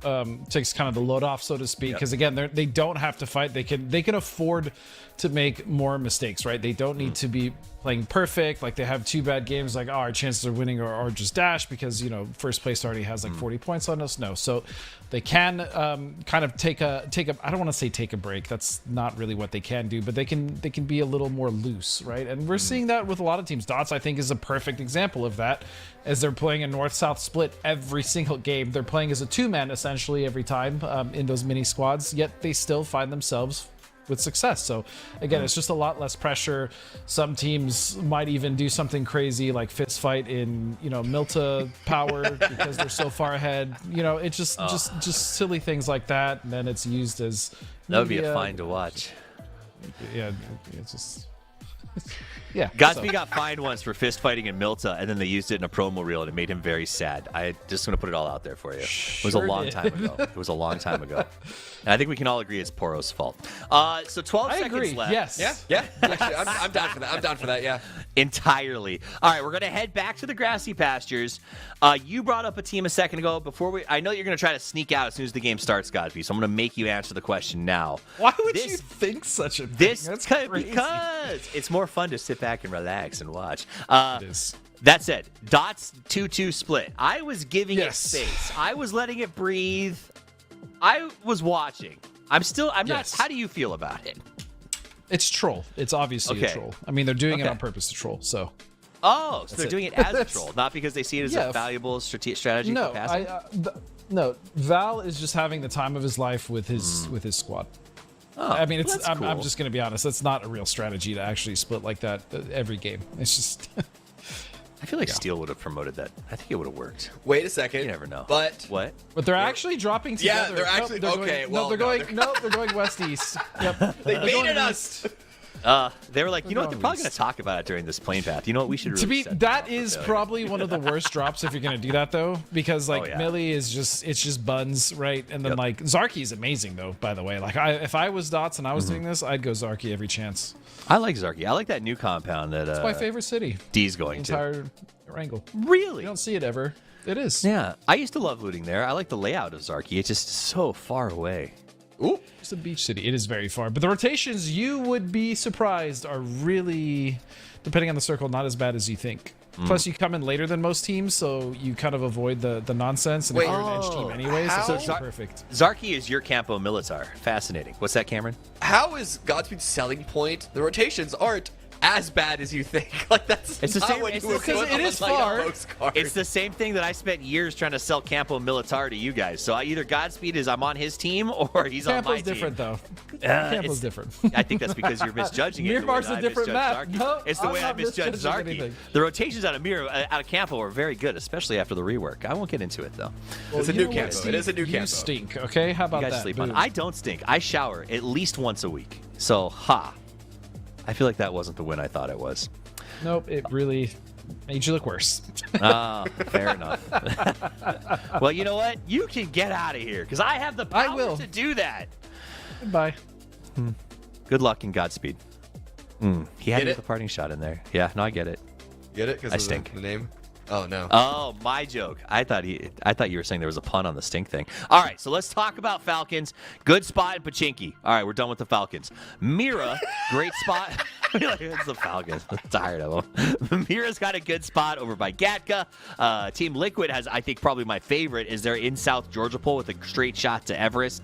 kind of the load off, so to speak. Because again, they don't have to fight. They can afford to make more mistakes, right? They don't need to be playing perfect. Like they have 2 bad games, like our chances of winning are just dash because first place already has like 40 points on us. No, so they can kind of take a. I don't want to say take a break. That's not really what they can do, but they can be a little more loose, right? And we're seeing that with a lot of teams. Dots, I think, is a perfect example of that, as they're playing a north-south split every single game. They're playing as a 2-man essentially every time in those mini squads, yet they still find themselves with success. So again, it's just a lot less pressure. Some teams might even do something crazy like fist fight in Milta power because they're so far ahead. It's just silly things like that, and then it's used as that would be a fine to watch. Yeah, it's just yeah. Godspeed got fined once for fist fighting in Milta, and then they used it in a promo reel, and it made him very sad. I just want to put it all out there for you. It was a long time ago. It was a long time ago. And I think we can all agree it's Poro's fault. So 12 seconds agree. left. Yes. Yeah. Actually, I'm down for that. I'm down for that. Yeah. Entirely. All right, we're going to head back to the grassy pastures. You brought up a team a second ago. I know you're going to try to sneak out as soon as the game starts, Godspeed, so I'm going to make you answer the question now. Why would you think such a thing? That's because it's more fun to sit back and relax and watch. It is. That said, Dots 2-2 split. I was giving it space. I was letting it breathe. I was watching. I'm not. How do you feel about it? It's troll. It's obviously a troll. I mean, they're doing it on purpose to troll. So. Oh, so they're doing it as a troll, not because they see it as a valuable strategy for passing? No, Val is just having the time of his life with his squad. Oh, I mean, cool. I'm just going to be honest. That's not a real strategy to actually split like that every game. It's just. I feel like Steel would have promoted that. I think it would have worked. Wait a second. You never know. But what? But they're actually dropping together. Yeah, they're actually okay. They're going west east. Yep. They baited us. They were like, you know what? They're probably going to talk about it during this plane path. You know what? We should. Really that is probably one of the worst drops if you're going to do that though, because Millie is just buns, right? And then like Zarky is amazing though. By the way, like if I was Dots and I was doing this, I'd go Zarky every chance. I like Zarky. I like that new compound that. It's my favorite city. D's going to. Entire Wrangle. Really? You don't see it ever. It is. Yeah, I used to love looting there. I like the layout of Zarky. It's just so far away. Ooh, it's a beach city. It is very far, but the rotations, you would be surprised, are really, depending on the circle, not as bad as you think. Plus, you come in later than most teams, so you kind of avoid the nonsense. And if you're an edge team anyway, so it's perfect. Zarky is your Campo Militar. Fascinating. What's that, Cameron? How is Godspeed's selling point? The rotations aren't as bad as you think. Like that's it's the same. What it's you would because put it on, is like, far. It's the same thing that I spent years trying to sell Campo Militar to you guys. So either Godspeed is I'm on his team or he's on my team. Campo's different though. Campo's different. I think that's because you're misjudging it. Miramar's a different map. No, it's the way I misjudge Zarky. The rotations out of Campo are very good, especially after the rework. I won't get into it though. Well, it's a new Campo. It is a new Campo. You stink. Okay, how about you guys that? Sleep on. I don't stink. I shower at least once a week. So I feel like that wasn't the win I thought it was. Nope, it really made you look worse. Fair enough. Well, you know what? You can get out of here because I have the power to do that. Goodbye. Good luck and Godspeed. He had Get to it? get the parting shot in there. Yeah, no, I get it. Get it? Because I stink. the name? Oh, no. Oh, my joke. I thought you were saying there was a pun on the stink thing. All right, so let's talk about Falcons. Good spot in Pachinki. All right, we're done with the Falcons. Mira, great spot. It's the Falcons. I'm tired of them. Mira's got a good spot over by Gatka. Team Liquid has, I think, probably my favorite is they're in South Georgia Pole with a straight shot to Everest.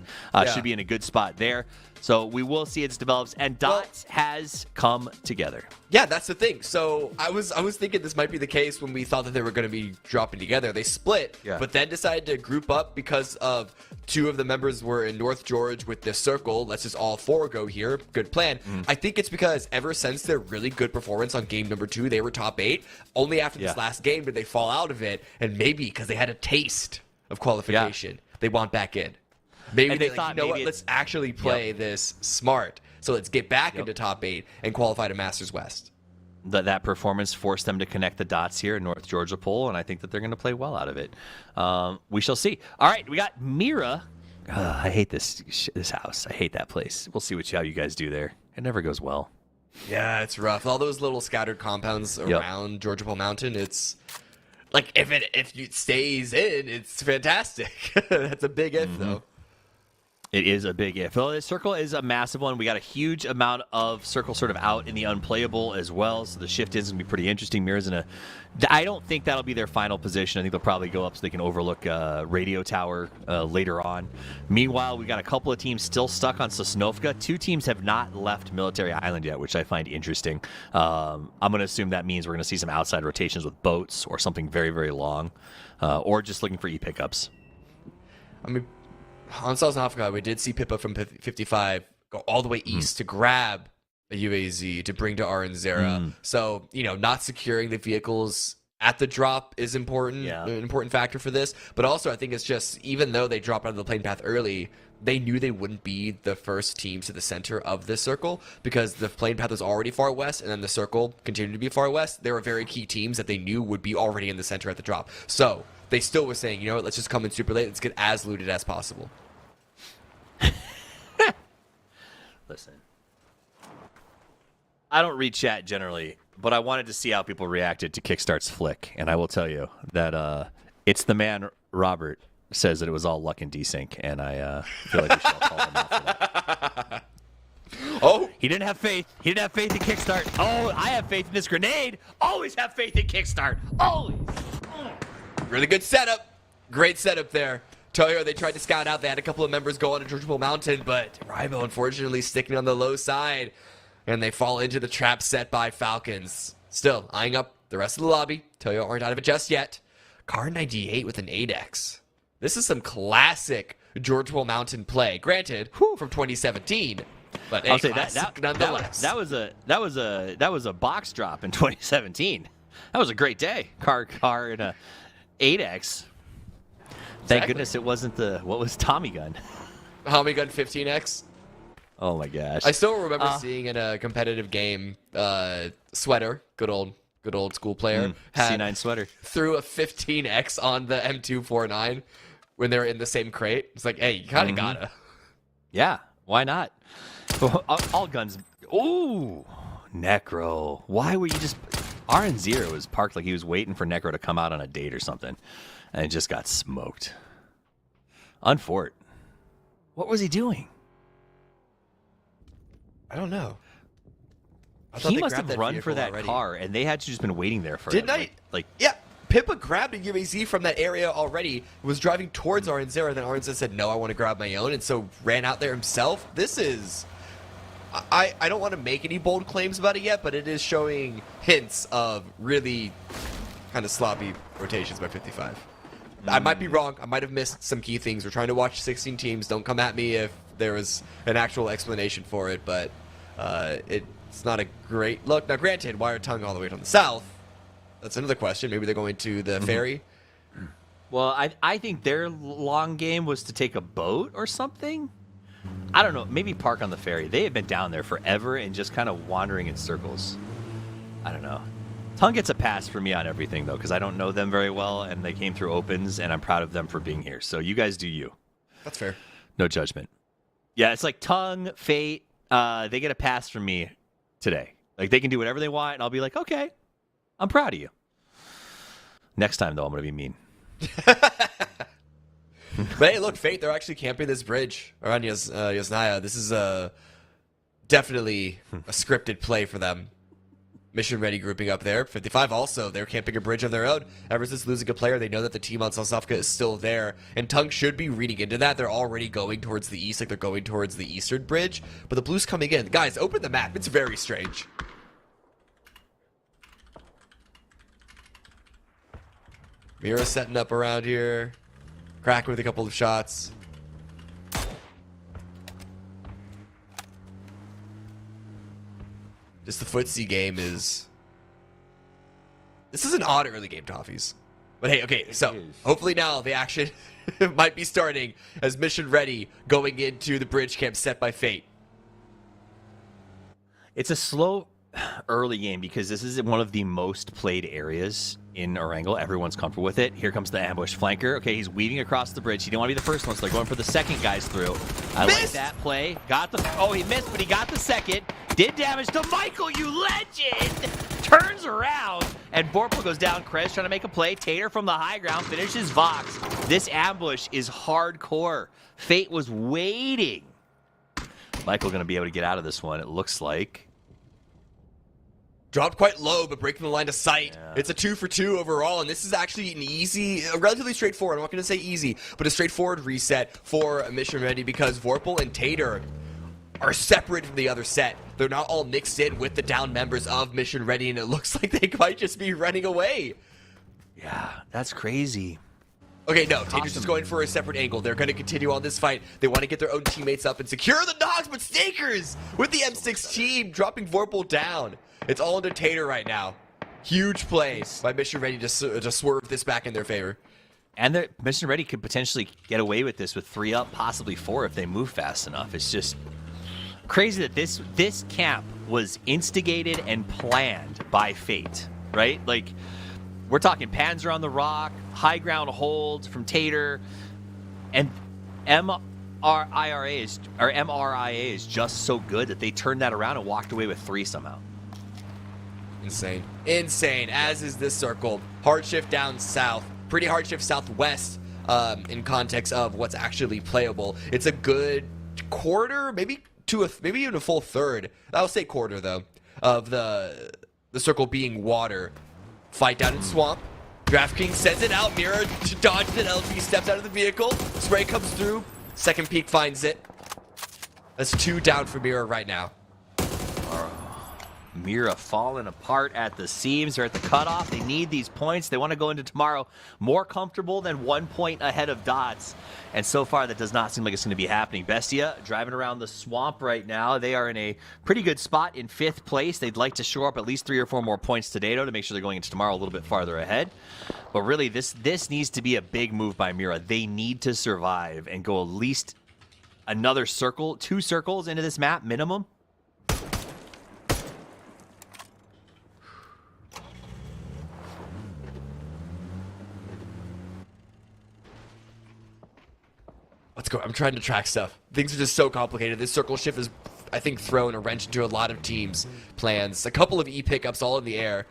Should be in a good spot there. So we will see as it develops. And Dots has come together. Yeah, that's the thing. So I was thinking this might be the case when we thought that they were going to be dropping together. They split, but then decided to group up because of two of the members were in North George with this circle. Let's just all four go here. Good plan. I think it's because ever since their really good performance on game number 2, they were top 8. Only after this last game did they fall out of it. And maybe because they had a taste of qualification, they want back in. Maybe they thought, you know what, let's actually play this smart. So let's get back into top 8 and qualify to Masters West. That performance forced them to connect the dots here in North Georgia Pole, and I think that they're going to play well out of it. We shall see. All right, we got Mira. I hate this house. I hate that place. We'll see how you guys do there. It never goes well. Yeah, it's rough. All those little scattered compounds around Georgia Pole Mountain, it's like if it stays in, it's fantastic. That's a big if, though. It is a big if. Well, this circle is a massive one. We got a huge amount of circle sort of out in the unplayable as well, so the shift is going to be pretty interesting. Mira's in a... I don't think that'll be their final position. I think they'll probably go up so they can overlook Radio Tower later on. Meanwhile, we got a couple of teams still stuck on Sosnovka. 2 teams have not left Military Island yet, which I find interesting. I'm going to assume that means we're going to see some outside rotations with boats or something very, very long, or just looking for E-pickups. I mean, on Sosnovka, we did see Pippa from 55 go all the way east to grab a UAZ to bring to Aranzera. So, not securing the vehicles at the drop is important, an important factor for this. But also, I think it's just, even though they dropped out of the plane path early, they knew they wouldn't be the first team to the center of this circle because the plane path was already far west and then the circle continued to be far west. There were very key teams that they knew would be already in the center at the drop. So they still were saying, let's just come in super late. Let's get as looted as possible. Listen, I don't read chat generally, but I wanted to see how people reacted to Kickstart's flick, and I will tell you that it's the man Robert says that it was all luck and desync, and I feel like we should all call him out for that. Oh, he didn't have faith. He didn't have faith in Kickstart. Oh, I have faith in this grenade. Always have faith in Kickstart. Always. Really good setup. Great setup there. Toyo, they tried to scout out. They had a couple of members go on to Georgia Pole Mountain, but Ribo, unfortunately, sticking on the low side. And they fall into the trap set by Falcons. Still, eyeing up the rest of the lobby. Toyo aren't out of it just yet. Car 98 with an 8X. This is some classic Georgia Pole Mountain play. Granted, from 2017. But I'll say that nonetheless. That was a box drop in 2017. That was a great day. Car in a 8X. Thank goodness it wasn't what was Tommy Gun? Tommy Gun 15X. Oh my gosh. I still remember seeing in a competitive game, Sweater, good old school player, had C9 Sweater, threw a 15X on the M249 when they were in the same crate. It's like, hey, you kind of gotta. Yeah, why not? All guns. Ooh, Necro. Why were you just... RN0 was parked like he was waiting for Necro to come out on a date or something. And it just got smoked. Unfort. What was he doing? I don't know. He must have run for that car, and they had just been waiting there for Didn't him. I? Yeah. Pippa grabbed a UAZ from that area already, was driving towards Aranzera, and then Aranzera said, no, I want to grab my own, and so ran out there himself. This is... I don't want to make any bold claims about it yet, but it is showing hints of really kind of sloppy rotations by 55. I might be wrong. I might have missed some key things. We're trying to watch 16 teams. Don't come at me if there was an actual explanation for it, but it's not a great look. Now, granted, why are Tongue all the way from the south? That's another question. Maybe they're going to the ferry. Well, I think their long game was to take a boat or something. I don't know. Maybe park on the ferry. They have been down there forever and just kind of wandering in circles. I don't know. Tongue gets a pass for me on everything, though, because I don't know them very well, and they came through opens, and I'm proud of them for being here. So you guys do you. That's fair. No judgment. Yeah, it's like Tongue, Fate. They get a pass from me today. Like, they can do whatever they want, and I'll be like, okay, I'm proud of you. Next time, though, I'm going to be mean. But hey, look, Fate, they're actually camping this bridge around Yasnaya. This is definitely a scripted play for them. Mission ready grouping up there. 55 also, they're camping a bridge of their own. Ever since losing a player, they know that the team on Sosovka is still there. And Tongue should be reading into that. They're already going towards the east, like they're going towards the eastern bridge. But the blue's coming in. Guys, open the map. It's very strange. Mira setting up around here. Crack with a couple of shots. Just the footsie game is... This is an odd early game, Toffees. But hey, okay, so hopefully now the action might be starting as mission ready going into the bridge camp set by Fate. It's a slow early game because this is one of the most played areas in Erangel. Everyone's comfortable with it. Here comes the ambush flanker. Okay, he's weaving across the bridge. He didn't want to be the first one, so they're going for the second guys through. I like that play. Got the... Oh, he missed, but he got the second. Did damage to Michael, you legend! Turns around, and Vorpal goes down. Krez trying to make a play. Tater from the high ground finishes Vox. This ambush is hardcore. Fate was waiting. Michael going to be able to get out of this one, it looks like. Dropped quite low, but breaking the line of sight. Yeah. It's a 2 for 2 overall, and this is actually an easy, relatively straightforward, I'm not going to say easy, but a straightforward reset for Mission Ready because Vorpal and Tater are separate from the other set. They're not all mixed in with the down members of Mission Ready, and it looks like they might just be running away. Yeah, that's crazy. Okay, no, Tater's just going for a separate angle. They're going to continue on this fight. They want to get their own teammates up and secure the dogs, but Stakers with the M6 team dropping Vorpal down. It's all under Tater right now. Huge plays by Mission Ready to swerve this back in their favor. And the Mission Ready could potentially get away with this with 3 up, possibly 4 if they move fast enough. It's just crazy that this camp was instigated and planned by Fate, right? Like, we're talking Panzer on the rock, high ground hold from Tater, and MRIA is just so good that they turned that around and walked away with 3 somehow. Insane. Insane, as is this circle. Hard shift down south. Pretty hard shift southwest in context of what's actually playable. It's a good quarter, maybe even a full third. I'll say quarter, though, of the circle being water. Fight down in swamp. DraftKings sends it out. Mira dodges it. LG steps out of the vehicle. Spray comes through. Second peak finds it. That's 2 down for Mira right now. Mira falling apart at the seams. They're at the cutoff. They need these points. They want to go into tomorrow more comfortable than 1 point ahead of Dots. And so far, that does not seem like it's going to be happening. Bestia driving around the swamp right now. They are in a pretty good spot in 5th place. They'd like to shore up at least 3 or 4 more points today, though, to make sure they're going into tomorrow a little bit farther ahead. But really, this needs to be a big move by Mira. They need to survive and go at least another circle, 2 circles into this map minimum. Let's go. I'm trying to track stuff. Things are just so complicated. This circle shift is, I think, thrown a wrench into a lot of teams' plans. A couple of E pickups all in the air.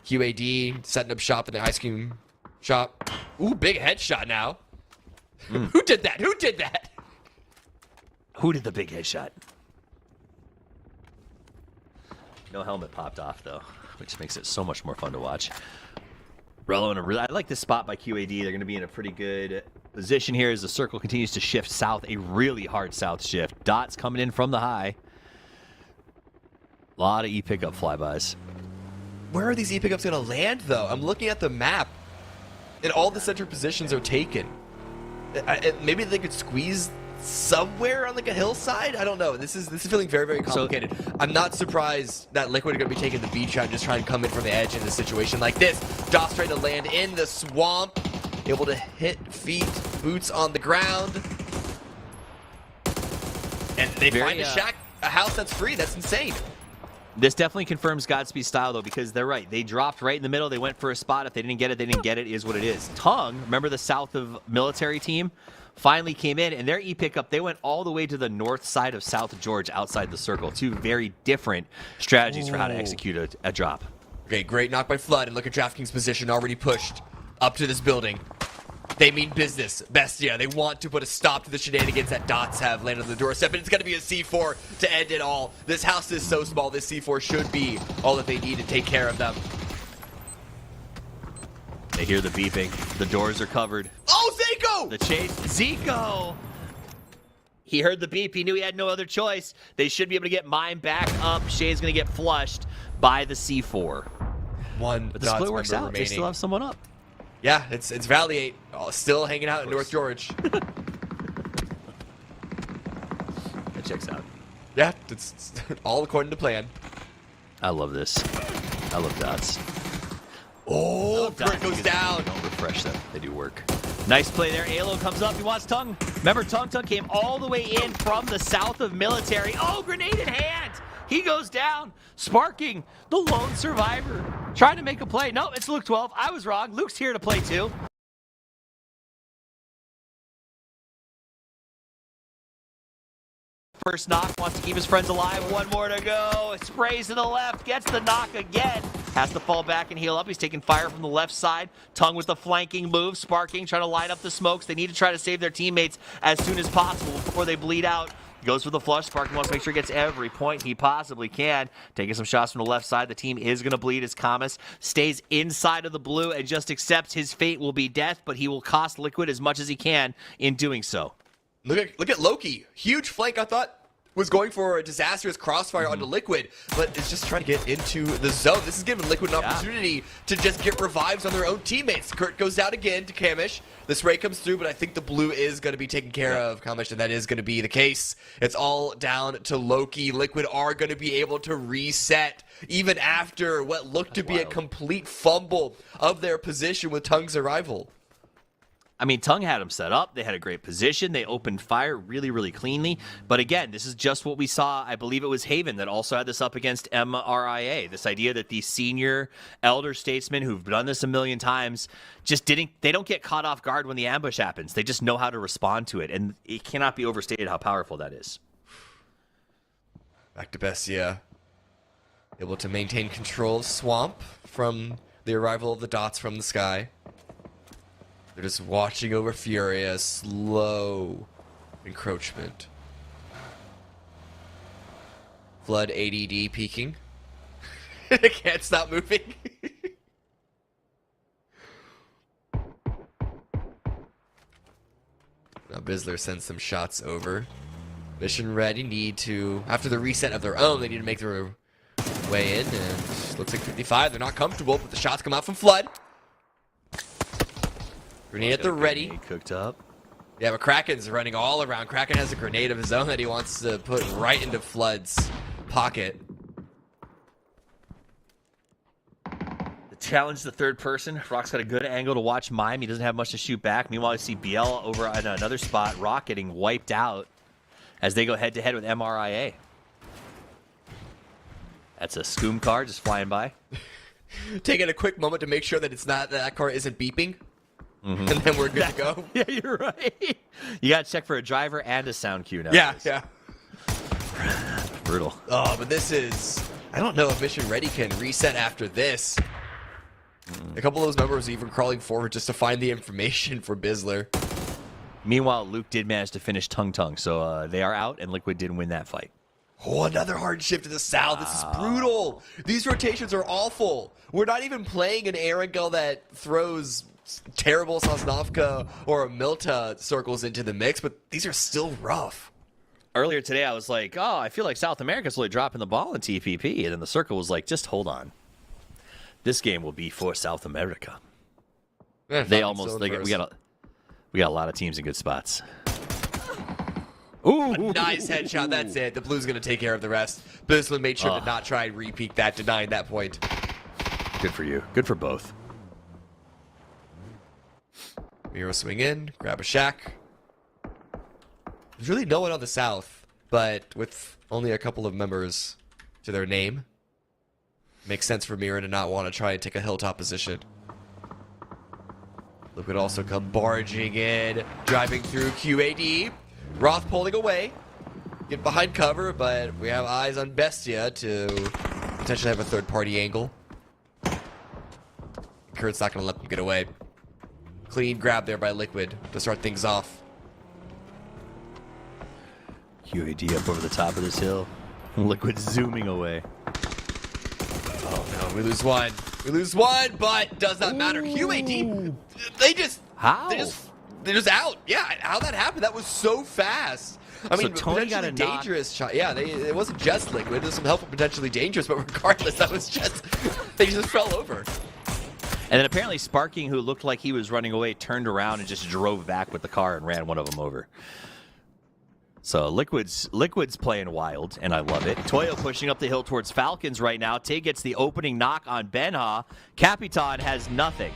QAD setting up shop in the ice cream shop. Ooh, big headshot now. Who did that? Who did that? Who did the big headshot? No helmet popped off, though, which makes it so much more fun to watch. Rello I like this spot by QAD. They're going to be in a pretty good position here as the circle continues to shift south, a really hard south shift. Dots coming in from the high. A lot of E pickup flybys. Where are these E pickups going to land, though? I'm looking at the map, and all the center positions are taken. Maybe they could squeeze somewhere on like a hillside. I don't know. This is feeling very, very complicated. So, I'm not surprised that Liquid are going to be taking the beach out and just trying to come in from the edge in a situation like this. Dots trying to land in the swamp, able to hit feet, boots on the ground, and they find a shack, a house that's free. That's insane. This definitely confirms Godspeed's style, though, because they're right. They dropped right in the middle. They went for a spot. If they didn't get it, they didn't get it. Is what it is. Tongue, remember the south of military team, finally came in, and their E-pickup, they went all the way to the north side of South George outside the circle. Two very different strategies for how to execute a drop. Okay, great knock by Flood, and look at DraftKings' position already pushed up to this building. They mean business. Bestia, they want to put a stop to the shenanigans that Dots have landed on the doorstep, and it's going to be a C4 to end it all. This house is so small, this C4 should be all that they need to take care of them. They hear the beeping. The doors are covered. Oh, Zico! The chase. Zico! He heard the beep. He knew he had no other choice. They should be able to get mine back up. Shay's going to get flushed by the C4. One But the Dots split works member out. They remaining. still have someone up. Yeah, it's Valley 8, still hanging out in North George. That checks out. Yeah, it's all according to plan. I love this. I love Dots. Oh, Kurt goes down. Don't refresh them. They do work. Nice play there. Alo comes up. He wants Tongue. Remember, Tongue came all the way in from the south of military. Oh, grenade in hand. He goes down. Sparking, the lone survivor. Trying to make a play. No, it's Luke 12. I was wrong. Luke's here to play too. First knock, wants to keep his friends alive. One more to go. Sprays to the left, gets the knock again. Has to fall back and heal up. He's taking fire from the left side. Tongue with the flanking move. Sparking, trying to line up the smokes. They need to try to save their teammates as soon as possible before they bleed out. Goes for the flush. Sparking wants to make sure he gets every point he possibly can. Taking some shots from the left side. The team is going to bleed as Kamas stays inside of the blue and just accepts his fate will be death, but he will cost Liquid as much as he can in doing so. Look at Loki. Huge flank, I thought. Was going for a disastrous crossfire onto Liquid, but is just trying to get into the zone. This is giving Liquid an opportunity to just get revives on their own teammates. Kurt goes down again to Kamish. The spray comes through, but I think the blue is going to be taken care of, Kamish, and that is going to be the case. It's all down to Loki. Liquid are going to be able to reset even after what looked to be a complete fumble of their position with Tongue's arrival. I mean, Tongue had them set up. They had a great position. They opened fire really, really cleanly. But again, this is just what we saw. I believe it was Haven that also had this up against MRIA. This idea that these senior elder statesmen who've done this a million times just they don't get caught off guard when the ambush happens. They just know how to respond to it. And it cannot be overstated how powerful that is. Back to Bestia. Able to maintain control of Swamp from the arrival of the dots from the sky. They're just watching over Furia, slow encroachment. Flood ADD peeking. Can't stop moving. Now Bizzler sends some shots over. Mission ready, need to, after the reset of their own, they need to make their way in, and looks like 55, they're not comfortable, but the shots come out from Flood. Grenade at the ready. Cooked up. Yeah, but Kraken's running all around. Kraken has a grenade of his own that he wants to put right into Flood's pocket. The challenge the third person. Rock's got a good angle to watch Mime. He doesn't have much to shoot back. Meanwhile, you see BL over at another spot. Rock getting wiped out as they go head-to-head with MRIA. That's a Scoom car just flying by. Taking a quick moment to make sure that that car isn't beeping. And then we're good to go. Yeah, you're right. You got to check for a driver and a sound cue now. Yeah. Brutal. Oh, but this is... I don't know if Mission Ready can reset after this. A couple of those members even crawling forward just to find the information for Bizzler. Meanwhile, Luke did manage to finish Tongue, so they are out, and Liquid did win that fight. Oh, another hard shift to the south. This is brutal. These rotations are awful. We're not even playing an Erangel that throws terrible Sosnovka or a Milta circles into the mix, but these are still rough. Earlier today, I was like, oh, I feel like South America's really dropping the ball in TPP. And then the circle was like, just hold on. This game will be for South America. Yeah, we got a lot of teams in good spots. Ooh, a nice headshot. That's it. The Blues going to take care of the rest. Bizzler made sure to not try and repeat that, denying that point. Good for you. Good for both. Miro swing in, grab a shack. There's really no one on the south, but with only a couple of members to their name, Makes sense for Mira to not want to try and take a hilltop position. Liquid also come barging in, driving through QAD. Roth pulling away. Get behind cover, but we have eyes on Bestia to potentially have a third-party angle. Kurt's not going to let them get away. Clean grab there by Liquid to start things off. QAD up over the top of this hill. Liquid zooming away. Oh no, we lose one. We lose one, but does not matter. QAD, they just... How? They're just out. Yeah, how that happened, that was so fast. I mean, Tony got potentially a knock. dangerous shot. Yeah, it wasn't just Liquid. There's some help from potentially dangerous, but regardless, that was just... they just fell over. And then apparently Sparking, who looked like he was running away, turned around and just drove back with the car and ran one of them over. So Liquid's playing wild, and I love it. Toyo pushing up the hill towards Falcons right now. Tay gets the opening knock on Benha. Capitan has nothing.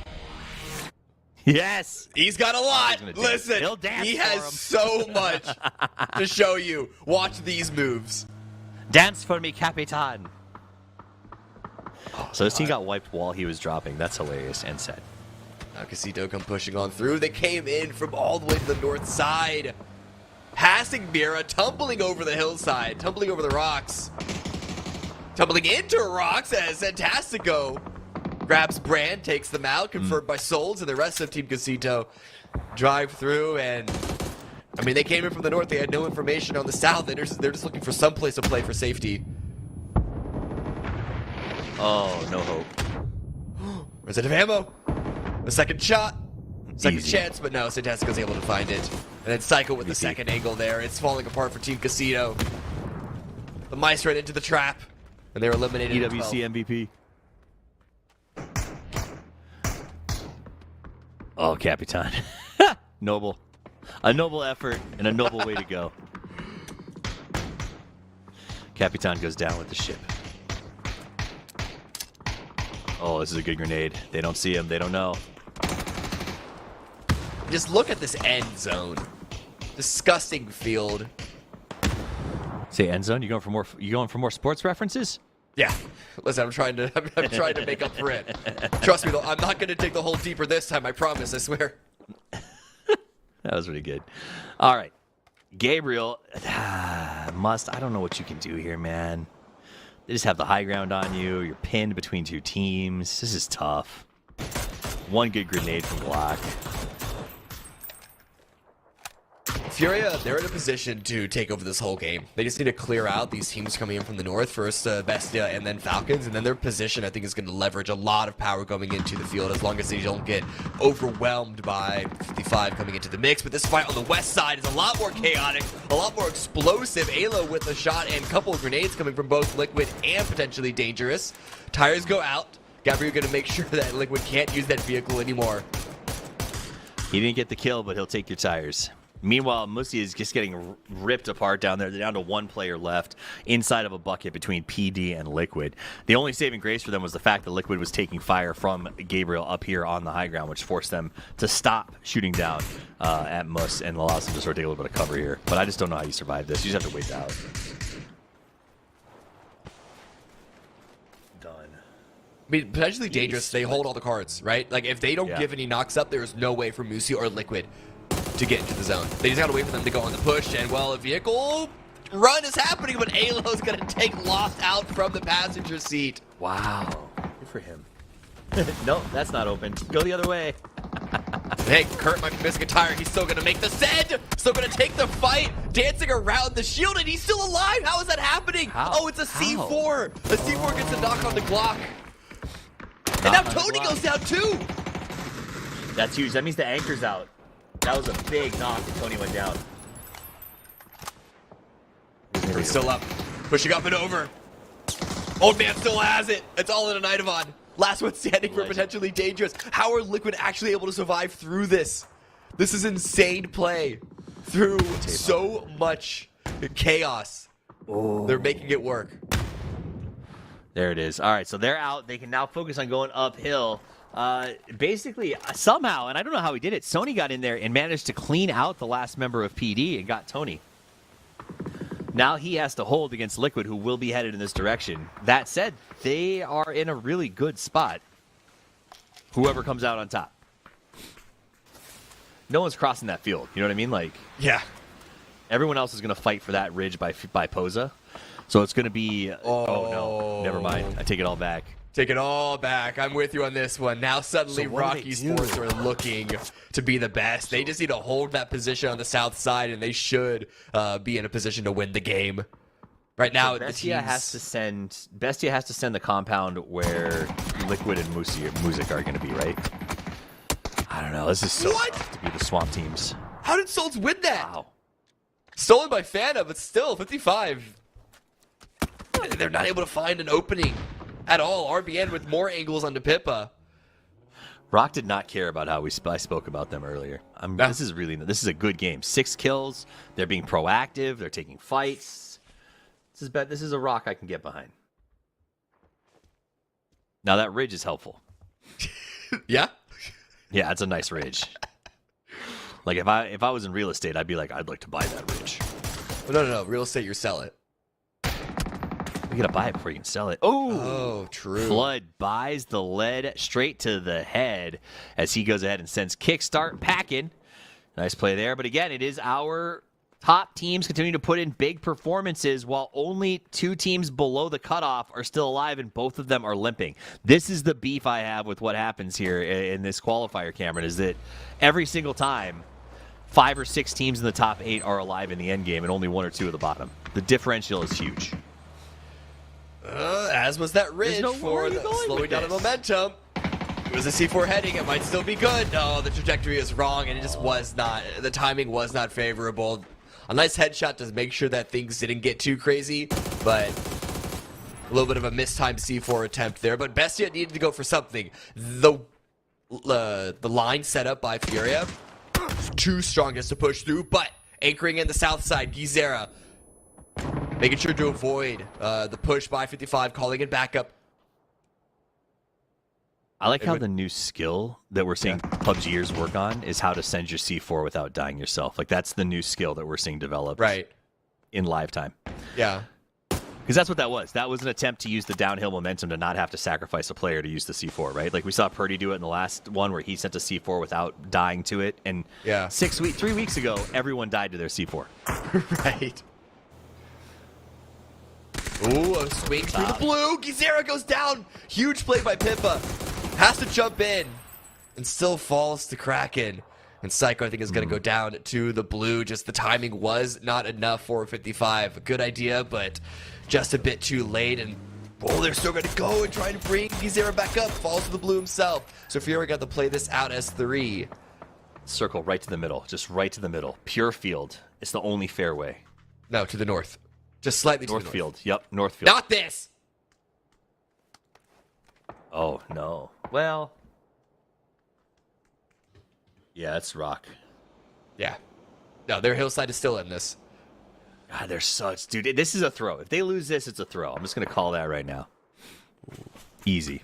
Yes! He's got a lot. Listen, He'll dance he for has him. so much to show you. Watch these moves. Dance for me, Capitan. So this team got wiped while he was dropping. That's hilarious and sad. Now Casito come pushing on through. They came in from all the way to the north side. Passing Mira, tumbling over the hillside, tumbling over the rocks. Tumbling into rocks as Fantastico grabs Brand, takes them out, confirmed by Souls, and the rest of Team Casito drive through. And I mean, they came in from the north. They had no information on the south. They're just looking for some place to play for safety. Oh, no hope. Resident ammo. A second shot. Second Easy. chance, but no, Fantastico's able to find it. And then Psycho with the second angle there. It's falling apart for Team Casito. The mice ran into the trap, and they're eliminated. at 12. EWC MVP. Oh, Capitan. Noble. A noble effort and a noble way to go. Capitan goes down with the ship. Oh, this is a good grenade. They don't see him. They don't know. Just look at this end zone. Disgusting field. Say end zone. You going for more sports references? Yeah. Listen, I'm trying to make up for it. Trust me, though, I'm not going to dig the hole deeper this time. I promise. I swear. That was really good. All right, Gabriel. I don't know what you can do here, man. They just have the high ground on you. You're pinned between two teams. This is tough. One good grenade from Glock. Furia, they're in a position to take over this whole game. They just need to clear out these teams coming in from the north. First Bestia and then Falcons. And then their position, I think, is going to leverage a lot of power going into the field as long as they don't get overwhelmed by 55 coming into the mix. But this fight on the west side is a lot more chaotic, a lot more explosive. Ayla with a shot and a couple of grenades coming from both Liquid and potentially Dangerous. Tires go out. Gabriel going to make sure that Liquid can't use that vehicle anymore. He didn't get the kill, but he'll take your tires. Meanwhile, Musi is just getting ripped apart down there. They're down to one player left inside of a bucket between PD and Liquid. The only saving grace for them was the fact that Liquid was taking fire from Gabriel up here on the high ground, which forced them to stop shooting down at Mus and allows them to sort of take a little bit of cover here. But I just don't know how you survive this. You just have to wait it out. Done. I mean, potentially Dangerous, they hold all the cards, right? Like, if they don't give any knocks up, there's no way for Musi or Liquid to get into the zone. They just gotta wait for them to go on the push, and well, a vehicle run is happening, but Alo's gonna take Lost out from the passenger seat. Wow. Good for him. Nope, that's not open. Go the other way. Hey, Kurt might be missing a tire. He's still gonna make the send. Still gonna take the fight, dancing around the shield, and he's still alive. How is that happening? How? Oh, it's a C4. A C4 gets the knock on the Glock. And now Tony goes down too. That's huge. That means the anchor's out. That was a big knock and Tony went down. Kurt's still up. Pushing up and over. Old man still has it. It's all in an Idavon. Last one standing for potentially Dangerous. How are Liquid actually able to survive through this? This is insane play. Through so much chaos. Oh. They're making it work. There it is. All right, so they're out. They can now focus on going uphill. Basically, somehow, and I don't know how he did it, Sony got in there and managed to clean out the last member of PD and got Tony. Now he has to hold against Liquid, who will be headed in this direction. That said, they are in a really good spot. Whoever comes out on top. No one's crossing that field. You know what I mean? Like, Yeah. everyone else is going to fight for that ridge by Posa. So it's going to be... Oh, no. Never mind. I take it all back. Take it all back. I'm with you on this one. Now suddenly So what do Rock they Esports do? are looking to be the best. They just need to hold that position on the south side, and they should be in a position to win the game. Right now, the Bestia teams... has to send the compound where Liquid and Music are going to be, right? I don't know. This is so tough to be the swamp teams. How did Souls win that? Wow. Stolen by Fana, but still, 55. They're not able to find an opening at all. RBN with more angles onto Pippa. Rock did not care about how I spoke about them earlier. This is a good game. 6 kills. They're being proactive. They're taking fights. This is a Rock I can get behind. Now that ridge is helpful. Yeah? Yeah, it's a nice ridge. Like if I was in real estate, I'd be like, I'd like to buy that ridge. Well, no. Real estate, you sell it. You gotta buy it before you can sell it. Oh, true. Flood buys the lead straight to the head as he goes ahead and sends kickstart packing. Nice play there. But again, it is our top teams continuing to put in big performances while only 2 teams below the cutoff are still alive and both of them are limping. This is the beef I have with what happens here in this qualifier, Cameron, is that every single time 5 or 6 teams in the top 8 are alive in the end game and only 1 or 2 at the bottom. The differential is huge. As was that ridge for the slowing down the momentum. It was a C4 heading. It might still be good. No, the trajectory is wrong, and it just was not. The timing was not favorable. A nice headshot to make sure that things didn't get too crazy, but a little bit of a mistimed C4 attempt there. But Bestia needed to go for something. The line set up by Furia, too strong just to push through, but anchoring in the south side, Gizera making sure to avoid the push by 55, calling it back up. I like how the new skill that we're seeing PUBGers work on is how to send your C4 without dying yourself. Like, that's the new skill that we're seeing developed in live time. Yeah. Because that's what that was. That was an attempt to use the downhill momentum to not have to sacrifice a player to use the C4, right? Like, we saw Purdy do it in the last one where he sent a C4 without dying to it. And 3 weeks ago, everyone died to their C4. Right. Ooh, a swing through the blue. Gizera goes down. Huge play by Pippa. Has to jump in and still falls to Kraken. And Psycho, I think, is going to go down to the blue. Just the timing was not enough for 55. A good idea, but just a bit too late. And, they're still going to go and try and bring Gizera back up. Falls to the blue himself. So Fury got to play this out as 3. Circle right to the middle. Just right to the middle. Pure field. It's the only fairway. No, to the north. Just slightly to the north. North field. Yep, north field. Not this! Oh, no. Well. Yeah, it's Rock. Yeah. No, their hillside is still in this. God, they're such... Dude, this is a throw. If they lose this, it's a throw. I'm just going to call that right now. Easy.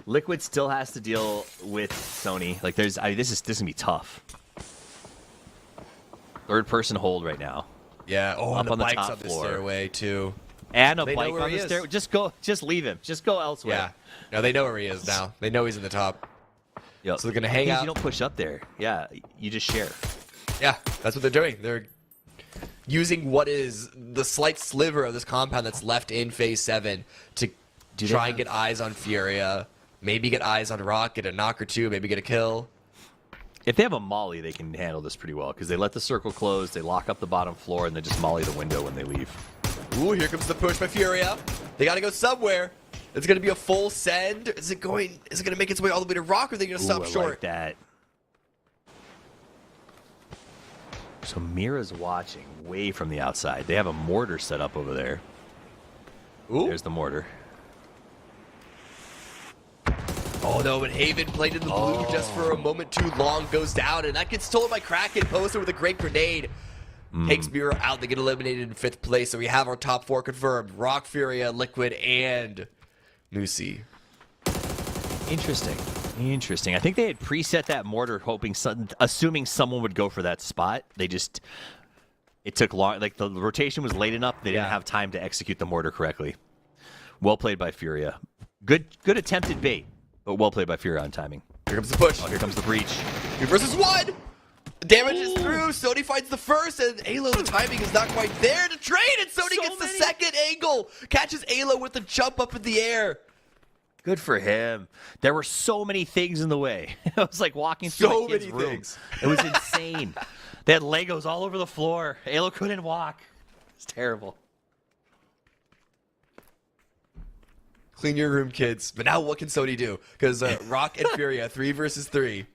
Liquid still has to deal with Sony. Like, this is going to be tough. Third person hold right now. Yeah, up and the on the bike's top up the floor. stairway, too. And a They bike know where on he the is. stairway. Just leave him. Just go elsewhere. Yeah. No, they know where he is now. They know he's in the top. Yep. So they're going to hang Means out. You don't push up there. Yeah, you just share. Yeah, that's what they're doing. They're using what is the slight sliver of this compound that's left in Phase 7 to try and get eyes on Furia, maybe get eyes on Rock, get a knock or two, maybe get a kill. If they have a molly, they can handle this pretty well because they let the circle close, they lock up the bottom floor, and then just molly the window when they leave. Ooh, here comes the push by Furia. They got to go somewhere. It's going to be a full send. Is it going to make its way all the way to Rock, or are they going to stop I short? like that. So Mira's watching way from the outside. They have a mortar set up over there. Ooh. There's the mortar. Oh no, but Haven played in the blue just for a moment too long, goes down, and that gets stolen by Kraken. Poster with a great grenade. Takes Mira out. They get eliminated in 5th place. So we have our top 4 confirmed. Rock, Furia, Liquid, and Moosey. Interesting. I think they had preset that mortar, assuming someone would go for that spot. They just It took long. Like, the rotation was late enough, they didn't have time to execute the mortar correctly. Well played by Furia. Good attempted bait, but well played by Furia on timing. Here comes the push. Oh, here comes the breach. 2 versus 1. Damage is through. Sony finds the first, and Alo, the timing is not quite there to trade, and Sony gets the second angle. Catches Alo with the jump up in the air. Good for him. There were so many things in the way. It was like walking through a kid's room. It was insane. They had Legos all over the floor. Alo couldn't walk. It's terrible. Clean your room, kids. But now what can Sony do? Because Rock and Furia, 3 versus 3,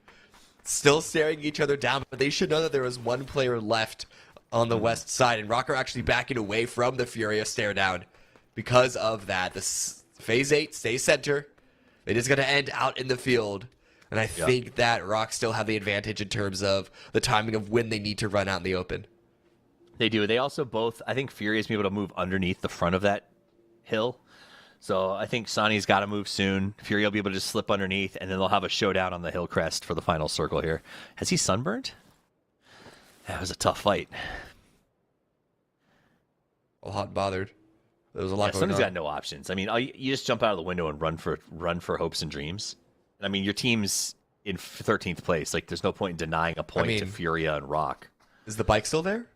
still staring each other down. But they should know that there was one player left on the west side. And Rock are actually backing away from the Furia stare down. Because of that, this Phase 8 stays center. It is going to end out in the field. And I think that Rock still have the advantage in terms of the timing of when they need to run out in the open. They do. They also both, I think Fury is able to move underneath the front of that hill. So I think Sonny's got to move soon. Fury will be able to just slip underneath, and then they'll have a showdown on the hill crest for the final circle here. Has he sunburned? That was a tough fight. A lot bothered. There was a lot going Sonny's on. got no options. I mean, you just jump out of the window and run for hopes and dreams. I mean, your team's in 13th place. Like, there's no point in denying a point to Furia and Rock. Is the bike still there?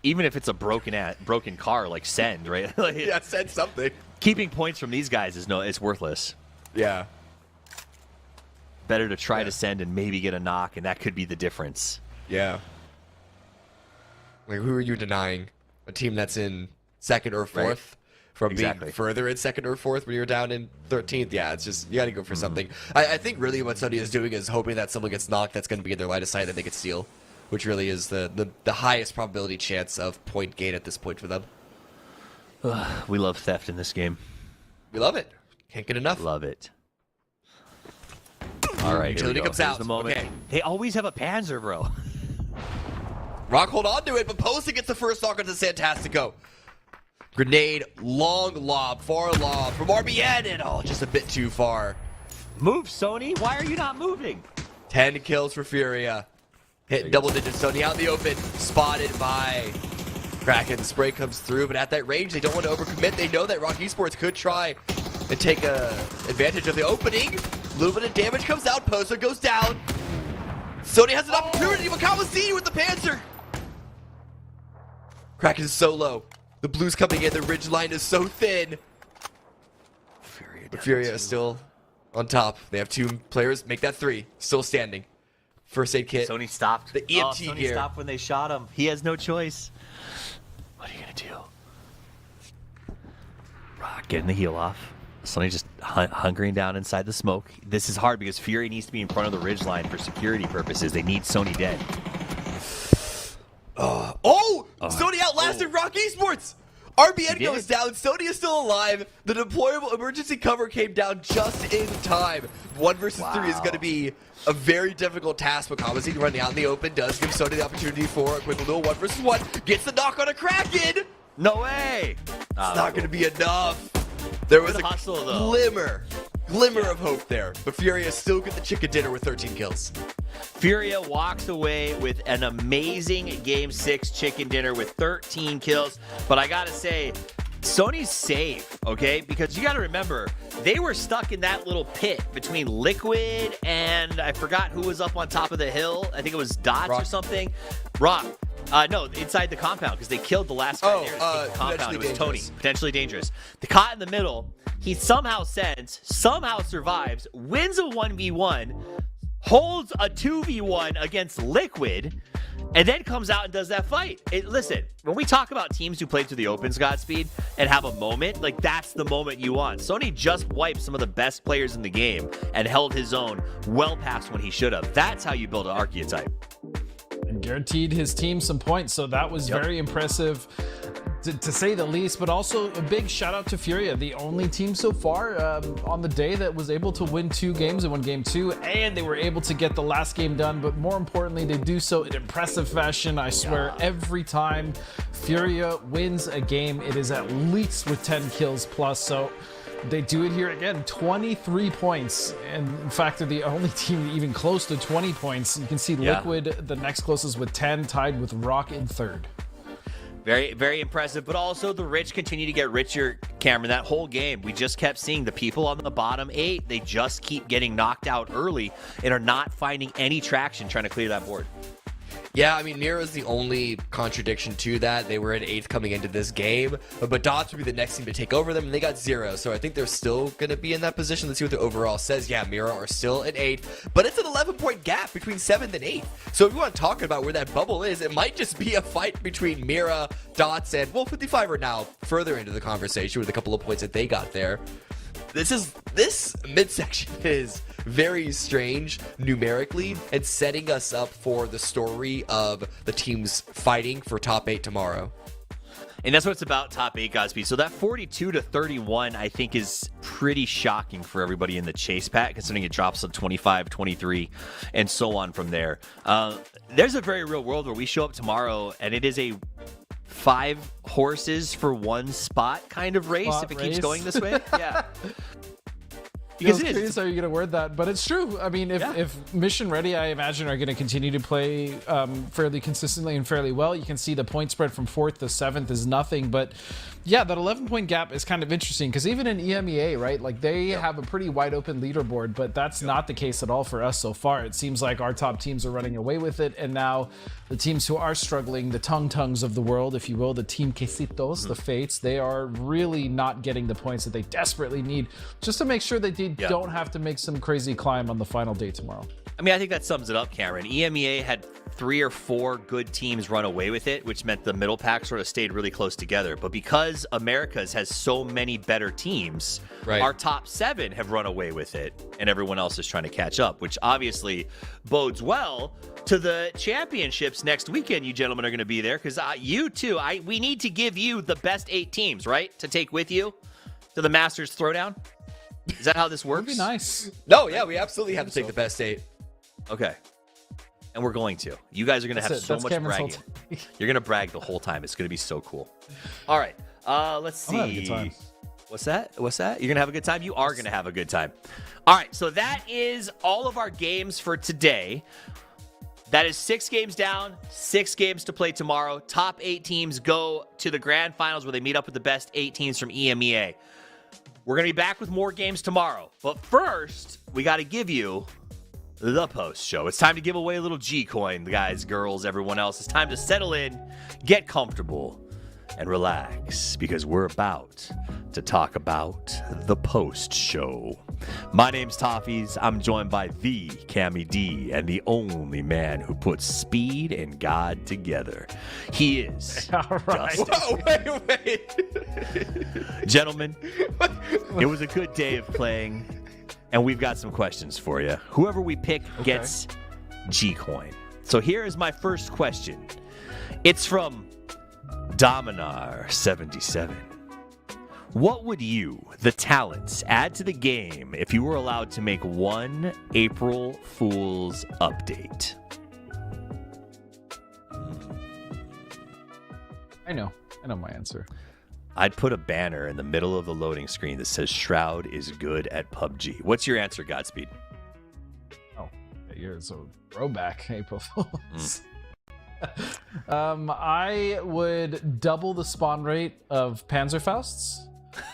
Even if it's a broken car, like send, right? Like, Yeah, send something. keeping points from these guys is worthless. Yeah. Better to try to send and maybe get a knock, and that could be the difference. Yeah. Like, who are you denying? A team that's in 2nd or 4th from being further in 2nd or 4th when you're down in 13th? Yeah, it's just, you got to go for something. I think really what Sony is doing is hoping that someone gets knocked that's going to be in their line of sight that they could steal, which really is the highest probability chance of point gain at this point for them. We love theft in this game. We love it. Can't get enough. Love it. All right, Utility comes out. The moment. Okay. They always have a Panzer, bro. Rock hold on to it, but Posa gets the first knock onto Santastico. Grenade, long lob, far lob from RBN, and just a bit too far. Move, Sony. Why are you not moving? 10 kills for Furia. Hit double digits, Sony out in the open. Spotted by Kraken. The spray comes through, but at that range, they don't want to overcommit. They know that Rock Esports could try and take advantage of the opening. A little bit of damage comes out. Posa goes down. Sony has an opportunity, but Kawasini with the Panzer. Kraken is so low. The blues coming in. The ridge line is so thin. But Furia is still on top. They have 2 players. Make that 3. Still standing. First aid kit. Sony stopped. The EMT Sony gear. stopped when they shot him. He has no choice. What are you going to do? Rock getting the heal off. Sony just hunkering down inside the smoke. This is hard because Fury needs to be in front of the ridge line for security purposes. They need Sony dead. Sony outlasted Rock Esports! RBN goes down. Sony is still alive. The deployable emergency cover came down just in time. 1 versus 3 is going to be a very difficult task, but Kawasini running out in the open does give Sony the opportunity for a quick little 1 versus 1. Gets the knock on a Kraken! No way! It's not going to be enough. There was a hustle, though. glimmer of hope there, but Furia still get the chicken dinner with 13 kills. Furia walks away with an amazing Game 6 chicken dinner with 13 kills. But I gotta say, Sony's safe, okay? Because you gotta remember, they were stuck in that little pit between Liquid and I forgot who was up on top of the hill. I think it was Dots or something. Rock. No, inside the compound, because they killed the last guy there. The compound. It was Tony. Potentially dangerous. The caught in the middle. He somehow survives, wins a 1v1, holds a 2v1 against Liquid, and then comes out and does that fight. Listen, when we talk about teams who played through the opens, Godspeed, and have a moment, like that's the moment you want. Sony just wiped some of the best players in the game and held his own well past when he should have. That's how you build an archetype. And guaranteed his team some points, so that was very impressive to say the least. But also a big shout out to Furia, the only team so far on the day that was able to win 2 games and won game 2, and they were able to get the last game done. But more importantly, they do so in impressive fashion. I swear, every time Furia wins a game, it is at least with 10 kills plus. So They do it here again, 23 points. And in fact, they're the only team even close to 20 points. You can see Liquid, the next closest with 10, tied with Rock in third. Very, very impressive, but also the rich continue to get richer, Cameron. That whole game, we just kept seeing the people on the bottom 8, they just keep getting knocked out early and are not finding any traction trying to clear that board. Yeah, I mean, Mira is the only contradiction to that. They were at 8th coming into this game, but Dots would be the next team to take over them, and they got 0. So I think they're still going to be in that position. Let's see what the overall says. Yeah, Mira are still at 8th, but it's an 11-point gap between 7th and 8th. So if you want to talk about where that bubble is, it might just be a fight between Mira, Dots, and, well, 55 are now further into the conversation with a couple of points that they got there. This midsection is very strange numerically and setting us up for the story of the teams fighting for top 8 tomorrow. And that's what it's about, top 8, Godspeed. So that 42-31, I think, is pretty shocking for everybody in the chase pack, considering it drops to 25, 23, and so on from there. There's a very real world where we show up tomorrow, and it is a 5 horses for 1 spot kind of race if it keeps going this way. Yeah. Because it is. Curious how you're going to word that, but it's true. I mean, if Mission Ready, I imagine, are going to continue to play fairly consistently and fairly well, you can see the point spread from 4th to 7th is nothing. But yeah, that 11-point gap is kind of interesting because even in EMEA, right, like they have a pretty wide open leaderboard, but that's not the case at all for us so far. It seems like our top teams are running away with it, and now the teams who are struggling, the tongues of the world, if you will, the Team Quesitos, the Fates, they are really not getting the points that they desperately need just to make sure that they don't have to make some crazy climb on the final day tomorrow. I mean, I think that sums it up, Cameron. EMEA had 3 or 4 good teams run away with it, which meant the middle pack sort of stayed really close together. But because Americas has so many better teams, our top 7 have run away with it, and everyone else is trying to catch up, which obviously bodes well to the championships next weekend. You gentlemen are going to be there because you too. We need to give you the best 8 teams, right, to take with you to the Masters Throwdown. Is that how this works? That'd be nice. No, yeah, we absolutely have to take the best 8. Okay. And we're going to. You guys are going to have so much bragging. You're going to brag the whole time. It's going to be so cool. All right. Let's see. I'm having a good time. What's that? You're going to have a good time? You are going to have a good time. All right. So that is all of our games for today. That is 6 games down, 6 games to play tomorrow. Top 8 teams go to the grand finals where they meet up with the best 8 teams from EMEA. We're going to be back with more games tomorrow. But first, we got to give you the post show. It's time to give away a little G-Coin, guys, girls, everyone else. It's time to settle in, get comfortable, and relax because we're about to talk about the post show. My name's Toffees. I'm joined by the Cammy D and the only man who puts speed and God together. He is Justin. Whoa, wait. Gentlemen, it was a good day of playing, and we've got some questions for you. Whoever we pick gets G-Coin. So here is my first question. It's from Dominar77. What would you, the talents, add to the game if you were allowed to make one April Fool's update? I know my answer. I'd put a banner in the middle of the loading screen that says Shroud is good at PUBG. What's your answer, Godspeed? Oh, you're a throwback April Fools. I would double the spawn rate of Panzerfausts.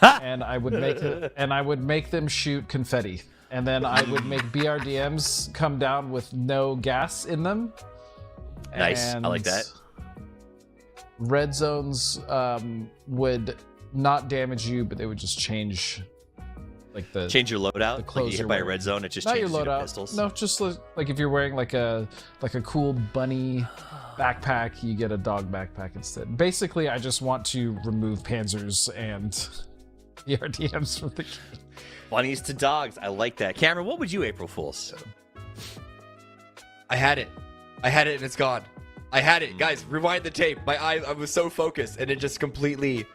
And I would make them shoot confetti, and then I would make BRDMs come down with no gas in them. Nice, I like that. Red zones would not damage you, but they would just change, change your loadout. The clothes like you hit by a red zone, it just not changes your loadout. Pistols. No, just like if you're wearing like a cool bunny backpack, you get a dog backpack instead. Basically, I just want to remove Panzers and the RDMs from the game. Bunnies to dogs. I like that. Cameron, what would you April Fools? I had it and it's gone. I had it. Guys, rewind the tape. I was so focused and it just completely...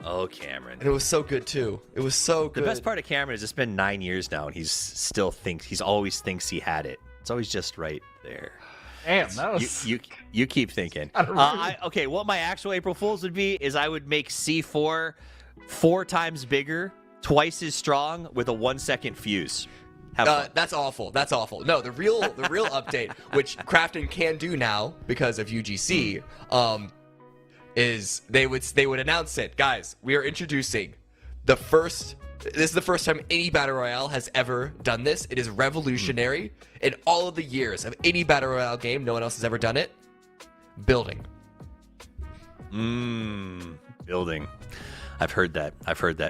Oh, Cameron. And it was so good too. It was so good. The best part of Cameron is it's been 9 years now and he always thinks he had it. It's always just right there. Damn, that was... You keep thinking. Okay, what my actual April Fools would be is I would make C4 4 times bigger twice as strong with a 1-second fuse. Have fun. That's awful. That's awful. No, the real update, which Krafton can do now because of UGC, is they would announce it. Guys, we are introducing the first. This is the first time any battle royale has ever done this. It is revolutionary in all of the years of any battle royale game. No one else has ever done it. Building. Building. I've heard that.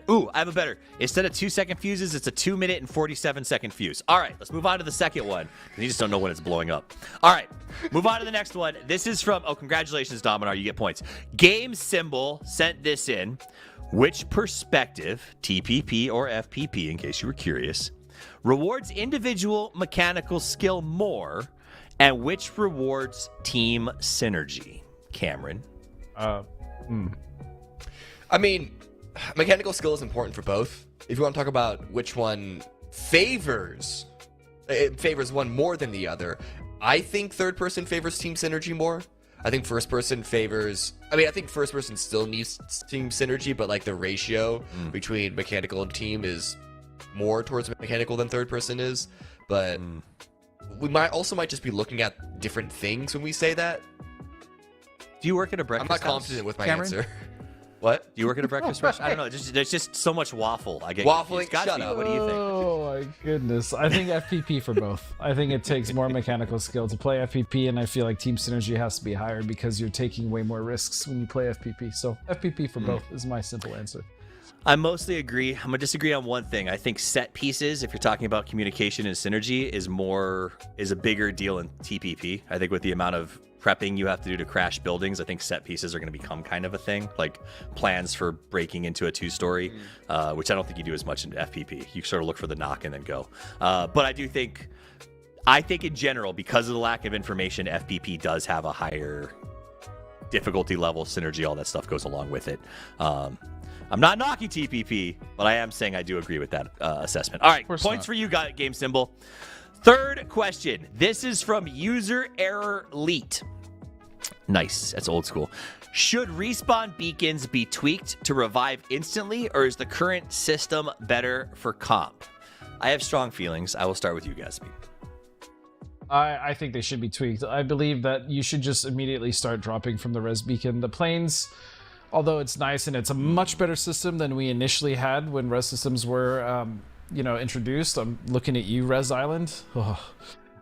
Ooh, I have a better. Instead of 2-second fuses, it's a 2-minute and 47-second fuse. All right, let's move on to the second one. You just don't know when it's blowing up. All right, move on to the next one. This is from, congratulations, Dominar. You get points. Game Symbol sent this in. Which perspective, TPP or FPP, in case you were curious, rewards individual mechanical skill more, and which rewards team synergy? Cameron. I mean, mechanical skill is important for both. If you want to talk about which one favors one more than the other, I think third person favors team synergy more. I think first person favors. I think first person still needs team synergy, but like the ratio between mechanical and team is more towards mechanical than third person is. But we might just be looking at different things when we say that. Do you work at a breakfast I'm not house, confident with my Cameron? answer. What? Do you work at a breakfast restaurant? I don't know. There's just so much waffle. I get Waffling? Godspeed, Shut up. what do you think? Oh my goodness. I think FPP for both. I think it takes more mechanical skill to play FPP, and I feel like team synergy has to be higher because you're taking way more risks when you play FPP. So FPP for both is my simple answer. I mostly agree. I'm gonna disagree on one thing. I think set pieces, if you're talking about communication and synergy, is a bigger deal in TPP. I think with the amount of prepping you have to do to crash buildings, I think set pieces are going to become kind of a thing, like plans for breaking into a 2-story, which I don't think you do as much in FPP. You sort of look for the knock and then go. But I think in general, because of the lack of information, FPP does have a higher difficulty level, synergy, all that stuff goes along with it. I'm not knocking TPP, but I am saying I do agree with that assessment. All right, points for you, Game Symbol. Third question. This is from User Error Leet. Nice. That's old school. Should respawn beacons be tweaked to revive instantly, or is the current system better for comp? I have strong feelings. I will start with you, Gatsby. I think they should be tweaked. I believe that you should just immediately start dropping from the res beacon. The planes, although it's nice and it's a much better system than we initially had when res systems were introduced. I'm looking at you, Res Island.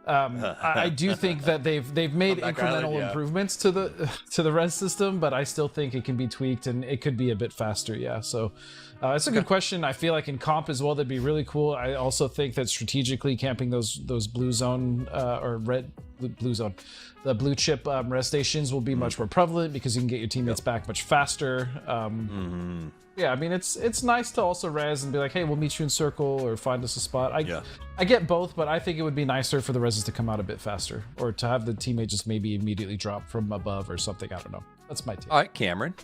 I do think that they've made incremental improvements to the res system, but I still think it can be tweaked and it could be a bit faster. Yeah, so it's a good question. I feel like in comp as well, that'd be really cool. I also think that strategically camping those blue zone or blue zone, the blue chip res stations will be much more prevalent because you can get your teammates back much faster. Yeah, I mean, it's nice to also res and be like, hey, we'll meet you in circle or find us a spot. I get both, but I think it would be nicer for the reses to come out a bit faster or to have the teammate just maybe immediately drop from above or something. I don't know. That's my take. All right, Cameron.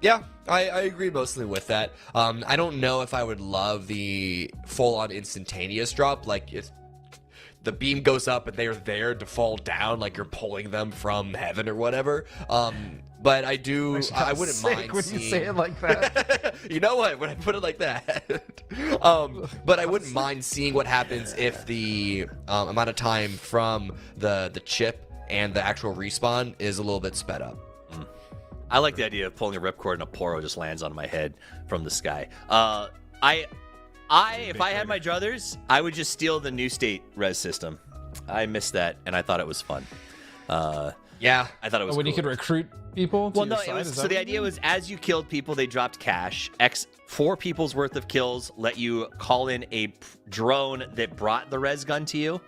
Yeah, I agree mostly with that. I don't know if I would love the full-on instantaneous drop, like if the beam goes up and they're there to fall down, like you're pulling them from heaven or whatever. But I wouldn't mind when you say it like that. You know what? When I put it like that. But I wouldn't mind seeing what happens if the amount of time from the chip and the actual respawn is a little bit sped up. I like the idea of pulling a ripcord and a poro just lands on my head from the sky. If I had my druthers, I would just steal the new state res system. I missed that, and I thought it was fun. Yeah, I thought it was when cool. you could recruit people. Well, no, it was, so the idea was as you killed people, they dropped cash. 4 people's worth of kills let you call in a drone that brought the res gun to you.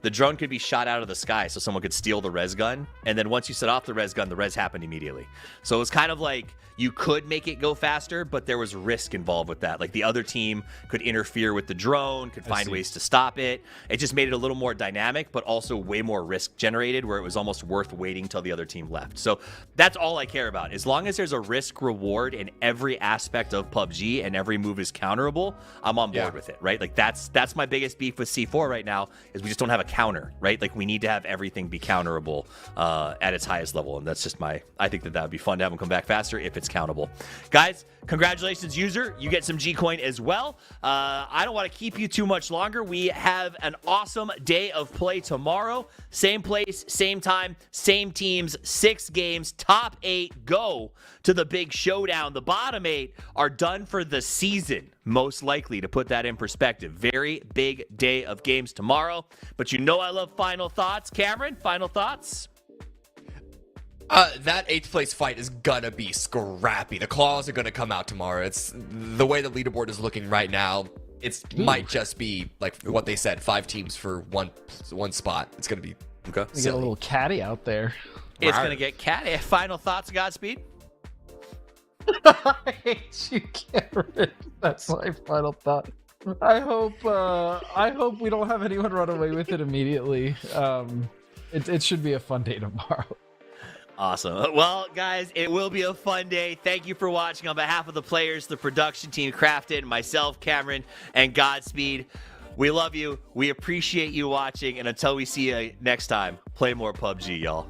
The drone could be shot out of the sky, so someone could steal the res gun. And then once you set off the res gun, the res happened immediately. So it was kind of like you could make it go faster, but there was risk involved with that. Like the other team could interfere with the drone, could find ways to stop it. It just made it a little more dynamic, but also way more risk generated, where it was almost worth waiting till the other team left. So that's all I care about. As long as there's a risk reward in every aspect of PUBG and every move is counterable, I'm on board with it, right? Like that's my biggest beef with C4 right now, is we just don't have a counter, right? Like we need to have everything be counterable at its highest level. And that's just I think that would be fun to have them come back faster if it's points countable. Guys, congratulations, user. You get some G-Coin as well. I don't want to keep you too much longer. We have an awesome day of play tomorrow. Same place, same time, same teams, 6 games, top 8 go to the big showdown. The bottom 8 are done for the season, most likely, to put that in perspective. Very big day of games tomorrow. But you know I love final thoughts. Cameron, final thoughts? That 8th place fight is gonna be scrappy. The claws are gonna come out tomorrow. It's the way the leaderboard is looking right now. It might just be like what they said, 5 teams for one spot. It's gonna be We get a little catty out there. It's going to get cat. Final thoughts, Godspeed? I hate you, Cameron. That's my final thought. I hope we don't have anyone run away with it immediately. It should be a fun day tomorrow. Awesome. Well, guys, it will be a fun day. Thank you for watching. On behalf of the players, the production team, Krafton, myself, Cameron, and Godspeed, we love you. We appreciate you watching. And until we see you next time, play more PUBG, y'all.